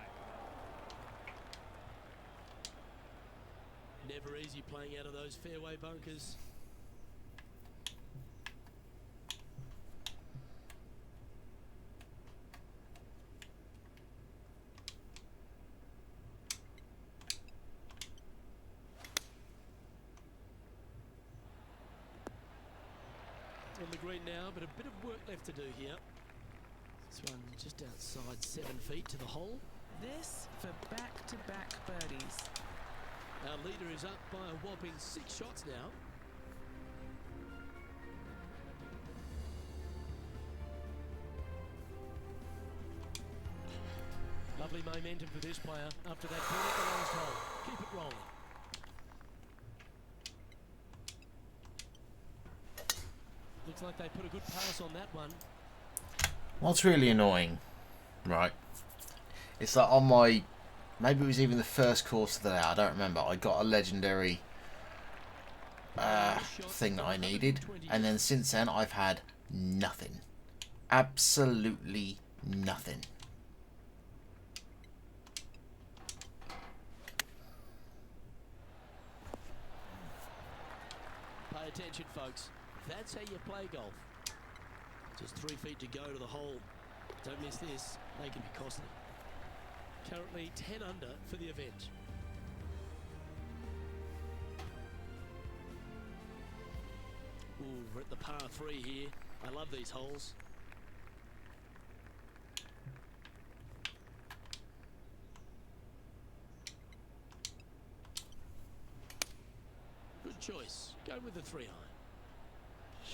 Speaker 3: Never easy playing out of those fairway bunkers. On the green now, but a bit of work left to do here. This one just outside 7 feet to the hole.
Speaker 2: This for back-to-back birdies.
Speaker 3: Our leader is up by a whopping 6 shots now. Lovely momentum for this player after that ball at the last hole. Keep it rolling. Looks like they put a good pass on that one.
Speaker 1: What's really annoying, right, it's that on my, maybe it was even the first course of the day, I don't remember, I got a legendary thing that I needed, and then since then I've had nothing. Absolutely nothing.
Speaker 3: Pay attention, folks. That's how you play golf. Just 3 feet to go to the hole. Don't miss this. They can be costly. Currently 10 under for the event. Ooh, we're at the par 3 here. I love these holes. Good choice. Go with the 3 iron.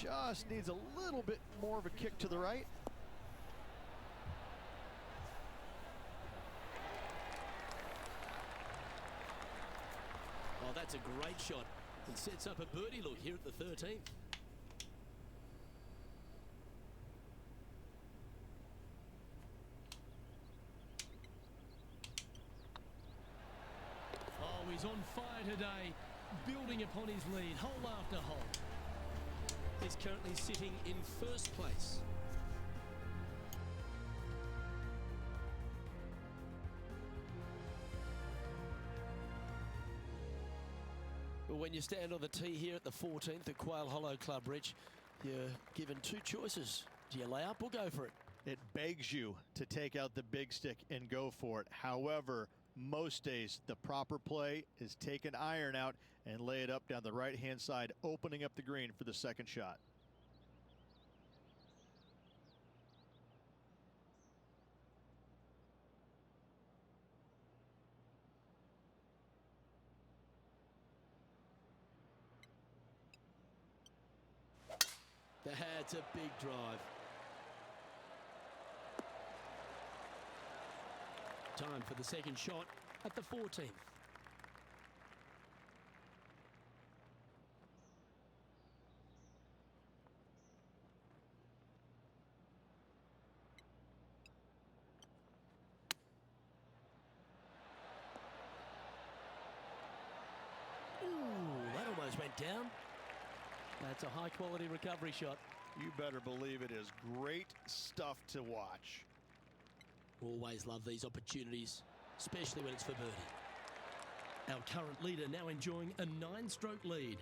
Speaker 4: Just needs a little bit more of a kick to the right.
Speaker 3: Oh, that's a great shot. It sets up a birdie look here at the 13th. Oh, he's on fire today, building upon his lead, hole after hole. He's currently sitting in first place. Well, when you stand on the tee here at the 14th at Quail Hollow Club, Rich, you're given 2 choices. Do you lay up or go for it?
Speaker 4: It begs you to take out the big stick and go for it. However, most days the proper play is take an iron out and lay it up down the right-hand side, opening up the green for the second shot.
Speaker 3: That's a big drive. Time for the second shot at the 14th. Ooh, that almost went down. That's a high-quality recovery shot.
Speaker 8: You better believe it is great stuff to watch.
Speaker 3: Always love these opportunities, especially when it's for birdie. Our current leader now enjoying a 9-stroke lead.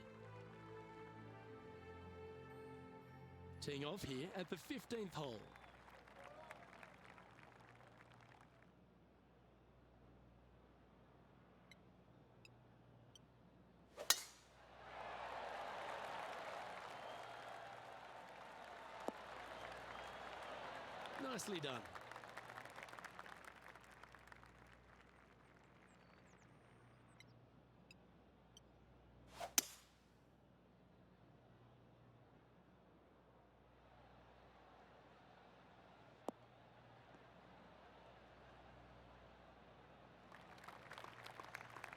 Speaker 3: Teeing off here at the 15th hole. Nicely done.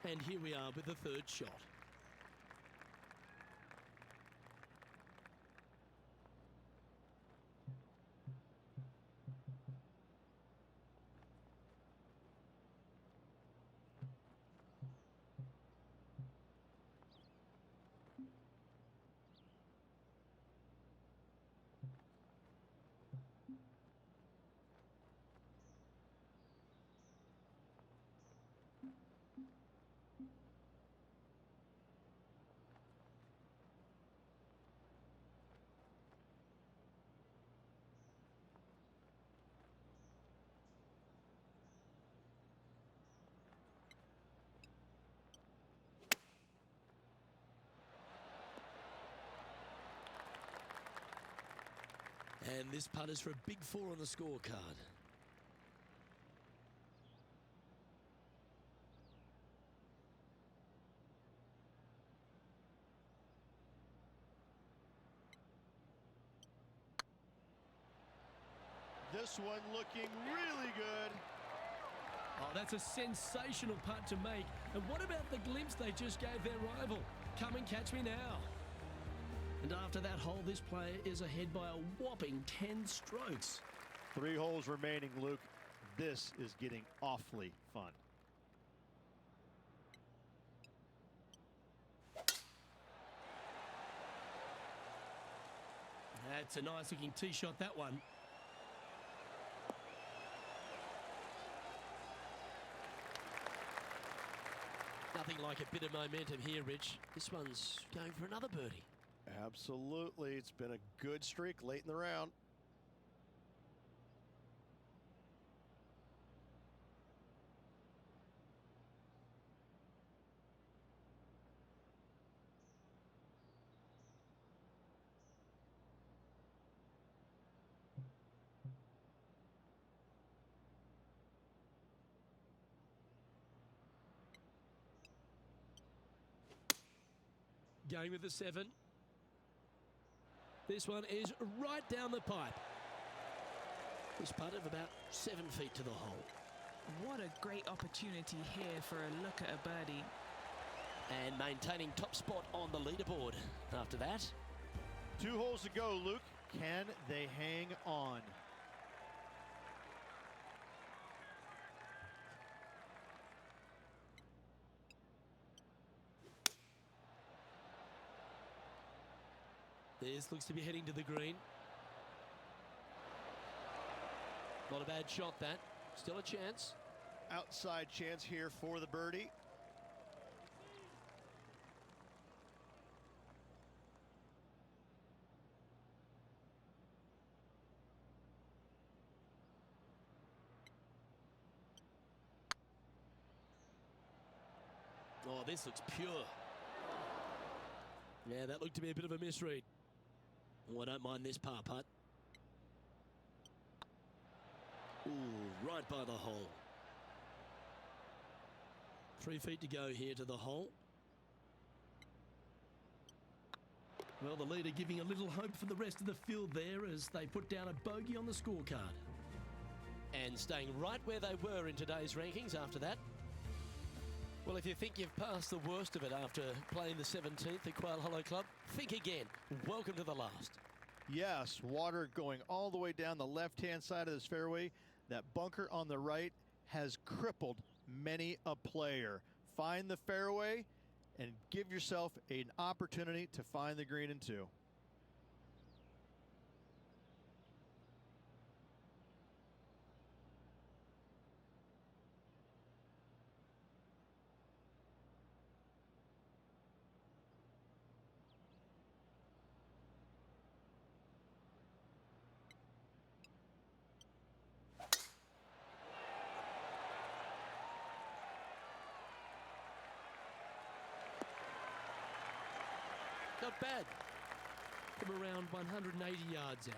Speaker 3: And here we are with the third shot. And this putt is for a big 4 on the scorecard.
Speaker 8: This one looking really good.
Speaker 3: Oh, that's a sensational putt to make. And what about the glimpse they just gave their rival? Come and catch me now. And after that hole, this player is ahead by a whopping 10 strokes.
Speaker 8: 3 holes remaining, Luke. This is getting awfully fun.
Speaker 3: That's a nice looking tee shot, that one. Nothing like a bit of momentum here, Rich. This one's going for another birdie.
Speaker 8: Absolutely. It's been a good streak late in the round.
Speaker 3: Going with the 7. This one is right down the pipe. This putt of about 7 feet to the hole.
Speaker 2: What a great opportunity here for a look at a birdie.
Speaker 3: And maintaining top spot on the leaderboard after that.
Speaker 8: 2 holes to go, Luke. Can they hang on?
Speaker 3: This looks to be heading to the green. Not a bad shot, that. Still a chance.
Speaker 8: Outside chance here for the birdie.
Speaker 3: Oh, this looks pure. Yeah, that looked to be a bit of a misread. Oh, I don't mind this par putt. Ooh, right by the hole. 3 feet to go here to the hole.
Speaker 7: Well, the leader giving a little hope for the rest of the field there as they put down a bogey on the scorecard.
Speaker 3: And staying right where they were in today's rankings after that. Well, if you think you've passed the worst of it after playing the 17th at Quail Hollow Club, think again. Welcome to the last.
Speaker 4: Yes, water going all the way down the left-hand side of this fairway. That bunker on the right has crippled many a player. Find the fairway and give yourself an opportunity to find the green in two.
Speaker 3: Not bad. From around 180 yards out.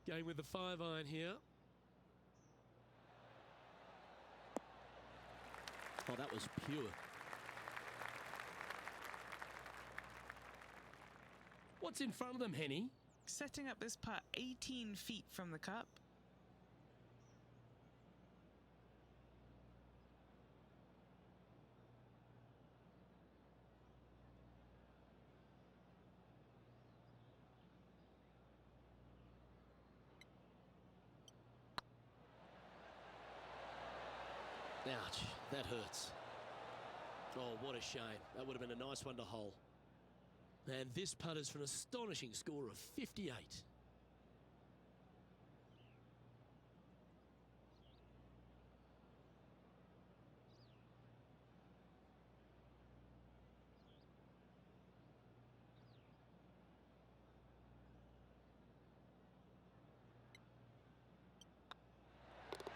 Speaker 3: Going with the 5-iron here. Oh, that was pure.
Speaker 7: What's in front of them, Henny?
Speaker 2: Setting up this putt 18 feet from the cup.
Speaker 3: Ouch, that hurts. Oh, what a shame. That would have been a nice one to hole. And this putt is for an astonishing score of 58.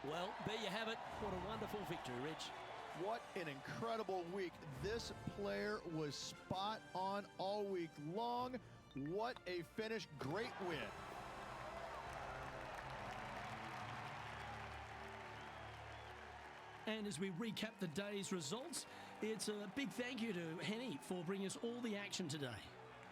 Speaker 3: Well, there you have it. What a wonderful victory, Rich.
Speaker 4: What an incredible week. This player was spot on all week long. What a finish. Great win.
Speaker 7: And as we recap the day's results, it's a big thank you to Henny for bringing us all the action today.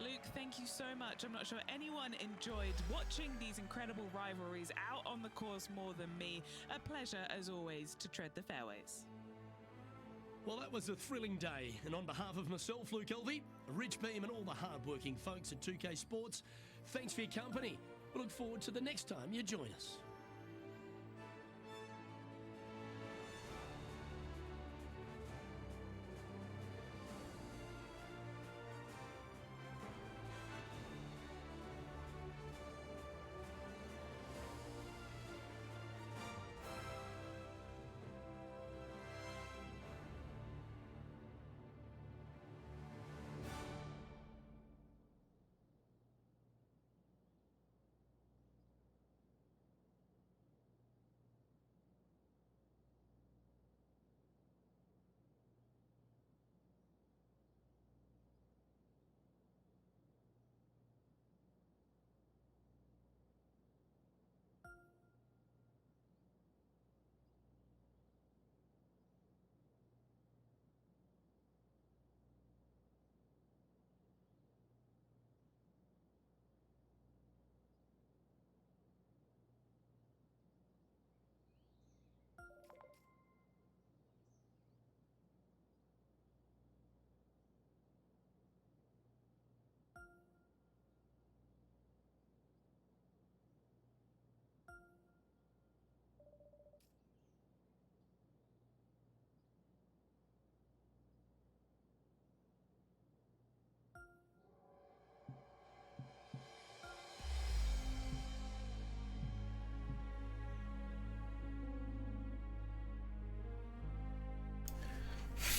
Speaker 2: Luke, thank you so much. I'm not sure anyone enjoyed watching these incredible rivalries out on the course more than me. A pleasure, as always, to tread the fairways.
Speaker 7: Well, that was a thrilling day, and on behalf of myself, Luke Elvey, Rich Beam, and all the hard-working folks at 2K Sports, thanks for your company. We look forward to the next time you join us.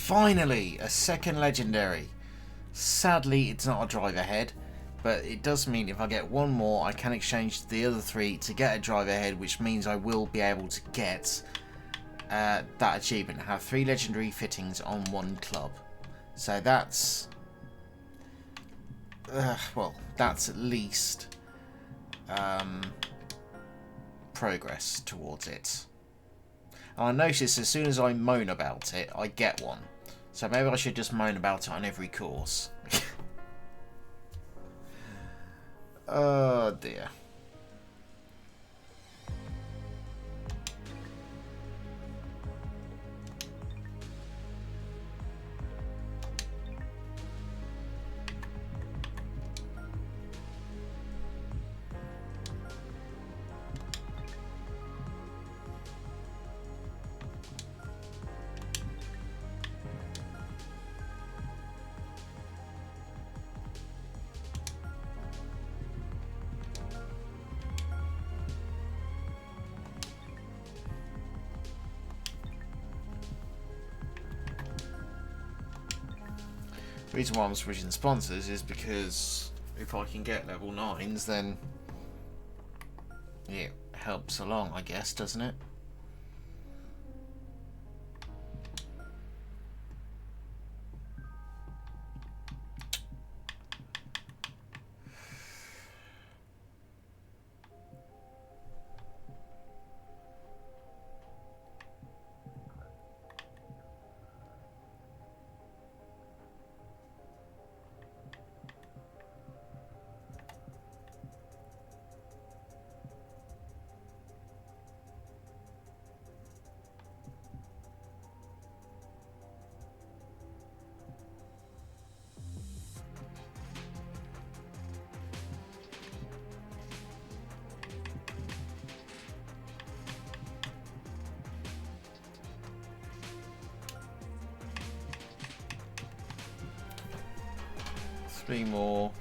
Speaker 1: Finally, a second legendary. Sadly, it's not a drive ahead, but it does mean if I get one more, I can exchange the other 3 to get a drive ahead, which means I will be able to get that achievement, have 3 legendary fittings on 1 club. So that's well, that's at least progress towards it. And I notice as soon as I moan about it, I get one. So maybe I should just moan about it on every course. Oh dear. The reason why I'm switching sponsors is because if I can get level 9s, then it helps along, I guess, doesn't it? Three more,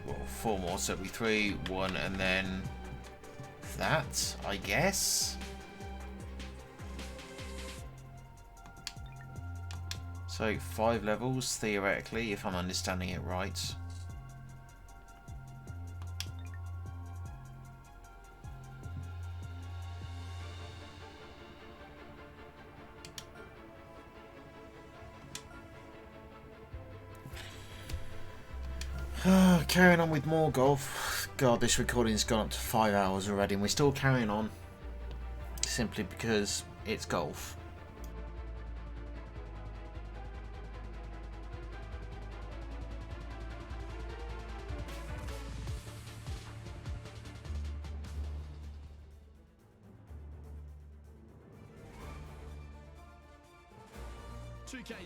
Speaker 1: well, 4 more, so it'll be 3, 1, and then that, I guess. So 5 levels, theoretically, if I'm understanding it right. Carrying on with more golf. God, this recording's gone up to 5 hours already and we're still carrying on. Simply because it's golf.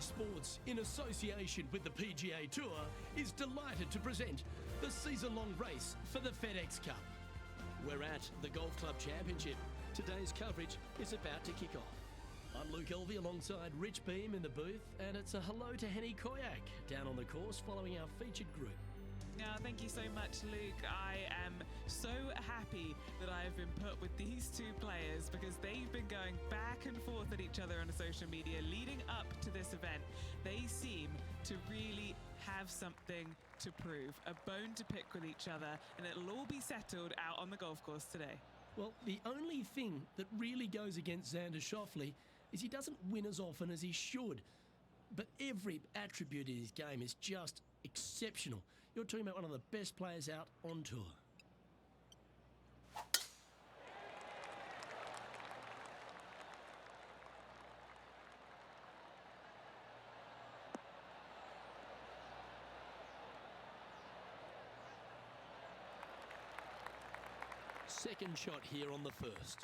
Speaker 7: Sports, in association with the PGA Tour, is delighted to present the season-long race for the FedEx Cup.
Speaker 3: We're at the Golf Club Championship. Today's coverage is about to kick off.
Speaker 7: I'm Luke Elvey alongside Rich Beam in the booth, and it's a hello to Henny Koyak down on the course following our featured group.
Speaker 2: Thank you so much, Luke. I am so happy that I have been put with these 2 players because they've been going back and forth at each other on social media leading up to this event. They seem to really have something to prove, a bone to pick with each other, and it'll all be settled out on the golf course today.
Speaker 7: Well, the only thing that really goes against Xander Schauffele is he doesn't win as often as he should. But every attribute in his game is just exceptional. You're talking about one of the best players out on tour.
Speaker 3: Second shot here on the first.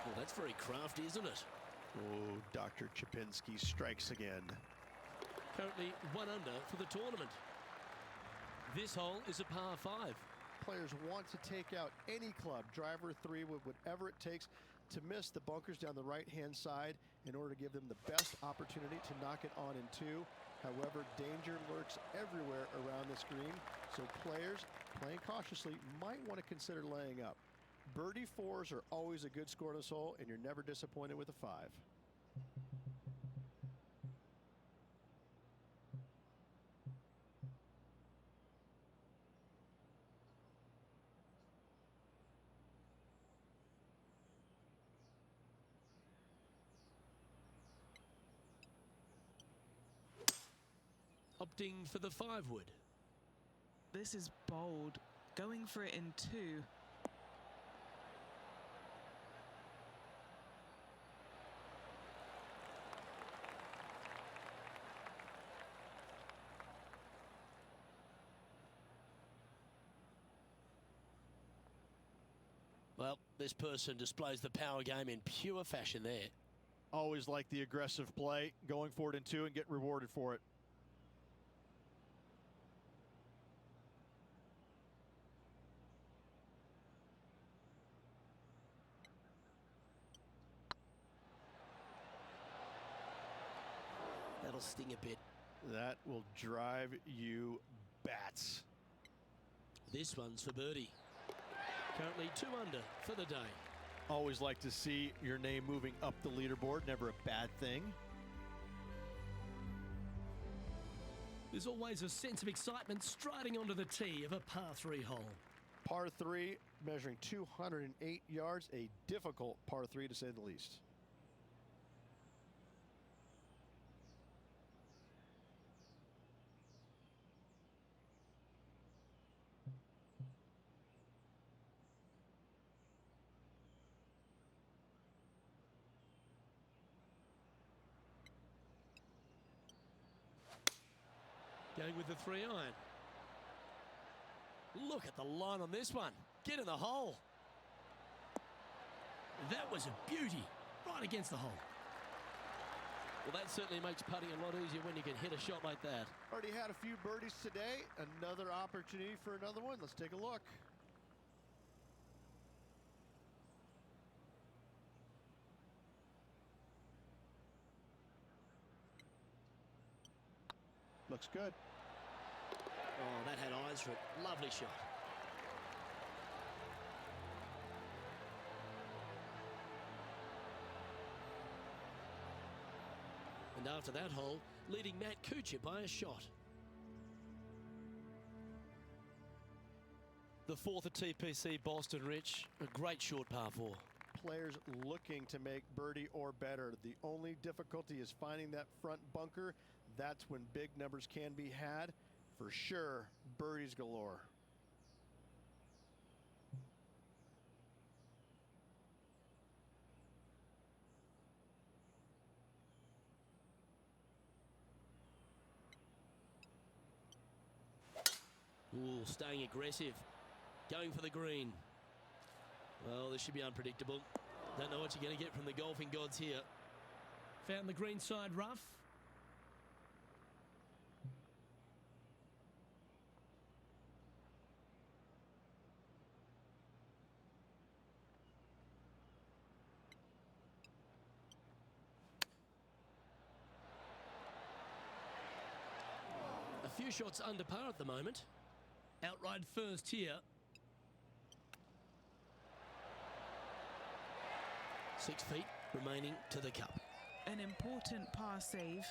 Speaker 3: Well, that's very crafty, isn't it?
Speaker 8: Oh, Dr. Chapinski strikes again.
Speaker 3: Currently 1 under for the tournament. This hole is a par 5.
Speaker 8: Players want to take out any club, driver 3, with whatever it takes to miss the bunkers down the right-hand side in order to give them the best opportunity to knock it on in 2. However, danger lurks everywhere around this green, so players playing cautiously might want to consider laying up. Birdie 4s are always a good score in this hole, and you're never disappointed with a 5.
Speaker 3: Opting for the 5-wood.
Speaker 2: This is bold. Going for it in 2.
Speaker 3: Well, this person displays the power game in pure fashion there.
Speaker 8: Always like the aggressive play, going for it in 2 and get rewarded for it.
Speaker 3: That'll sting a bit.
Speaker 8: That will drive you bats.
Speaker 3: This one's for birdie. Currently 2 under for the day.
Speaker 8: Always like to see your name moving up the leaderboard, never a bad thing.
Speaker 7: There's always a sense of excitement striding onto the tee of a par 3 hole.
Speaker 8: Par 3, measuring 208 yards, a difficult par 3 to say the least.
Speaker 3: Going with the 3-iron. Look at the line on this one. Get in the hole.
Speaker 7: That was a beauty, right against the hole.
Speaker 3: Well, that certainly makes putting a lot easier when you can hit a shot like that.
Speaker 8: Already had a few birdies today. Another opportunity for another one. Let's take a look. Looks good.
Speaker 3: Oh, that had eyes for it. Lovely shot. And after that hole, leading Matt Kuchar by a shot. The 4th at TPC Boston, Rich. A great short par 4.
Speaker 8: Players looking to make birdie or better. The only difficulty is finding that front bunker. That's when big numbers can be had. For sure, birdies galore.
Speaker 3: Ooh, staying aggressive. Going for the green. Well, this should be unpredictable. Don't know what you're going to get from the golfing gods here.
Speaker 7: Found the green side rough.
Speaker 3: A few shots under par at the moment.
Speaker 7: Outright first here.
Speaker 3: 6 feet remaining to the cup.
Speaker 2: An important par save.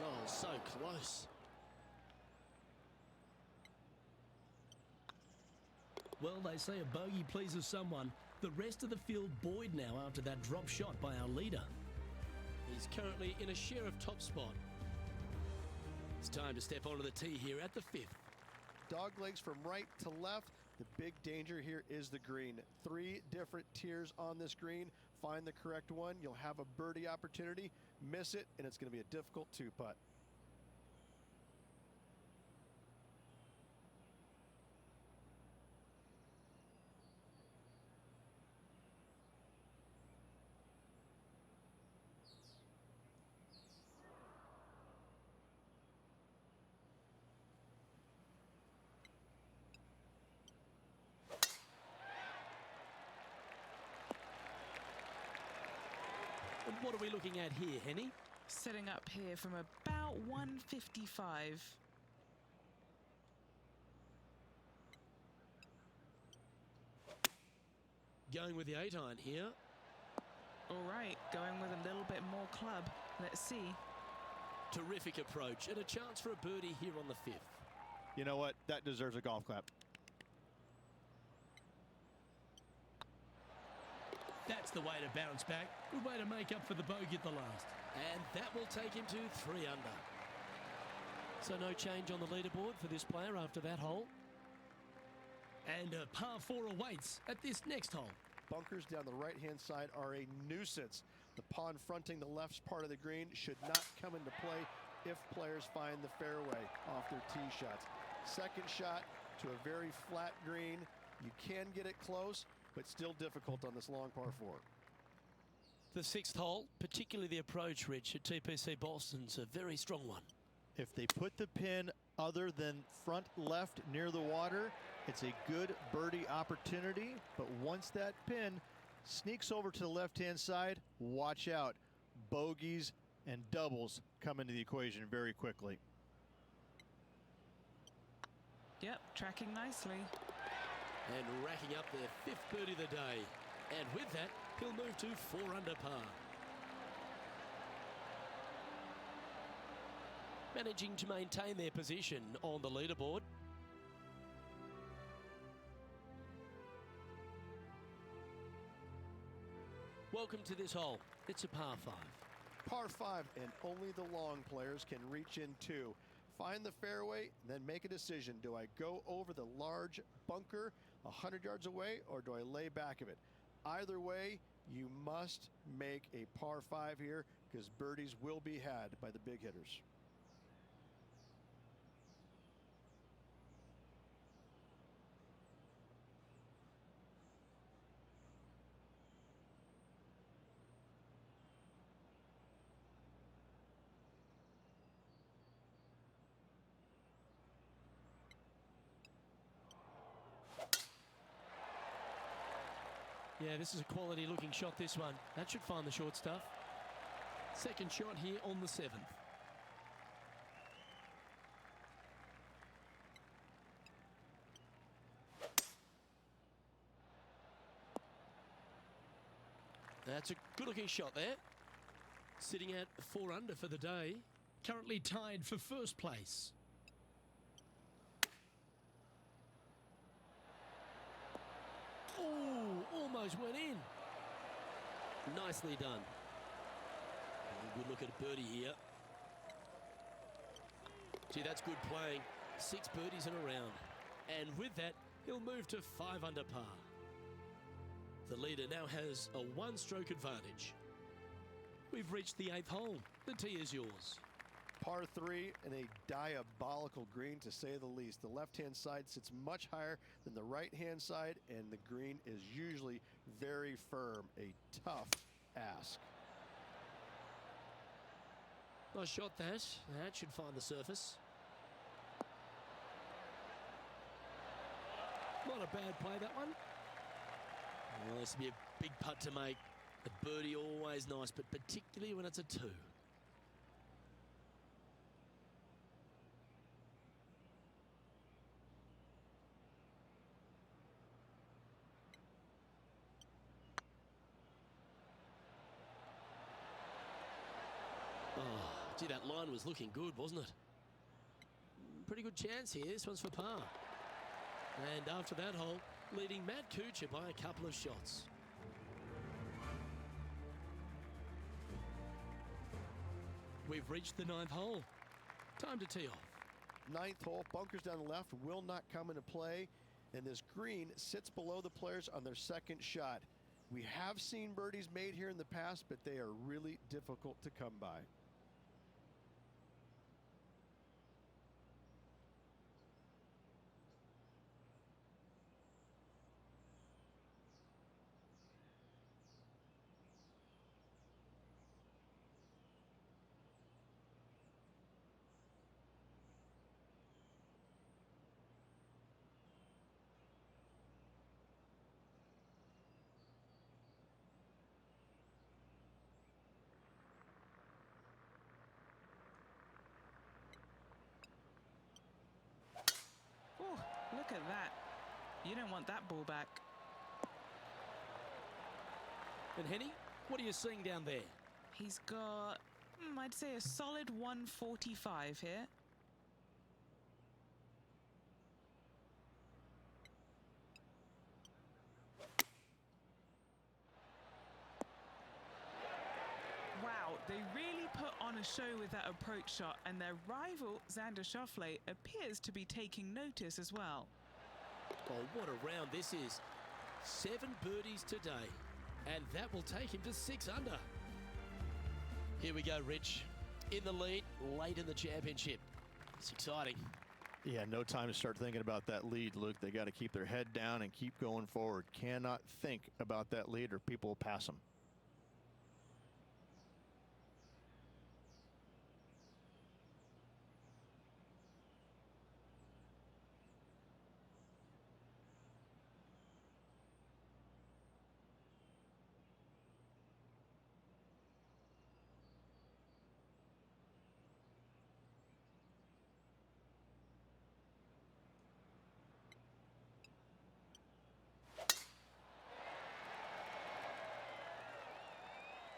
Speaker 3: Oh, so close.
Speaker 7: Well, they say a bogey pleases someone. The rest of the field buoyed now after that drop shot by our leader.
Speaker 3: He's currently in a share of top spot. It's time to step onto the tee here at the 5th.
Speaker 8: Dog legs from right to left. The big danger here is the green. 3 different tiers on this green. Find the correct one. You'll have a birdie opportunity. Miss it, and it's going to be a difficult 2-putt.
Speaker 7: What are we looking at here, Henny?
Speaker 2: Setting up here from about 155.
Speaker 7: Going with the 8-iron here.
Speaker 2: All right, going with a little bit more club. Let's see.
Speaker 7: Terrific approach and a chance for a birdie here on the 5th.
Speaker 4: You know what? That deserves a golf clap.
Speaker 7: That's the way to bounce back. Good way to make up for the bogey at the last. And that will take him to 3 under. So no change on the leaderboard for this player after that hole. And a par 4 awaits at this next hole.
Speaker 8: Bunkers down the right-hand side are a nuisance. The pond fronting the left part of the green should not come into play if players find the fairway off their tee shots. Second shot to a very flat green. You can get it close, but still difficult on this long par 4.
Speaker 7: The 6th hole, particularly the approach, Rich, at TPC Boston's a very strong one.
Speaker 4: If they put the pin other than front left near the water, it's a good birdie opportunity. But once that pin sneaks over to the left-hand side, watch out. Bogeys and doubles come into the equation very quickly.
Speaker 2: Yep, tracking nicely.
Speaker 7: And racking up their 5th birdie of the day. And with that, he'll move to 4 under par. Managing to maintain their position on the leaderboard. Welcome to this hole. It's a par 5.
Speaker 8: Par 5, and only the long players can reach in 2. Find the fairway, then make a decision. Do I go over the large bunker 100 yards away, or do I lay back of it? Either way, you must make a par 5 here, because birdies will be had by the big hitters.
Speaker 7: Yeah, this is a quality looking shot, this one. That should find the short stuff. Second shot here on the 7th. That's a good looking shot there. Sitting at 4 under for the day. Currently tied for first place. Oh, almost went in. Nicely done. And a good look at a birdie here. Gee, that's good playing. 6 birdies in a round. And with that, he'll move to 5 under par. The leader now has a 1-stroke advantage. We've reached the 8th hole. The tee is yours.
Speaker 8: Par 3 and a diabolical green, to say the least. The left-hand side sits much higher than the right-hand side, and the green is usually very firm. A tough ask.
Speaker 7: Nice shot that. That should find the surface. Not a bad play, that one. Well, this will be a big putt to make. A birdie always nice, but particularly when it's a 2. Oh, gee, that line was looking good, wasn't it? Pretty good chance here. This one's for par. And after that hole, leading Matt Kuchar by a couple of shots. We've reached the 9th hole. Time to tee off.
Speaker 8: 9th hole, bunkers down the left will not come into play, and this green sits below the players on their second shot. We have seen birdies made here in the past, but they are really difficult to come by.
Speaker 2: at that. You don't want that ball back.
Speaker 3: And Henny, what are you seeing down there?
Speaker 2: He's got, I'd say, a solid 145 here. Wow, they really put on a show with that approach shot, and their rival, Xander Schauffele, appears to be taking notice as well.
Speaker 3: Oh, what a round this is. 7 birdies today, and that will take him to 6 under. Here we go, Rich. In the lead, late in the championship. It's exciting.
Speaker 4: Yeah, no time to start thinking about that lead, Luke. They got to keep their head down and keep going forward. Cannot think about that lead or people will pass them.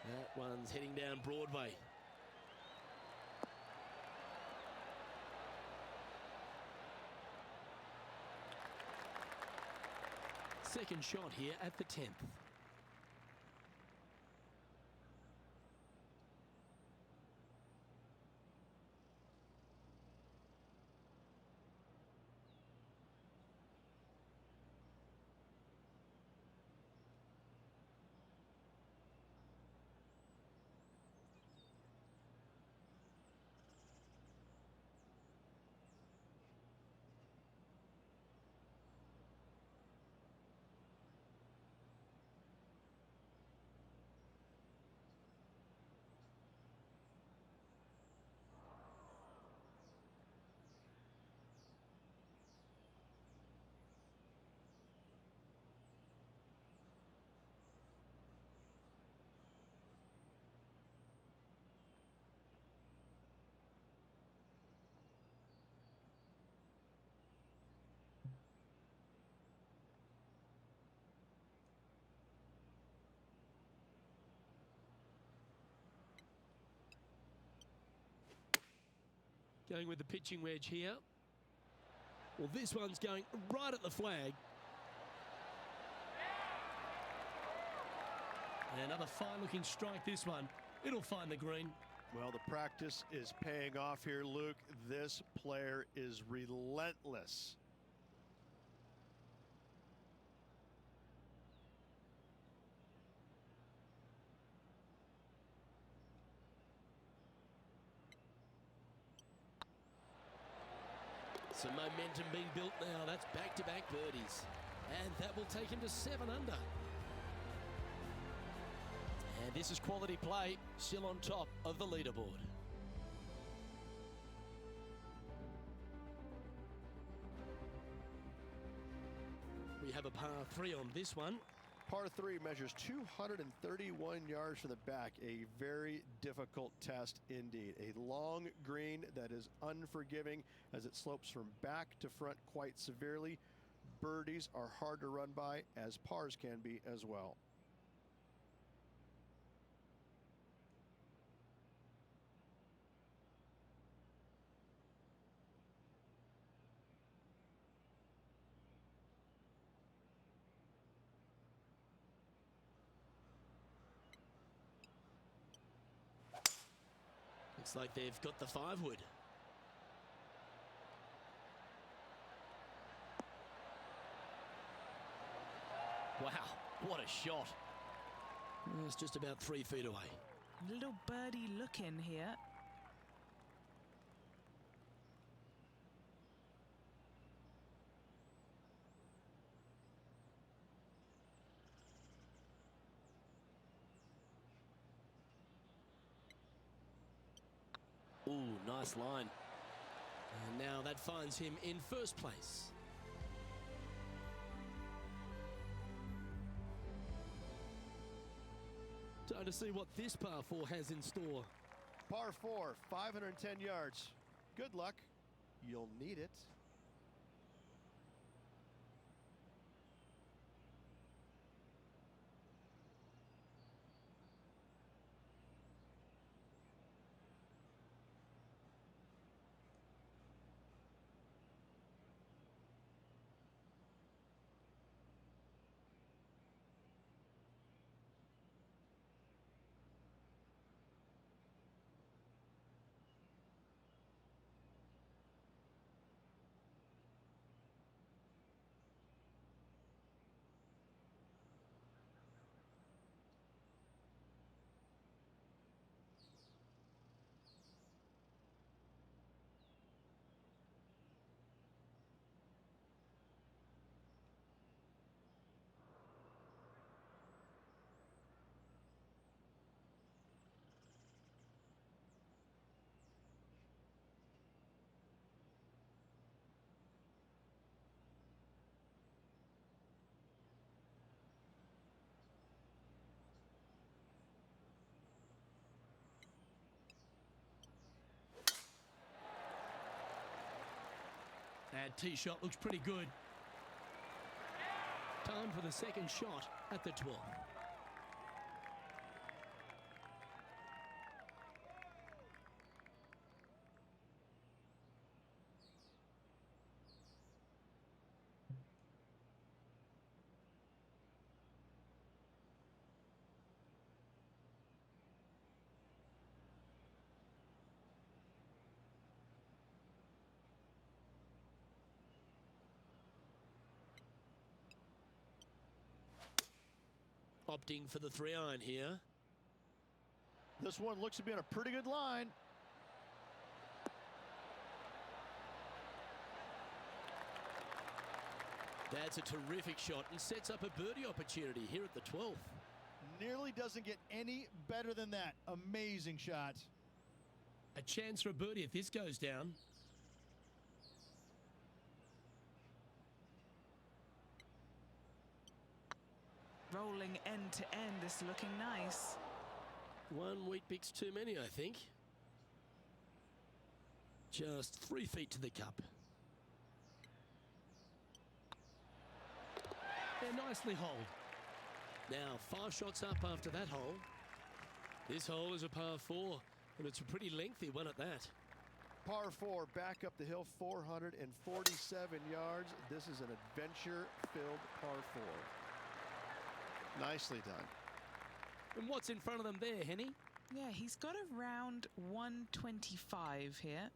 Speaker 3: That one's heading down Broadway. Second shot here at the 10th. Going with the pitching wedge here. Well, this one's going right at the flag. And another fine-looking strike, this one. It'll find the green.
Speaker 8: Well, the practice is paying off here, Luke. This player is relentless.
Speaker 3: Some momentum being built now. That's back-to-back birdies. And that will take him to 7 under. And this is quality play, still on top of the leaderboard. We have a par 3 on this one.
Speaker 8: Par 3 measures 231 yards from the back. A very difficult test indeed. A long green that is unforgiving as it slopes from back to front quite severely. Birdies are hard to run by, as pars can be as well.
Speaker 3: Looks like they've got the 5-wood. Wow, what a shot. It's just about 3 feet away.
Speaker 2: Little birdie look in here.
Speaker 3: Ooh, nice line. And now that finds him in first place. Time to see what this par 4 has in store.
Speaker 8: Par 4, 510 yards. Good luck. You'll need it.
Speaker 7: That tee shot looks pretty good. Time for the second shot at the 12th. Opting for the 3-iron here.
Speaker 6: This one looks to be on a pretty good line.
Speaker 7: That's a terrific shot and sets up a birdie opportunity here at the 12th.
Speaker 6: Nearly doesn't get any better than that. Amazing shot.
Speaker 7: A chance for a birdie if this goes down.
Speaker 2: Rolling end to end, this is looking nice.
Speaker 7: One wheat bix too many, I think. Just 3 feet to the cup. They're nicely holed. Now 5 shots up after that hole. This hole is a par 4, and it's a pretty lengthy one at that.
Speaker 8: Par 4 back up the hill, 447 yards. This is an adventure-filled par 4. Nicely done.
Speaker 7: And what's in front of them there, Henny?
Speaker 2: Yeah, he's got around 125 here.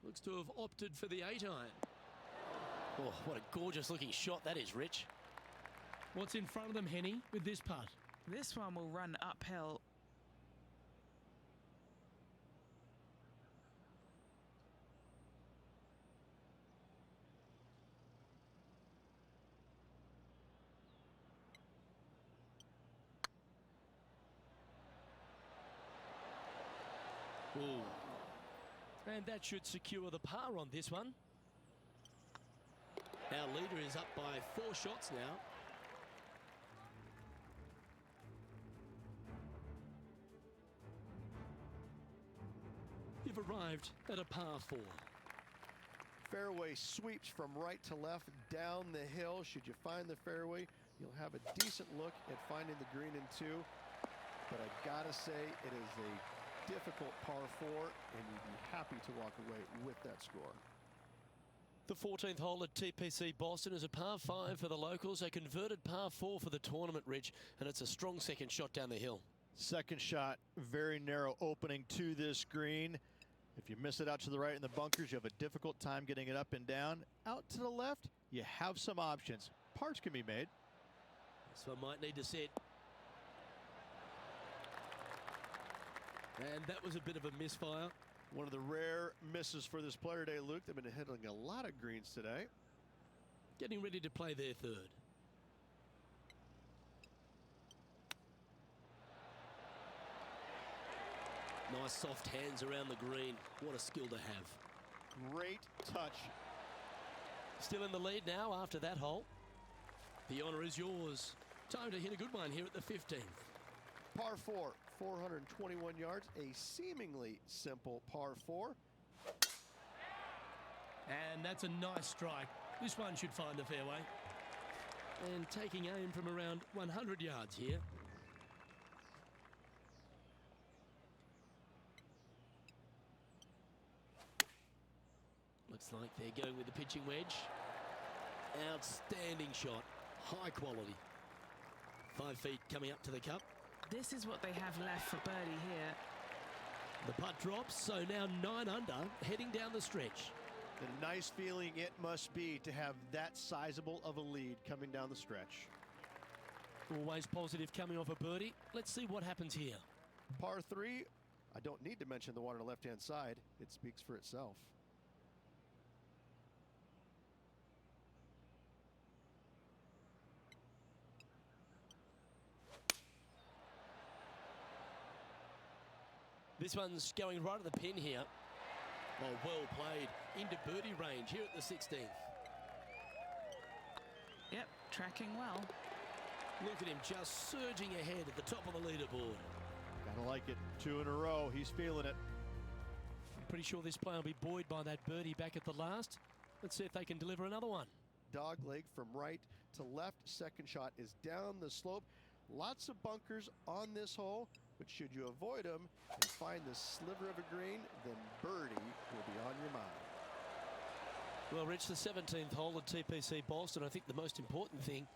Speaker 7: Looks to have opted for the 8-iron. Oh, what a gorgeous looking shot that is, Rich. What's in front of them, Henny, with this putt?
Speaker 2: This one will run uphill.
Speaker 7: Ooh. And that should secure the par on this one. Our leader is up by 4 shots now. You've arrived at a par 4.
Speaker 8: Fairway sweeps from right to left down the hill. Should you find the fairway, you'll have a decent look at finding the green in 2. But I gotta say, it is a difficult par 4, and you'd be happy to walk away with that score.
Speaker 7: The 14th hole at TPC Boston is a par 5 for the locals, a converted par 4 for the tournament, Rich, and it's a strong second shot down the hill.
Speaker 6: Second shot, very narrow opening to this green. If you miss it out to the right in the bunkers, you have a difficult time getting it up and down. Out to the left, you have some options. Parts can be made.
Speaker 7: This one might need to sit. And that was a bit of a misfire.
Speaker 8: One of the rare misses for this player today, Luke. They've been hitting a lot of greens today.
Speaker 7: Getting ready to play their third. Nice soft hands around the green. What a skill to have.
Speaker 6: Great touch.
Speaker 7: Still in the lead now after that hole. The honour is yours. Time to hit a good one here at the 15th.
Speaker 8: Par 4, 421 yards. A seemingly simple par 4.
Speaker 7: And that's a nice strike. This one should find the fairway. And taking aim from around 100 yards here. Looks like they're going with the pitching wedge. Outstanding shot. High quality. 5 feet coming up to the cup.
Speaker 2: This is what they have left for birdie here.
Speaker 7: The putt drops, so now 9 under, heading down the stretch.
Speaker 6: The nice feeling it must be to have that sizable of a lead coming down the stretch.
Speaker 7: Always positive coming off a birdie. Let's see what happens here.
Speaker 8: Par 3, I don't need to mention the one on the left-hand side. It speaks for itself.
Speaker 7: This one's going right at the pin here. Oh, well played. Into birdie range here at the 16th.
Speaker 2: Yep, tracking well.
Speaker 7: Look at him just surging ahead at the top of the leaderboard.
Speaker 6: Gotta like it. 2 in a row. He's feeling it.
Speaker 7: Pretty sure this player will be buoyed by that birdie back at the last. Let's see if they can deliver another one.
Speaker 8: Dog leg from right to left. Second shot is down the slope. Lots of bunkers on this hole, but should you avoid them and find the sliver of a green, then birdie will be on your mind.
Speaker 7: Well, Rich, the 17th hole at TPC Boston, I think the most important thing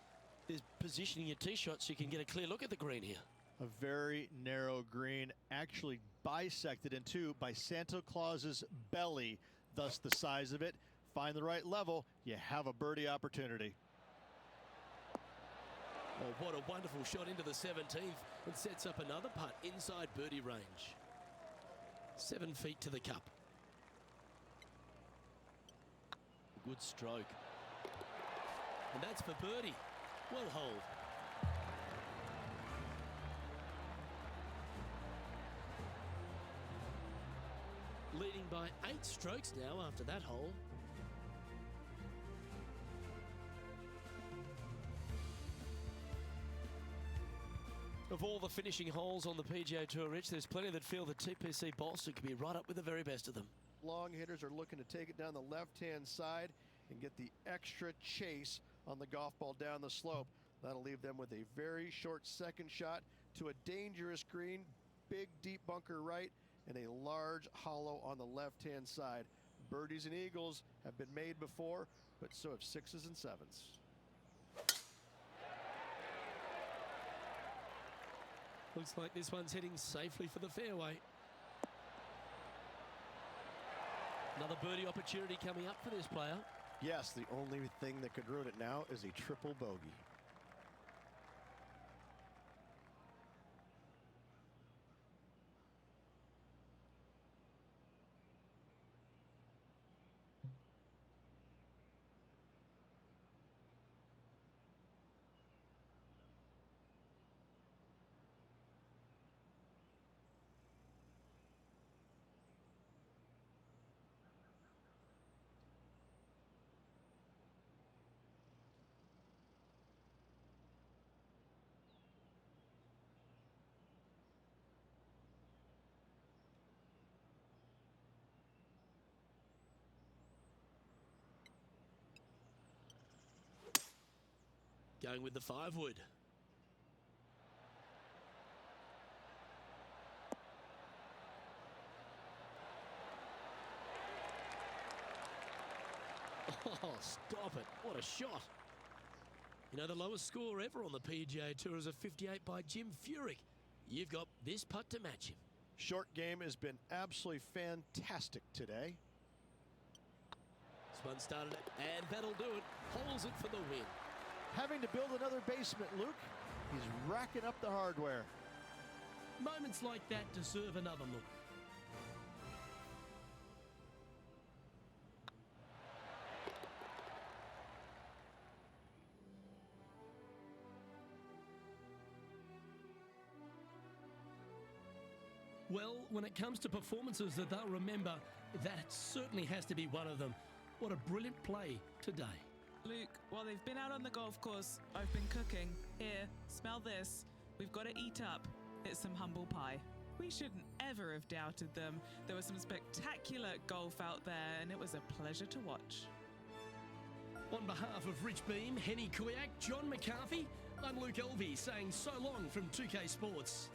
Speaker 7: is positioning your tee shot so you can get a clear look at the green here.
Speaker 6: A very narrow green, actually bisected in two by Santa Claus's belly, thus the size of it. Find the right level, you have a birdie opportunity.
Speaker 7: Oh, what a wonderful shot into the 17th and sets up another putt inside birdie range. 7 feet to the cup. Good stroke. And that's for birdie. Well holed. Leading by 8 strokes now after that hole. Of all the finishing holes on the PGA Tour, Rich, there's plenty that feel that TPC Boston could be right up with the very best of them.
Speaker 8: Long hitters are looking to take it down the left-hand side and get the extra chase on the golf ball down the slope. That'll leave them with a very short second shot to a dangerous green, big deep bunker right, and a large hollow on the left-hand side. Birdies and eagles have been made before, but so have 6s and 7s.
Speaker 7: Looks like this one's heading safely for the fairway. Another birdie opportunity coming up for this player.
Speaker 8: Yes, the only thing that could ruin it now is a triple bogey.
Speaker 7: Going with the 5-wood. Oh, stop it. What a shot. You know, the lowest score ever on the PGA Tour is a 58 by Jim Furyk. You've got this putt to match him.
Speaker 8: Short game has been absolutely fantastic today.
Speaker 7: This one started it, and that'll do it. Holds it for the win.
Speaker 8: Having to build another basement, Luke. He's racking up the hardware.
Speaker 7: Moments like that deserve another look. Well, when it comes to performances that they'll remember, that certainly has to be one of them. What a brilliant play today.
Speaker 2: Luke, while they've been out on the golf course, I've been cooking. Here, smell this. We've got to eat up. It's some humble pie. We shouldn't ever have doubted them. There was some spectacular golf out there, and it was a pleasure to watch.
Speaker 7: On behalf of Rich Beam, Henny Koyak, John McCarthy, I'm Luke Elvey saying so long from 2K Sports.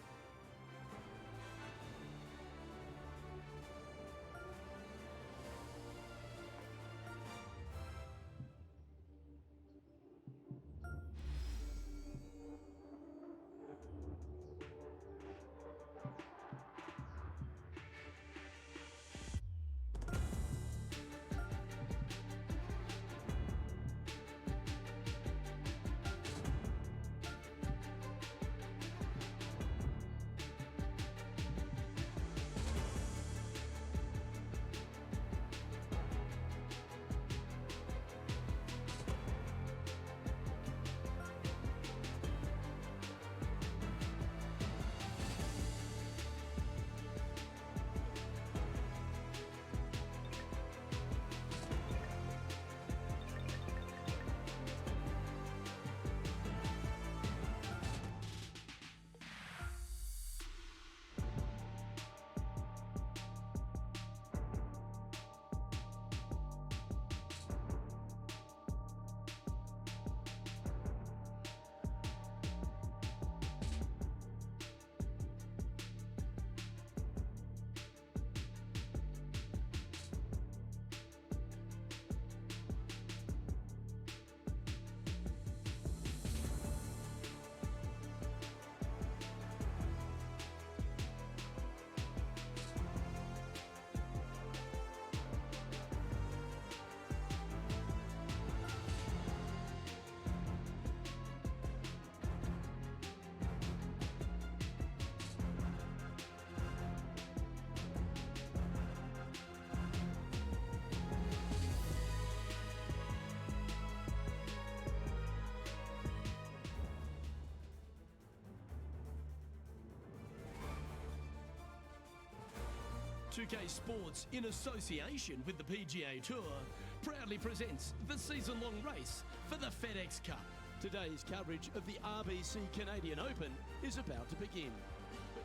Speaker 7: 2K Sports, in association with the PGA Tour, proudly presents the season-long race for the FedEx Cup. Today's coverage of the RBC Canadian Open is about to begin.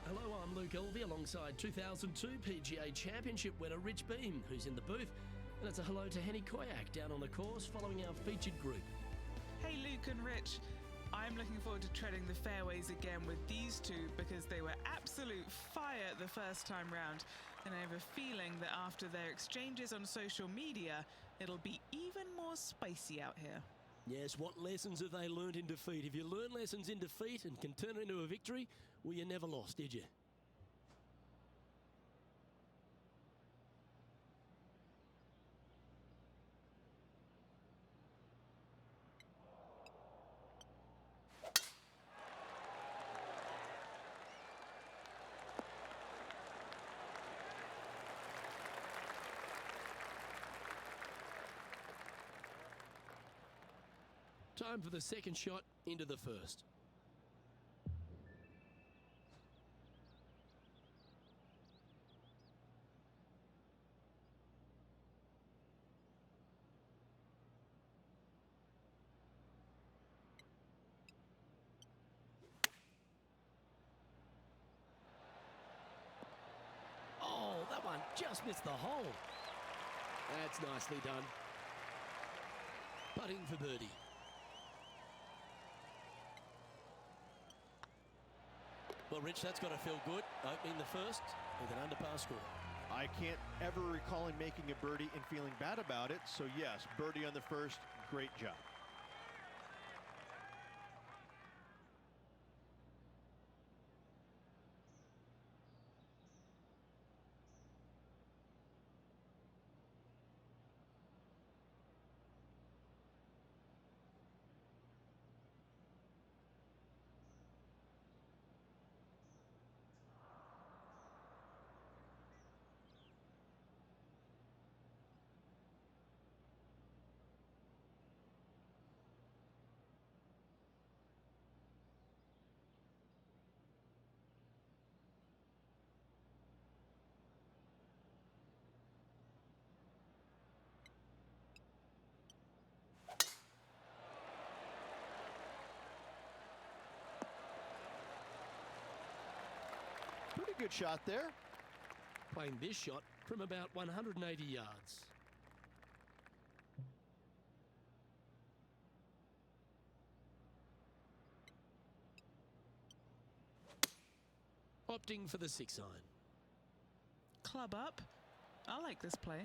Speaker 7: Hello, I'm Luke Elvey alongside 2002 PGA Championship winner Rich Beem, who's in the booth. And it's a hello to Henny Koyak down on the course following our featured group.
Speaker 2: Hey Luke and Rich, I'm looking forward to treading the fairways again with these two because they were absolute fire the first time round, and I have a feeling that after their exchanges on social media, it'll be even more spicy out here.
Speaker 7: Yes, what lessons have they learned in defeat? If you learn lessons in defeat and can turn it into a victory, well, you never lost, did you? Time for the second shot into the first. Oh, that one just missed the hole. That's nicely done. Putting for birdie. Well, Rich, that's got to feel good, opening the first with an underpass score.
Speaker 4: I can't ever recall him making a birdie and feeling bad about it. So yes, birdie on the first, great job. Pretty good shot there.
Speaker 7: Playing this shot from about 180 yards. Opting for the 6-iron.
Speaker 2: Club up. I like this play.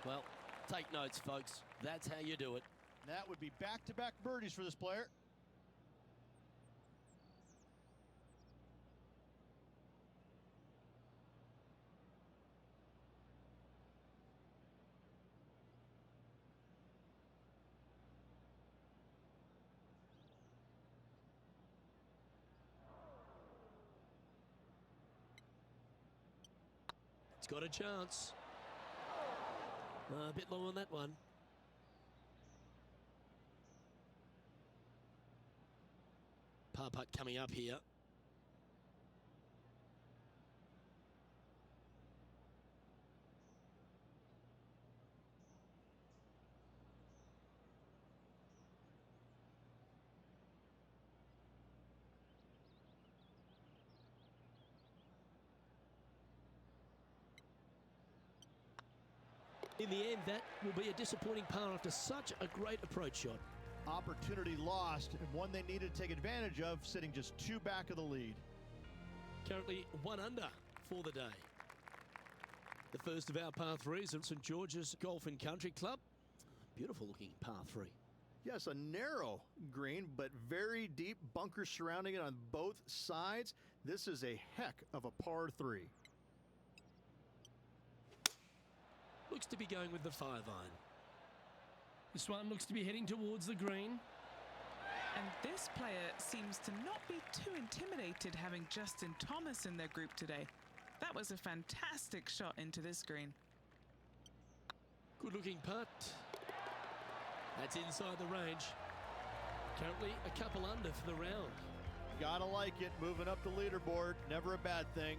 Speaker 7: Well, take notes, folks. That's how you do it.
Speaker 4: That would be back-to-back birdies for this player.
Speaker 7: It's got a chance. A bit low on that one. Par putt coming up here. In the end, that will be a disappointing par after such a great approach shot.
Speaker 4: Opportunity lost, and one they needed to take advantage of, sitting just 2 back of the lead.
Speaker 7: Currently 1 under for the day. The first of our par 3s at St George's Golf and Country Club. Beautiful looking par 3.
Speaker 4: Yes, a narrow green, but very deep bunkers surrounding it on both sides. This is a heck of a par 3.
Speaker 7: Looks to be going with the 5-iron. This one looks to be heading towards the green.
Speaker 2: And this player seems to not be too intimidated having Justin Thomas in their group today. That was a fantastic shot into this green.
Speaker 7: Good looking putt. That's inside the range. Currently a couple under for the round.
Speaker 4: Gotta like it, moving up the leaderboard, never a bad thing.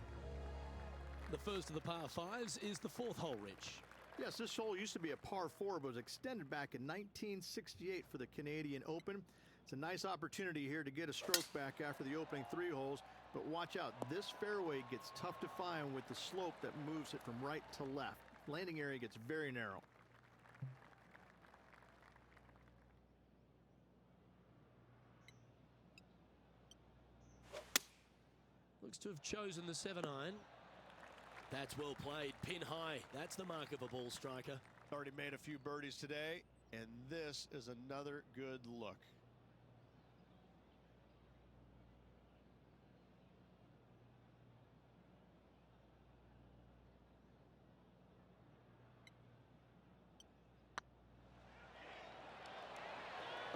Speaker 3: The first of the par fives is the fourth hole, Rich.
Speaker 4: Yes, this hole used to be a par 4, but was extended back in 1968 for the Canadian Open. It's a nice opportunity here to get a stroke back after the opening 3 holes, but watch out. This fairway gets tough to find with the slope that moves it from right to left. Landing area gets very narrow.
Speaker 3: Looks to have chosen the 7-iron. That's well played. Pin high. That's the mark of a ball striker.
Speaker 8: Already made a few birdies today, and this is another good look.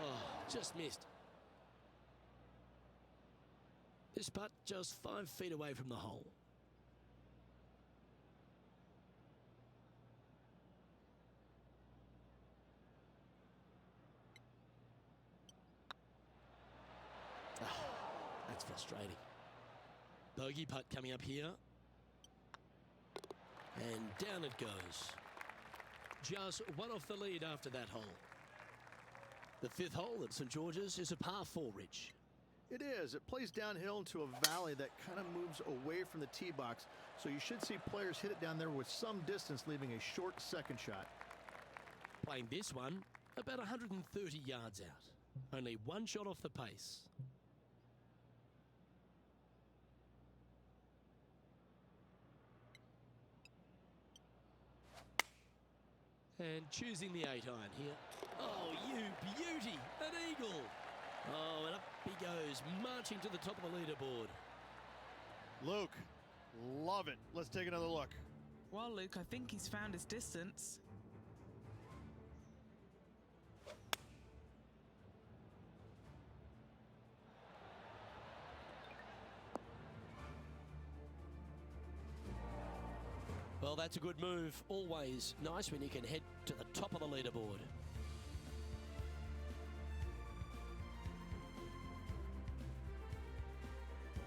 Speaker 3: Oh, just missed. This putt just 5 feet away from the hole. Oh, that's frustrating. Bogey putt coming up here. And down it goes. Just 1 off the lead after that hole. The 5th hole at St. George's is a par 4, Rich.
Speaker 4: It is. It plays downhill into a valley that kind of moves away from the tee box, so you should see players hit it down there with some distance, leaving a short second shot.
Speaker 3: Playing this one about 130 yards out. Only 1 shot off the pace. And choosing the 8-iron here. Oh, you beauty! An eagle! Oh, and up he goes, marching to the top of the leaderboard.
Speaker 8: Luke, love it. Let's take another look.
Speaker 2: Well, Luke, I think he's found his distance.
Speaker 3: Well, that's a good move. Always nice when you can head to the top of the leaderboard.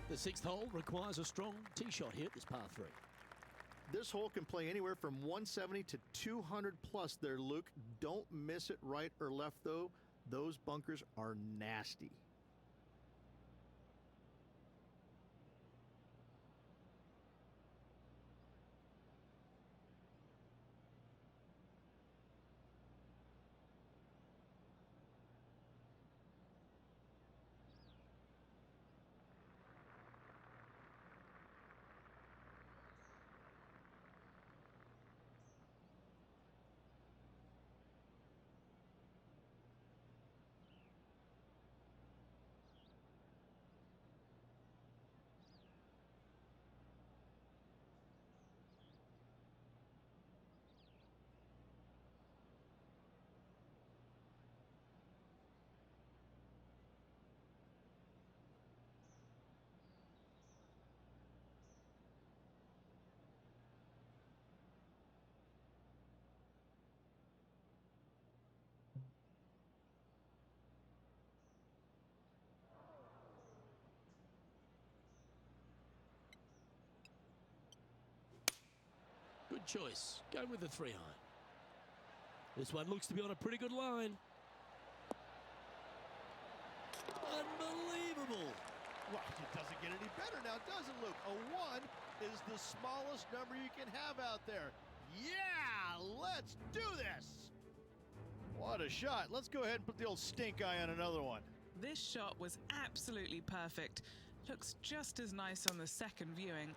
Speaker 3: The 6th hole requires a strong tee shot here at this par 3.
Speaker 4: This hole can play anywhere from 170 to 200 plus there, Luke. Don't miss it right or left, though. Those bunkers are nasty.
Speaker 3: Good choice. Going with the 3-iron. This one looks to be on a pretty good line. Unbelievable.
Speaker 8: Well, it doesn't get any better now, does it, Luke? A 1 is the smallest number you can have out there. Yeah, let's do this. What a shot. Let's go ahead and put the old stink eye on another one.
Speaker 2: This shot was absolutely perfect. Looks just as nice on the second viewing.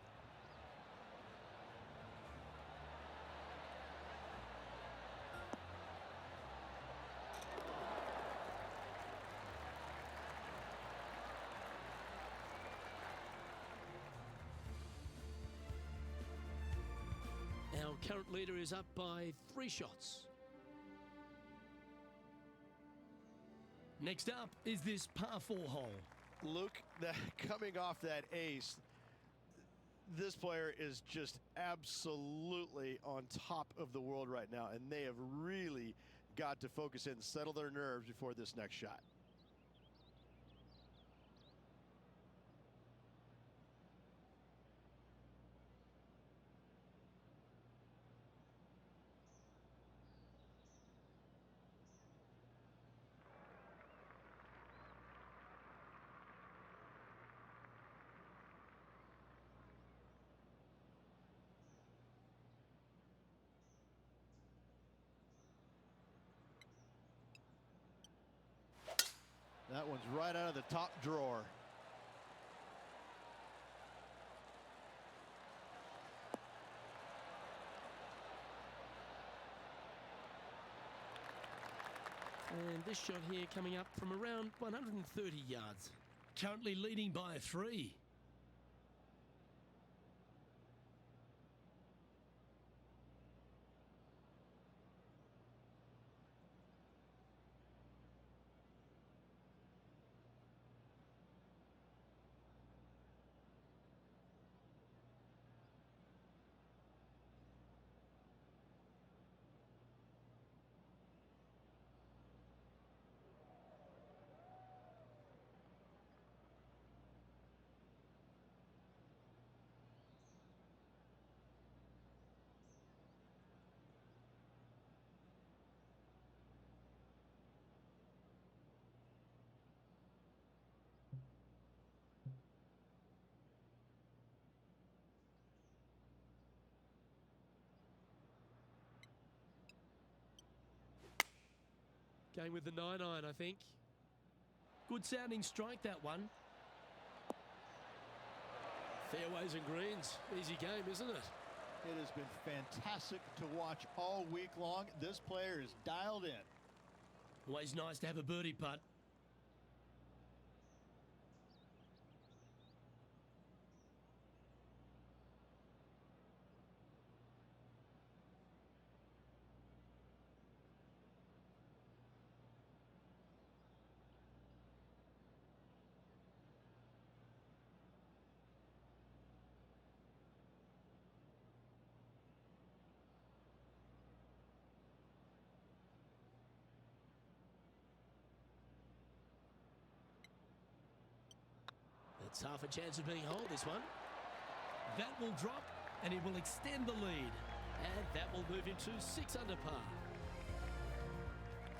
Speaker 3: Our current leader is up by 3 shots. Next up is this par 4 hole.
Speaker 8: Luke, coming off that ace, this player is just absolutely on top of the world right now, and they have really got to focus in and settle their nerves before this next shot.
Speaker 6: That one's right out of the top drawer.
Speaker 7: And this shot here coming up from around 130 yards. Currently leading by 3. Going with the 9-iron, I think. Good sounding strike, that one. Fairways and greens. Easy game, isn't it?
Speaker 6: It has been fantastic to watch all week long. This player is dialed in.
Speaker 7: Always nice to have a birdie putt. It's half a chance of being whole, this one. That will drop, and it will extend the lead. And that will move into 6 under par.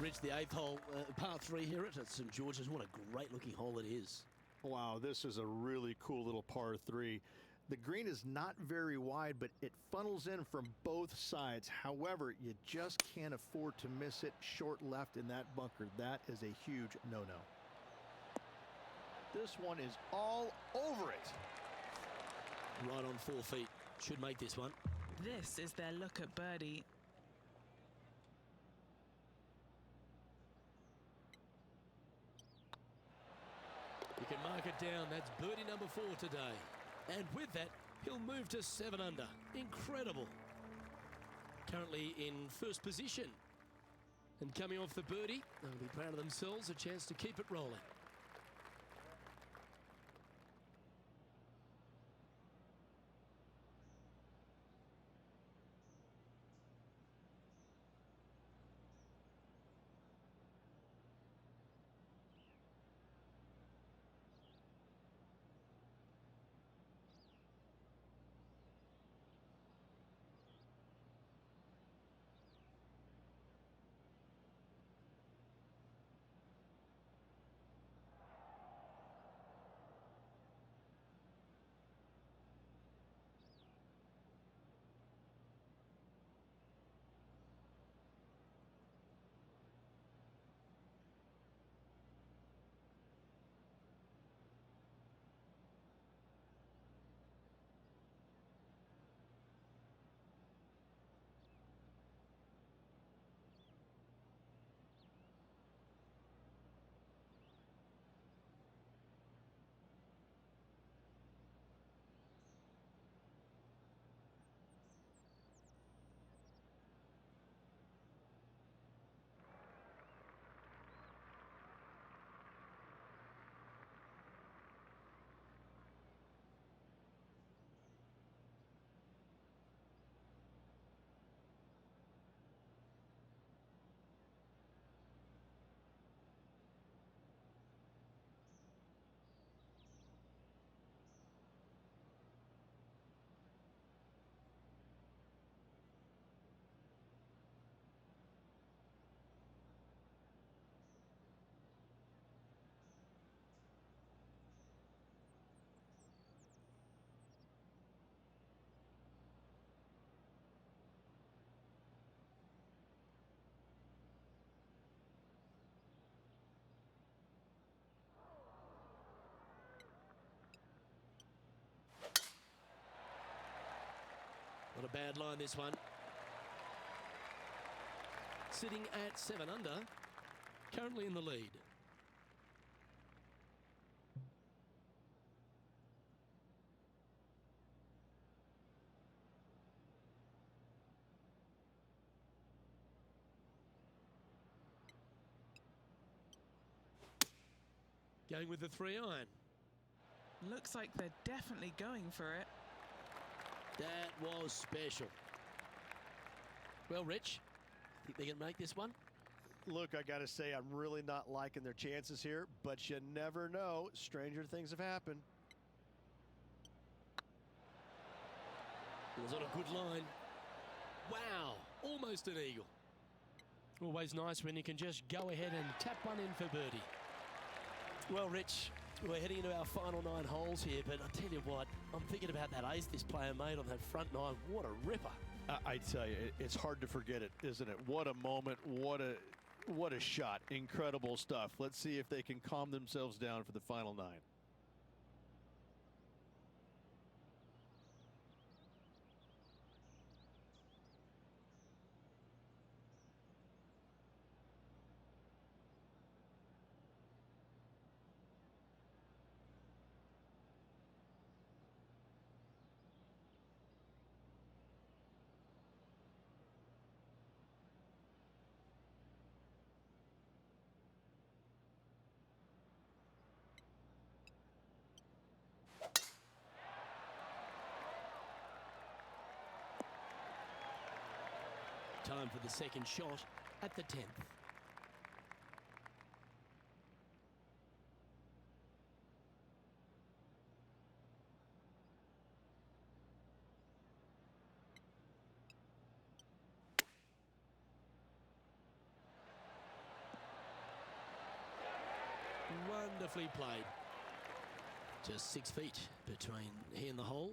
Speaker 7: Reach the 8th hole, par 3 here at St George's. What a great looking hole it is.
Speaker 6: Wow, this is a really cool little par 3. The green is not very wide, but it funnels in from both sides. However, you just can't afford to miss it short left in that bunker. That is a huge no-no. This one is all over it.
Speaker 7: Right on 4 feet. Should make this one.
Speaker 2: This is their look at birdie.
Speaker 7: You can mark it down. That's birdie number 4 today. And with that, he'll move to 7 under. Incredible. Currently in first position. And coming off the birdie, they'll be proud of themselves. A chance to keep it rolling.
Speaker 3: Not a bad line, this one. Sitting at 7 under, currently in the lead. Going with the 3-iron.
Speaker 2: Looks like they're definitely going for it.
Speaker 3: That was special. Well, Rich, think they can make this one?
Speaker 8: Look, I got to say, I'm really not liking their chances here, but you never know. Stranger things have happened.
Speaker 3: It was on a good line. Wow, almost an eagle. Always nice when you can just go ahead and tap one in for birdie. Well, Rich, we're heading into our final 9 holes here, but I tell you what, I'm thinking about that ace this player made on that front 9. What a ripper.
Speaker 8: I tell you, it's hard to forget it, isn't it? What a moment, what a shot. Incredible stuff. Let's see if they can calm themselves down for the final 9.
Speaker 3: Time for the second shot at the 10th. Wonderfully played. Just 6 feet between he and the hole.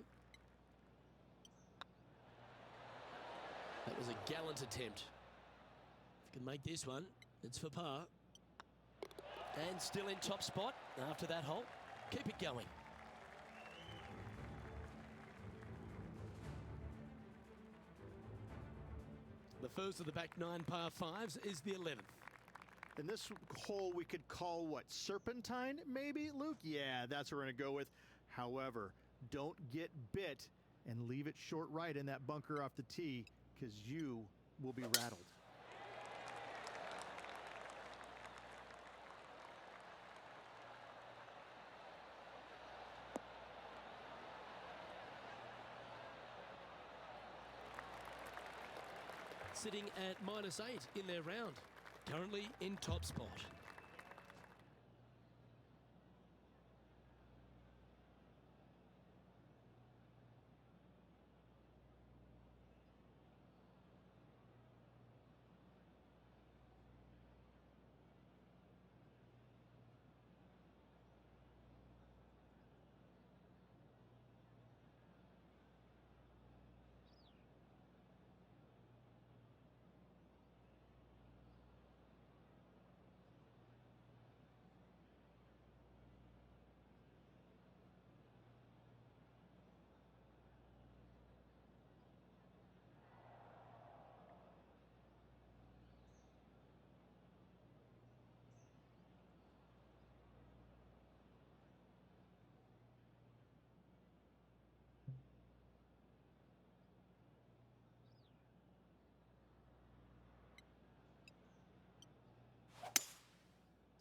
Speaker 3: That was a gallant attempt. If you can make this one, it's for par. And still in top spot after that hole. Keep it going. The first of the back 9 par 5s is the 11th.
Speaker 8: And this hole we could call what, serpentine maybe, Luke? Yeah, that's what we're going to go with. However, don't get bit and leave it short right in that bunker off the tee, because you will be rattled.
Speaker 3: Sitting at -8 in their round. Currently in top spot.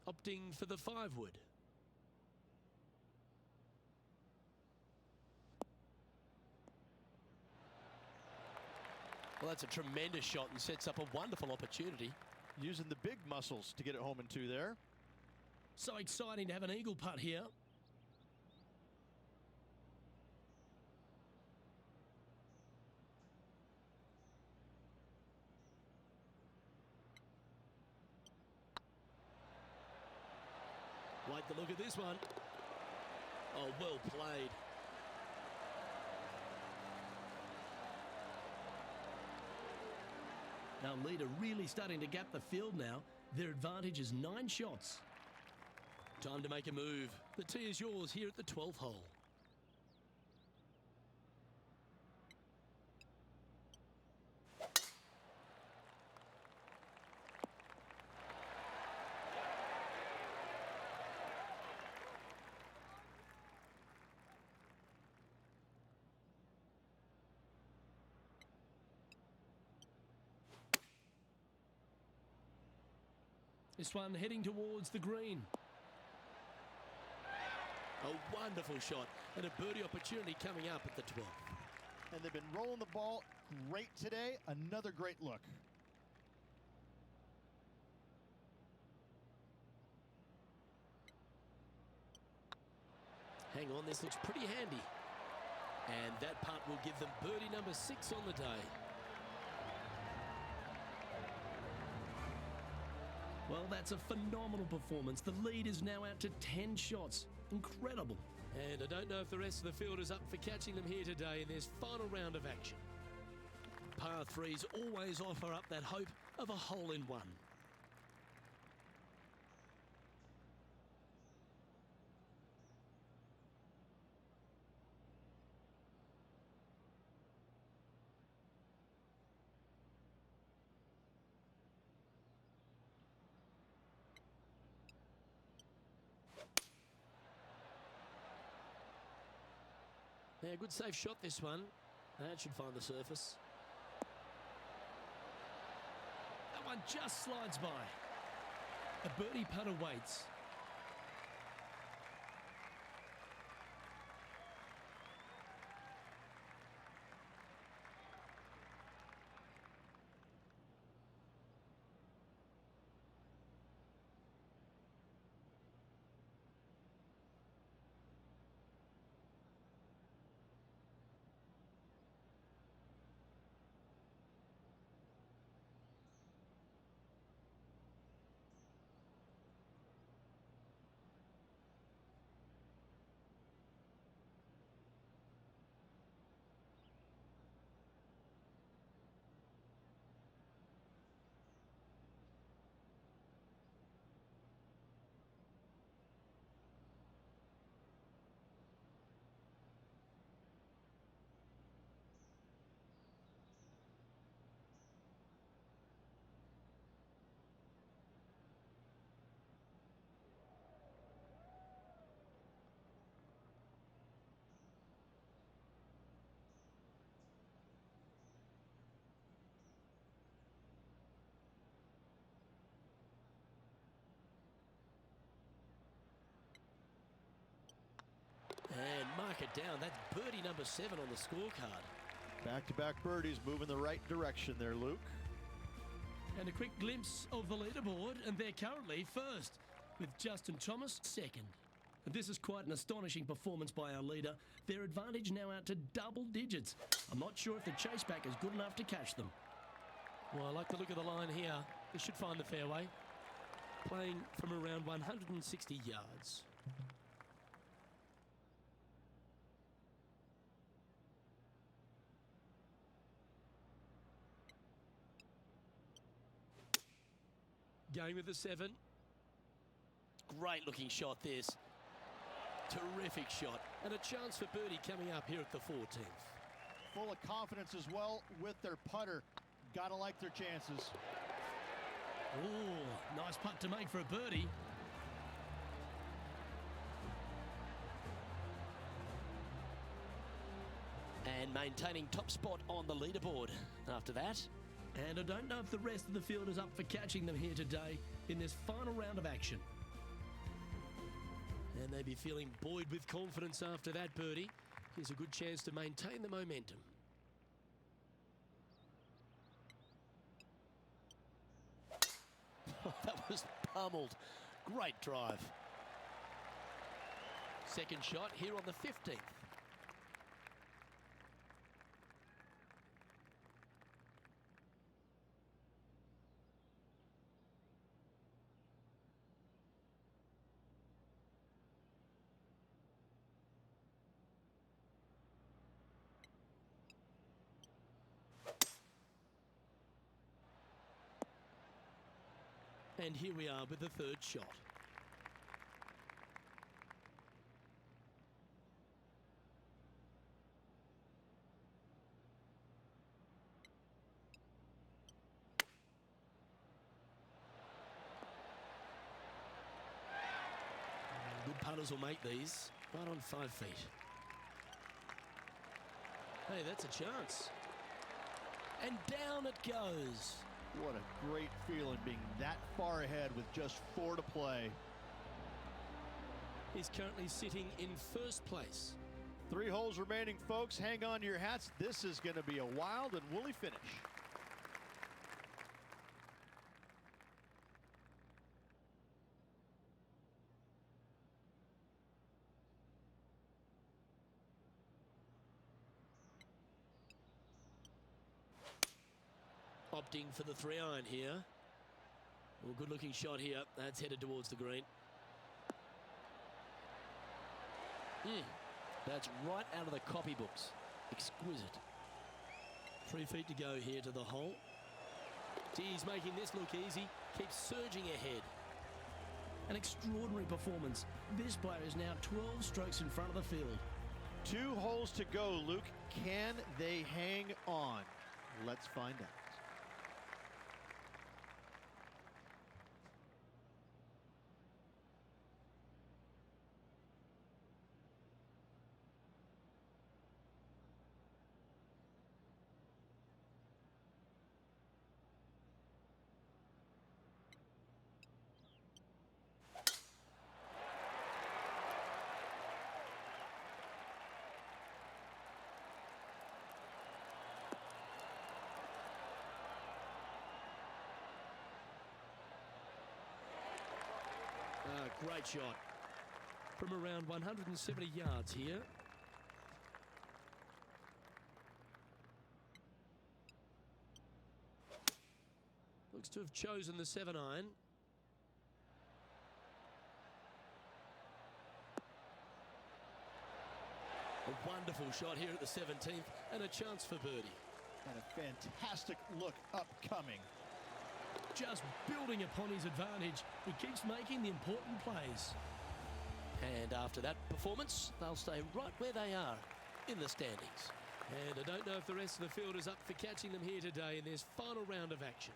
Speaker 3: Opting for the 5-wood. Well, that's a tremendous shot and sets up a wonderful opportunity.
Speaker 8: Using the big muscles to get it home in 2 there.
Speaker 3: So exciting to have an eagle putt here. Like the look of this one. Oh, well played. Now, leader really starting to gap the field now. Their advantage is 9 shots. Time to make a move. The tee is yours here at the 12th hole.
Speaker 7: This one heading towards the green.
Speaker 3: A wonderful shot and a birdie opportunity coming up at the 12th.
Speaker 6: And they've been rolling the ball great today. Another great look.
Speaker 3: Hang on, this looks pretty handy. And that putt will give them birdie number 6 on the day.
Speaker 7: Well, that's a phenomenal performance. The lead is now out to 10 shots. Incredible.
Speaker 3: And I don't know if the rest of the field is up for catching them here today in this final round of action. Par 3s always offer up that hope of a hole-in-one. Yeah, good safe shot this one. That should find the surface.
Speaker 7: That one just slides by. A birdie putt awaits.
Speaker 3: And mark it down. That's birdie number 7 on the scorecard.
Speaker 6: Back-to-back birdies moving the right direction there, Luke.
Speaker 7: And a quick glimpse of the leaderboard, and they're currently first, with Justin Thomas second. And this is quite an astonishing performance by our leader. Their advantage now out to double digits. I'm not sure if the chase back is good enough to catch them.
Speaker 3: Well, I like the look of the line here. They should find the fairway. Playing from around 160 yards. Going with the 7. Great looking shot this. Terrific shot. And a chance for birdie coming up here at the 14th.
Speaker 6: Full of confidence as well with their putter. Gotta like their chances.
Speaker 7: Oh, nice putt to make for a birdie.
Speaker 3: And maintaining top spot on the leaderboard after that.
Speaker 7: And I don't know if the rest of the field is up for catching them here today in this final round of action.
Speaker 3: And they'd be feeling buoyed with confidence after that birdie. Here's a good chance to maintain the momentum. That was pummeled. Great drive. Second shot here on the 15th. And here we are with the third shot. Good putters will make these. Right on 5 feet. Hey, that's a chance. And down it goes.
Speaker 6: What a great feeling being that far ahead with just 4 to play.
Speaker 7: He's currently sitting in first place.
Speaker 6: 3 holes remaining, folks. Hang on to your hats. This is going to be a wild and woolly finish.
Speaker 3: Opting for the 3-iron here. Well, good looking shot here. That's headed towards the green. That's right out of the copybooks. Exquisite. 3 feet to go here to the hole. He's making this look easy. Keeps surging ahead.
Speaker 7: An extraordinary performance. This player is now 12 strokes in front of the field.
Speaker 6: 2 holes to go, Luke. Can they hang on? Let's find out.
Speaker 3: Great shot. From around 170 yards here. Looks to have chosen the 7-iron. A wonderful shot here at the 17th and a chance for birdie.
Speaker 6: And a fantastic look upcoming.
Speaker 7: Just building upon his advantage. He keeps making the important plays.
Speaker 3: And after that performance, they'll stay right where they are in the standings. And I don't know if the rest of the field is up for catching them here today in this final round of action.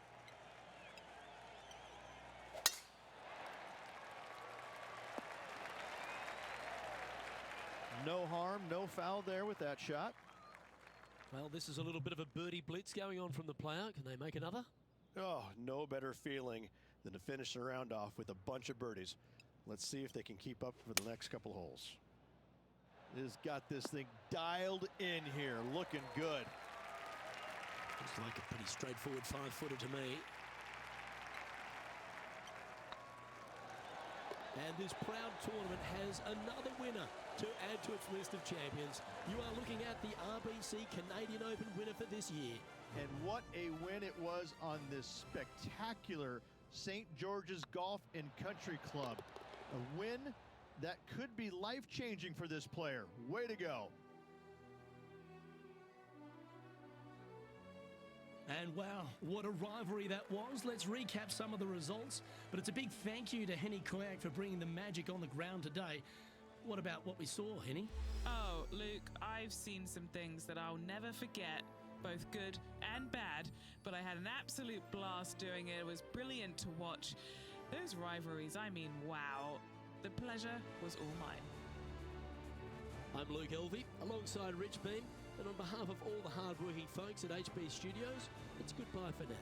Speaker 6: No harm, no foul there with that shot.
Speaker 3: Well, this is a little bit of a birdie blitz going on from the player. Can they make another?
Speaker 8: Oh, no better feeling than to finish the round off with a bunch of birdies. Let's see if they can keep up for the next couple holes.
Speaker 6: Has got this thing dialed in here, looking good.
Speaker 3: Looks like a pretty straightforward 5-footer to me. And this proud tournament has another winner to add to its list of champions. You are looking at the RBC Canadian Open winner for this year.
Speaker 6: And what a win it was on this spectacular St. George's Golf and Country Club. A win that could be life-changing for this player. Way to go.
Speaker 7: And wow, what a rivalry that was. Let's recap some of the results. But it's a big thank you to Henny Koyak for bringing the magic on the ground today. What about what we saw, Henny?
Speaker 2: Oh, Luke, I've seen some things that I'll never forget, both good and bad, but I had an absolute blast doing it. It was brilliant to watch. Those rivalries, I mean, wow. The pleasure was all mine.
Speaker 3: I'm Luke Elvey, alongside Rich Beam, and on behalf of all the hard-working folks at HB Studios, it's goodbye for now.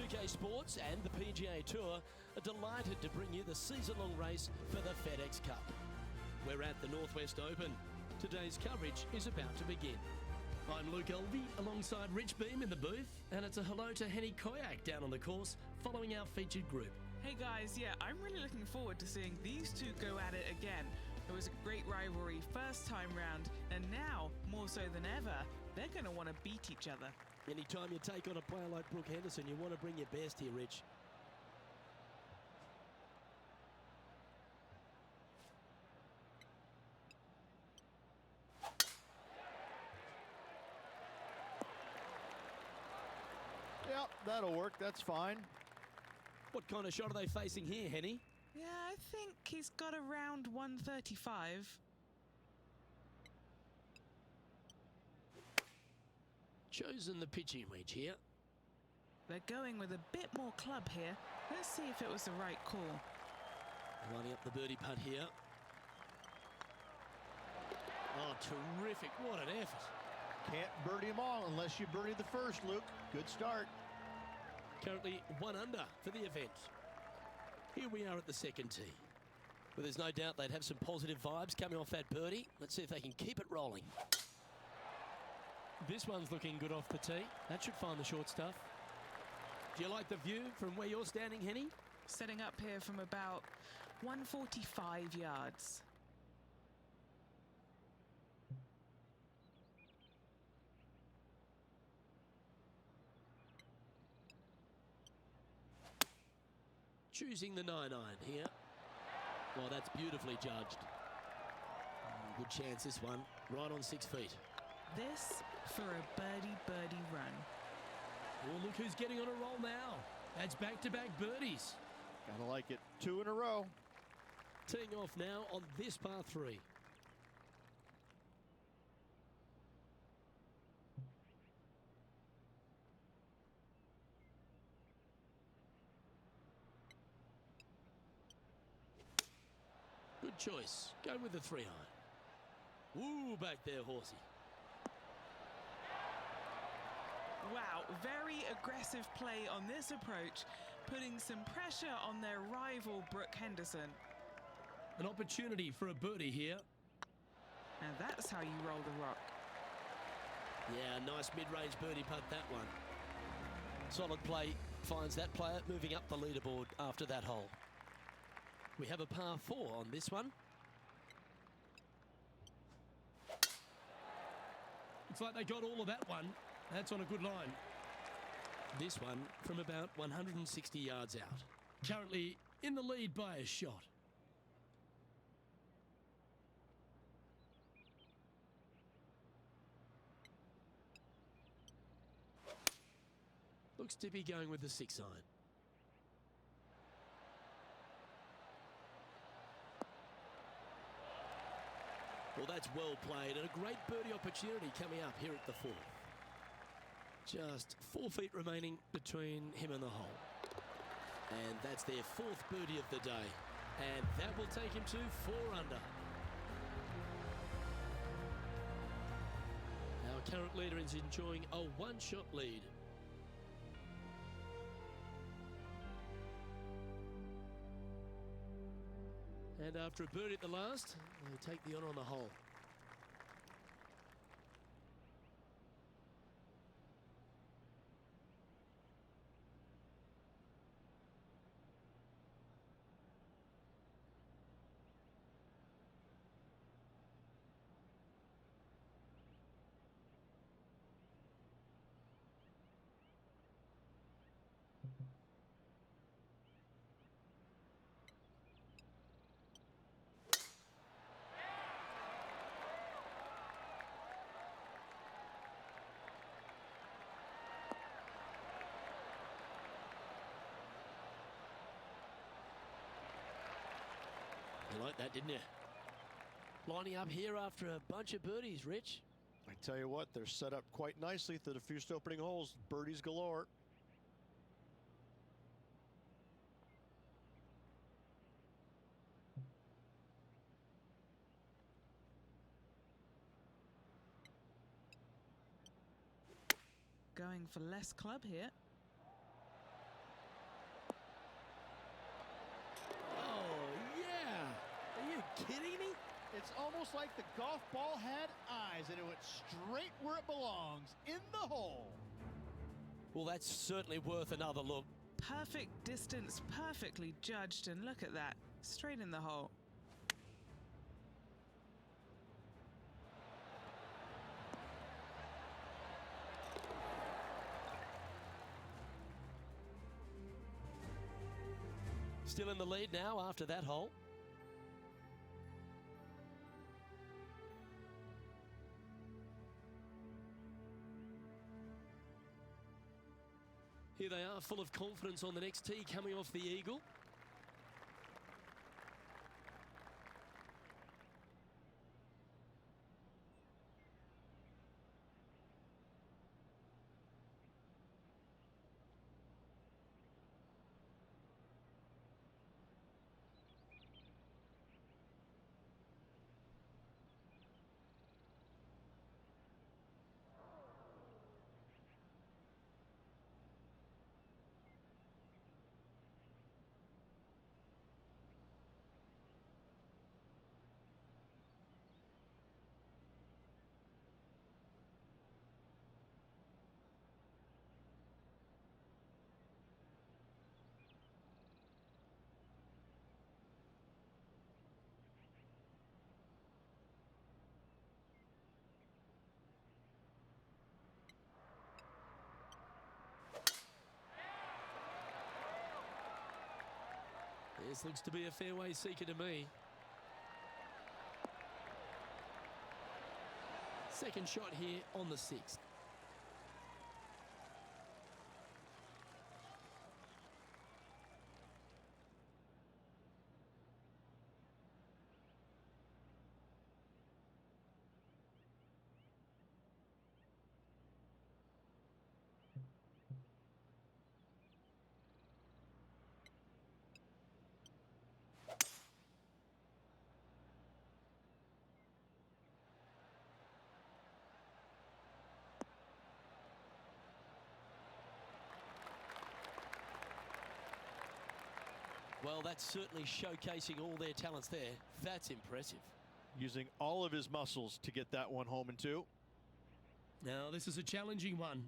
Speaker 7: UK Sports and the PGA Tour are delighted to bring you the season-long race for the FedEx Cup. We're at the Northwest Open. Today's coverage is about to begin. I'm Luke Elvey alongside Rich Beam in the booth, and it's a hello to Henny Koyak down on the course following our featured group.
Speaker 2: Hey guys, yeah, I'm really looking forward to seeing these two go at it again. It was a great rivalry first time round, and now, more so than ever, they're going to want to beat each other.
Speaker 3: Anytime you take on a player like Brooke Henderson, you want to bring your best here, Rich.
Speaker 4: Yep, that'll work. That's fine.
Speaker 3: What kind of shot are they facing here, Henny?
Speaker 2: Yeah, I think he's got around 135.
Speaker 3: Chosen the pitching wedge here.
Speaker 2: They're going with a bit more club here. Let's see if it was the right call.
Speaker 3: Lining up the birdie putt here. Oh, terrific. What an effort.
Speaker 4: Can't birdie them all unless you birdie the first, Luke. Good start.
Speaker 3: Currently 1 under for the event. Here we are at the second tee. Well, there's no doubt they'd have some positive vibes coming off that birdie. Let's see if they can keep it rolling.
Speaker 7: This one's looking good off the tee. That should find the short stuff.
Speaker 3: Do you like the view from where you're standing, Henny?
Speaker 2: Setting up here from about 145 yards.
Speaker 3: Choosing the 9-iron here. Well, that's beautifully judged. Good chance this one. Right on 6 feet.
Speaker 2: This for a birdie run.
Speaker 7: Oh, look who's getting on a roll now. That's back-to-back birdies.
Speaker 4: Gotta like it. 2 in a row.
Speaker 3: Teeing off now on this par 3. Good choice. Go with the 3-iron. Ooh, back there, horsey.
Speaker 2: Wow, very aggressive play on this approach, putting some pressure on their rival Brooke Henderson.
Speaker 7: An opportunity for a birdie here.
Speaker 2: Now that's how you roll the rock.
Speaker 3: Yeah, nice mid-range birdie putt, that one. Solid play finds that player moving up the leaderboard after that hole. We have a par 4 on this one.
Speaker 7: It's like they got all of that one. That's on a good line.
Speaker 3: This one from about 160 yards out.
Speaker 7: Currently in the lead by a shot.
Speaker 3: Looks to be going with the 6-iron. Well, that's well played and a great birdie opportunity coming up here at the 4th. Just 4 feet remaining between him and the hole. And that's their 4th birdie of the day. And that will take him to 4 under. Our current leader is enjoying a 1-shot lead. And after a birdie at the last, they take the honour on the hole. You like that, didn't you? Lining up here after a bunch of birdies, Rich.
Speaker 8: I tell you what, they're set up quite nicely through the first opening holes. Birdies galore.
Speaker 2: Going for less club here.
Speaker 6: almost like the golf ball had eyes and it went straight where it belongs, in the hole.
Speaker 3: Well, that's certainly worth another look.
Speaker 2: Perfect distance, perfectly judged, and look at that, straight in the hole.
Speaker 3: Still in the lead now after that hole. Here they are, full of confidence on the next tee, coming off the eagle. This looks to be a fairway seeker to me. Second shot here on the 6th. Well, that's certainly showcasing all their talents there. That's impressive.
Speaker 6: Using all of his muscles to get that one home in 2.
Speaker 7: Now, this is a challenging one.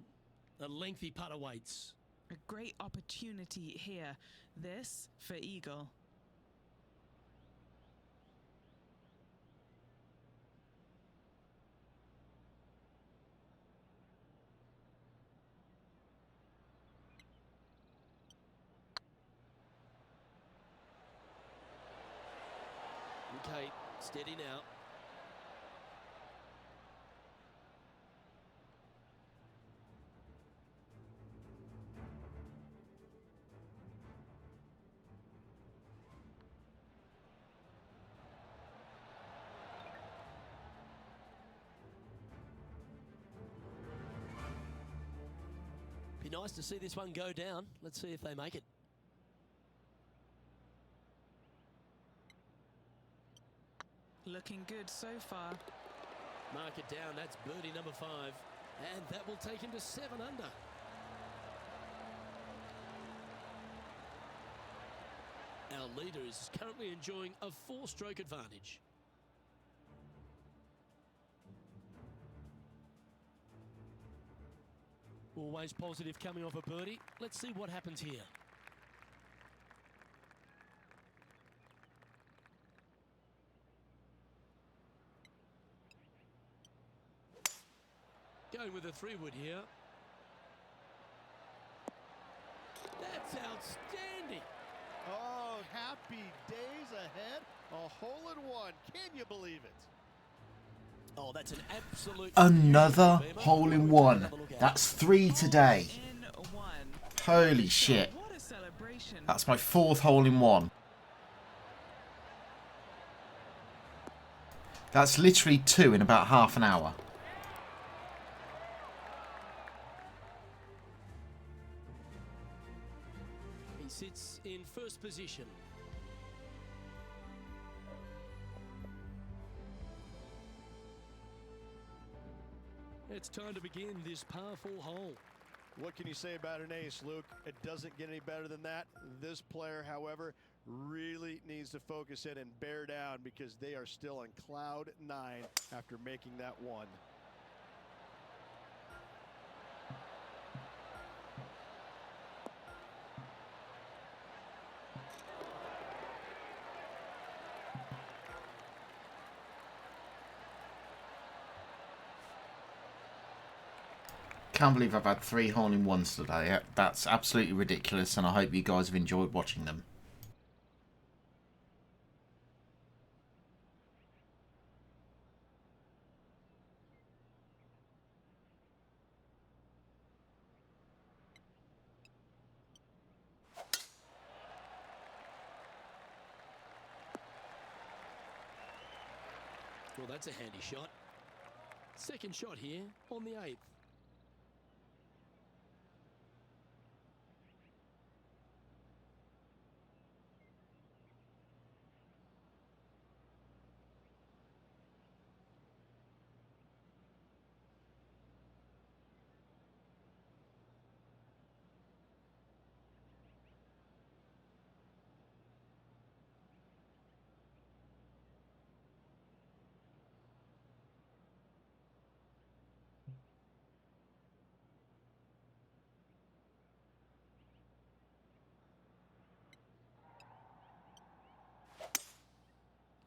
Speaker 7: A lengthy putt awaits.
Speaker 2: A great opportunity here. This for eagle.
Speaker 3: Okay, steady now. Be nice to see this one go down. Let's see if they make it.
Speaker 2: Looking good so far.
Speaker 3: Mark it down, that's birdie number 5. And that will take him to 7 under. Our leader is currently enjoying a 4-stroke advantage. Always positive coming off a birdie. Let's see what happens here. Going with a 3-wood here. That's outstanding.
Speaker 6: Oh, happy days ahead. A hole in 1. Can you believe it?
Speaker 3: Oh, that's an absolute...
Speaker 1: Another hole in 1. That's 3 today.
Speaker 2: In 1.
Speaker 1: Holy shit.
Speaker 2: What a celebration.
Speaker 1: That's my 4th hole in 1. That's literally 2 in about half an hour.
Speaker 3: He sits in first position. It's time to begin this par 4 hole.
Speaker 6: What can you say about an ace, Luke? It doesn't get any better than that. This player, however,
Speaker 8: really needs to focus in and bear down because they are still on cloud 9 after making that one.
Speaker 1: Can't believe I've had 3 hole-in-ones today. That's absolutely ridiculous, and I hope you guys have enjoyed watching them.
Speaker 3: Well, that's a handy shot. Second shot here on the 8th.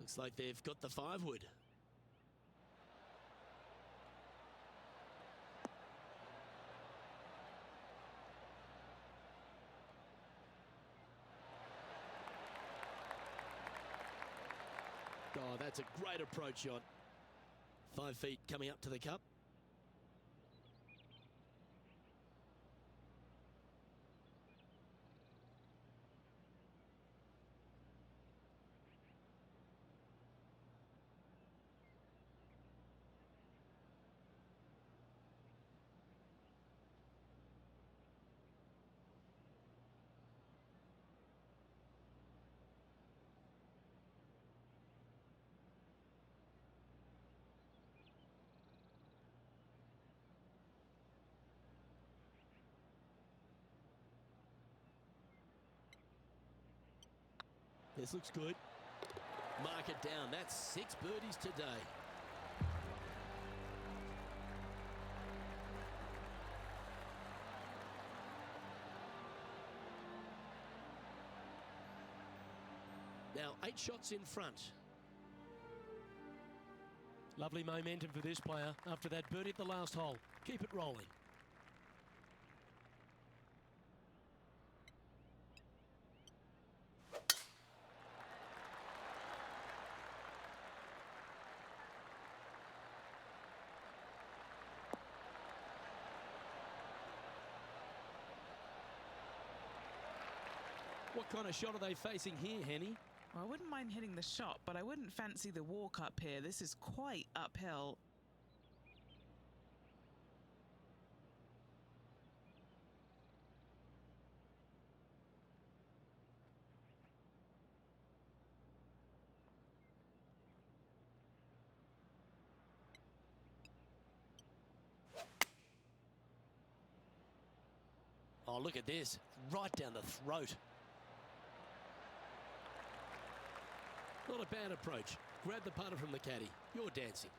Speaker 3: Looks like they've got the 5-wood. Oh, that's a great approach shot. 5 feet coming up to the cup. This looks good. Mark it down. That's 6 birdies today. Now 8 shots in front.
Speaker 7: Lovely momentum for this player after that birdie at the last hole. Keep it rolling. What kind of shot are they facing here, Henny?
Speaker 2: Well, I wouldn't mind hitting the shot, but I wouldn't fancy the walk up here. This is quite uphill.
Speaker 3: Oh, look at this. Right down the throat. Not a bad approach. Grab the putter from the caddy. You're dancing.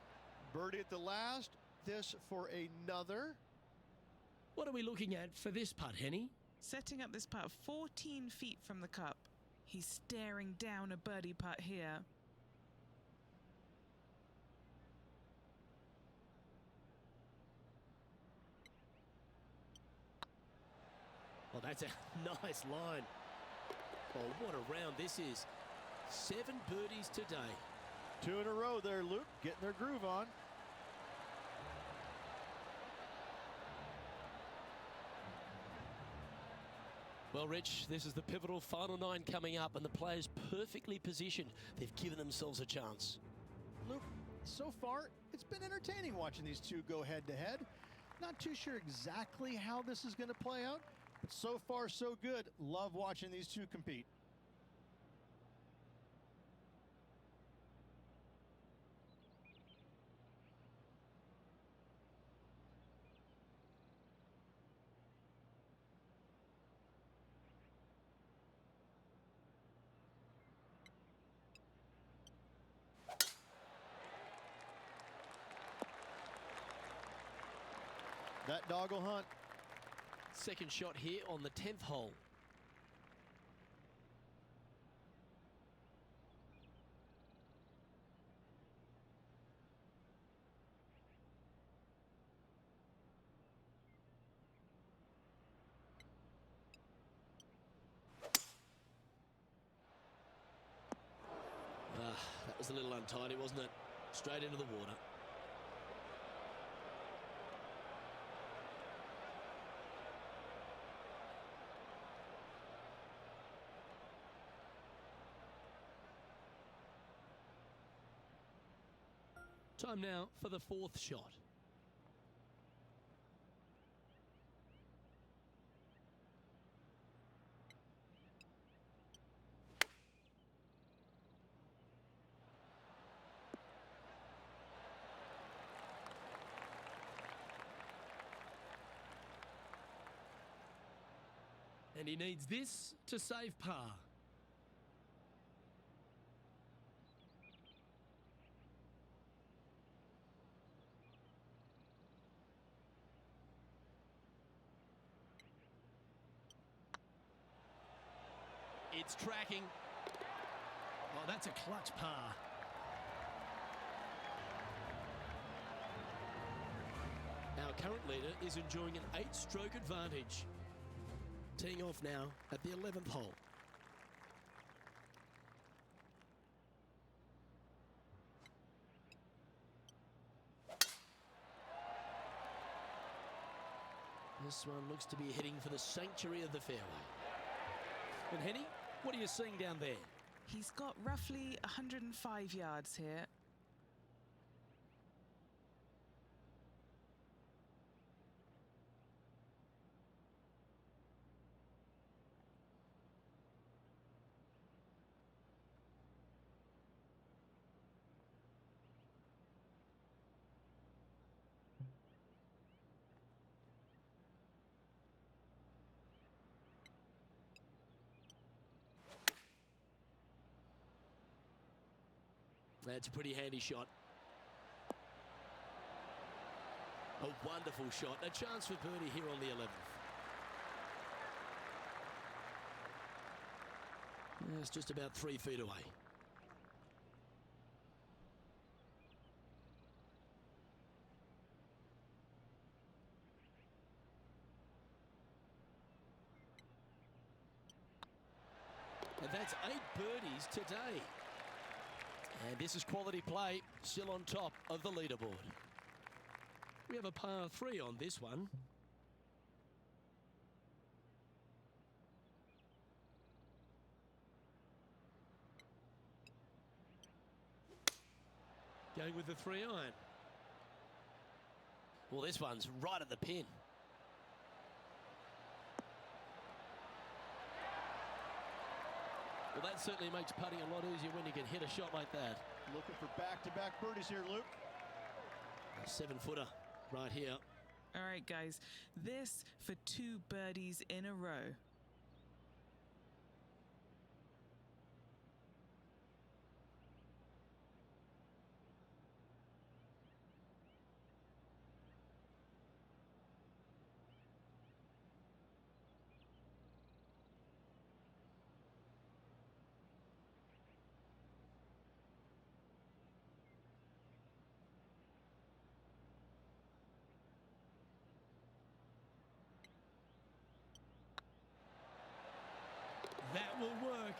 Speaker 8: Birdie at the last. This for another.
Speaker 7: What are we looking at for this putt, Henny?
Speaker 2: Setting up this putt 14 feet from the cup. He's staring down a birdie putt here.
Speaker 3: Oh, that's a nice line. Oh, what a round this is. 7 birdies today.
Speaker 8: 2 in a row there, Luke. Getting their groove on.
Speaker 7: Well, Rich, this is the pivotal final 9 coming up, and the players perfectly positioned. They've given themselves a chance.
Speaker 6: Luke, so far, it's been entertaining watching these two go head-to-head. Not too sure exactly how this is going to play out, but so far, so good. Love watching these two compete.
Speaker 8: That dog will hunt.
Speaker 3: Second shot here on the 10th hole. That was a little untidy, wasn't it? Straight into the water. Time now for the 4th shot. And he needs this to save par. It's tracking. Oh, that's a clutch par. Our current leader is enjoying an 8-stroke advantage. Teeing off now at the 11th hole. This one looks to be heading for the sanctuary of the fairway. And Henny, what are you seeing down there?
Speaker 2: He's got roughly 105 yards here.
Speaker 3: That's a pretty handy shot. A wonderful shot. A chance for birdie here on the 11th. It's just about 3 feet away. And that's 8 birdies today. And this is quality play, still on top of the leaderboard. We have a par 3 on this one. Going with the 3-iron. Well, this one's right at the pin. Well, that certainly makes putting a lot easier when you can hit a shot like that.
Speaker 8: Looking for back-to-back birdies here, Luke.
Speaker 3: A 7-footer right here.
Speaker 2: All right, guys. This for 2 birdies in a row.
Speaker 3: That will work.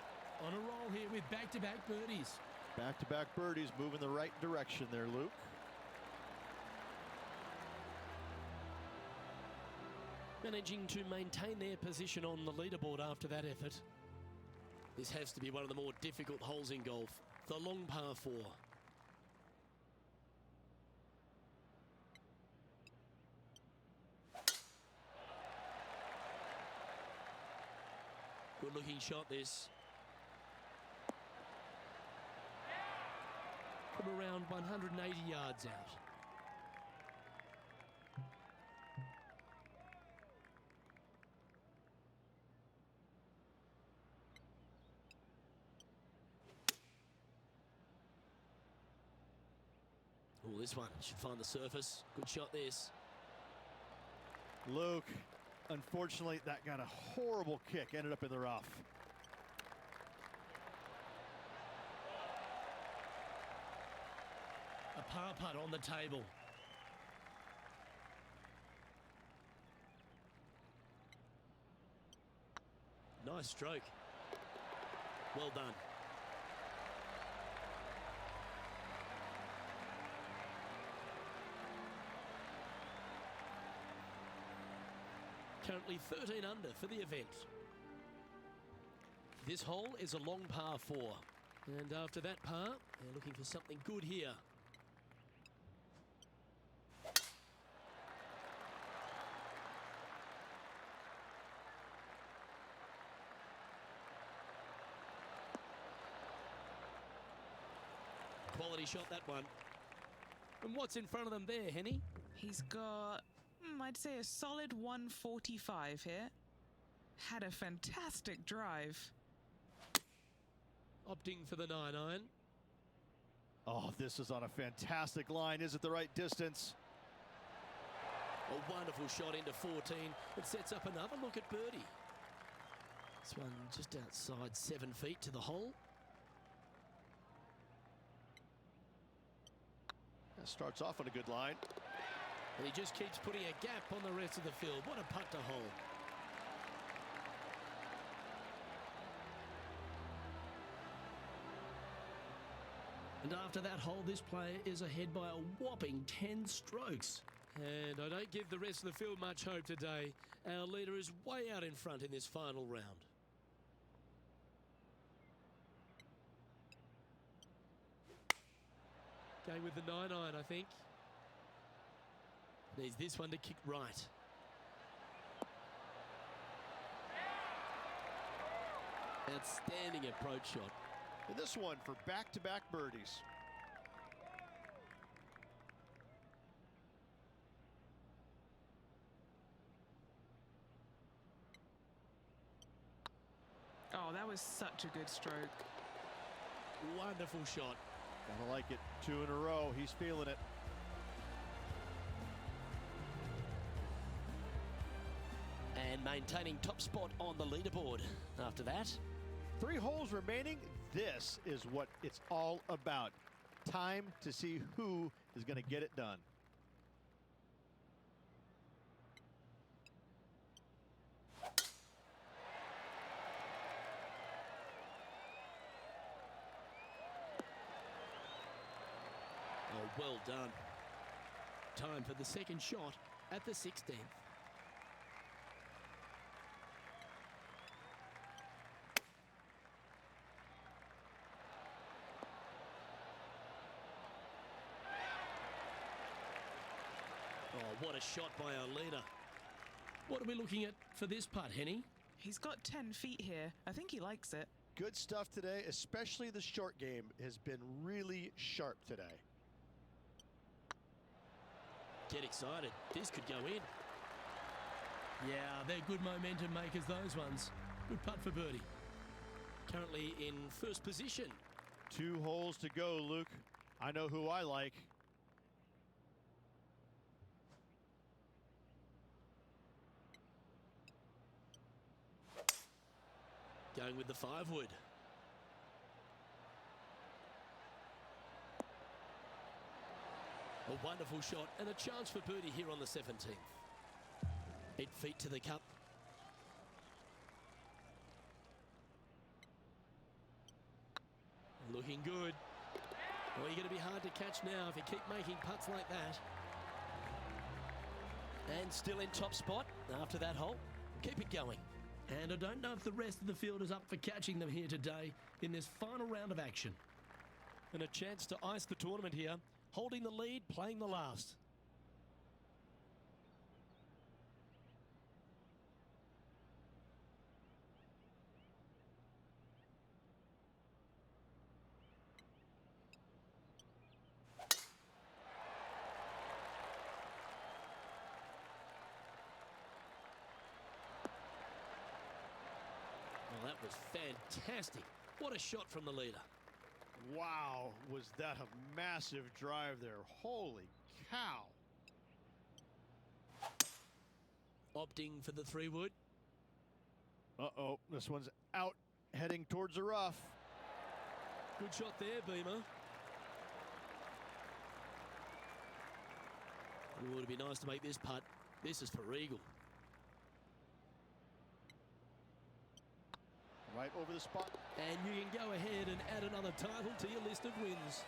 Speaker 3: On a roll here with back-to-back birdies.
Speaker 8: Back-to-back birdies moving the right direction there, Luke.
Speaker 3: Managing to maintain their position on the leaderboard after that effort. This has to be one of the more difficult holes in golf. The long par 4. Good looking shot this. From around 180 yards out. Oh, this one should find the surface. Good shot this.
Speaker 4: Luke, unfortunately, that got a horrible kick, ended up in the rough.
Speaker 7: A par putt on the table. Nice stroke. Well done. Currently 13 under for the event. This hole is a long par 4. And after that par, they're looking for something good here. Quality shot, that one. And what's in front of them there, Henny?
Speaker 2: He's got, I'd say, a solid 145 here. Had a fantastic drive.
Speaker 7: Opting for the 9-iron.
Speaker 4: Oh, this is on a fantastic line. Is it the right distance?
Speaker 7: A wonderful shot into 14. It sets up another look at birdie. This one just outside 7 feet to the hole.
Speaker 4: That starts off on a good line.
Speaker 7: And he just keeps putting a gap on the rest of the field. What a putt to hole. And after that hole, this player is ahead by a whopping 10 strokes. And I don't give the rest of the field much hope today. Our leader is way out in front in this final round. Going with the 9-iron, I think. Needs this one to kick right. Outstanding approach shot.
Speaker 4: And this one for back-to-back birdies.
Speaker 2: Oh, that was such a good stroke.
Speaker 7: Wonderful shot.
Speaker 4: Gotta like it. 2 in a row. He's feeling it.
Speaker 7: And maintaining top spot on the leaderboard. After that,
Speaker 4: 3 holes remaining. This is what it's all about. Time to see who is going to get it done.
Speaker 7: oh, well done. Time for the second shot at the 16th. Oh, what a shot by our leader. What are we looking at for this putt, Henny?
Speaker 2: He's got 10 feet here. I think he likes it.
Speaker 4: Good stuff today, especially the short game has been really sharp today.
Speaker 7: Get excited. This could go in. Yeah, they're good momentum makers, those ones. Good putt for birdie. Currently in first position.
Speaker 4: 2 holes to go, Luke. I know who I like.
Speaker 7: Going with the 5-wood. A wonderful shot and a chance for birdie here on the 17th. 8 feet to the cup. Looking good. Well, you're going to be hard to catch now if you keep making putts like that. And still in top spot after that hole. Keep it going. And I don't know if the rest of the field is up for catching them here today in this final round of action. And a chance to ice the tournament here, holding the lead, playing the last. Well, that was fantastic. What a shot from the leader.
Speaker 4: Wow, was that a massive drive there. Holy cow.
Speaker 3: opting for the 3-wood.
Speaker 4: Uh-oh, this one's out, heading towards the rough.
Speaker 3: Good shot there, Beamer. Oh, it'd be nice to make this putt. This is for eagle.
Speaker 4: Right over the spot.
Speaker 3: And you can go ahead and add another title to your list of wins.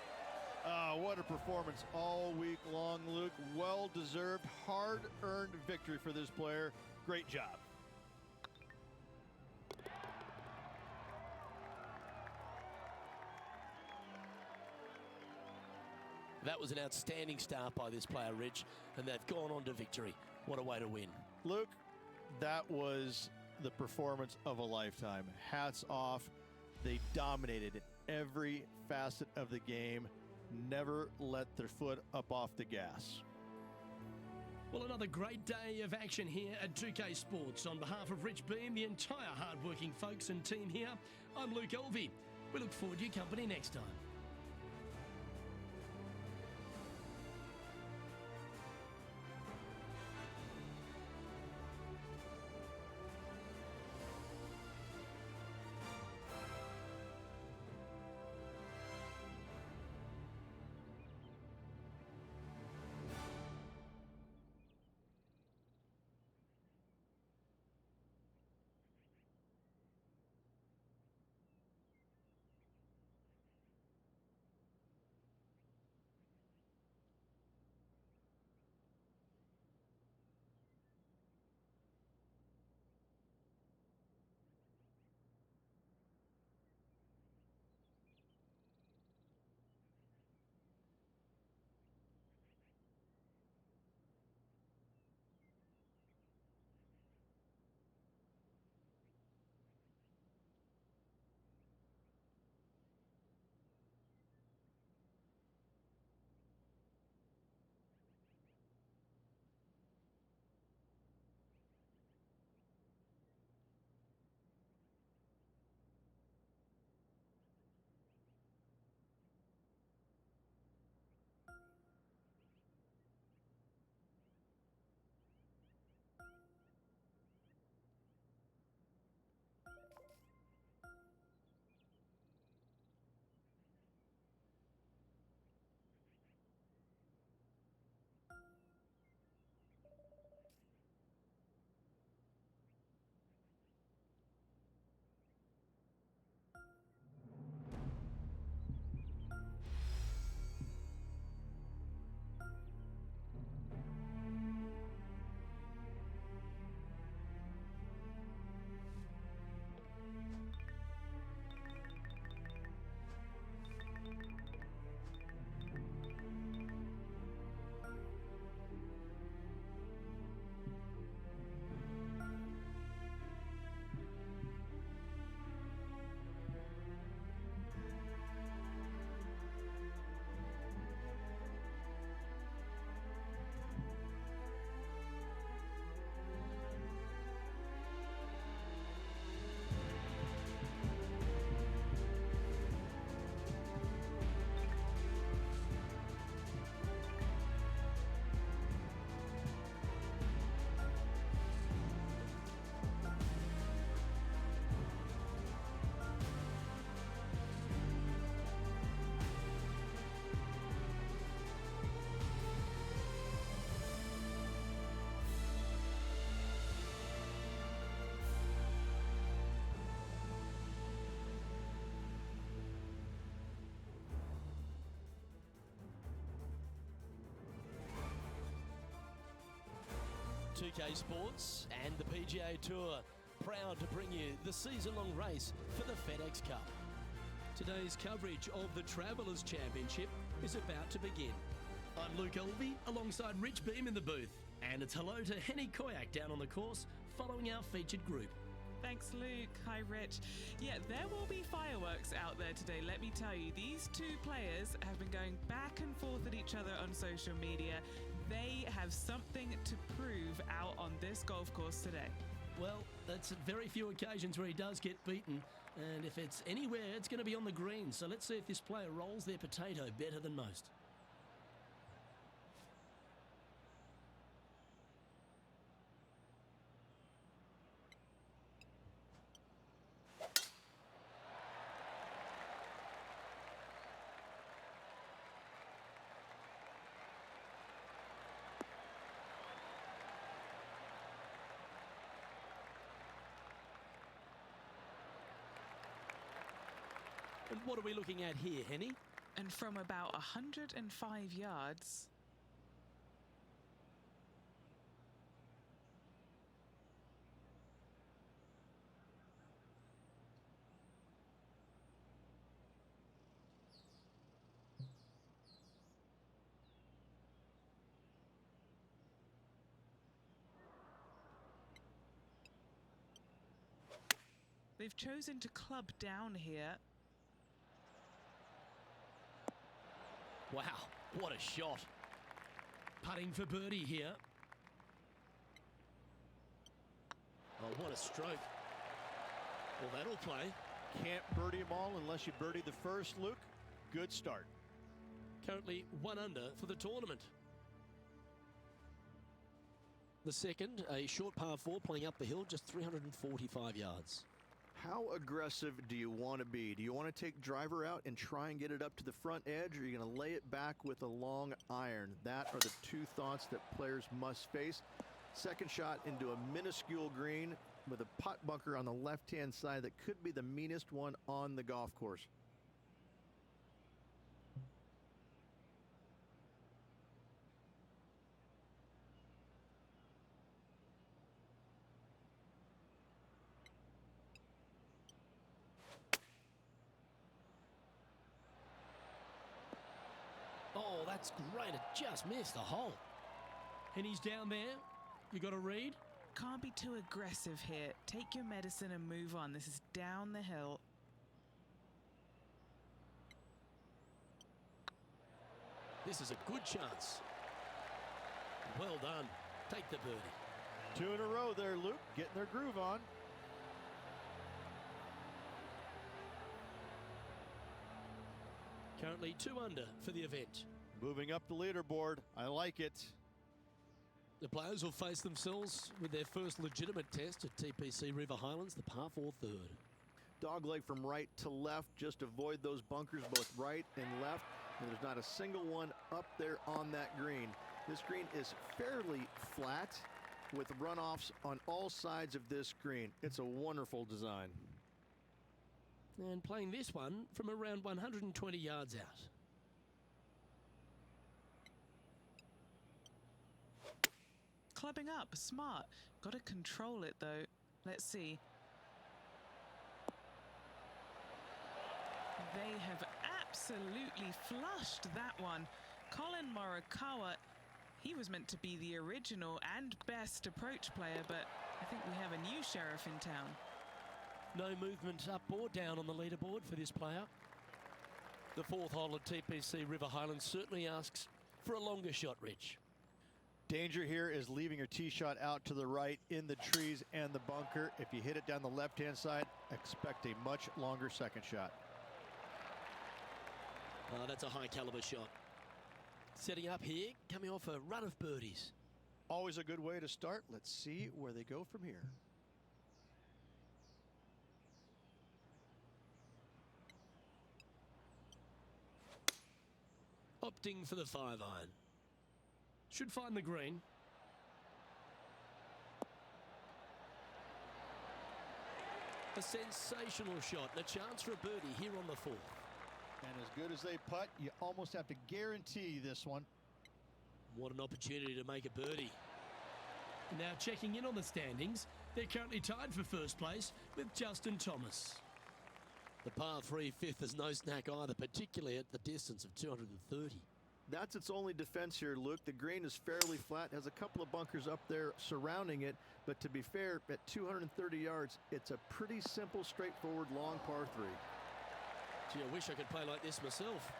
Speaker 4: What a performance all week long, Luke. Well-deserved, hard-earned victory for this player. Great job.
Speaker 3: That was an outstanding start by this player, Rich, and they've gone on to victory. What a way to win.
Speaker 4: Luke, that was the performance of a lifetime. Hats off. They dominated every facet of the game. Never let their foot up off the gas.
Speaker 7: Well, another great day of action here at 2K Sports. On behalf of Rich Beam, the entire hard-working folks and team here, I'm Luke Elvey. We look forward to your company next time.
Speaker 3: .2K Sports and the PGA Tour proud to bring you the season-long race for the FedEx Cup. Today's coverage of the Travelers Championship is about to begin.
Speaker 7: I'm Luke Elvey alongside Rich Beam in the booth. And it's hello to Henny Koyak down on the course following our featured group.
Speaker 2: Thanks, Luke. Hi, Rich. Yeah, there will be fireworks out there today, let me tell you. These two players have been going back and forth at each other on social media. They have something to prove out on this golf course today.
Speaker 7: Well, that's very few occasions where he does get beaten. And if it's anywhere, it's going to be on the green. So let's see if this player rolls their potato better than most.
Speaker 3: And what are we looking at here, Henny?
Speaker 2: And from about 105 yards, they've chosen to club down here.
Speaker 3: Wow, what a shot. Putting for birdie here. Oh, what a stroke. Well, that'll play.
Speaker 4: Can't birdie them all unless you birdie the first, Luke. Good start.
Speaker 3: Currently 1 under for the tournament. The second, a short par 4 playing up the hill, just 345 yards.
Speaker 4: How aggressive do you want to be? Do you want to take driver out and try and get it up to the front edge, or are you going to lay it back with a long iron? That are the two thoughts that players must face. Second shot into a minuscule green with a putt bunker on the left-hand side that could be the meanest one on the golf course.
Speaker 3: Oh, that's great. It just missed the hole. And he's down there. You got to read.
Speaker 2: Can't be too aggressive here. Take your medicine and move on. This is down the hill.
Speaker 3: This is a good chance. Well done. Take the birdie.
Speaker 4: 2 in a row there, Luke. Getting their groove on.
Speaker 3: Currently 2 under for the event.
Speaker 4: Moving up the leaderboard. I like it.
Speaker 3: The players will face themselves with their first legitimate test at TPC River Highlands, the par 4 third.
Speaker 4: Dogleg from right to left. Just avoid those bunkers both right and left. And there's not a single one up there on that green. This green is fairly flat with runoffs on all sides of this green. It's a wonderful design.
Speaker 3: And playing this one from around 120 yards out.
Speaker 2: Clubbing up, smart. Got to control it though. Let's see. They have absolutely flushed that one. Colin Morikawa, he was meant to be the original and best approach player, but I think we have a new sheriff in town.
Speaker 3: No movement up or down on the leaderboard for this player. The 4th hole at TPC River Highlands certainly asks for a longer shot, Rich.
Speaker 4: Danger here is leaving your tee shot out to the right in the trees and the bunker. If you hit it down the left-hand side, expect a much longer second shot.
Speaker 3: Oh, that's a high caliber shot. Setting up here, coming off a run of birdies.
Speaker 4: Always a good way to start. Let's see where they go from here.
Speaker 3: Opting for the 5-iron. Should find the green. A sensational shot and a chance for a birdie here on the 4th.
Speaker 4: And as good as they putt, you almost have to guarantee this one.
Speaker 3: What an opportunity to make a birdie. Now checking in on the standings, they're currently tied for first place with Justin Thomas. The par 3 5th is no snack either, particularly at the distance of 230.
Speaker 4: That's its only defense here, Luke. The green is fairly flat, has a couple of bunkers up there surrounding it, but to be fair, at 230 yards, it's a pretty simple, straightforward, long par 3.
Speaker 3: Gee, I wish I could play like this myself.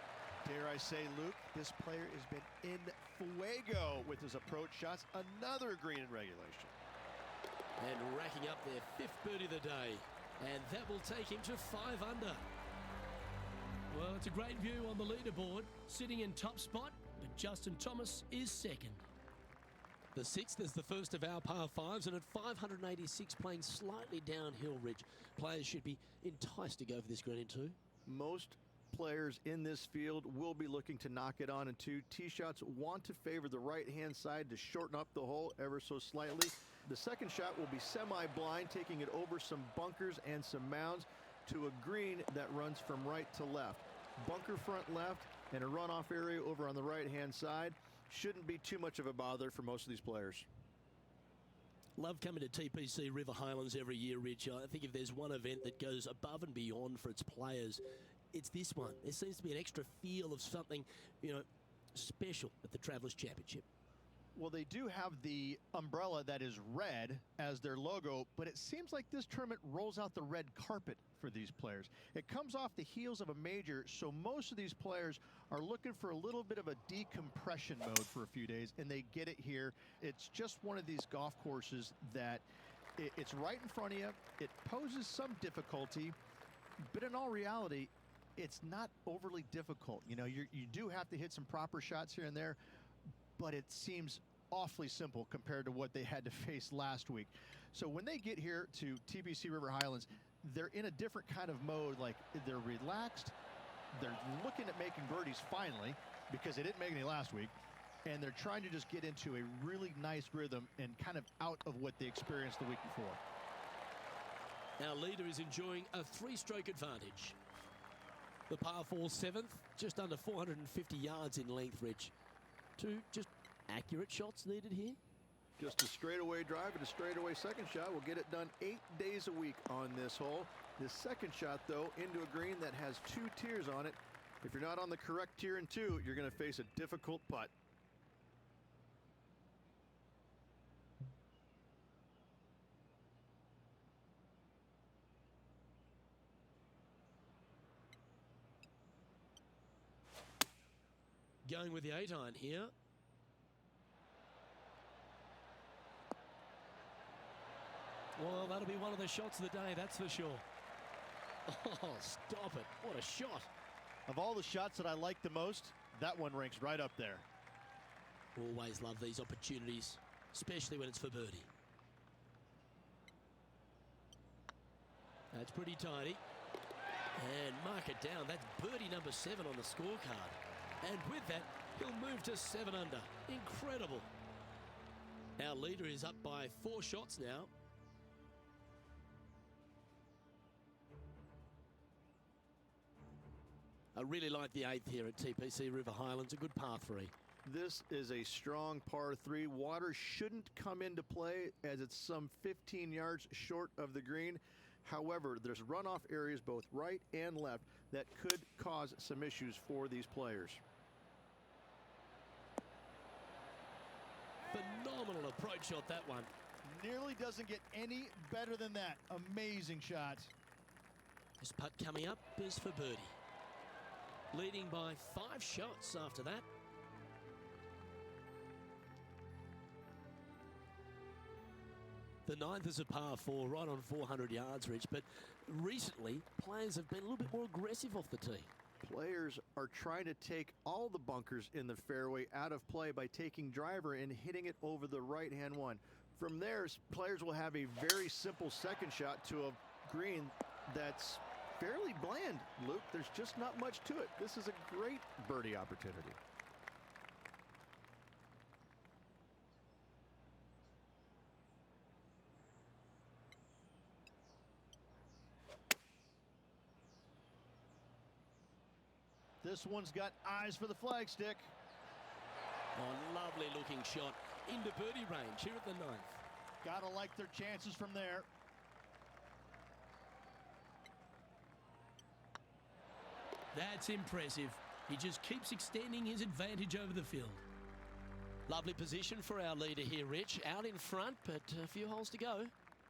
Speaker 4: Dare I say, Luke, this player has been in fuego with his approach shots. Another green in regulation.
Speaker 3: And racking up their 5th birdie of the day. And that will take him to 5 under. Well, it's a great view on the leaderboard, sitting in top spot, but Justin Thomas is second. The 6th is the first of our par 5s, and at 586 playing slightly downhill, Rich, players should be enticed to go for this green in 2.
Speaker 4: Most players in this field will be looking to knock it on in 2. Tee shots want to favor the right-hand side to shorten up the hole ever so slightly. The second shot will be semi-blind, taking it over some bunkers and some mounds. to a green that runs from right to left. Bunker front left and a runoff area over on the right-hand side. Shouldn't be too much of a bother for most of these players.
Speaker 3: Love coming to TPC River Highlands every year, Rich. I think if there's one event that goes above and beyond for its players, it's this one. There seems to be an extra feel of something, you know, special at the Travellers Championship.
Speaker 6: Well, they do have the umbrella that is red as their logo, but it seems like this tournament rolls out the red carpet for these players. It comes off the heels of a major, so most of these players are looking for a little bit of a decompression mode for a few days, and they get it here. It's just one of these golf courses that it's right in front of you. It poses some difficulty, but in all reality, it's not overly difficult. You know, you do have to hit some proper shots here and there, but it seems awfully simple compared to what they had to face last week. So when they get here to TPC River Highlands, they're in a different kind of mode. Like, they're relaxed, they're looking at making birdies finally, because they didn't make any last week, and they're trying to just get into a really nice rhythm and kind of out of what they experienced the week before.
Speaker 3: Our leader is enjoying a 3-stroke advantage. The par 4 7th, just under 450 yards in length, Rich. 2 just accurate shots needed here.
Speaker 4: Just a straightaway drive and a straightaway second shot will get it done 8 days a week on this hole. This second shot, though, into a green that has 2 tiers on it. If you're not on the correct tier in 2, you're going to face a difficult putt.
Speaker 3: Going with the 8-iron here. Well, that'll be one of the shots of the day, that's for sure. Oh, stop it. What a shot.
Speaker 6: Of all the shots that I like the most, that one ranks right up there.
Speaker 3: Always love these opportunities, especially when it's for birdie. That's pretty tidy. And mark it down. That's birdie number 7 on the scorecard. And with that, he'll move to 7 under. Incredible. Our leader is up by 4 shots now. I really like the 8th here at TPC River Highlands. A good par 3.
Speaker 4: This is a strong par 3. Water shouldn't come into play as it's some 15 yards short of the green. However, there's runoff areas both right and left that could cause some issues for these players.
Speaker 3: Phenomenal approach shot, that one.
Speaker 6: Nearly doesn't get any better than that. Amazing shot.
Speaker 3: This putt coming up is for birdie. Leading by 5 shots after that. The 9th is a par 4, right on 400 yards, Rich, but recently players have been a little bit more aggressive off the tee.
Speaker 4: Players are trying to take all the bunkers in the fairway out of play by taking driver and hitting it over the right-hand one. From there, players will have a very simple second shot to a green that's fairly bland, Luke. There's just not much to it. This is a great birdie opportunity.
Speaker 6: This one's got eyes for the flagstick.
Speaker 3: Oh, lovely looking shot into birdie range here at the 9th.
Speaker 6: Gotta like their chances from there.
Speaker 3: That's impressive. He just keeps extending his advantage over the field. Lovely position for our leader here, Rich. Out in front, but a few holes to go.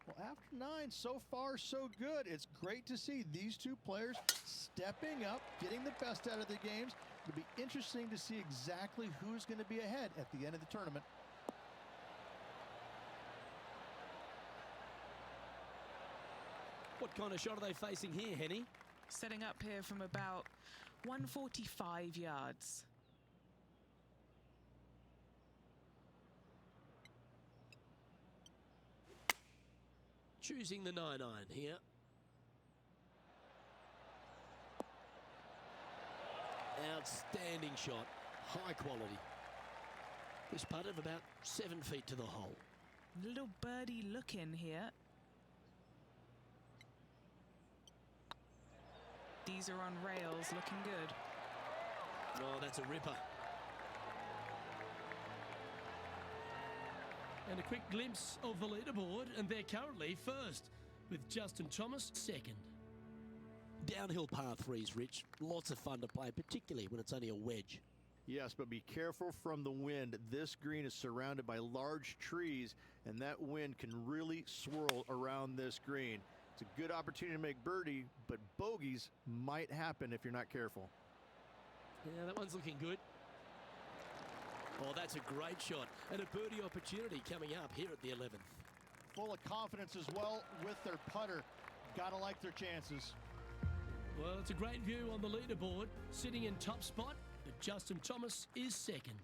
Speaker 6: Well, after 9, so far so good. It's great to see these 2 players stepping up, getting the best out of their games. It'll be interesting to see exactly who's going to be ahead at the end of the tournament.
Speaker 3: What kind of shot are they facing here, Henny?
Speaker 2: Setting up here from about 145 yards.
Speaker 3: Choosing the 9-iron here. Outstanding shot. High quality. This putt of about 7 feet to the hole.
Speaker 2: Little birdie look in here. These are on rails, looking good.
Speaker 7: Oh, that's a ripper. And a quick glimpse of the leaderboard, and they're currently first, with Justin Thomas second.
Speaker 3: Downhill par threes, Rich. Lots of fun to play, particularly when it's only a wedge.
Speaker 4: Yes, but be careful from the wind. This green is surrounded by large trees, and that wind can really swirl around this green. It's a good opportunity to make birdie, but bogeys might happen if you're not careful.
Speaker 7: Yeah, that one's looking good.
Speaker 3: Oh, that's a great shot. And a birdie opportunity coming up here at the 11th.
Speaker 6: Full of confidence as well with their putter. Gotta like their chances.
Speaker 7: Well, it's a great view on the leaderboard. Sitting in top spot, but Justin Thomas is second.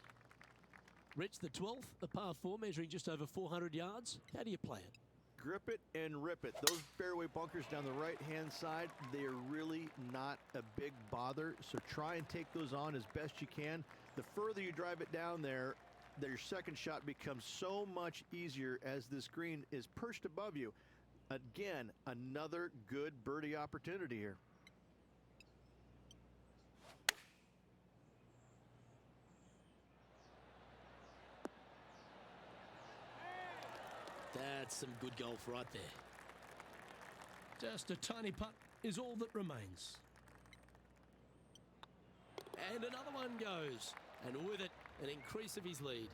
Speaker 3: Rich, the 12th, a par 4 measuring just over 400 yards. How do you play it?
Speaker 4: Grip it and rip it. Those fairway bunkers down the right-hand side, they are really not a big bother, so try and take those on as best you can. The further you drive it down there, your second shot becomes so much easier as this green is perched above you. Again, another good birdie opportunity here.
Speaker 3: That's some good golf right there.
Speaker 7: Just a tiny putt is all that remains.
Speaker 3: And another one goes. And with it, an increase of his lead.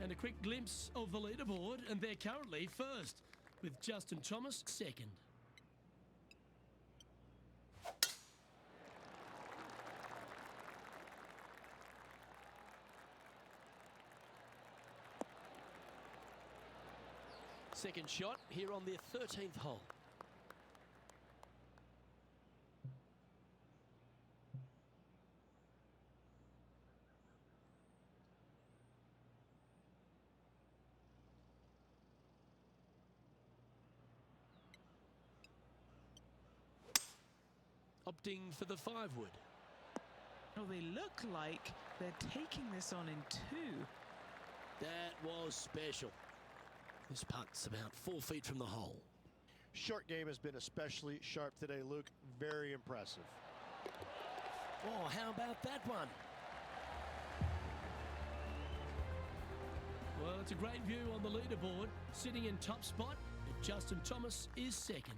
Speaker 7: And a quick glimpse of the leaderboard, and they're currently first, with Justin Thomas second.
Speaker 3: Second shot here on their 13th hole. Opting for the 5-wood.
Speaker 2: Oh, they look like they're taking this on in two.
Speaker 3: That was special. This putt's about 4 feet from the hole.
Speaker 6: Short game has been especially sharp today, Luke. Very impressive.
Speaker 3: Oh, how about that one?
Speaker 7: Well, it's a great view on the leaderboard. Sitting in top spot, but Justin Thomas is second.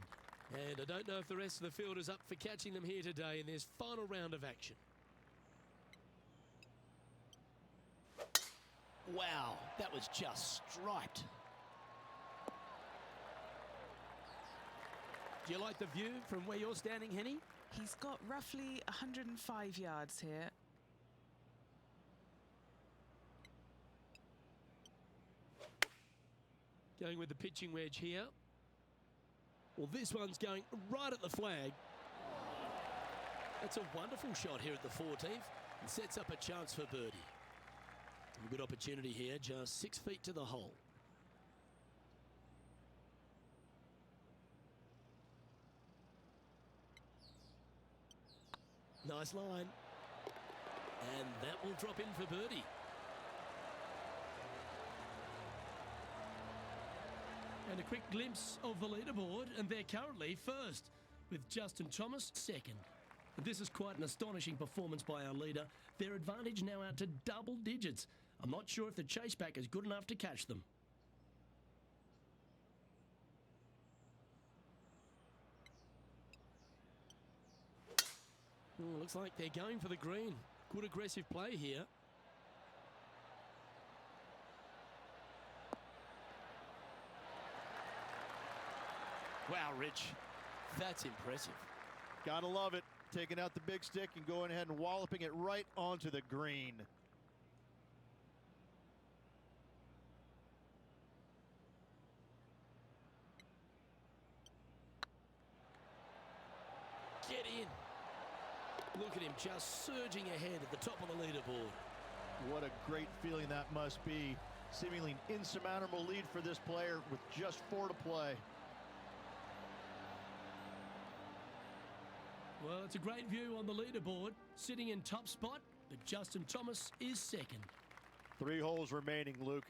Speaker 3: And I don't know if the rest of the field is up for catching them here today in this final round of action. Wow, that was just striped. Do you like the view from where you're standing, Henny?
Speaker 2: He's got roughly 105 yards here.
Speaker 3: Going with the pitching wedge here. Well, this one's going right at the flag. That's a wonderful shot here at the 14th and sets up a chance for birdie. A good opportunity here, just 6 feet to the hole. Nice line. And that will drop in for birdie.
Speaker 7: And a quick glimpse of the leaderboard, and they're currently first, with Justin Thomas second. And this is quite an astonishing performance by our leader. Their advantage now out to double digits. I'm not sure if the chase back is good enough to catch them.
Speaker 3: Looks like they're going for the green. Good aggressive play here. Wow, Rich, that's impressive.
Speaker 6: Gotta love it. Taking out the big stick and going ahead and walloping it right onto the green.
Speaker 3: Get in. Look at him just surging ahead at the top of the leaderboard.
Speaker 6: What a great feeling that must be. Seemingly an insurmountable lead for this player with just 4 to play.
Speaker 7: Well, it's a great view on the leaderboard. Sitting in top spot, but Justin Thomas is second.
Speaker 6: 3 holes remaining, Luke.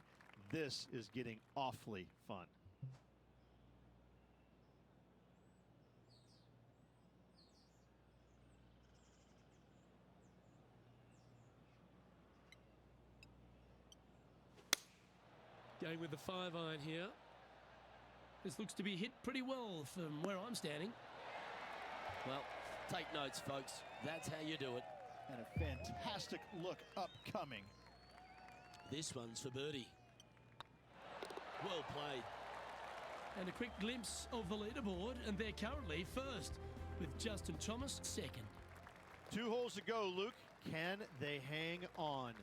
Speaker 6: This is getting awfully fun.
Speaker 7: Going with the 5-iron here. This looks to be hit pretty well from where I'm standing.
Speaker 3: Well, take notes, folks. That's how you do it.
Speaker 6: And a fantastic look upcoming.
Speaker 3: This one's for birdie. Well played.
Speaker 7: And a quick glimpse of the leaderboard, and they're currently first, with Justin Thomas second.
Speaker 4: 2 holes to go, Luke. Can they hang on?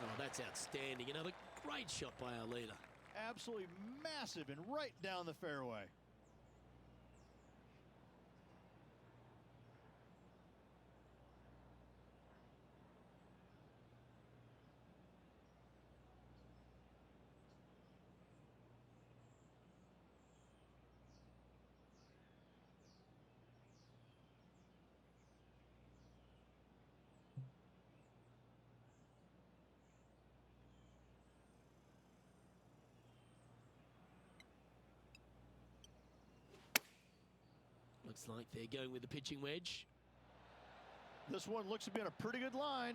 Speaker 3: Oh, that's outstanding. Another great shot by our leader.
Speaker 6: Absolutely massive and right down the fairway.
Speaker 3: Looks like they're going with the pitching wedge.
Speaker 6: This one looks to be in a pretty good line.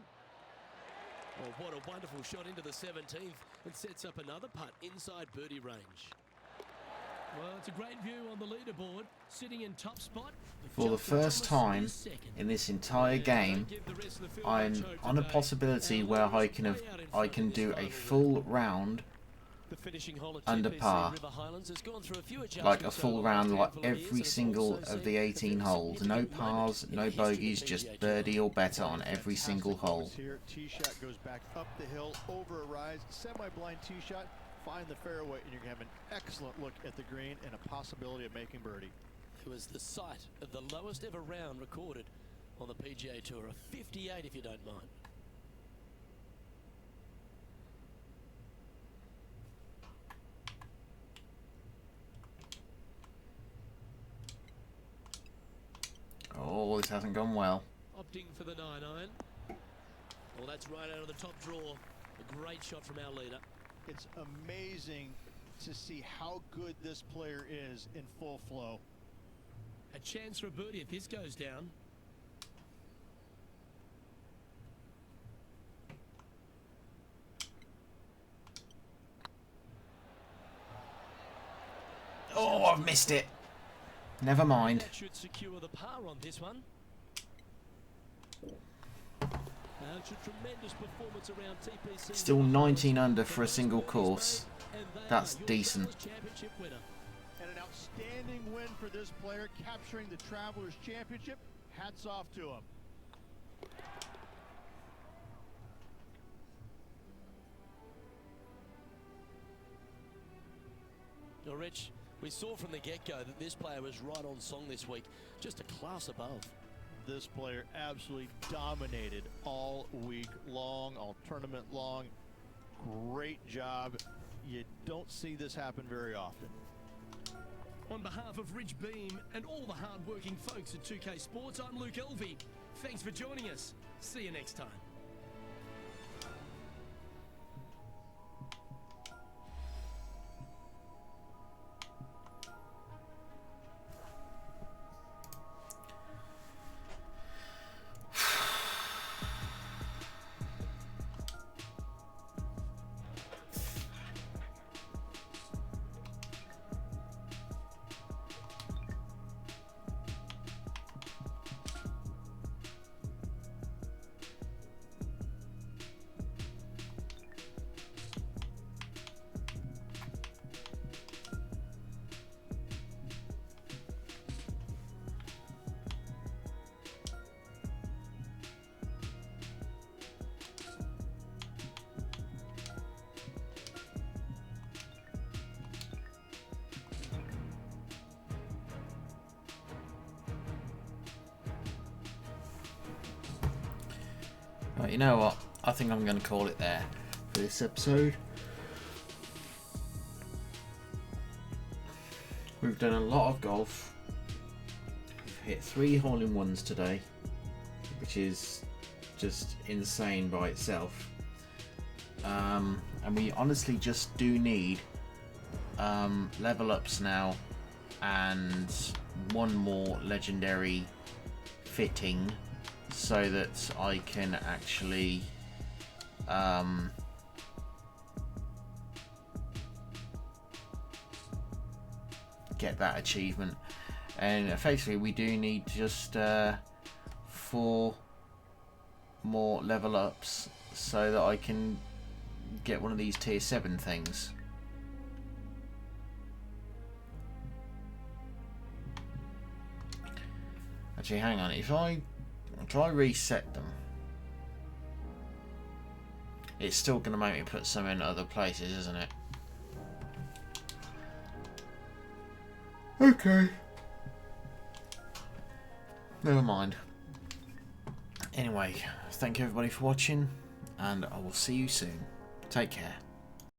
Speaker 3: Oh, what a wonderful shot into the 17th and sets up another putt inside birdie range.
Speaker 7: Well, it's a great view on the leaderboard, sitting in top spot.
Speaker 1: For the first time in this entire game, I'm on a possibility where I can do a full round under par, like a full round, like every single of the 18 holes. No pars, no bogeys, just birdie or better on every single hole.
Speaker 6: Here, tee shot goes back up the hill, over a rise, semi-blind tee shot, find the fairway, and you're gonna have an excellent look at the green and a possibility of making birdie.
Speaker 3: It was the site of the lowest ever round recorded on the PGA Tour, a 58 if you don't mind.
Speaker 1: Oh, this hasn't gone well.
Speaker 3: Opting for the 9-iron. Well, that's right out of the top draw. A great shot from our leader.
Speaker 6: It's amazing to see how good this player is in full flow.
Speaker 7: A chance for a birdie if this goes down.
Speaker 1: Oh, I've missed it. Never mind.
Speaker 3: That should secure the par on this one. Tremendous performance around TPC.
Speaker 1: Still 19 under for a single course. That's decent.
Speaker 6: And an outstanding win for this player, capturing the Travelers Championship. Hats off to him.
Speaker 3: Now, Rich, we saw from the get-go that this player was right on song this week, just a class above.
Speaker 6: This player absolutely dominated all week long, all tournament long. Great job. You don't see this happen very often.
Speaker 7: On behalf of Rich Beam and all the hard-working folks at 2K Sports, I'm Luke Elvey. Thanks for joining us. See you next time.
Speaker 1: Right, you know what? I think I'm going to call it there for this episode. We've done a lot of golf. We've hit 3 hole-in-ones today, which is just insane by itself. And we honestly just do need level ups now and one more legendary fitting so that I can actually get that achievement. And effectively we do need just 4 more level ups so that I can get one of these tier 7 things. Actually, hang on, if I reset them, it's still going to make me put some in other places, isn't it? Okay. Never mind. Anyway, thank you everybody for watching, and I will see you soon. Take care.